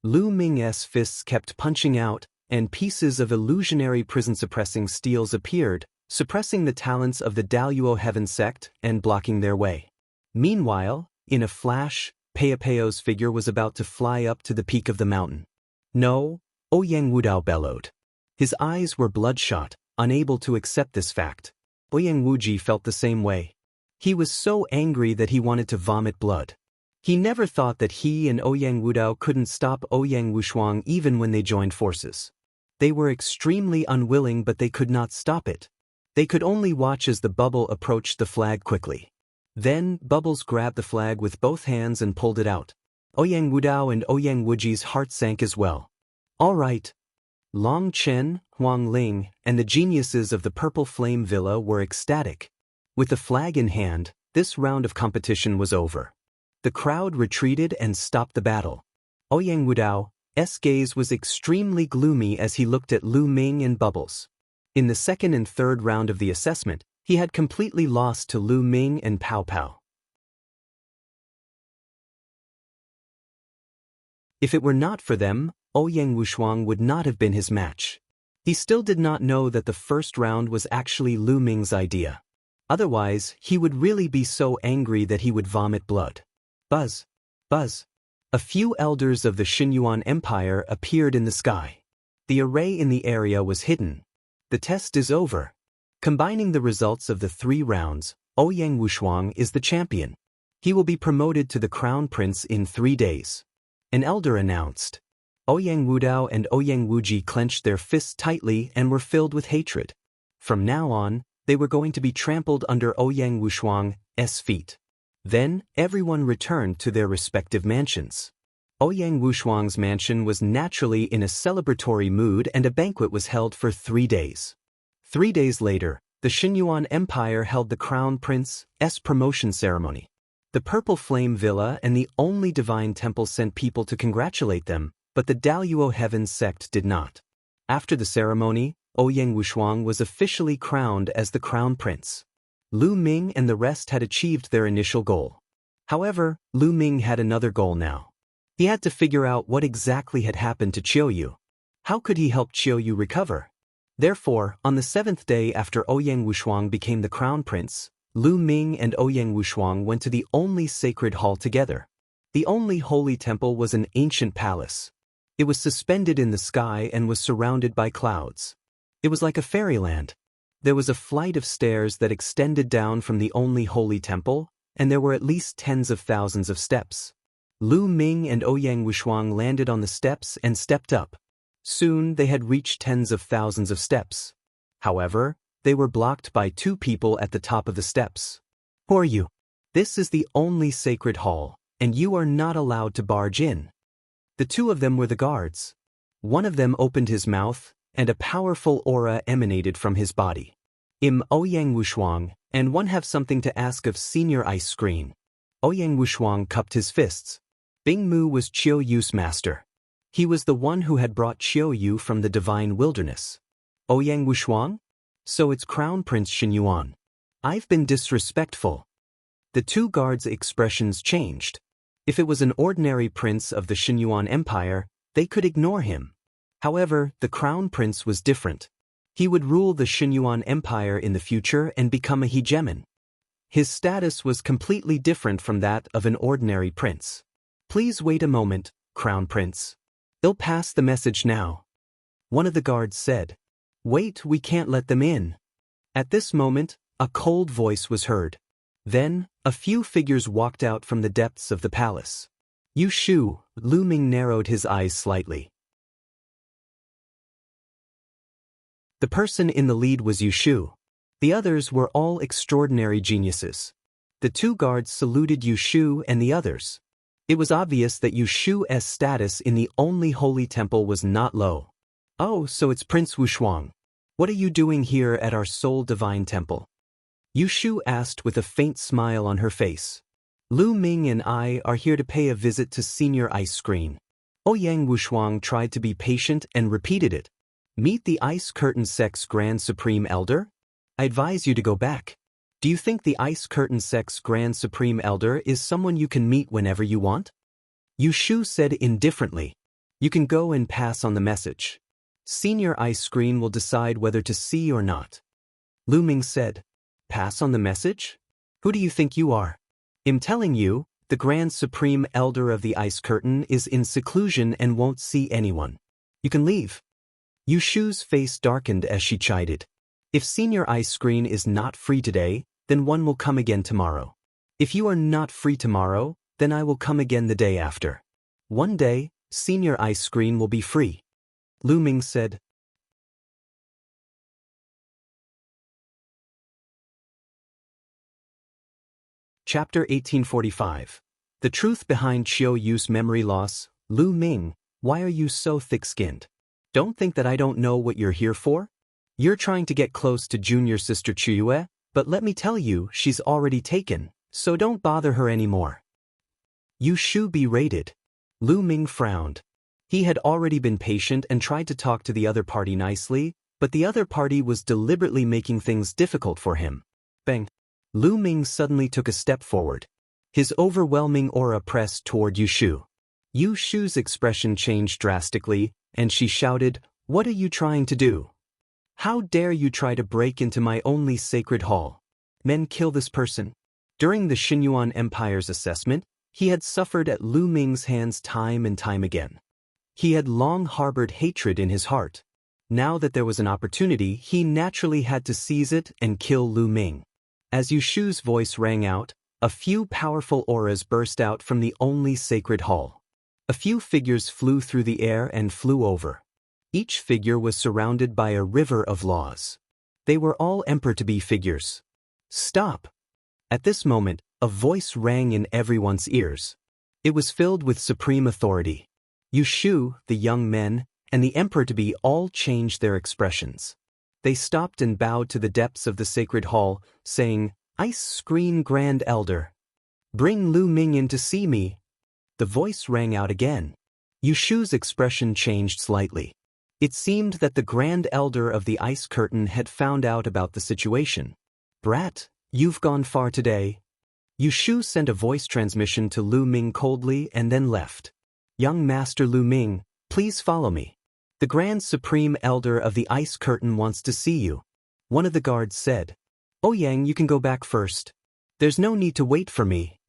Lu Ming's fists kept punching out, and pieces of illusionary prison-suppressing steels appeared, suppressing the talents of the Daluo Heaven Sect and blocking their way. Meanwhile, in a flash, Peopeo's figure was about to fly up to the peak of the mountain. No, Ouyang Wudao bellowed. His eyes were bloodshot, unable to accept this fact. Ouyang Wuji felt the same way. He was so angry that he wanted to vomit blood. He never thought that he and Ouyang Wudao couldn't stop Ouyang Wushuang even when they joined forces. They were extremely unwilling but they could not stop it. They could only watch as the bubble approached the flag quickly. Then, Bubbles grabbed the flag with both hands and pulled it out. Ouyang Wudao and Ouyang Wuji's heart sank as well. All right. Long Chen, Huang Ling, and the geniuses of the Purple Flame Villa were ecstatic. With the flag in hand, this round of competition was over. The crowd retreated and stopped the battle. Ouyang Wudao's gaze was extremely gloomy as he looked at Lu Ming and Bubbles. In the second and third round of the assessment, he had completely lost to Lu Ming and Pow Pow. If it were not for them, Ouyang Wushuang would not have been his match. He still did not know that the first round was actually Lu Ming's idea. Otherwise, he would really be so angry that he would vomit blood. Buzz! Buzz! A few elders of the Xinyuan Empire appeared in the sky. The array in the area was hidden. The test is over. Combining the results of the 3 rounds, Ouyang Wushuang is the champion. He will be promoted to the crown prince in 3 days. An elder announced. Ouyang Wudao and Ouyang Wuji clenched their fists tightly and were filled with hatred. From now on, they were going to be trampled under Ouyang Wushuang's feet. Then, everyone returned to their respective mansions. Ouyang Wushuang's mansion was naturally in a celebratory mood and a banquet was held for 3 days. 3 days later, the Xinyuan Empire held the Crown Prince's promotion ceremony. The Purple Flame Villa and the only Divine Temple sent people to congratulate them, but the Daluo Heaven sect did not. After the ceremony, Ouyang Wushuang was officially crowned as the Crown Prince. Lu Ming and the rest had achieved their initial goal. However, Lu Ming had another goal now. He had to figure out what exactly had happened to Qiu Yue. How could he help Qiu Yue recover? Therefore, on the 7th day after Ouyang Wushuang became the Crown Prince, Lu Ming and Ouyang Wushuang went to the only sacred hall together. The only holy temple was an ancient palace. It was suspended in the sky and was surrounded by clouds. It was like a fairyland. There was a flight of stairs that extended down from the only holy temple, and there were at least tens of thousands of steps. Lu Ming and Ouyang Wushuang landed on the steps and stepped up. Soon they had reached tens of thousands of steps. However, they were blocked by 2 people at the top of the steps. Who are you? This is the only sacred hall, and you are not allowed to barge in. The 2 of them were the guards. One of them opened his mouth, and a powerful aura emanated from his body. Ouyang Wushuang, and one have something to ask of Senior Ice Screen. Ouyang Wushuang cupped his fists. Bing Mu was Qiu Yue's master. He was the one who had brought Qiu Yue from the divine wilderness. Ouyang Wushuang? So it's Crown Prince Xinyuan. I've been disrespectful. The 2 guards' expressions changed. If it was an ordinary prince of the Xinyuan Empire, they could ignore him. However, the Crown Prince was different. He would rule the Xinyuan Empire in the future and become a hegemon. His status was completely different from that of an ordinary prince. Please wait a moment, Crown Prince. They'll pass the message now. One of the guards said. Wait, we can't let them in. At this moment, a cold voice was heard. Then, a few figures walked out from the depths of the palace. Yu Shu, Lu Ming narrowed his eyes slightly. The person in the lead was Yu Shu. The others were all extraordinary geniuses. The 2 guards saluted Yu Shu and the others. It was obvious that Yu Shu's status in the only holy temple was not low. Oh, so it's Prince Wushuang. What are you doing here at our sole divine temple? Yu Shu asked with a faint smile on her face. Lu Ming and I are here to pay a visit to Senior Ice Screen. Ouyang Wushuang tried to be patient and repeated it. Meet the Ice Curtain Sect's Grand Supreme Elder? I advise you to go back. Do you think the Ice Curtain Sect's Grand Supreme Elder is someone you can meet whenever you want? Yu Shu said indifferently. You can go and pass on the message. Senior Ice Screen will decide whether to see or not. Lu Ming said. Pass on the message? Who do you think you are? I'm telling you, the Grand Supreme Elder of the Ice Curtain is in seclusion and won't see anyone. You can leave. Yu Shu's face darkened as she chided. If Senior Ice Screen is not free today, then one will come again tomorrow. If you are not free tomorrow, then I will come again the day after. One day, Senior Ice Screen will be free. Lu Ming said. Chapter 1845. The truth behind Qiu Yue's memory loss. Lu Ming, why are you so thick-skinned? Don't think that I don't know what you're here for? You're trying to get close to junior sister Qiu Yue, but let me tell you, she's already taken, so don't bother her anymore. Yu Shu berated. Lu Ming frowned. He had already been patient and tried to talk to the other party nicely, but the other party was deliberately making things difficult for him. Bang! Lu Ming suddenly took a step forward. His overwhelming aura pressed toward Yu Shu. Yu Shu's expression changed drastically, and she shouted, "What are you trying to do? How dare you try to break into my only sacred hall? Men, kill this person." During the Xinyuan Empire's assessment, he had suffered at Lu Ming's hands time and time again. He had long harbored hatred in his heart. Now that there was an opportunity, he naturally had to seize it and kill Lu Ming. As Yu Shu's voice rang out, a few powerful auras burst out from the only sacred hall. A few figures flew through the air and flew over. Each figure was surrounded by a river of laws. They were all emperor-to-be figures. Stop! At this moment, a voice rang in everyone's ears. It was filled with supreme authority. Yu Shu, the young men, and the emperor-to-be all changed their expressions. They stopped and bowed to the depths of the sacred hall, saying, "Ice Screen Grand Elder. Bring Lu Ming in to see me." The voice rang out again. Yu Shu's expression changed slightly. It seemed that the Grand Elder of the Ice Curtain had found out about the situation. "Brat, you've gone far today." Yu Shu sent a voice transmission to Lu Ming coldly and then left. "Young Master Lu Ming, please follow me. The Grand Supreme Elder of the Ice Curtain wants to see you," one of the guards said. "Ouyang, you can go back first. There's no need to wait for me."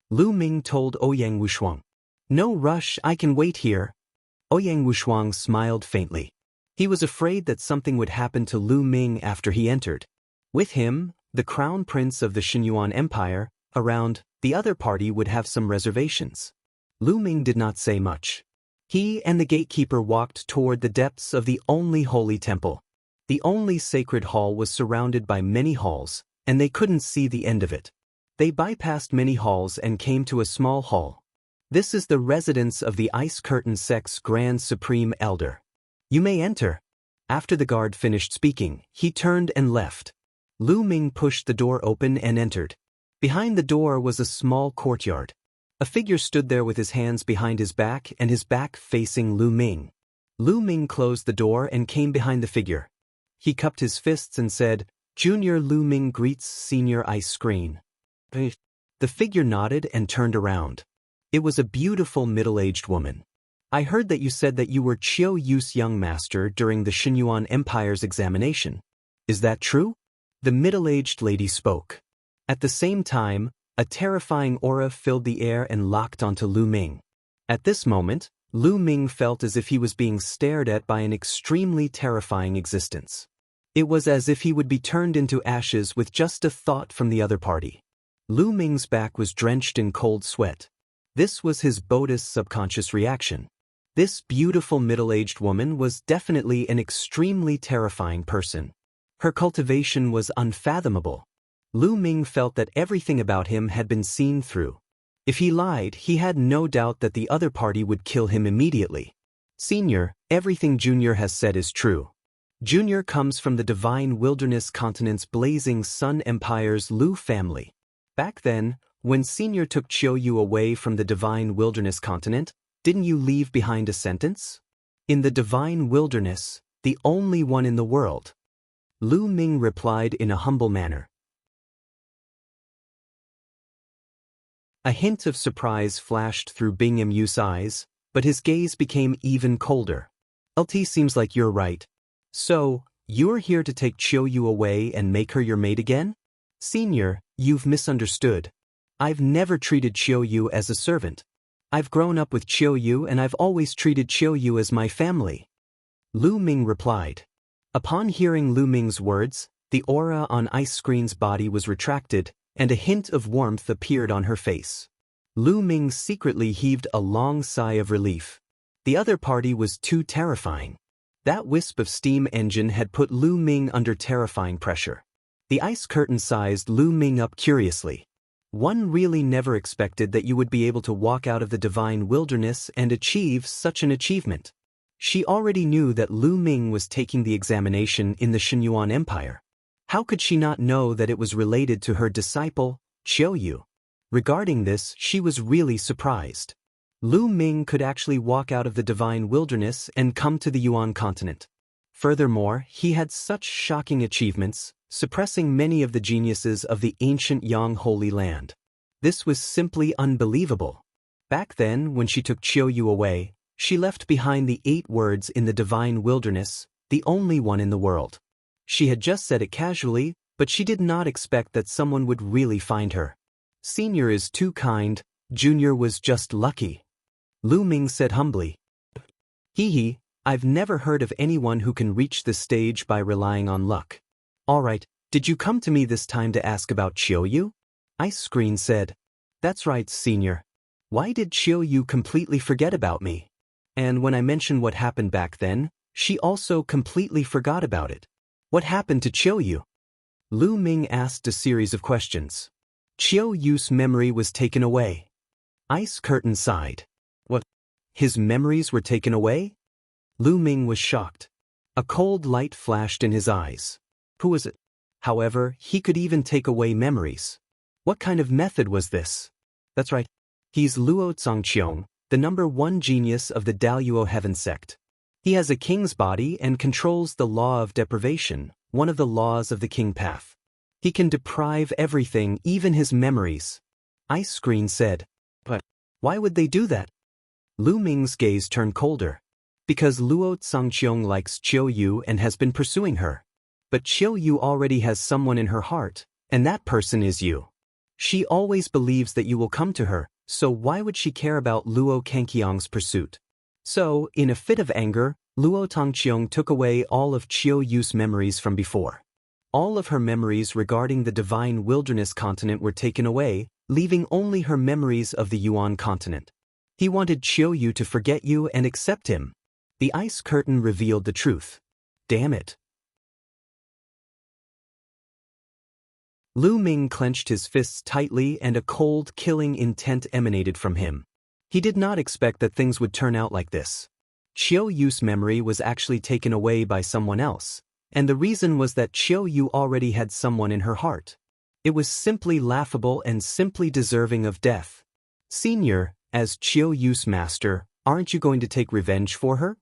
Lu Ming told Ouyang Wushuang. "No rush, I can wait here." Ouyang Wushuang smiled faintly. He was afraid that something would happen to Lu Ming after he entered. With him, the crown prince of the Xinyuan Empire, around, the other party would have some reservations. Lu Ming did not say much. He and the gatekeeper walked toward the depths of the only holy temple. The only sacred hall was surrounded by many halls, and they couldn't see the end of it. They bypassed many halls and came to a small hall. "This is the residence of the Ice Curtain Sect's Grand Supreme Elder. You may enter." After the guard finished speaking, he turned and left. Lu Ming pushed the door open and entered. Behind the door was a small courtyard. A figure stood there with his hands behind his back and his back facing Lu Ming. Lu Ming closed the door and came behind the figure. He cupped his fists and said, "Junior Lu Ming greets Senior Ice Screen." The figure nodded and turned around. It was a beautiful middle-aged woman. "I heard that you said that you were Qiu Yue's young master during the Xinyuan Empire's examination. Is that true?" The middle-aged lady spoke. At the same time, a terrifying aura filled the air and locked onto Lu Ming. At this moment, Lu Ming felt as if he was being stared at by an extremely terrifying existence. It was as if he would be turned into ashes with just a thought from the other party. Lu Ming's back was drenched in cold sweat. This was his Buddhist subconscious reaction. This beautiful middle-aged woman was definitely an extremely terrifying person. Her cultivation was unfathomable. Lu Ming felt that everything about him had been seen through. If he lied, he had no doubt that the other party would kill him immediately. "Senior, everything Junior has said is true. Junior comes from the Divine Wilderness Continent's Blazing Sun Empire's Lu family. Back then, when Senior took Qiu Yue away from the Divine Wilderness Continent, didn't you leave behind a sentence? In the Divine Wilderness, the only one in the world." Lu Ming replied in a humble manner. A hint of surprise flashed through Bingham Yu's eyes, but his gaze became even colder. "LT, seems like you're right. So, you're here to take Qiu Yue away and make her your maid again? Senior, you've misunderstood. I've never treated Qiu Yue as a servant. I've grown up with Qiu Yue and I've always treated Qiu Yue as my family." Lu Ming replied. Upon hearing Lu Ming's words, the aura on Ice Screen's body was retracted, and a hint of warmth appeared on her face. Lu Ming secretly heaved a long sigh of relief. The other party was too terrifying. That wisp of steam engine had put Lu Ming under terrifying pressure. The ice curtain sized Lu Ming up curiously. "One really never expected that you would be able to walk out of the divine wilderness and achieve such an achievement." She already knew that Lu Ming was taking the examination in the Xinyuan Empire. How could she not know that it was related to her disciple, Qiu Yue? Regarding this, she was really surprised. Lu Ming could actually walk out of the divine wilderness and come to the Yuan continent. Furthermore, he had such shocking achievements, suppressing many of the geniuses of the ancient Yang Holy Land. This was simply unbelievable. Back then, when she took Qiu Yue away, she left behind the 8 words in the divine wilderness, the only one in the world. She had just said it casually, but she did not expect that someone would really find her. "Senior is too kind, Junior was just lucky," Lu Ming said humbly. Hee hee, I've never heard of anyone who can reach this stage by relying on luck. Alright, did you come to me this time to ask about Qiu Yue? Ice Screen said. That's right, senior. Why did Qiu Yue completely forget about me? And when I mentioned what happened back then, she also completely forgot about it. What happened to Qiu Yue? Lu Ming asked a series of questions. Qiu Yue's memory was taken away. Ice Curtain sighed. What? His memories were taken away? Lu Ming was shocked. A cold light flashed in his eyes. Who was it? However, he could even take away memories. What kind of method was this? That's right. He's Luo Zongqiong, the #1 genius of the Daluo Heaven sect. He has a king's body and controls the law of deprivation, one of the laws of the king path. He can deprive everything, even his memories. Ice Screen said. But why would they do that? Lu Ming's gaze turned colder. Because Luo Zongqiong likes Qiu Yue and has been pursuing her. But Qiu Yue already has someone in her heart, and that person is you. She always believes that you will come to her, so why would she care about Luo Zongqiong's pursuit? So, in a fit of anger, Luo Zongqiong took away all of Qiu Yue's memories from before. All of her memories regarding the divine wilderness continent were taken away, leaving only her memories of the Yuan continent. He wanted Qiu Yue to forget you and accept him. The ice curtain revealed the truth. Damn it. Lu Ming clenched his fists tightly and a cold, killing intent emanated from him. He did not expect that things would turn out like this. Qiu Yue's memory was actually taken away by someone else, and the reason was that Qiu Yue already had someone in her heart. It was simply laughable and simply deserving of death. Senior, as Qiu Yue's master, aren't you going to take revenge for her?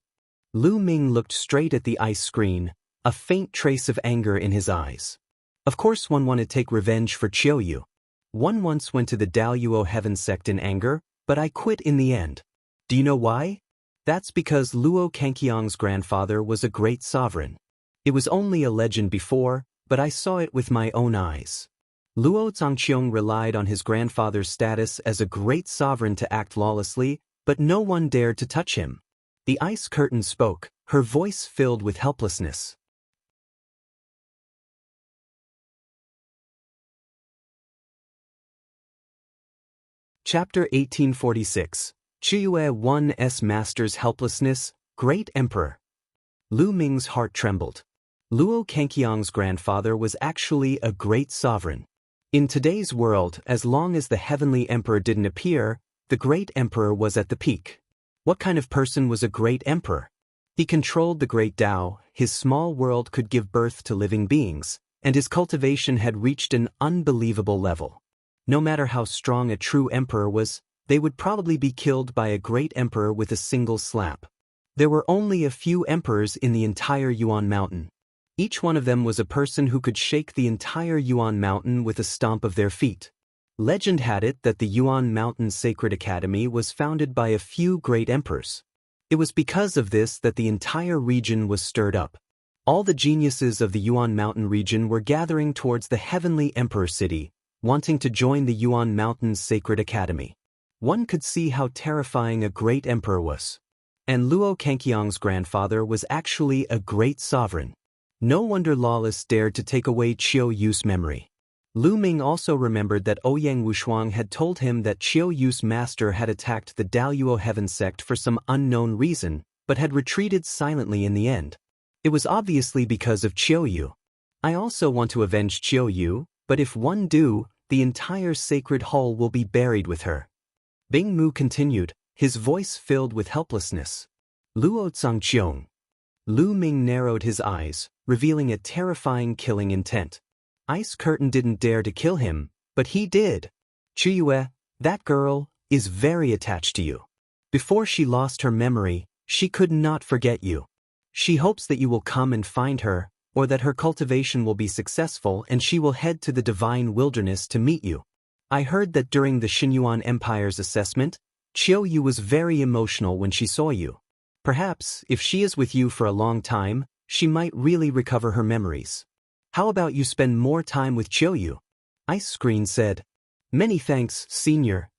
Lu Ming looked straight at the ice screen, a faint trace of anger in his eyes. Of course one wanted to take revenge for Qiu Yue. One once went to the Daluo Heaven sect in anger, but I quit in the end. Do you know why? That's because Luo Zongqiong's grandfather was a great sovereign. It was only a legend before, but I saw it with my own eyes. Luo Zongqiong relied on his grandfather's status as a great sovereign to act lawlessly, but no one dared to touch him. The ice curtain spoke, her voice filled with helplessness. Chapter 1846. Qiu Yue 1's Master's Helplessness, Great Emperor. Lu Ming's heart trembled. Luo Zongqiong's grandfather was actually a great sovereign. In today's world, as long as the heavenly emperor didn't appear, the great emperor was at the peak. What kind of person was a great emperor? He controlled the great Tao, his small world could give birth to living beings, and his cultivation had reached an unbelievable level. No matter how strong a true emperor was, they would probably be killed by a great emperor with a single slap. There were only a few emperors in the entire Yuan mountain. Each one of them was a person who could shake the entire Yuan mountain with a stomp of their feet. Legend had it that the Yuan Mountain Sacred Academy was founded by a few great emperors. It was because of this that the entire region was stirred up. All the geniuses of the Yuan Mountain region were gathering towards the heavenly emperor city, wanting to join the Yuan Mountain's Sacred Academy. One could see how terrifying a great emperor was. And Luo Zongqiong's grandfather was actually a great sovereign. No wonder Lawless dared to take away Qiu Yue's memory. Lu Ming also remembered that Ouyang Wushuang had told him that Qiu Yue's master had attacked the Daluo Heaven sect for some unknown reason, but had retreated silently in the end. It was obviously because of Qiu Yue. I also want to avenge Qiu Yue, but if one do, the entire sacred hall will be buried with her. Bing Mu continued, his voice filled with helplessness. Luo Zongqiong. Lu Ming narrowed his eyes, revealing a terrifying killing intent. Ice Curtain didn't dare to kill him, but he did. Qiu Yue, that girl, is very attached to you. Before she lost her memory, she could not forget you. She hopes that you will come and find her, or that her cultivation will be successful and she will head to the divine wilderness to meet you. I heard that during the Xinyuan Empire's assessment, Qiu Yue was very emotional when she saw you. Perhaps, if she is with you for a long time, she might really recover her memories. How about you spend more time with Qiu Yue? Ice Screen said. Many thanks, senior.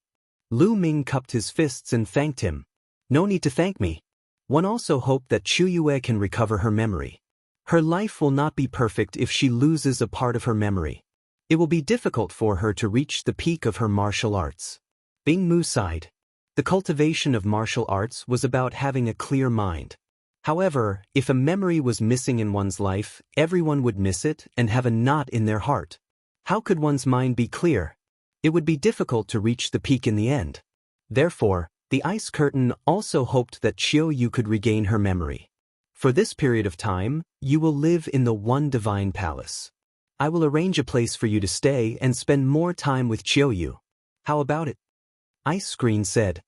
Lu Ming cupped his fists and thanked him. No need to thank me. One also hoped that Qiu Yue can recover her memory. Her life will not be perfect if she loses a part of her memory. It will be difficult for her to reach the peak of her martial arts. Bing Mu sighed. The cultivation of martial arts was about having a clear mind. However, if a memory was missing in one's life, everyone would miss it and have a knot in their heart. How could one's mind be clear? It would be difficult to reach the peak in the end. Therefore, the ice curtain also hoped that Qiu Yue could regain her memory. For this period of time, you will live in the One Divine Palace. I will arrange a place for you to stay and spend more time with Qiu Yue. How about it? Ice Screen said.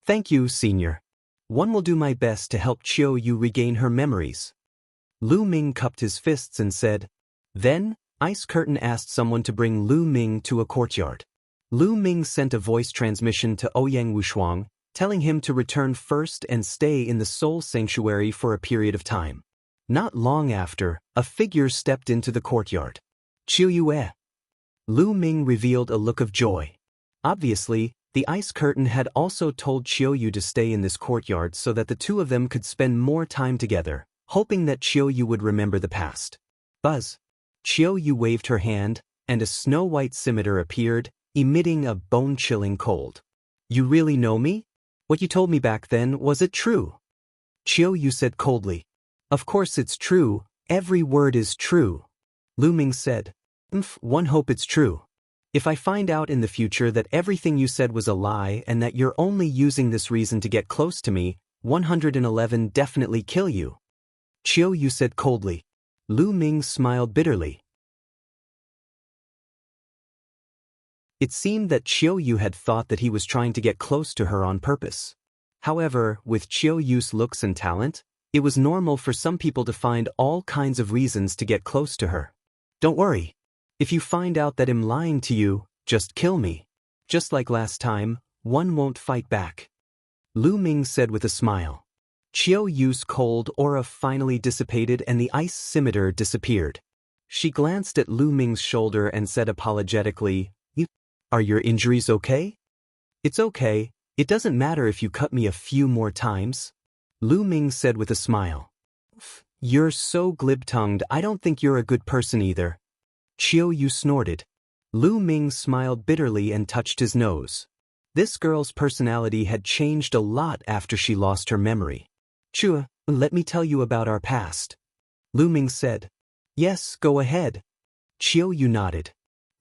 Thank you, Senior. One will do my best to help Qiu Yue regain her memories. Lu Ming cupped his fists and said. Then, Ice Curtain asked someone to bring Lu Ming to a courtyard. Lu Ming sent a voice transmission to Ouyang Wushuang, telling him to return first and stay in the Soul Sanctuary for a period of time. Not long after, a figure stepped into the courtyard. Qiu Yue. Lu Ming revealed a look of joy. Obviously, the Ice Curtain had also told Qiu Yue to stay in this courtyard so that the two of them could spend more time together, hoping that Qiu Yue would remember the past. Buzz. Qiu Yue waved her hand, and a snow-white scimitar appeared, emitting a bone-chilling cold. You really know me? What you told me back then, was it true? Qiu Yue said coldly. Of course it's true, every word is true. Lu Ming said. One hope it's true. If I find out in the future that everything you said was a lie and that you're only using this reason to get close to me, 111 definitely kill you. Qiu Yue said coldly. Lu Ming smiled bitterly. It seemed that Qiu Yue had thought that he was trying to get close to her on purpose. However, with Qiu Yue's looks and talent, it was normal for some people to find all kinds of reasons to get close to her. Don't worry. If you find out that I'm lying to you, just kill me. Just like last time, one won't fight back. Lu Ming said with a smile. Qiu Yue's cold aura finally dissipated and the ice scimitar disappeared. She glanced at Lu Ming's shoulder and said apologetically, Are your injuries okay? It's okay, it doesn't matter if you cut me a few more times. Lu Ming said with a smile. You're so glib-tongued, I don't think you're a good person either. Qiu Yue snorted. Lu Ming smiled bitterly and touched his nose. This girl's personality had changed a lot after she lost her memory. Qiu, let me tell you about our past. Lu Ming said. Yes, go ahead. Qiu Yue nodded.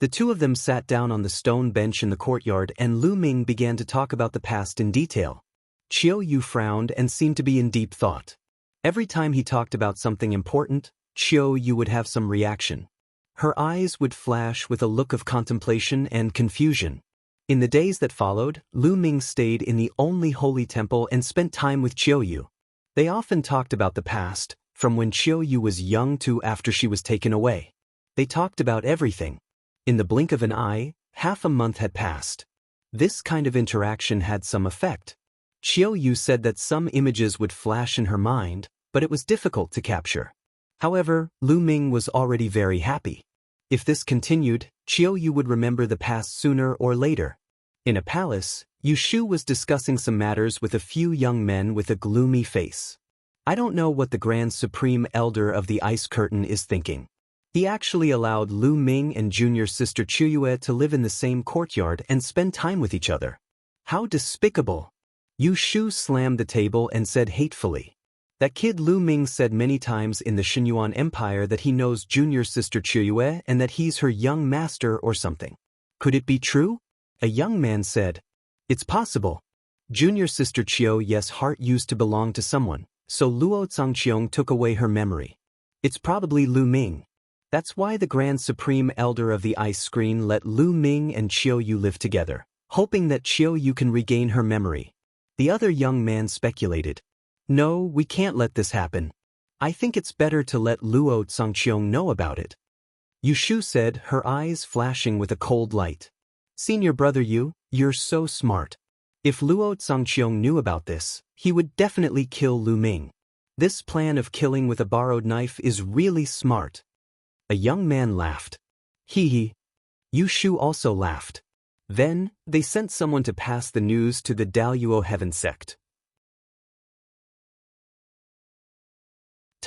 The two of them sat down on the stone bench in the courtyard and Lu Ming began to talk about the past in detail. Qiu Yue frowned and seemed to be in deep thought. Every time he talked about something important, Qiu Yue would have some reaction. Her eyes would flash with a look of contemplation and confusion. In the days that followed, Lu Ming stayed in the only holy temple and spent time with Qiu Yue. They often talked about the past, from when Qiu Yue was young to after she was taken away. They talked about everything. In the blink of an eye, half a month had passed. This kind of interaction had some effect. Qiu Yue said that some images would flash in her mind, but it was difficult to capture. However, Lu Ming was already very happy. If this continued, Qiu Yue would remember the past sooner or later. In a palace, Yu Shu was discussing some matters with a few young men with a gloomy face. I don't know what the Grand Supreme Elder of the Ice Curtain is thinking. He actually allowed Lu Ming and junior sister Qiu Yue to live in the same courtyard and spend time with each other. How despicable! Yu Shu slammed the table and said hatefully. That kid Lu Ming said many times in the Xinyuan Empire that he knows junior sister Qiu Yue and that he's her young master or something. Could it be true? A young man said. It's possible. Junior sister Qiu Yue's heart used to belong to someone, so Luo Zhangqiong took away her memory. It's probably Lu Ming. That's why the Grand Supreme Elder of the Ice Screen let Lu Ming and Qiu Yue live together, hoping that Qiu Yue can regain her memory. The other young man speculated. No, we can't let this happen. I think it's better to let Luo Zhangqiong know about it. Yu Shu said, her eyes flashing with a cold light. Senior brother Yu, you're so smart. If Luo Zhangqiong knew about this, he would definitely kill Lu Ming. This plan of killing with a borrowed knife is really smart. A young man laughed. Hee hee. Yu Shu also laughed. Then, they sent someone to pass the news to the Daluo Heaven sect.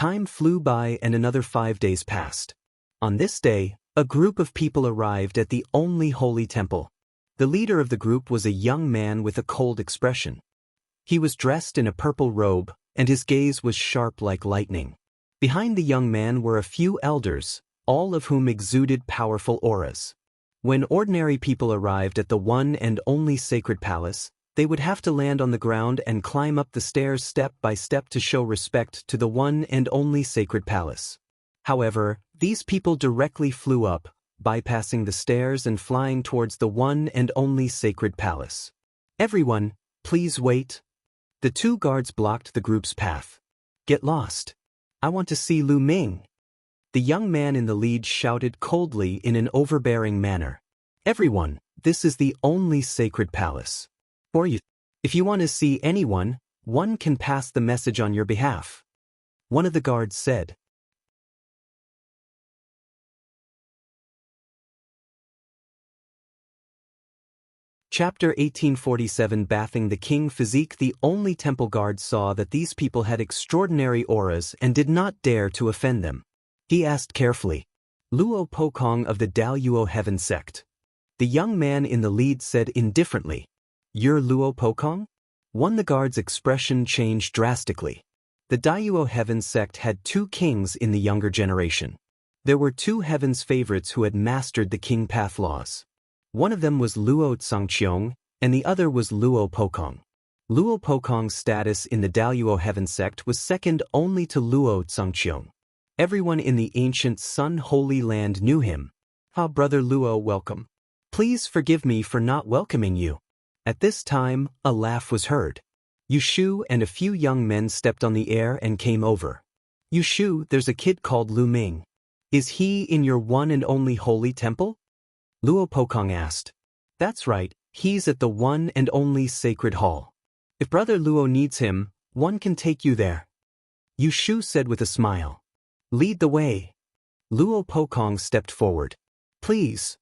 Time flew by and another 5 days passed. On this day, a group of people arrived at the only holy temple. The leader of the group was a young man with a cold expression. He was dressed in a purple robe, and his gaze was sharp like lightning. Behind the young man were a few elders, all of whom exuded powerful auras. When ordinary people arrived at the one and only sacred palace, they would have to land on the ground and climb up the stairs step by step to show respect to the one and only sacred palace. However, these people directly flew up, bypassing the stairs and flying towards the one and only sacred palace. "Everyone, please wait." The two guards blocked the group's path. "Get lost. I want to see Lu Ming." The young man in the lead shouted coldly in an overbearing manner. "Everyone, this is the only sacred palace. If you want to see anyone, one can pass the message on your behalf." One of the guards said. Chapter 1847. Bathing the king physique. The only temple guard saw that these people had extraordinary auras and did not dare to offend them. He asked carefully, "Luo Pokong of the Daluo Heaven sect." The young man in the lead said indifferently, "You're Luo Pokong?" The guard's expression changed drastically. The Daluo Heaven sect had two kings in the younger generation. There were two heaven's favorites who had mastered the king path laws. One of them was Luo Tsangqiong, and the other was Luo Pokong. Luo Pokong's status in the Daluo Heaven sect was second only to Luo Tsangqiong. Everyone in the ancient Sun Holy Land knew him. "Ah, Brother Luo, welcome. Please forgive me for not welcoming you." At this time, a laugh was heard. Yushu and a few young men stepped on the air and came over. "Yushu, there's a kid called Lu Ming. Is he in your one and only holy temple?" Luo Pokong asked. "That's right, he's at the one and only sacred hall. If Brother Luo needs him, one can take you there." Yushu said with a smile. "Lead the way." Luo Pokong stepped forward. "Please."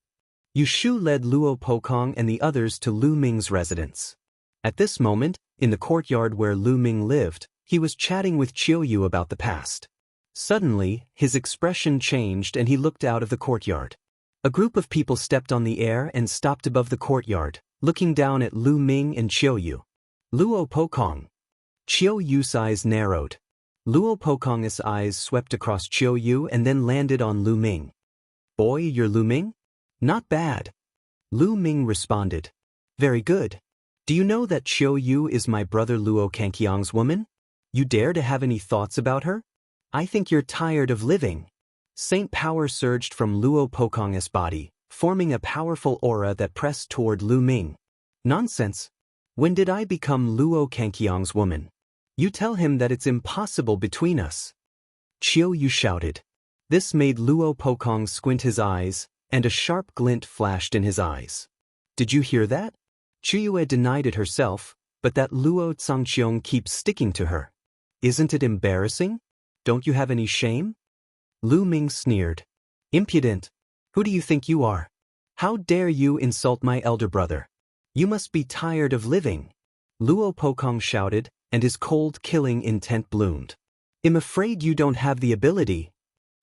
Yushu led Luo Pokong and the others to Lu Ming's residence. At this moment, in the courtyard where Lu Ming lived, he was chatting with Qiu Yue about the past. Suddenly, his expression changed and he looked out of the courtyard. A group of people stepped on the air and stopped above the courtyard, looking down at Lu Ming and Qiu Yue. "Luo Pokong." Qiu Yue's eyes narrowed. Luo Pokong's eyes swept across Qiu Yue and then landed on Lu Ming. "Boy, you're Lu Ming? Not bad." Lu Ming responded. "Very good. Do you know that Qiu Yue is my brother Luo Kanqiang's woman? You dare to have any thoughts about her? I think you're tired of living." Saint power surged from Luo Pokong's body, forming a powerful aura that pressed toward Lu Ming. "Nonsense. When did I become Luo Kanqiang's woman? You tell him that it's impossible between us." Qiu Yue shouted. This made Luo Pokong squint his eyes, and a sharp glint flashed in his eyes. "Did you hear that? Qiu Yue denied it herself, but that Luo Tsangqiong keeps sticking to her. Isn't it embarrassing? Don't you have any shame?" Lu Ming sneered. "Impudent! Who do you think you are? How dare you insult my elder brother? You must be tired of living." Luo Pokong shouted, and his cold, killing intent bloomed. "I'm afraid you don't have the ability."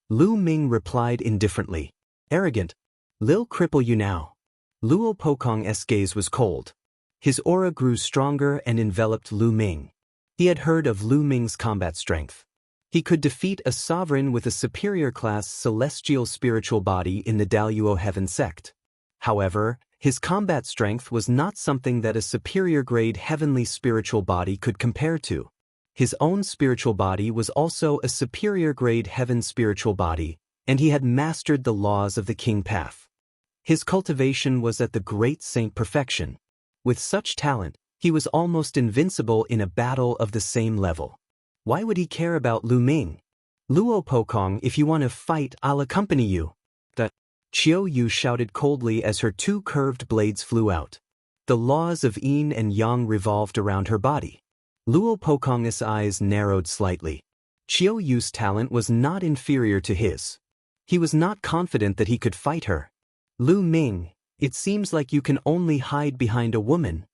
Lu Ming replied indifferently. "Arrogant. Lil cripple you now." Luo Pokong's gaze was cold. His aura grew stronger and enveloped Lu Ming. He had heard of Lu Ming's combat strength. He could defeat a sovereign with a superior-class celestial spiritual body in the Daluo Heaven sect. However, his combat strength was not something that a superior-grade heavenly spiritual body could compare to. His own spiritual body was also a superior-grade heaven spiritual body, and he had mastered the laws of the king path. His cultivation was at the great saint perfection. With such talent, he was almost invincible in a battle of the same level. Why would he care about Lu Ming? "Luo Pokong, if you want to fight, I'll accompany you." Qiu Yue shouted coldly as her two curved blades flew out. The laws of yin and yang revolved around her body. Luo Pokong's eyes narrowed slightly. Qiu Yue's talent was not inferior to his. He was not confident that he could fight her. "Lu Ming, it seems like you can only hide behind a woman."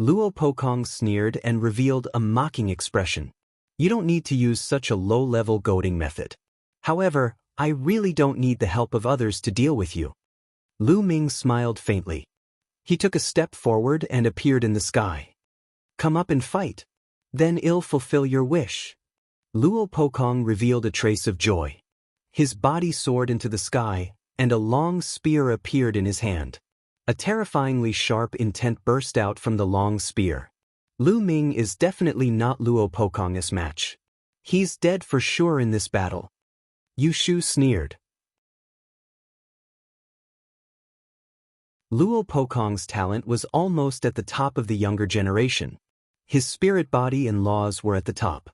Luo Pokong sneered and revealed a mocking expression. You don't need to use such a low-level goading method. However, I really don't need the help of others to deal with you." Lu Ming smiled faintly. He took a step forward and appeared in the sky. "Come up and fight. Then I'll fulfill your wish." Luo Pokong revealed a trace of joy. His body soared into the sky, and a long spear appeared in his hand. A terrifyingly sharp intent burst out from the long spear. Lu Ming is definitely not Luo Pokong's match. He's dead for sure in this battle. Yu Shu sneered. Luo Pokong's talent was almost at the top of the younger generation. His spirit body and laws were at the top.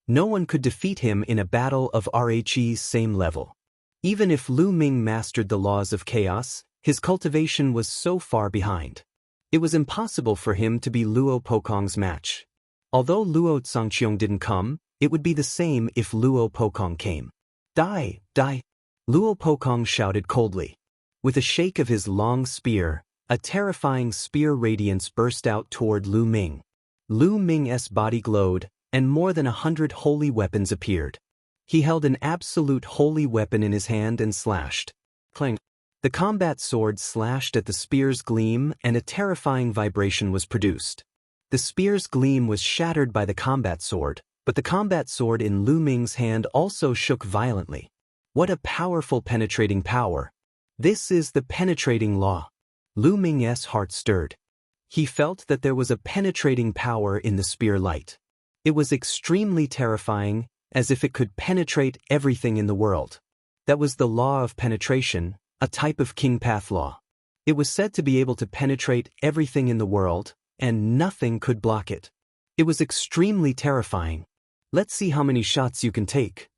No one could defeat him in a battle of RHE's same level. Even if Lu Ming mastered the laws of chaos, his cultivation was so far behind. It was impossible for him to be Luo Pokong's match. Although Luo Zhangqiong didn't come, it would be the same if Luo Pokong came. "Die, die!" Luo Pokong shouted coldly. With a shake of his long spear, a terrifying spear radiance burst out toward Lu Ming. Lu Ming's body glowed, and more than 100 holy weapons appeared. He held an absolute holy weapon in his hand and slashed. Clang! The combat sword slashed at the spear's gleam, and a terrifying vibration was produced. The spear's gleam was shattered by the combat sword, but the combat sword in Lu Ming's hand also shook violently. What a powerful penetrating power! This is the penetrating law. Lu Ming's heart stirred. He felt that there was a penetrating power in the spear light. It was extremely terrifying, as if it could penetrate everything in the world. That was the law of penetration, a type of King Path law. It was said to be able to penetrate everything in the world, and nothing could block it. It was extremely terrifying. Let's see how many shots you can take.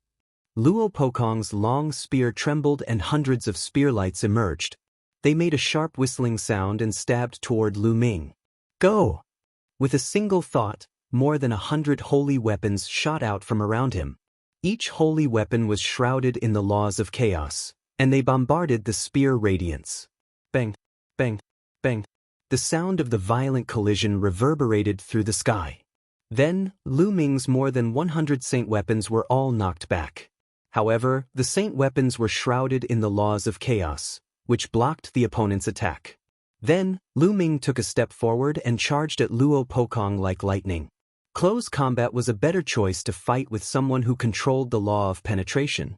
Luo Pokong's long spear trembled and hundreds of spear lights emerged. They made a sharp whistling sound and stabbed toward Lu Ming. "Go!" With a single thought, more than 100 holy weapons shot out from around him. Each holy weapon was shrouded in the laws of chaos, and they bombarded the spear radiance. Bang, bang, bang. The sound of the violent collision reverberated through the sky. Then, Lu Ming's more than 100 saint weapons were all knocked back. However, the saint weapons were shrouded in the laws of chaos, which blocked the opponent's attack. Then, Lu Ming took a step forward and charged at Luo Pokong like lightning. Close combat was a better choice to fight with someone who controlled the law of penetration.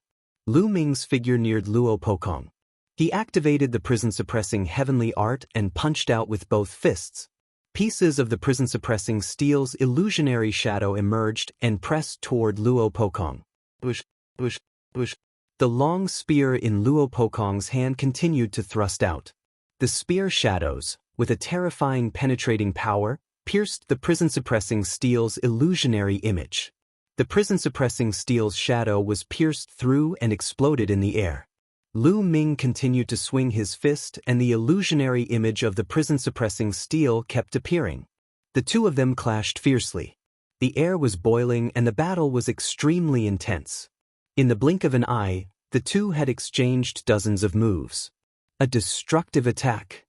Lu Ming's figure neared Luo Pokong. He activated the prison-suppressing heavenly art and punched out with both fists. Pieces of the prison-suppressing steel's illusionary shadow emerged and pressed toward Luo Pokong. Bush, bush, bush. The long spear in Luo Pokong's hand continued to thrust out. The spear shadows, with a terrifying penetrating power, pierced the prison-suppressing steel's illusionary image. The prison-suppressing steel's shadow was pierced through and exploded in the air. Lu Ming continued to swing his fist and the illusionary image of the prison-suppressing steel kept appearing. The two of them clashed fiercely. The air was boiling and the battle was extremely intense. In the blink of an eye, the two had exchanged dozens of moves. A destructive attack.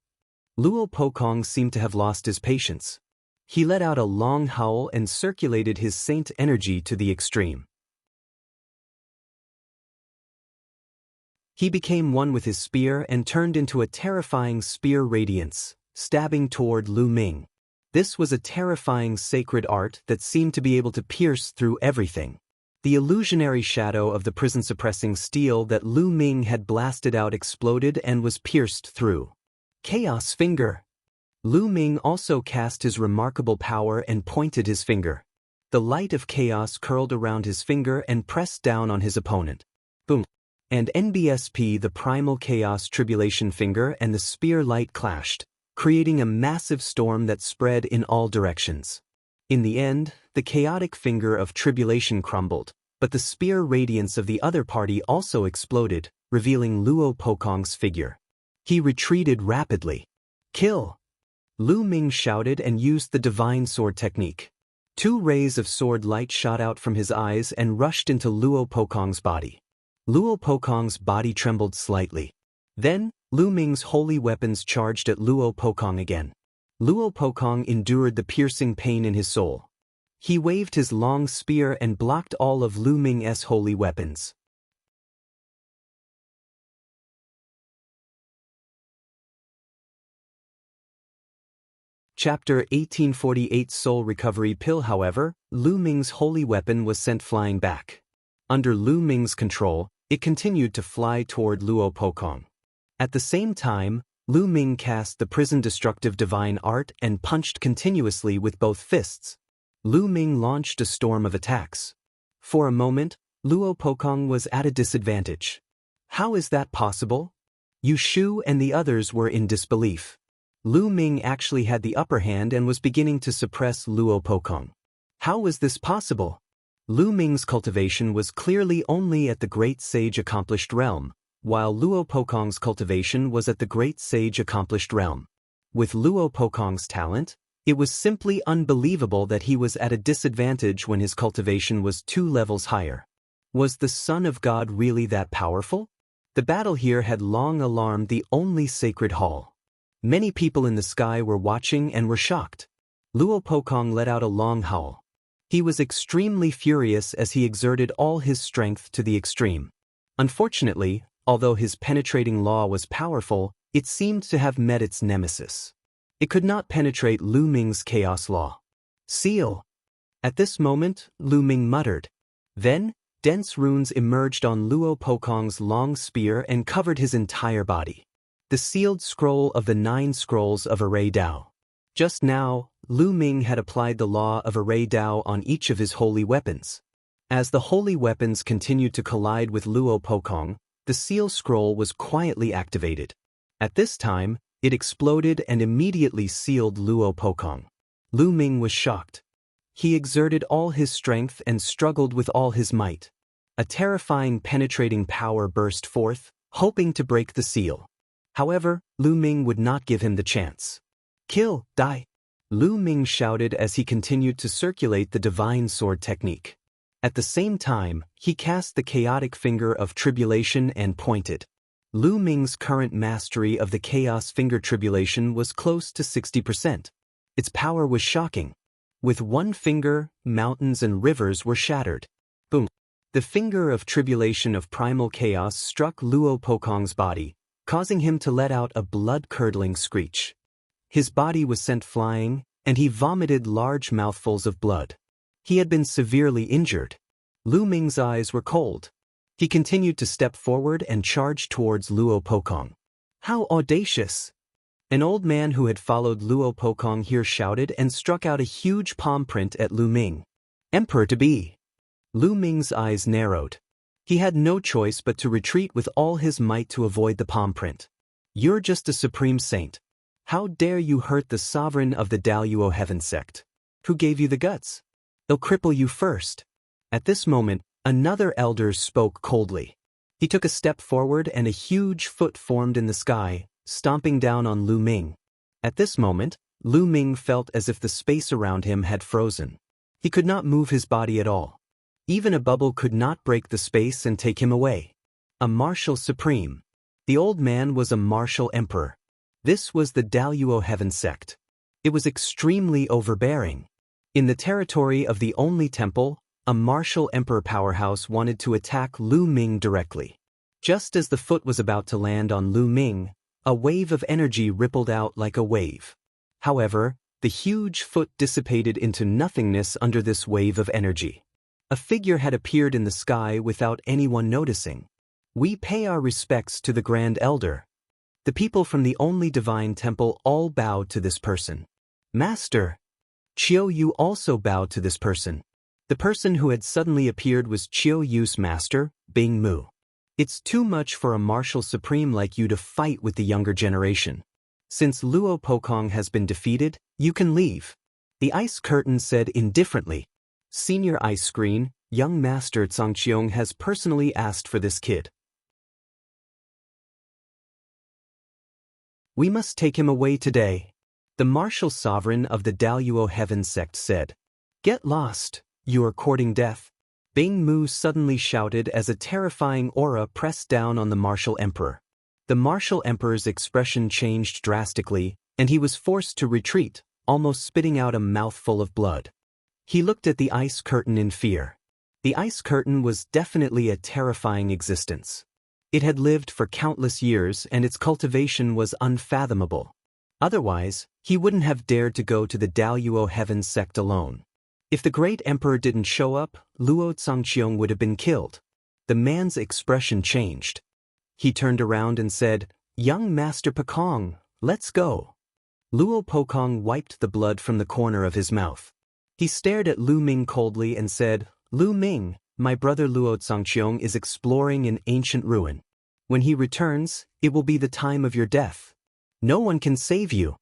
Luo Pokong seemed to have lost his patience. He let out a long howl and circulated his saint energy to the extreme. He became one with his spear and turned into a terrifying spear radiance, stabbing toward Lu Ming. This was a terrifying sacred art that seemed to be able to pierce through everything. The illusionary shadow of the prison-suppressing steel that Lu Ming had blasted out exploded and was pierced through. Chaos Finger! Lu Ming also cast his remarkable power and pointed his finger. The light of chaos curled around his finger and pressed down on his opponent. Boom! And NBSP, the primal chaos tribulation finger, and the spear light clashed, creating a massive storm that spread in all directions. In the end, the chaotic finger of tribulation crumbled, but the spear radiance of the other party also exploded, revealing Luo Pokong's figure. He retreated rapidly. Kill! Lu Ming shouted and used the divine sword technique. 2 rays of sword light shot out from his eyes and rushed into Luo Pokong's body. Luo Pokong's body trembled slightly. Then, Lu Ming's holy weapons charged at Luo Pokong again. Luo Pokong endured the piercing pain in his soul. He waved his long spear and blocked all of Lu Ming's holy weapons. Chapter 1848 Soul Recovery Pill. However, Lu Ming's holy weapon was sent flying back. Under Lu Ming's control, it continued to fly toward Luo Pokong. At the same time, Lu Ming cast the prison destructive divine art and punched continuously with both fists. Lu Ming launched a storm of attacks. For a moment, Luo Pokong was at a disadvantage. How is that possible? Yu Shu and the others were in disbelief. Lu Ming actually had the upper hand and was beginning to suppress Luo Pokong. How was this possible? Lu Ming's cultivation was clearly only at the Great Sage Accomplished realm, while Luo Pokong's cultivation was at the Great Sage Accomplished realm. With Luo Pokong's talent, it was simply unbelievable that he was at a disadvantage when his cultivation was 2 levels higher. Was the Son of God really that powerful? The battle here had long alarmed the only sacred hall. Many people in the sky were watching and were shocked. Luo Pokong let out a long howl. He was extremely furious as he exerted all his strength to the extreme. Unfortunately, although his penetrating law was powerful, it seemed to have met its nemesis. It could not penetrate Lu Ming's chaos law. Seal! At this moment, Lu Ming muttered. Then, dense runes emerged on Luo Pokong's long spear and covered his entire body. The sealed scroll of the 9 scrolls of Array Dao. Just now, Lu Ming had applied the law of Array Dao on each of his holy weapons. As the holy weapons continued to collide with Luo Pokong, the seal scroll was quietly activated. At this time, it exploded and immediately sealed Luo Pokong. Lu Ming was shocked. He exerted all his strength and struggled with all his might. A terrifying penetrating power burst forth, hoping to break the seal. However, Lu Ming would not give him the chance. Kill, die! Lu Ming shouted as he continued to circulate the divine sword technique. At the same time, he cast the chaotic finger of tribulation and pointed. Lu Ming's current mastery of the chaos finger tribulation was close to 60%. Its power was shocking. With one finger, mountains and rivers were shattered. Boom! The finger of tribulation of primal chaos struck Luo Pokong's body, causing him to let out a blood-curdling screech. His body was sent flying, and he vomited large mouthfuls of blood. He had been severely injured. Lu Ming's eyes were cold. He continued to step forward and charge towards Luo Pokong. How audacious! An old man who had followed Luo Pokong here shouted and struck out a huge palm print at Lu Ming. Emperor-to-be! Lu Ming's eyes narrowed. He had no choice but to retreat with all his might to avoid the palm print. You're just a supreme saint. How dare you hurt the sovereign of the Daluo Heaven sect? Who gave you the guts? They'll cripple you first. At this moment, another elder spoke coldly. He took a step forward and a huge foot formed in the sky, stomping down on Lu Ming. At this moment, Lu Ming felt as if the space around him had frozen. He could not move his body at all. Even a bubble could not break the space and take him away. A martial supreme. The old man was a martial emperor. This was the Daluo Heaven sect. It was extremely overbearing. In the territory of the only temple, a martial emperor powerhouse wanted to attack Lu Ming directly. Just as the foot was about to land on Lu Ming, a wave of energy rippled out like a wave. However, the huge foot dissipated into nothingness under this wave of energy. A figure had appeared in the sky without anyone noticing. We pay our respects to the Grand Elder. The people from the only divine temple all bowed to this person. Master! Qiu Yue also bowed to this person. The person who had suddenly appeared was Qiu Yue's master, Bing Mu. It's too much for a martial supreme like you to fight with the younger generation. Since Luo Pokong has been defeated, you can leave. The ice curtain said indifferently. Senior Ice Screen, young master Zhangqiong has personally asked for this kid. We must take him away today. The martial sovereign of the Daluo Heaven sect said. Get lost, you are courting death. Bing Mu suddenly shouted as a terrifying aura pressed down on the martial emperor. The martial emperor's expression changed drastically, and he was forced to retreat, almost spitting out a mouthful of blood. He looked at the ice curtain in fear. The ice curtain was definitely a terrifying existence. It had lived for countless years and its cultivation was unfathomable. Otherwise, he wouldn't have dared to go to the Daluo Heaven sect alone. If the great emperor didn't show up, Luo Zongqiong would have been killed. The man's expression changed. He turned around and said, "Young Master Pekong, let's go." Luo Pekong wiped the blood from the corner of his mouth. He stared at Lu Ming coldly and said, "Lu Ming, my brother Luo Zongqiong is exploring an ancient ruin. When he returns, it will be the time of your death. No one can save you."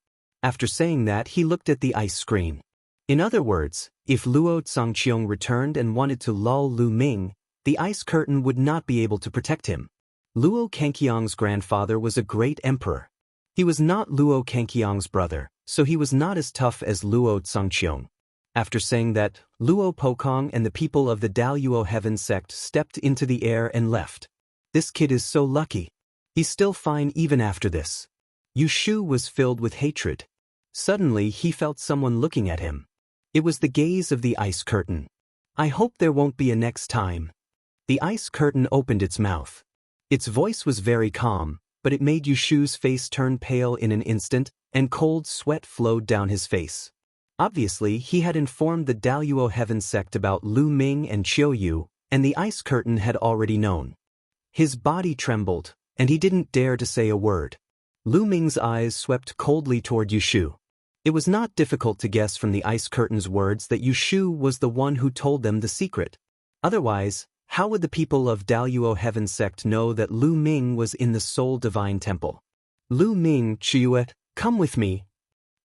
After saying that, he looked at the ice screen. In other words, if Luo Zongqiong returned and wanted to lull Lu Ming, the ice curtain would not be able to protect him. Luo Kangqiang's grandfather was a great emperor. He was not Luo Kangqiang's brother, so he was not as tough as Luo Zongqiong. After saying that, Luo Pekong and the people of the Daluo Heaven sect stepped into the air and left. This kid is so lucky. He's still fine even after this. Yu Shu was filled with hatred. Suddenly he felt someone looking at him. It was the gaze of the ice curtain. "I hope there won't be a next time." The ice curtain opened its mouth. Its voice was very calm, but it made Yu Shu's face turn pale in an instant, and cold sweat flowed down his face. Obviously, he had informed the Daluo Heaven sect about Lu Ming and Qiu Yue, and the ice curtain had already known. His body trembled, and he didn't dare to say a word. Lu Ming's eyes swept coldly toward Yu Shu. It was not difficult to guess from the ice curtain's words that Yu Shu was the one who told them the secret. Otherwise, how would the people of Daluo Heaven sect know that Lu Ming was in the Soul Divine Temple? "Lu Ming, Qiu Yue, come with me."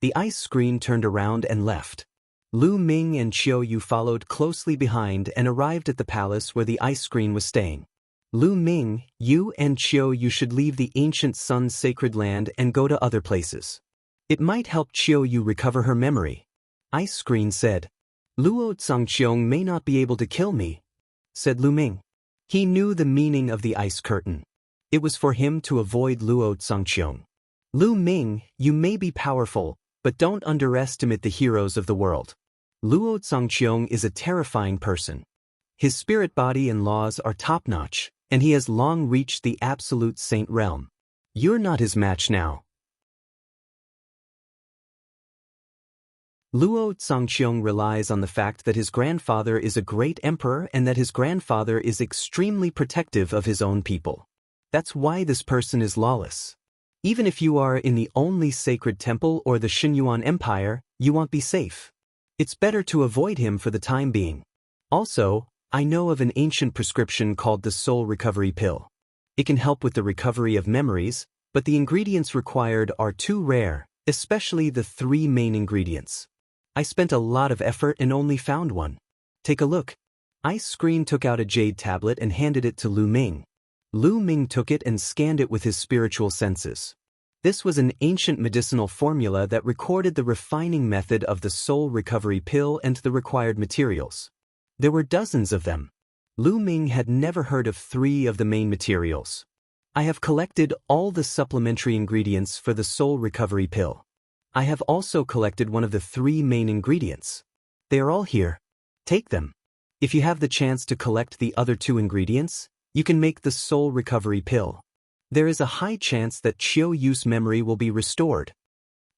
The ice screen turned around and left. Lu Ming and Qiu Yue followed closely behind and arrived at the palace where the ice screen was staying. "Lu Ming, you and Qiu Yue should leave the ancient sun's sacred land and go to other places. It might help Qiu Yue recover her memory." Ice screen said. "Luo Zongqiong may not be able to kill me," said Lu Ming. He knew the meaning of the ice curtain. It was for him to avoid Luo Zongqiong. "Lu Ming, you may be powerful, but don't underestimate the heroes of the world. Luo Zongqiong is a terrifying person. His spirit body and laws are top-notch, and he has long reached the absolute saint realm. You're not his match now." Luo Zongqiong relies on the fact that his grandfather is a great emperor and that his grandfather is extremely protective of his own people. That's why this person is lawless. Even if you are in the only sacred temple or the Xinyuan Empire, you won't be safe. It's better to avoid him for the time being. Also, I know of an ancient prescription called the Soul Recovery Pill. It can help with the recovery of memories, but the ingredients required are too rare, especially the 3 main ingredients. I spent a lot of effort and only found one. Take a look. Ice Screen took out a jade tablet and handed it to Lu Ming. Lu Ming took it and scanned it with his spiritual senses. This was an ancient medicinal formula that recorded the refining method of the soul recovery pill and the required materials. There were dozens of them. Lu Ming had never heard of 3 of the main materials. "I have collected all the supplementary ingredients for the soul recovery pill. I have also collected one of the 3 main ingredients. They are all here. Take them. If you have the chance to collect the other 2 ingredients, you can make the soul recovery pill. There is a high chance that Qiu Yue's memory will be restored."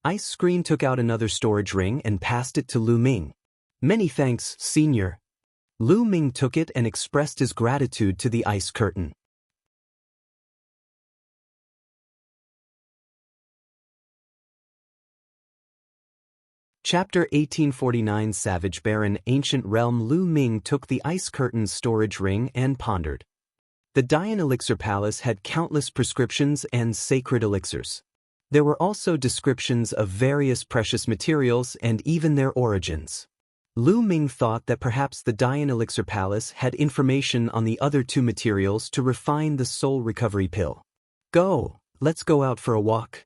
Ice Screen took out another storage ring and passed it to Lu Ming. "Many thanks, Senior." Lu Ming took it and expressed his gratitude to the ice curtain. Chapter 1849 Savage Barren Ancient Realm. Lu Ming took the ice curtain's storage ring and pondered. The Dian Elixir Palace had countless prescriptions and sacred elixirs. There were also descriptions of various precious materials and even their origins. Lu Ming thought that perhaps the Dian Elixir Palace had information on the other 2 materials to refine the soul recovery pill. "Go, let's go out for a walk."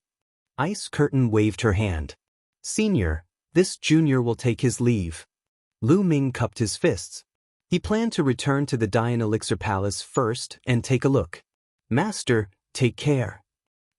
Ice Curtain waved her hand. "Senior, this junior will take his leave." Lu Ming cupped his fists. He planned to return to the Dian Elixir Palace first and take a look. "Master, take care."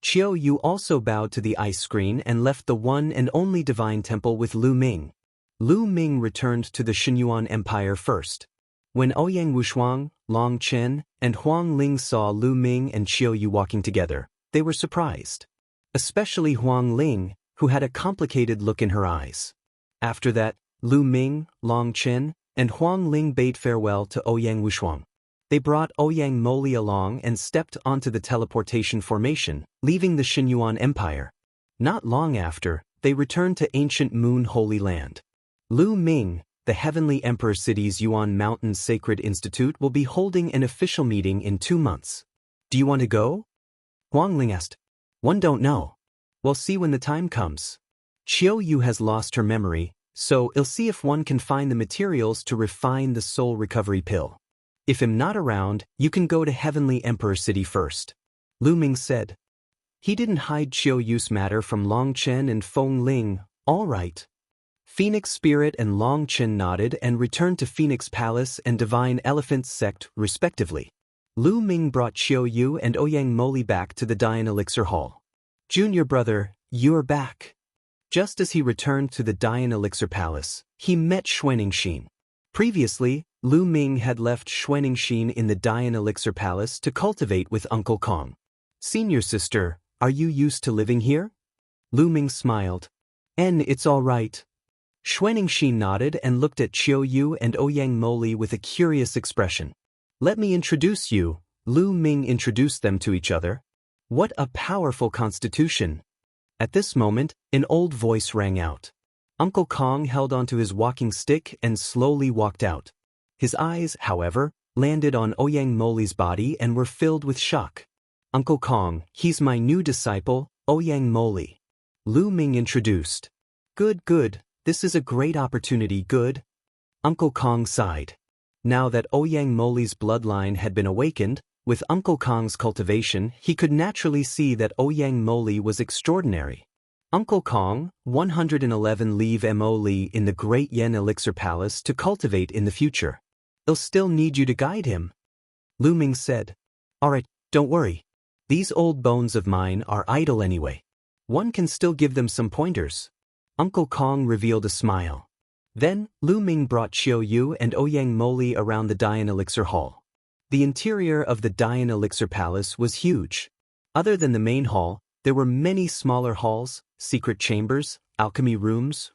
Qiu Yue also bowed to the ice screen and left the one and only divine temple with Lu Ming. Lu Ming returned to the Xinyuan Empire first. When Ouyang Wushuang, Long Chen, and Huang Ling saw Lu Ming and Qiu Yue walking together, they were surprised. Especially Huang Ling, who had a complicated look in her eyes. After that, Lu Ming, Long Chen, and Huang Ling bade farewell to Ouyang Wushuang. They brought Ouyang Moli along and stepped onto the teleportation formation, leaving the Xinyuan Empire. Not long after, they returned to ancient Moon Holy Land. Lu Ming, the Heavenly Emperor City's Yuan Mountain Sacred Institute, will be holding an official meeting in 2 months. Do you want to go? Huang Ling asked. One don't know. We'll see when the time comes. Qiu Yue has lost her memory, so I'll see if one can find the materials to refine the soul recovery pill. If I'm not around, you can go to Heavenly Emperor City first. Lu Ming said. He didn't hide Qiu Yue's matter from Long Chen and Feng Ling. All right. Phoenix Spirit and Long Chen nodded and returned to Phoenix Palace and Divine Elephant's sect, respectively. Lu Ming brought Qiu Yue and Ouyang Moli back to the Dian Elixir Hall. Junior brother, you're back. Just as he returned to the Dian Elixir Palace, he met Xuaningxin. Previously, Lu Ming had left Xuaningxin in the Dian Elixir Palace to cultivate with Uncle Kong. Senior sister, are you used to living here? Lu Ming smiled. It's all right. Xuaningxin nodded and looked at Qiu Yue and Ouyang Moli with a curious expression. Let me introduce you. Lu Ming introduced them to each other. What a powerful constitution. At this moment, an old voice rang out. Uncle Kong held onto his walking stick and slowly walked out. His eyes, however, landed on Ouyang Moli's body and were filled with shock. Uncle Kong, he's my new disciple, Ouyang Moli. Lu Ming introduced. Good. This is a great opportunity, good. Uncle Kong sighed. Now that Ouyang Moli's bloodline had been awakened, with Uncle Kong's cultivation, he could naturally see that Ouyang Moli was extraordinary. Uncle Kong, 111 leave Mo Li in the Great Yen Elixir Palace to cultivate in the future. I'll still need you to guide him. Lu Ming said. Alright, don't worry. These old bones of mine are idle anyway. One can still give them some pointers. Uncle Kong revealed a smile. Then, Lu Ming brought Qiu Yue and Ouyang Moli around the Dian Elixir Hall. The interior of the Dian Elixir Palace was huge. Other than the main hall, there were many smaller halls, secret chambers, alchemy rooms,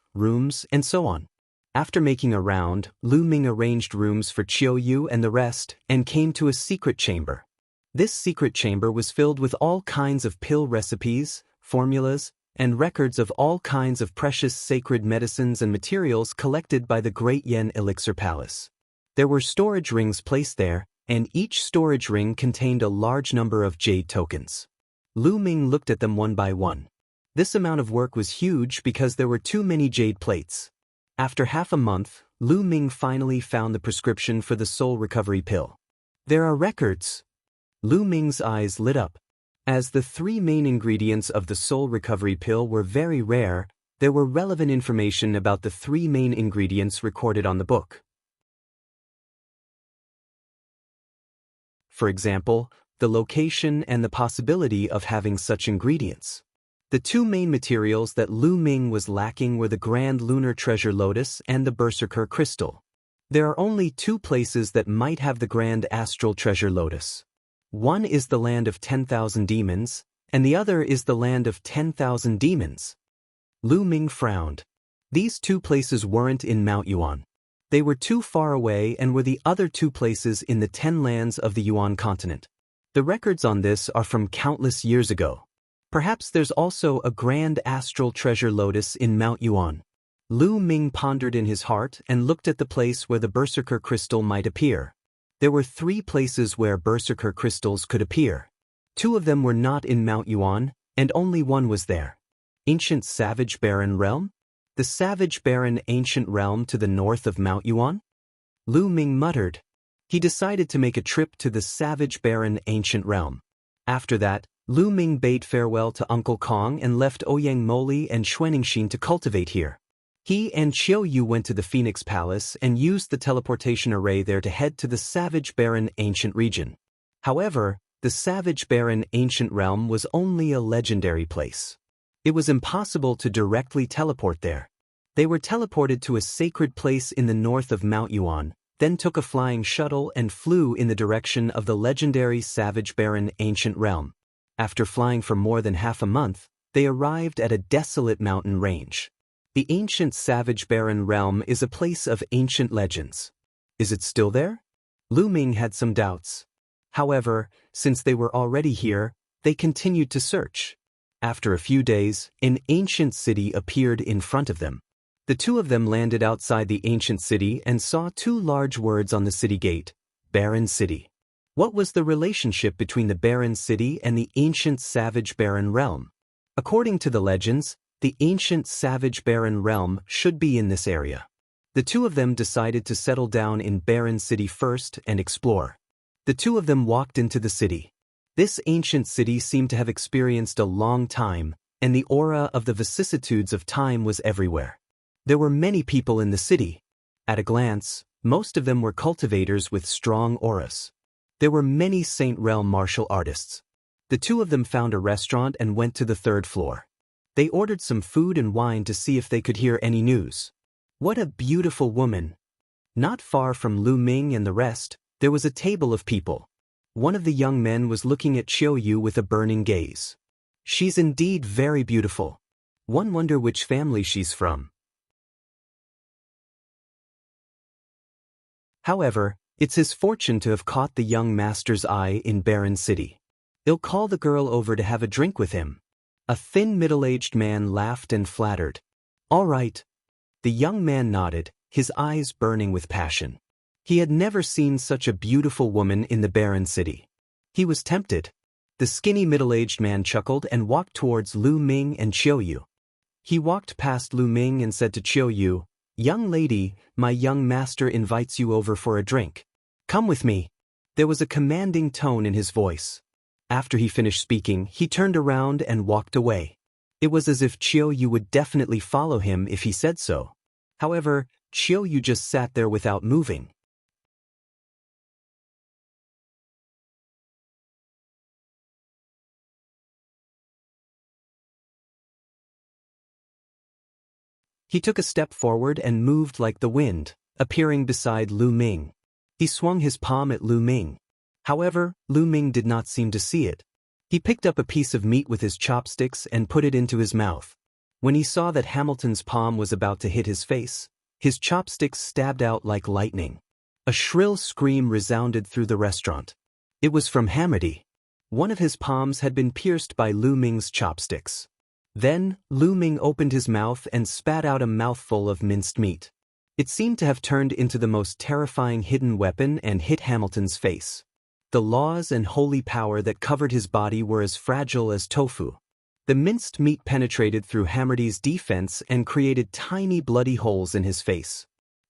and so on. After making a round, Lu Ming arranged rooms for Qiu Yue and the rest, and came to a secret chamber. This secret chamber was filled with all kinds of pill recipes, formulas, and records of all kinds of precious sacred medicines and materials collected by the Great Yen Elixir Palace. There were storage rings placed there, and each storage ring contained a large number of jade tokens. Lu Ming looked at them one by one. This amount of work was huge because there were too many jade plates. After half a month, Lu Ming finally found the prescription for the soul recovery pill. There are records. Lu Ming's eyes lit up. As the 3 main ingredients of the soul recovery pill were very rare, there were relevant information about the 3 main ingredients recorded on the book. For example, the location and the possibility of having such ingredients. The 2 main materials that Lu Ming was lacking were the Grand Lunar Treasure Lotus and the Berserker Crystal. There are only 2 places that might have the Grand Astral Treasure Lotus. One is the land of 10,000 demons, and the other is the land of 10,000 demons. Lu Ming frowned. These 2 places weren't in Mount Yuan. They were too far away and were the other 2 places in the 10 lands of the Yuan continent. The records on this are from countless years ago. Perhaps there's also a Grand Astral Treasure Lotus in Mount Yuan. Lu Ming pondered in his heart and looked at the place where the Berserker Crystal might appear. There were 3 places where Berserker Crystals could appear. 2 of them were not in Mount Yuan, and only one was there. Ancient Savage Barren Realm? The Savage Barren Ancient Realm to the north of Mount Yuan? Lu Ming muttered. He decided to make a trip to the Savage Barren Ancient Realm. After that, Lu Ming bade farewell to Uncle Kong and left Ouyang Moli and Xuaningxin to cultivate here. He and Qiu Yue went to the Phoenix Palace and used the teleportation array there to head to the Savage Barren Ancient region. However, the Savage Barren Ancient Realm was only a legendary place. It was impossible to directly teleport there. They were teleported to a sacred place in the north of Mount Yuan, then took a flying shuttle and flew in the direction of the legendary savage barren ancient realm. After flying for more than half a month, they arrived at a desolate mountain range. The ancient savage barren realm is a place of ancient legends. Is it still there? Lu Ming had some doubts. However, since they were already here, they continued to search. After a few days, an ancient city appeared in front of them. The two of them landed outside the ancient city and saw two large words on the city gate, Barren City. What was the relationship between the Barren City and the ancient savage barren realm? According to the legends, the ancient savage barren realm should be in this area. The two of them decided to settle down in Barren City first and explore. The two of them walked into the city. This ancient city seemed to have experienced a long time, and the aura of the vicissitudes of time was everywhere. There were many people in the city. At a glance, most of them were cultivators with strong auras. There were many Saint Realm martial artists. The two of them found a restaurant and went to the third floor. They ordered some food and wine to see if they could hear any news. What a beautiful woman! Not far from Lu Ming and the rest, there was a table of people. One of the young men was looking at Qiu Yue with a burning gaze. She's indeed very beautiful. One wonder which family she's from. However, it's his fortune to have caught the young master's eye in Barren City. He'll call the girl over to have a drink with him. A thin middle-aged man laughed and flattered. All right. The young man nodded, his eyes burning with passion. He had never seen such a beautiful woman in the Barren City. He was tempted. The skinny middle-aged man chuckled and walked towards Lu Ming and Qiu Yue. He walked past Lu Ming and said to Qiu Yue, "Young lady, my young master invites you over for a drink. Come with me." There was a commanding tone in his voice. After he finished speaking, he turned around and walked away. It was as if Qiu Yue would definitely follow him if he said so. However, Qiu Yue just sat there without moving. He took a step forward and moved like the wind, appearing beside Lu Ming. He swung his palm at Lu Ming. However, Lu Ming did not seem to see it. He picked up a piece of meat with his chopsticks and put it into his mouth. When he saw that Hamilton's palm was about to hit his face, his chopsticks stabbed out like lightning. A shrill scream resounded through the restaurant. It was from Hamidi. One of his palms had been pierced by Lu Ming's chopsticks. Then, Lu Ming opened his mouth and spat out a mouthful of minced meat. It seemed to have turned into the most terrifying hidden weapon and hit Hamilton's face. The laws and holy power that covered his body were as fragile as tofu. The minced meat penetrated through Hamidi's defense and created tiny bloody holes in his face.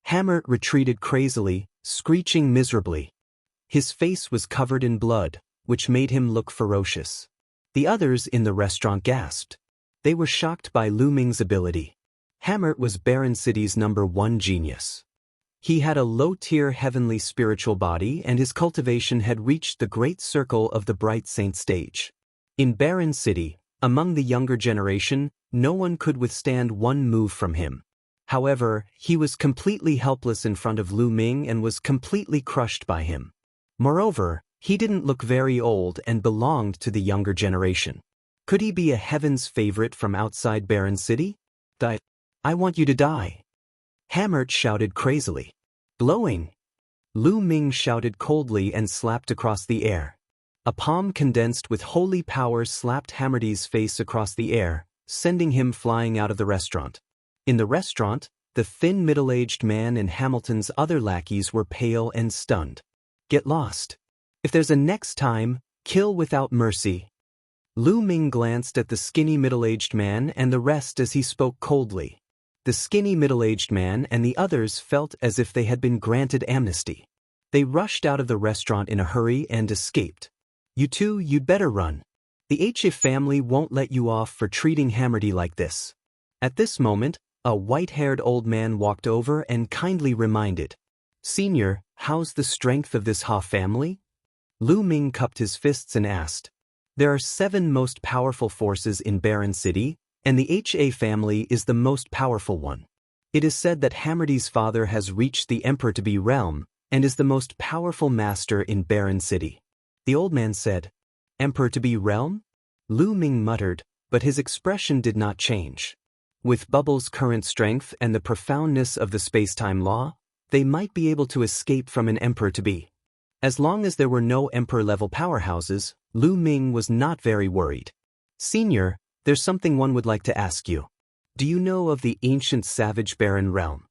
Hammer retreated crazily, screeching miserably. His face was covered in blood, which made him look ferocious. The others in the restaurant gasped. They were shocked by Lu Ming's ability. Hammer was Barren City's #1 genius. He had a low-tier heavenly spiritual body and his cultivation had reached the great circle of the bright saint stage. In Barren City, among the younger generation, no one could withstand one move from him. However, he was completely helpless in front of Lu Ming and was completely crushed by him. Moreover, he didn't look very old and belonged to the younger generation. Could he be a heaven's favorite from outside Barren City? I want you to die. Hammer shouted crazily. Glowing. Lu Ming shouted coldly and slapped across the air. A palm condensed with holy power slapped Hamidi's face across the air, sending him flying out of the restaurant. In the restaurant, the thin middle-aged man and Hamilton's other lackeys were pale and stunned. Get lost. If there's a next time, kill without mercy. Lu Ming glanced at the skinny middle-aged man and the rest as he spoke coldly. The skinny middle-aged man and the others felt as if they had been granted amnesty. They rushed out of the restaurant in a hurry and escaped. You two, you'd better run. The Qiu family won't let you off for treating Hamidi like this. At this moment, a white-haired old man walked over and kindly reminded. Senior, how's the strength of this Ha family? Lu Ming cupped his fists and asked. There are 7 most powerful forces in Barren City, and the Qiu family is the most powerful one. It is said that Hammerdy's father has reached the Emperor-to-be realm and is the most powerful master in Barren City. The old man said, Emperor-to-be realm? Lu Ming muttered, but his expression did not change. With Bubble's current strength and the profoundness of the space-time law, they might be able to escape from an Emperor-to-be. As long as there were no Emperor-level powerhouses, Lu Ming was not very worried. Senior, there's something one would like to ask you. Do you know of the ancient savage barren realm?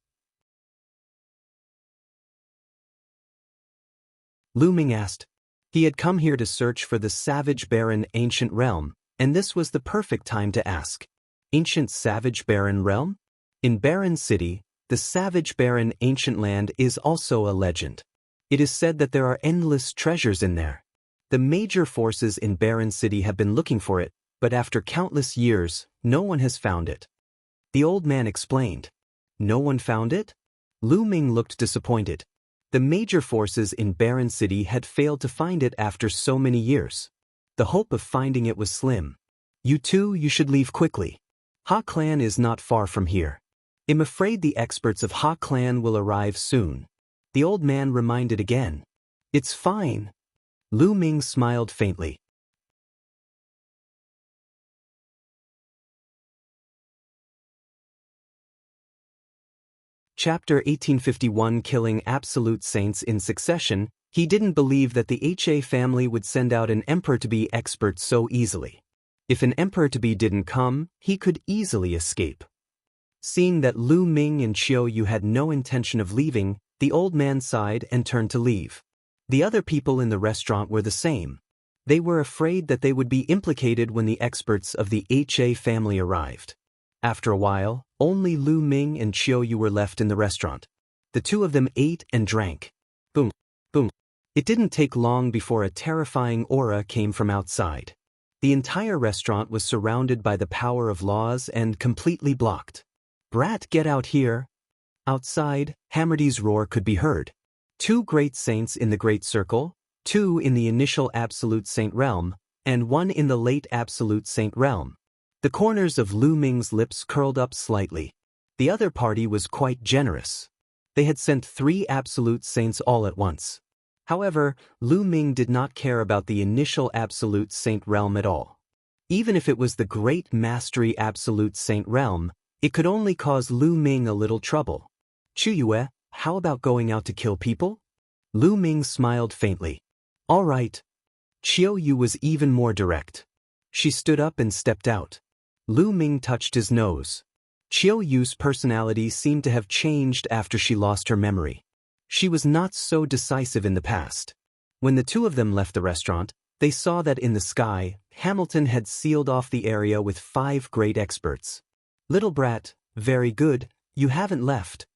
Lu Ming asked. He had come here to search for the savage barren ancient realm, and this was the perfect time to ask. Ancient savage barren realm? In Barren City, the savage barren ancient land is also a legend. It is said that there are endless treasures in there. The major forces in Barren City have been looking for it, but after countless years, no one has found it. The old man explained. No one found it? Lu Ming looked disappointed. The major forces in Barren City had failed to find it after so many years. The hope of finding it was slim. You should leave quickly. Ha Clan is not far from here. I'm afraid the experts of Ha Clan will arrive soon. The old man reminded again. It's fine. Lu Ming smiled faintly. Chapter 1851 Killing Absolute Saints in Succession. He didn't believe that the HA family would send out an Emperor-to-be expert so easily. If an Emperor-to-be didn't come, he could easily escape. Seeing that Lu Ming and Qiu Yue had no intention of leaving, the old man sighed and turned to leave. The other people in the restaurant were the same. They were afraid that they would be implicated when the experts of the HA family arrived. After a while, only Lu Ming and Qiu Yue were left in the restaurant. The two of them ate and drank. Boom, boom. It didn't take long before a terrifying aura came from outside. The entire restaurant was surrounded by the power of laws and completely blocked. Brat, get out here! Outside, Hammerdy's roar could be heard. 2 great saints in the Great Circle, 2 in the initial Absolute Saint realm, and 1 in the late Absolute Saint realm. The corners of Lu Ming's lips curled up slightly. The other party was quite generous. They had sent 3 Absolute Saints all at once. However, Lu Ming did not care about the initial Absolute Saint realm at all. Even if it was the Great Mastery Absolute Saint realm, it could only cause Lu Ming a little trouble. Qiu Yue, how about going out to kill people? Lu Ming smiled faintly. All right. Qiu Yue was even more direct. She stood up and stepped out. Lu Ming touched his nose. Qiu Yue's personality seemed to have changed after she lost her memory. She was not so decisive in the past. When the two of them left the restaurant, they saw that in the sky, Hamilton had sealed off the area with 5 great experts. Little brat, very good, you haven't left.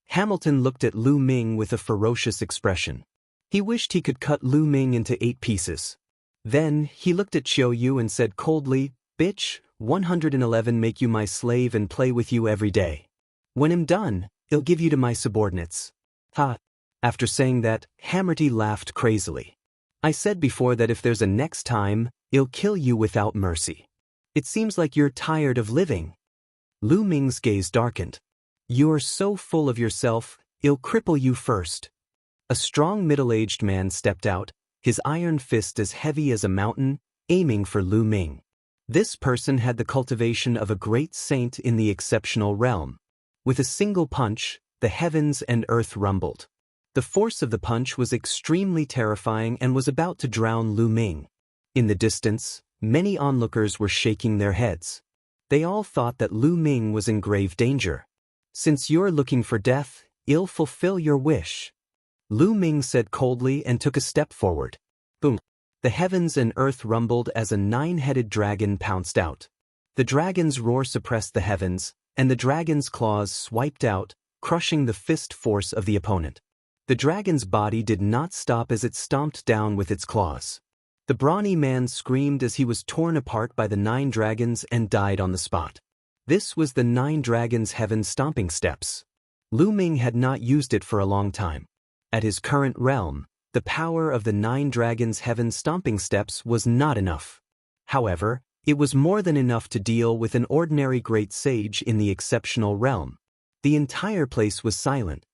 Hamilton looked at Lu Ming with a ferocious expression. He wished he could cut Lu Ming into 8 pieces. Then, he looked at Qiu Yue and said coldly, Bitch, 111 make you my slave and play with you every day. When I'm done, I'll give you to my subordinates. Ha! After saying that, Hammerdy laughed crazily. I said before that if there's a next time, I'll kill you without mercy. It seems like you're tired of living. Lu Ming's gaze darkened. You're so full of yourself, I'll cripple you first. A strong middle-aged man stepped out, his iron fist as heavy as a mountain, aiming for Lu Ming. This person had the cultivation of a great saint in the exceptional realm. With a single punch, the heavens and earth rumbled. The force of the punch was extremely terrifying and was about to drown Lu Ming. In the distance, many onlookers were shaking their heads. They all thought that Lu Ming was in grave danger. Since you're looking for death, I'll fulfill your wish. Lu Ming said coldly and took a step forward. Boom! The heavens and earth rumbled as a 9-headed dragon pounced out. The dragon's roar suppressed the heavens, and the dragon's claws swiped out, crushing the fist force of the opponent. The dragon's body did not stop as it stomped down with its claws. The brawny man screamed as he was torn apart by the 9 dragons and died on the spot. This was the 9 dragons' heaven stomping steps. Lu Ming had not used it for a long time. At his current realm, the power of the 9 dragons' heaven stomping steps was not enough. However, it was more than enough to deal with an ordinary great sage in the exceptional realm. The entire place was silent.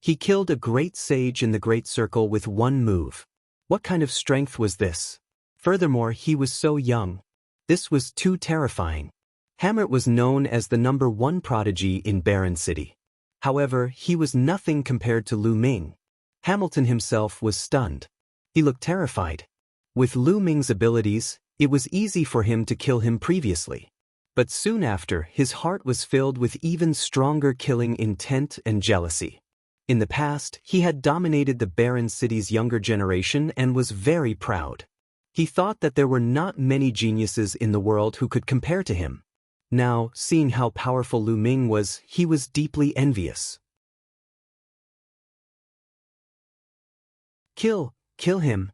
He killed a great sage in the Great Circle with one move. What kind of strength was this? Furthermore, he was so young. This was too terrifying. Hamlet was known as the #1 prodigy in Barren City. However, he was nothing compared to Lu Ming. Hamilton himself was stunned. He looked terrified. With Lu Ming's abilities, it was easy for him to kill him previously. But soon after, his heart was filled with even stronger killing intent and jealousy. In the past, he had dominated the Barren City's younger generation and was very proud. He thought that there were not many geniuses in the world who could compare to him. Now, seeing how powerful Lu Ming was, he was deeply envious. Kill him,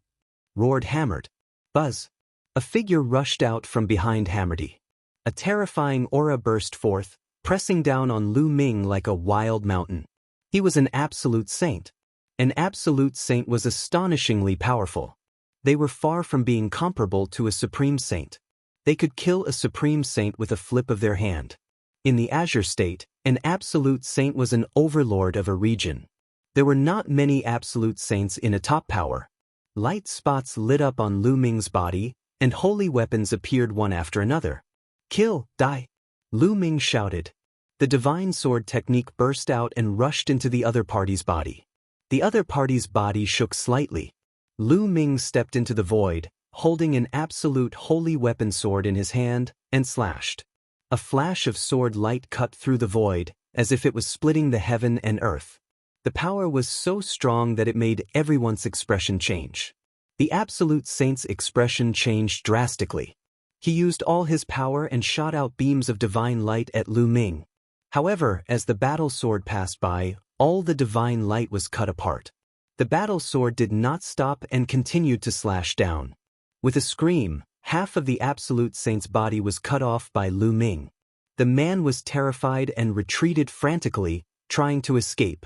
roared Hammered. Buzz. A figure rushed out from behind Hammerdy. A terrifying aura burst forth, pressing down on Lu Ming like a wild mountain. He was an absolute saint. An absolute saint was astonishingly powerful. They were far from being comparable to a supreme saint. They could kill a supreme saint with a flip of their hand. In the Azure state, an absolute saint was an overlord of a region. There were not many absolute saints in a top power. Light spots lit up on Lu Ming's body, and holy weapons appeared one after another. Kill, die! Lu Ming shouted. The divine sword technique burst out and rushed into the other party's body. The other party's body shook slightly. Lu Ming stepped into the void, holding an absolute holy weapon sword in his hand, and slashed. A flash of sword light cut through the void, as if it was splitting the heaven and earth. The power was so strong that it made everyone's expression change. The absolute saint's expression changed drastically. He used all his power and shot out beams of divine light at Lu Ming. However, as the battle sword passed by, all the divine light was cut apart. The battle sword did not stop and continued to slash down. With a scream, half of the absolute saint's body was cut off by Lu Ming. The man was terrified and retreated frantically, trying to escape.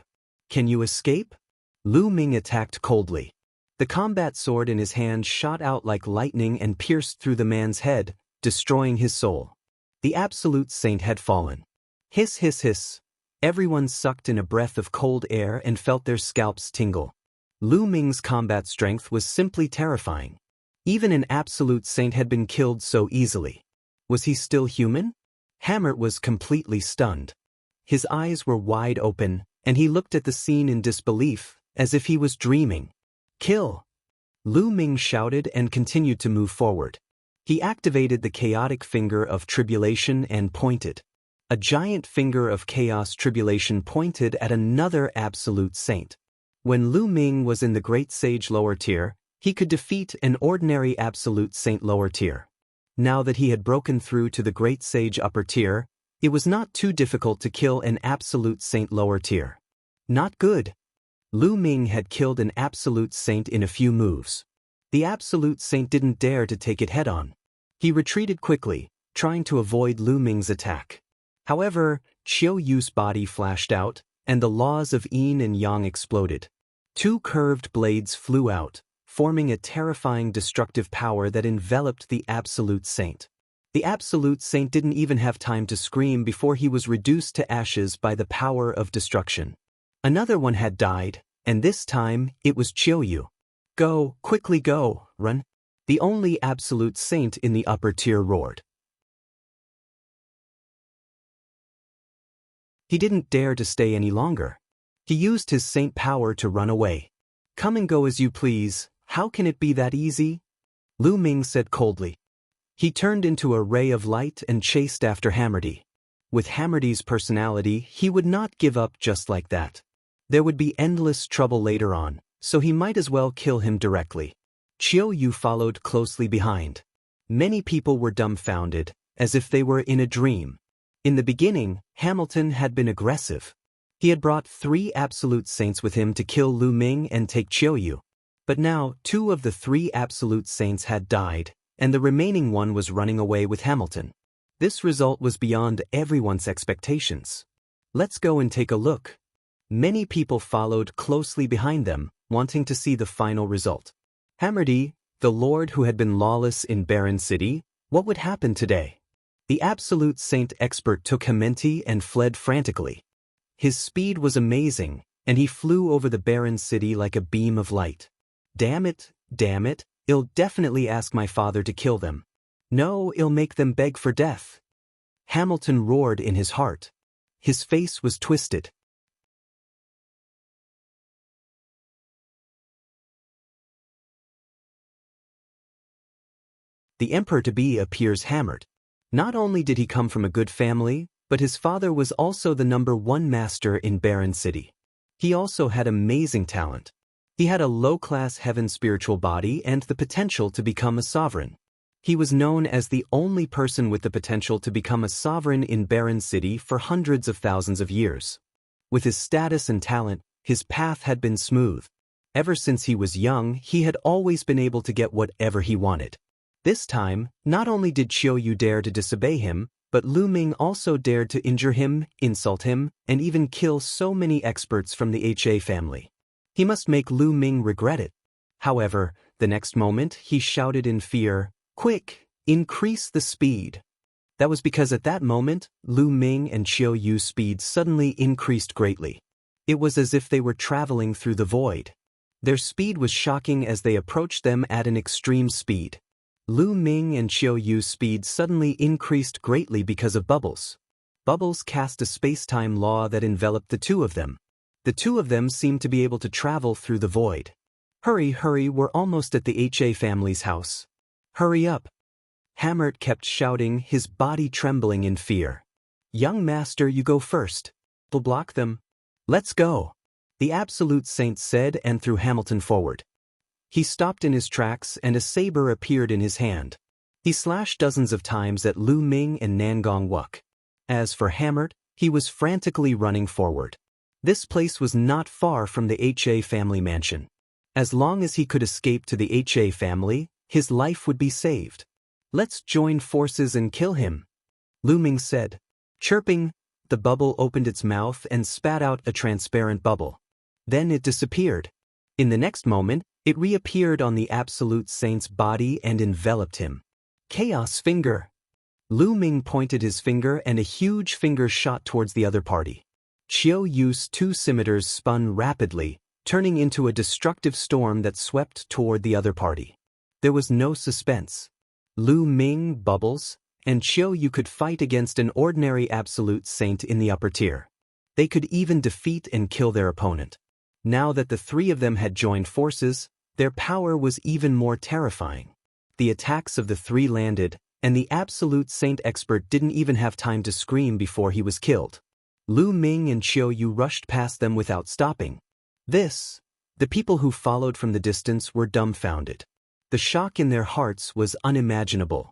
Can you escape? Lu Ming attacked coldly. The combat sword in his hand shot out like lightning and pierced through the man's head, destroying his soul. The absolute saint had fallen. Hiss, hiss, hiss. Everyone sucked in a breath of cold air and felt their scalps tingle. Lu Ming's combat strength was simply terrifying. Even an absolute saint had been killed so easily. Was he still human? Hammer was completely stunned. His eyes were wide open, and he looked at the scene in disbelief, as if he was dreaming. Kill! Lu Ming shouted and continued to move forward. He activated the chaotic finger of tribulation and pointed. A giant finger of chaos tribulation pointed at another absolute saint. When Lu Ming was in the Great Sage lower tier, he could defeat an ordinary absolute saint lower tier. Now that he had broken through to the Great Sage upper tier, it was not too difficult to kill an absolute saint lower tier. Not good. Lu Ming had killed an absolute saint in a few moves. The absolute saint didn't dare to take it head-on. He retreated quickly, trying to avoid Lu Ming's attack. However, Qiu Yue's body flashed out, and the laws of yin and yang exploded. Two curved blades flew out, forming a terrifying destructive power that enveloped the absolute saint. The absolute saint didn't even have time to scream before he was reduced to ashes by the power of destruction. Another one had died, and this time it was Qiu Yue. Go, quickly go, run. The only absolute saint in the upper tier roared. He didn't dare to stay any longer. He used his saint power to run away. Come and go as you please, how can it be that easy? Lu Ming said coldly. He turned into a ray of light and chased after Hammerdy. With Hammerdy's personality, he would not give up just like that. There would be endless trouble later on, so he might as well kill him directly. Qiu Yue followed closely behind. Many people were dumbfounded, as if they were in a dream. In the beginning, Hamilton had been aggressive. He had brought 3 absolute saints with him to kill Lu Ming and take Qiu Yue. But now 2 of the 3 absolute saints had died, and the remaining one was running away with Hamilton. This result was beyond everyone's expectations. Let's go and take a look. Many people followed closely behind them, wanting to see the final result. Hammerdy, the lord who had been lawless in Barren City, what would happen today? The absolute saint expert took Hementi and fled frantically. His speed was amazing, and he flew over the barren city like a beam of light. Damn it, I'll definitely ask my father to kill them. No, I'll make them beg for death. Hamilton roared in his heart. His face was twisted. The emperor-to-be appears hammered. Not only did he come from a good family, but his father was also the #1 master in Barren City. He also had amazing talent. He had a low-class heaven spiritual body and the potential to become a sovereign. He was known as the only person with the potential to become a sovereign in Barren City for hundreds of thousands of years. With his status and talent, his path had been smooth. Ever since he was young, he had always been able to get whatever he wanted. This time, not only did Qiu Yue dare to disobey him, but Lu Ming also dared to injure him, insult him, and even kill so many experts from the HA family. He must make Lu Ming regret it. However, the next moment, he shouted in fear, "Quick, increase the speed." That was because at that moment, Lu Ming and Qiu Yue's speed suddenly increased greatly. It was as if they were traveling through the void. Their speed was shocking as they approached them at an extreme speed. Lu Ming and Qiu Yue's speed suddenly increased greatly because of bubbles. Bubbles cast a space-time law that enveloped the two of them. The two of them seemed to be able to travel through the void. Hurry, we're almost at the HA family's house. Hurry up. Hamlet kept shouting, his body trembling in fear. Young master, you go first. We'll block them. Let's go. The absolute saint said and threw Hamilton forward. He stopped in his tracks and a saber appeared in his hand. He slashed dozens of times at Lu Ming and Nangong Wuk. As for Hamlet, he was frantically running forward. This place was not far from the HA family mansion. As long as he could escape to the HA family, his life would be saved. Let's join forces and kill him, Lu Ming said. Chirping, the bubble opened its mouth and spat out a transparent bubble. Then it disappeared. In the next moment, it reappeared on the Absolute Saint's body and enveloped him. Chaos Finger. Lu Ming pointed his finger and a huge finger shot towards the other party. Qiu Yue's two scimitars spun rapidly, turning into a destructive storm that swept toward the other party. There was no suspense. Lu Ming, Bubbles, and Qiu Yue could fight against an ordinary Absolute Saint in the upper tier. They could even defeat and kill their opponent. Now that the three of them had joined forces, their power was even more terrifying. The attacks of the three landed, and the Absolute Saint expert didn't even have time to scream before he was killed. Lu Ming and Qiu Yue rushed past them without stopping. The people who followed from the distance were dumbfounded. The shock in their hearts was unimaginable.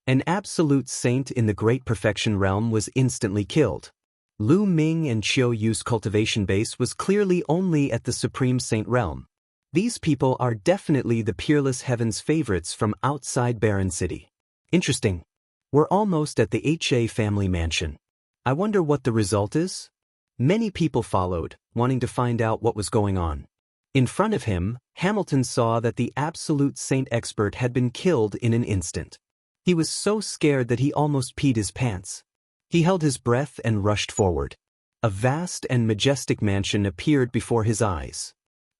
An Absolute Saint in the Great Perfection realm was instantly killed. Lu Ming and Qiu Yue's cultivation base was clearly only at the Supreme Saint realm. These people are definitely the Peerless Heaven's favorites from outside Barren City. Interesting. We're almost at the HA family mansion. I wonder what the result is? Many people followed, wanting to find out what was going on. In front of him, Hamilton saw that the Absolute Saint expert had been killed in an instant. He was so scared that he almost peed his pants. He held his breath and rushed forward. A vast and majestic mansion appeared before his eyes.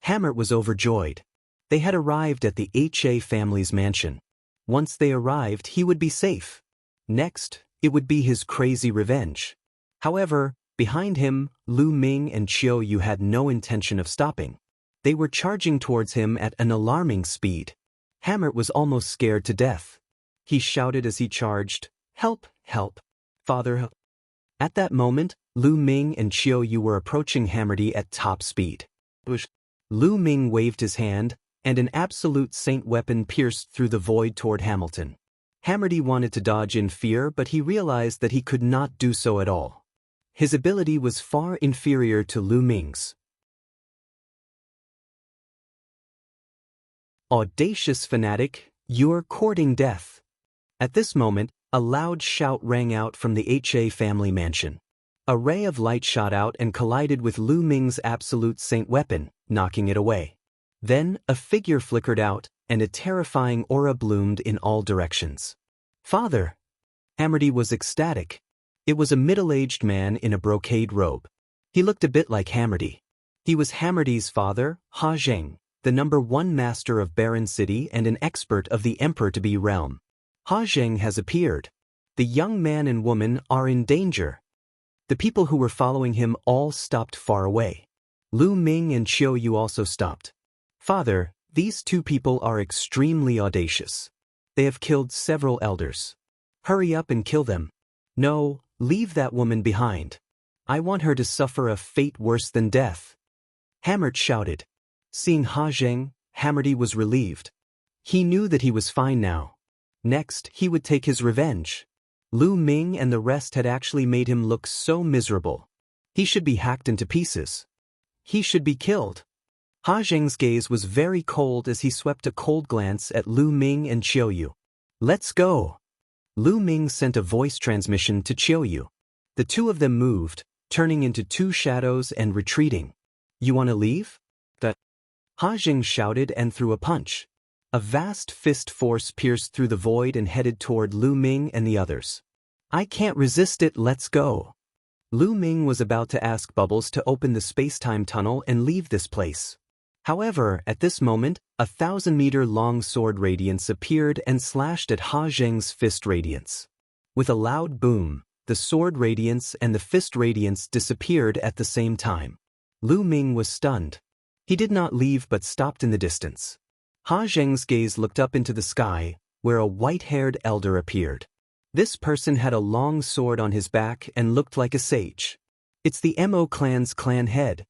Hamlet was overjoyed. They had arrived at the HA family's mansion. Once they arrived, he would be safe. Next, it would be his crazy revenge. However, behind him, Lu Ming and Qiu Yue had no intention of stopping. They were charging towards him at an alarming speed. Hamlet was almost scared to death. He shouted as he charged, "Help, help, Father, help." At that moment, Lu Ming and Qiu Yue were approaching Hammerty at top speed. Lu Ming waved his hand, and an Absolute Saint weapon pierced through the void toward Hamilton. Hammerty wanted to dodge in fear, but he realized that he could not do so at all. His ability was far inferior to Lu Ming's. Audacious fanatic, you're courting death. At this moment, a loud shout rang out from the HA family mansion. A ray of light shot out and collided with Lu Ming's Absolute Saint weapon, knocking it away. Then, a figure flickered out, and a terrifying aura bloomed in all directions. Father! Hammerty was ecstatic. It was a middle-aged man in a brocade robe. He looked a bit like Hammerdy. He was Hammerdy's father, Ha Zheng, the #1 master of Barren City and an expert of the Emperor-to-be realm. Ha Zheng has appeared. The young man and woman are in danger. The people who were following him all stopped far away. Lu Ming and Qiu Yue also stopped. Father, these two people are extremely audacious. They have killed several elders. Hurry up and kill them. No, leave that woman behind. I want her to suffer a fate worse than death. Hammert shouted. Seeing Ha Zheng, Hammerdy was relieved. He knew that he was fine now. Next, he would take his revenge. Lu Ming and the rest had actually made him look so miserable. He should be hacked into pieces. He should be killed. Ha Zheng's gaze was very cold as he swept a cold glance at Lu Ming and Qiu Yue. Let's go. Lu Ming sent a voice transmission to Qiu Yue. The two of them moved, turning into two shadows and retreating. You want to leave? Ha Zheng shouted and threw a punch. A vast fist force pierced through the void and headed toward Lu Ming and the others. I can't resist it, let's go. Lu Ming was about to ask Bubbles to open the space-time tunnel and leave this place. However, at this moment, a 1,000-meter-long sword radiance appeared and slashed at Ha Zheng's fist radiance. With a loud boom, the sword radiance and the fist radiance disappeared at the same time. Lu Ming was stunned. He did not leave but stopped in the distance. Ha Zheng's gaze looked up into the sky, where a white-haired elder appeared. This person had a long sword on his back and looked like a sage. It's the Mo clan's clan head.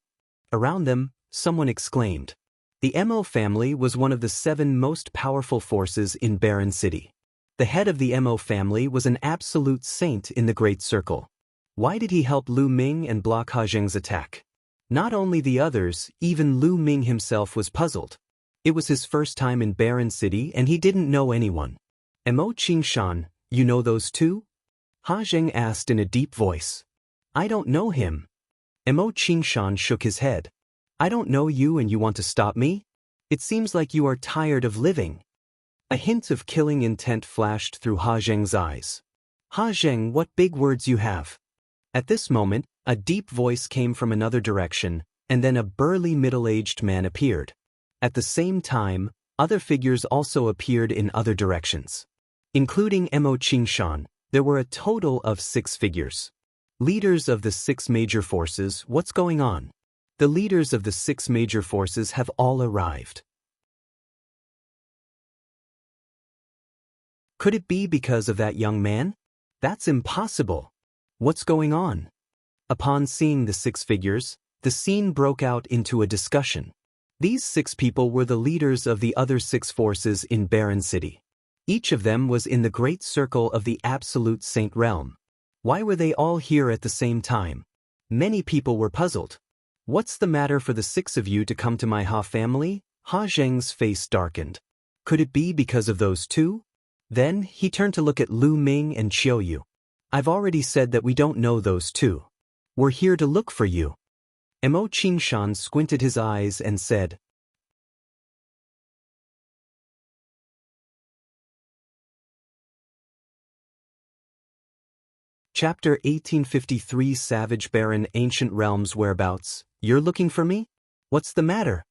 Around them, someone exclaimed. The Mo family was one of the 7 most powerful forces in Barren City. The head of the Mo family was an absolute saint in the Great Circle. Why did he help Lu Ming and block Ha Zheng's attack? Not only the others, even Lu Ming himself was puzzled. It was his first time in Barren City and he didn't know anyone. Mo Qingshan, you know those two? Ha Zheng asked in a deep voice. I don't know him. Mo Qingshan shook his head. I don't know you and you want to stop me? It seems like you are tired of living. A hint of killing intent flashed through Ha Zheng's eyes. Ha Zheng, what big words you have. At this moment, a deep voice came from another direction, and then a burly middle-aged man appeared. At the same time, other figures also appeared in other directions. Including Mo Qingshan, there were a total of 6 figures. Leaders of the 6 major forces, what's going on? The leaders of the 6 major forces have all arrived. Could it be because of that young man? That's impossible. What's going on? Upon seeing the 6 figures, the scene broke out into a discussion. These 6 people were the leaders of the other 6 forces in Barren City. Each of them was in the great circle of the Absolute Saint realm. Why were they all here at the same time? Many people were puzzled. What's the matter for the 6 of you to come to my Ha family? Ha Zheng's face darkened. Could it be because of those 2? Then, he turned to look at Lu Ming and Qiu Yue. I've already said that we don't know those 2. We're here to look for you. Mo Qingshan squinted his eyes and said, Chapter 1853 Savage Barren Ancient Realms Whereabouts. You're looking for me? What's the matter?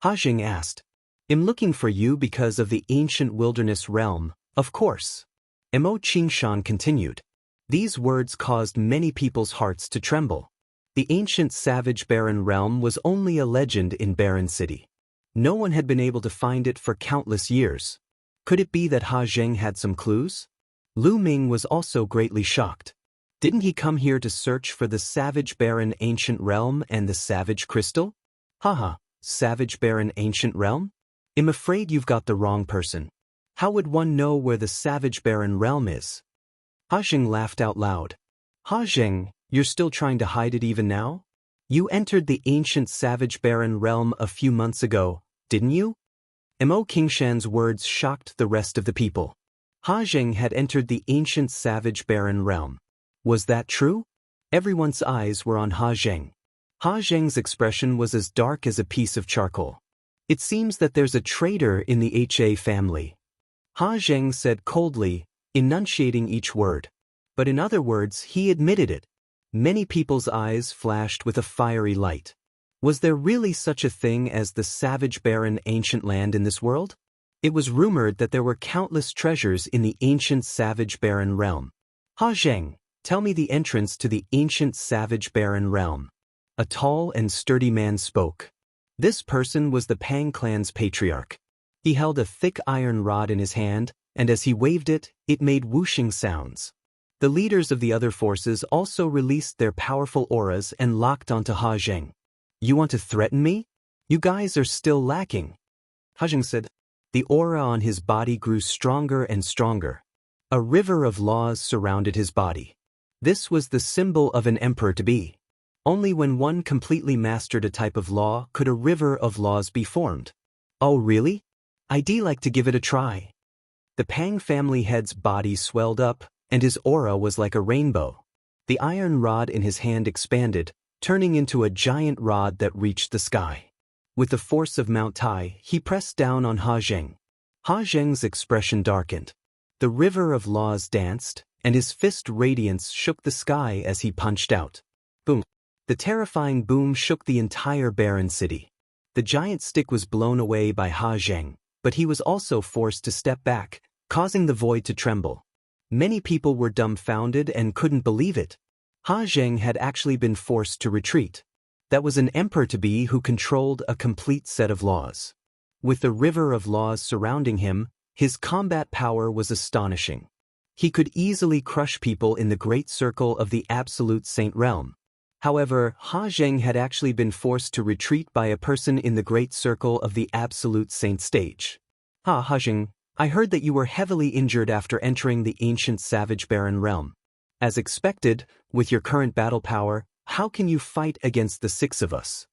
Ha Zheng asked. I'm looking for you because of the ancient wilderness realm, of course. Mo Qingshan continued. These words caused many people's hearts to tremble. The ancient savage barren realm was only a legend in Barren City. No one had been able to find it for countless years. Could it be that Ha Zheng had some clues? Lu Ming was also greatly shocked. Didn't he come here to search for the savage barren ancient realm and the savage crystal? Haha, savage barren ancient realm? I'm afraid you've got the wrong person. How would one know where the savage barren realm is? Ha Zheng laughed out loud. Ha Zheng, you're still trying to hide it even now? You entered the ancient savage barren realm a few months ago, didn't you? Mo Qingshan's words shocked the rest of the people. Ha Zheng had entered the ancient savage barren realm. Was that true? Everyone's eyes were on Ha Zheng. Ha Zheng's expression was as dark as a piece of charcoal. It seems that there's a traitor in the HA family. Ha Zheng said coldly, enunciating each word. But in other words, he admitted it. Many people's eyes flashed with a fiery light. Was there really such a thing as the savage barren ancient land in this world? It was rumored that there were countless treasures in the ancient savage barren realm. Ha Zheng, tell me the entrance to the ancient savage barren realm. A tall and sturdy man spoke. This person was the Pang clan's patriarch. He held a thick iron rod in his hand, and as he waved it, it made whooshing sounds. The leaders of the other forces also released their powerful auras and locked onto Ha Zheng. You want to threaten me? You guys are still lacking. Ha Zheng said. The aura on his body grew stronger and stronger. A river of laws surrounded his body. This was the symbol of an emperor-to-be. Only when one completely mastered a type of law could a river of laws be formed. Oh really? I'd like to give it a try. The Pang family head's body swelled up, and his aura was like a rainbow. The iron rod in his hand expanded, turning into a giant rod that reached the sky. With the force of Mount Tai, he pressed down on Ha Zheng. Ha Zheng's expression darkened. The river of laws danced, and his fist radiance shook the sky as he punched out. Boom! The terrifying boom shook the entire barren city. The giant stick was blown away by Ha Zheng, but he was also forced to step back, causing the void to tremble. Many people were dumbfounded and couldn't believe it. Ha Zheng had actually been forced to retreat. That was an emperor-to-be who controlled a complete set of laws. With the river of laws surrounding him, his combat power was astonishing. He could easily crush people in the great circle of the absolute saint realm. However, Ha Zheng had actually been forced to retreat by a person in the great circle of the absolute saint stage. Ha Zheng, I heard that you were heavily injured after entering the ancient savage barren realm. As expected, with your current battle power, how can you fight against the six of us?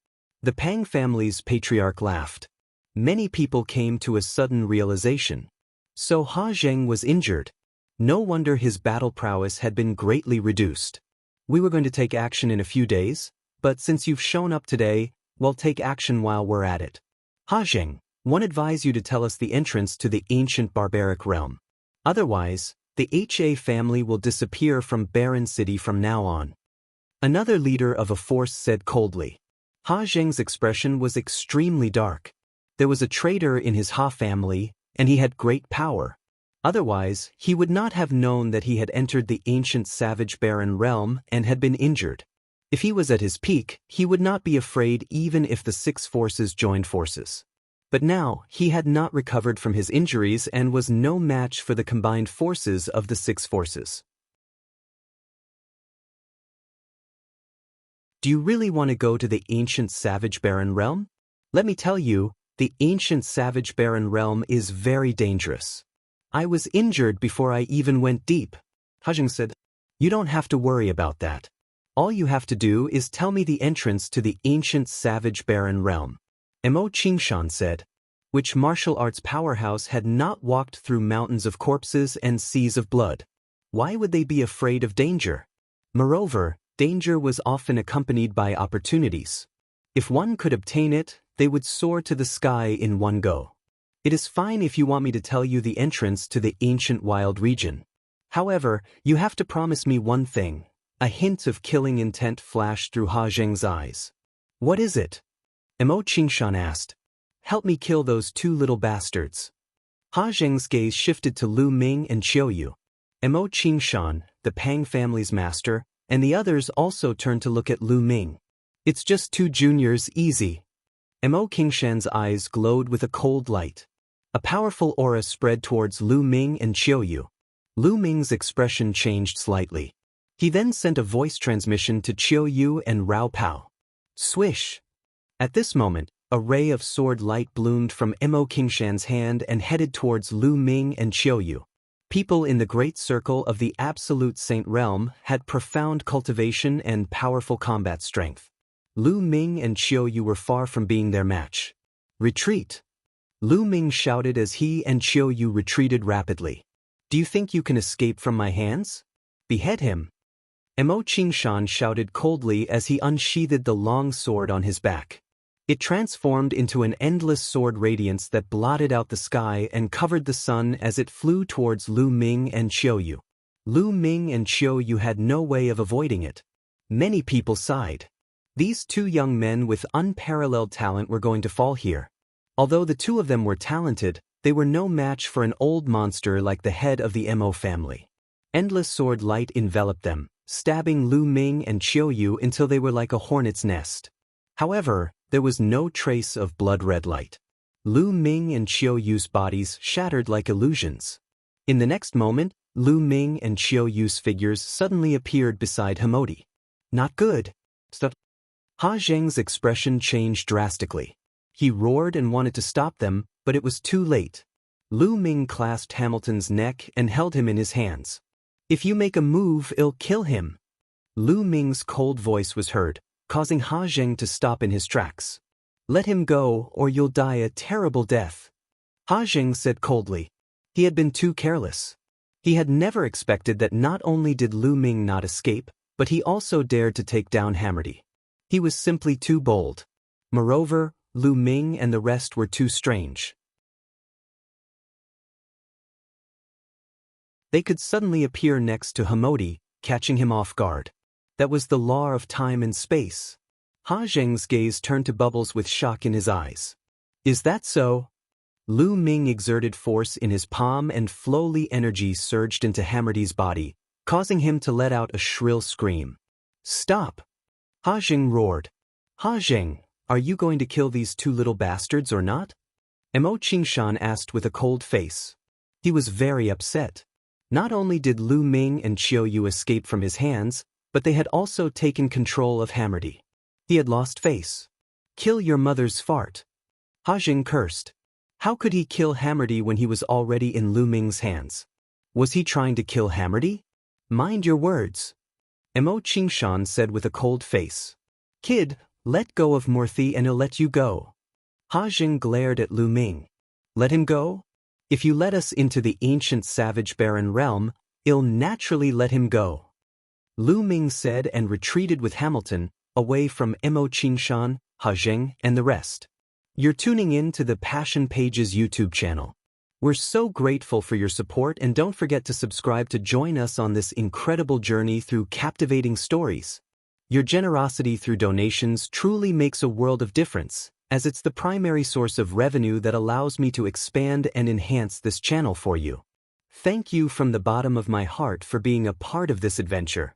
The Pang family's patriarch laughed. Many people came to a sudden realization. So Ha Zheng was injured. No wonder his battle prowess had been greatly reduced. We were going to take action in a few days, but since you've shown up today, we'll take action while we're at it. Ha Zheng, one advise you to tell us the entrance to the ancient barbaric realm. Otherwise, the HA family will disappear from Barren City from now on. Another leader of a force said coldly. Ha Zheng's expression was extremely dark. There was a traitor in his Ha family, and he had great power. Otherwise, he would not have known that he had entered the ancient savage barren realm and had been injured. If he was at his peak, he would not be afraid even if the six forces joined forces. But now, he had not recovered from his injuries and was no match for the combined forces of the six forces. Do you really want to go to the ancient savage barren realm? Let me tell you, the ancient savage barren realm is very dangerous. I was injured before I even went deep. Ha Zheng said. You don't have to worry about that. All you have to do is tell me the entrance to the ancient savage barren realm. Mo Qingshan said. Which martial arts powerhouse had not walked through mountains of corpses and seas of blood? Why would they be afraid of danger? Moreover, danger was often accompanied by opportunities. If one could obtain it, they would soar to the sky in one go. It is fine if you want me to tell you the entrance to the ancient wild region. However, you have to promise me one thing. A hint of killing intent flashed through Ha Zheng's eyes. What is it? Mo Qingshan asked. Help me kill those two little bastards. Ha Zheng's gaze shifted to Lu Ming and Qiu Yue. Mo Qingshan, the Pang family's master, and the others also turned to look at Lu Ming. It's just two juniors, easy. Mo Qingshan's eyes glowed with a cold light. A powerful aura spread towards Lu Ming and Qiu Yue. Lu Ming's expression changed slightly. He then sent a voice transmission to Qiu Yue and Rao Pao. Swish! At this moment, a ray of sword light bloomed from Mo Qingshan's hand and headed towards Lu Ming and Qiu Yue. People in the great circle of the absolute saint realm had profound cultivation and powerful combat strength. Lu Ming and Qiu Yue were far from being their match. Retreat! Lu Ming shouted as he and Qiu Yue retreated rapidly. Do you think you can escape from my hands? Behead him! Mo Qingshan shouted coldly as he unsheathed the long sword on his back. It transformed into an endless sword radiance that blotted out the sky and covered the sun as it flew towards Lu Ming and Qiu Yue. Lu Ming and Qiu Yue had no way of avoiding it. Many people sighed. These two young men with unparalleled talent were going to fall here. Although the two of them were talented, they were no match for an old monster like the head of the Mo family. Endless sword light enveloped them, stabbing Lu Ming and Qiu Yue until they were like a hornet's nest. However, there was no trace of blood-red light. Lu Ming and Qiu Yue's bodies shattered like illusions. In the next moment, Lu Ming and Qiu Yue's figures suddenly appeared beside Himodi. Not good. Stop. Ha Zheng's expression changed drastically. He roared and wanted to stop them, but it was too late. Lu Ming clasped Hamilton's neck and held him in his hands. If you make a move, I'll kill him. Lu Ming's cold voice was heard, causing Ha Zheng to stop in his tracks. Let him go, or you'll die a terrible death. Ha Zheng said coldly. He had been too careless. He had never expected that not only did Lu Ming not escape, but he also dared to take down Hammerdy. He was simply too bold. Moreover, Lu Ming and the rest were too strange. They could suddenly appear next to Himodi, catching him off guard. That was the law of time and space. Ha Zheng's gaze turned to Bubbles with shock in his eyes. Is that so? Lu Ming exerted force in his palm and flowly energy surged into Hammerdy's body, causing him to let out a shrill scream. Stop! Ha Zheng roared. Ha Zheng, are you going to kill these two little bastards or not? Mo Qingshan asked with a cold face. He was very upset. Not only did Lu Ming and Qiu Yue escape from his hands, but they had also taken control of Hammerdy. He had lost face. Kill your mother's fart. Ha Zheng cursed. How could he kill Hammerdy when he was already in Lu Ming's hands? Was he trying to kill Hammerdy? Mind your words. Mo Qingshan said with a cold face. Kid, let go of Morthy and he'll let you go. Ha Zheng glared at Lu Ming. Let him go? If you let us into the ancient savage barren realm, I'll naturally let him go. Lu Ming said and retreated with Hamilton, away from Mo Qingshan, Ha Zheng, and the rest. You're tuning in to the Passion Pages YouTube channel. We're so grateful for your support and don't forget to subscribe to join us on this incredible journey through captivating stories. Your generosity through donations truly makes a world of difference, as it's the primary source of revenue that allows me to expand and enhance this channel for you. Thank you from the bottom of my heart for being a part of this adventure.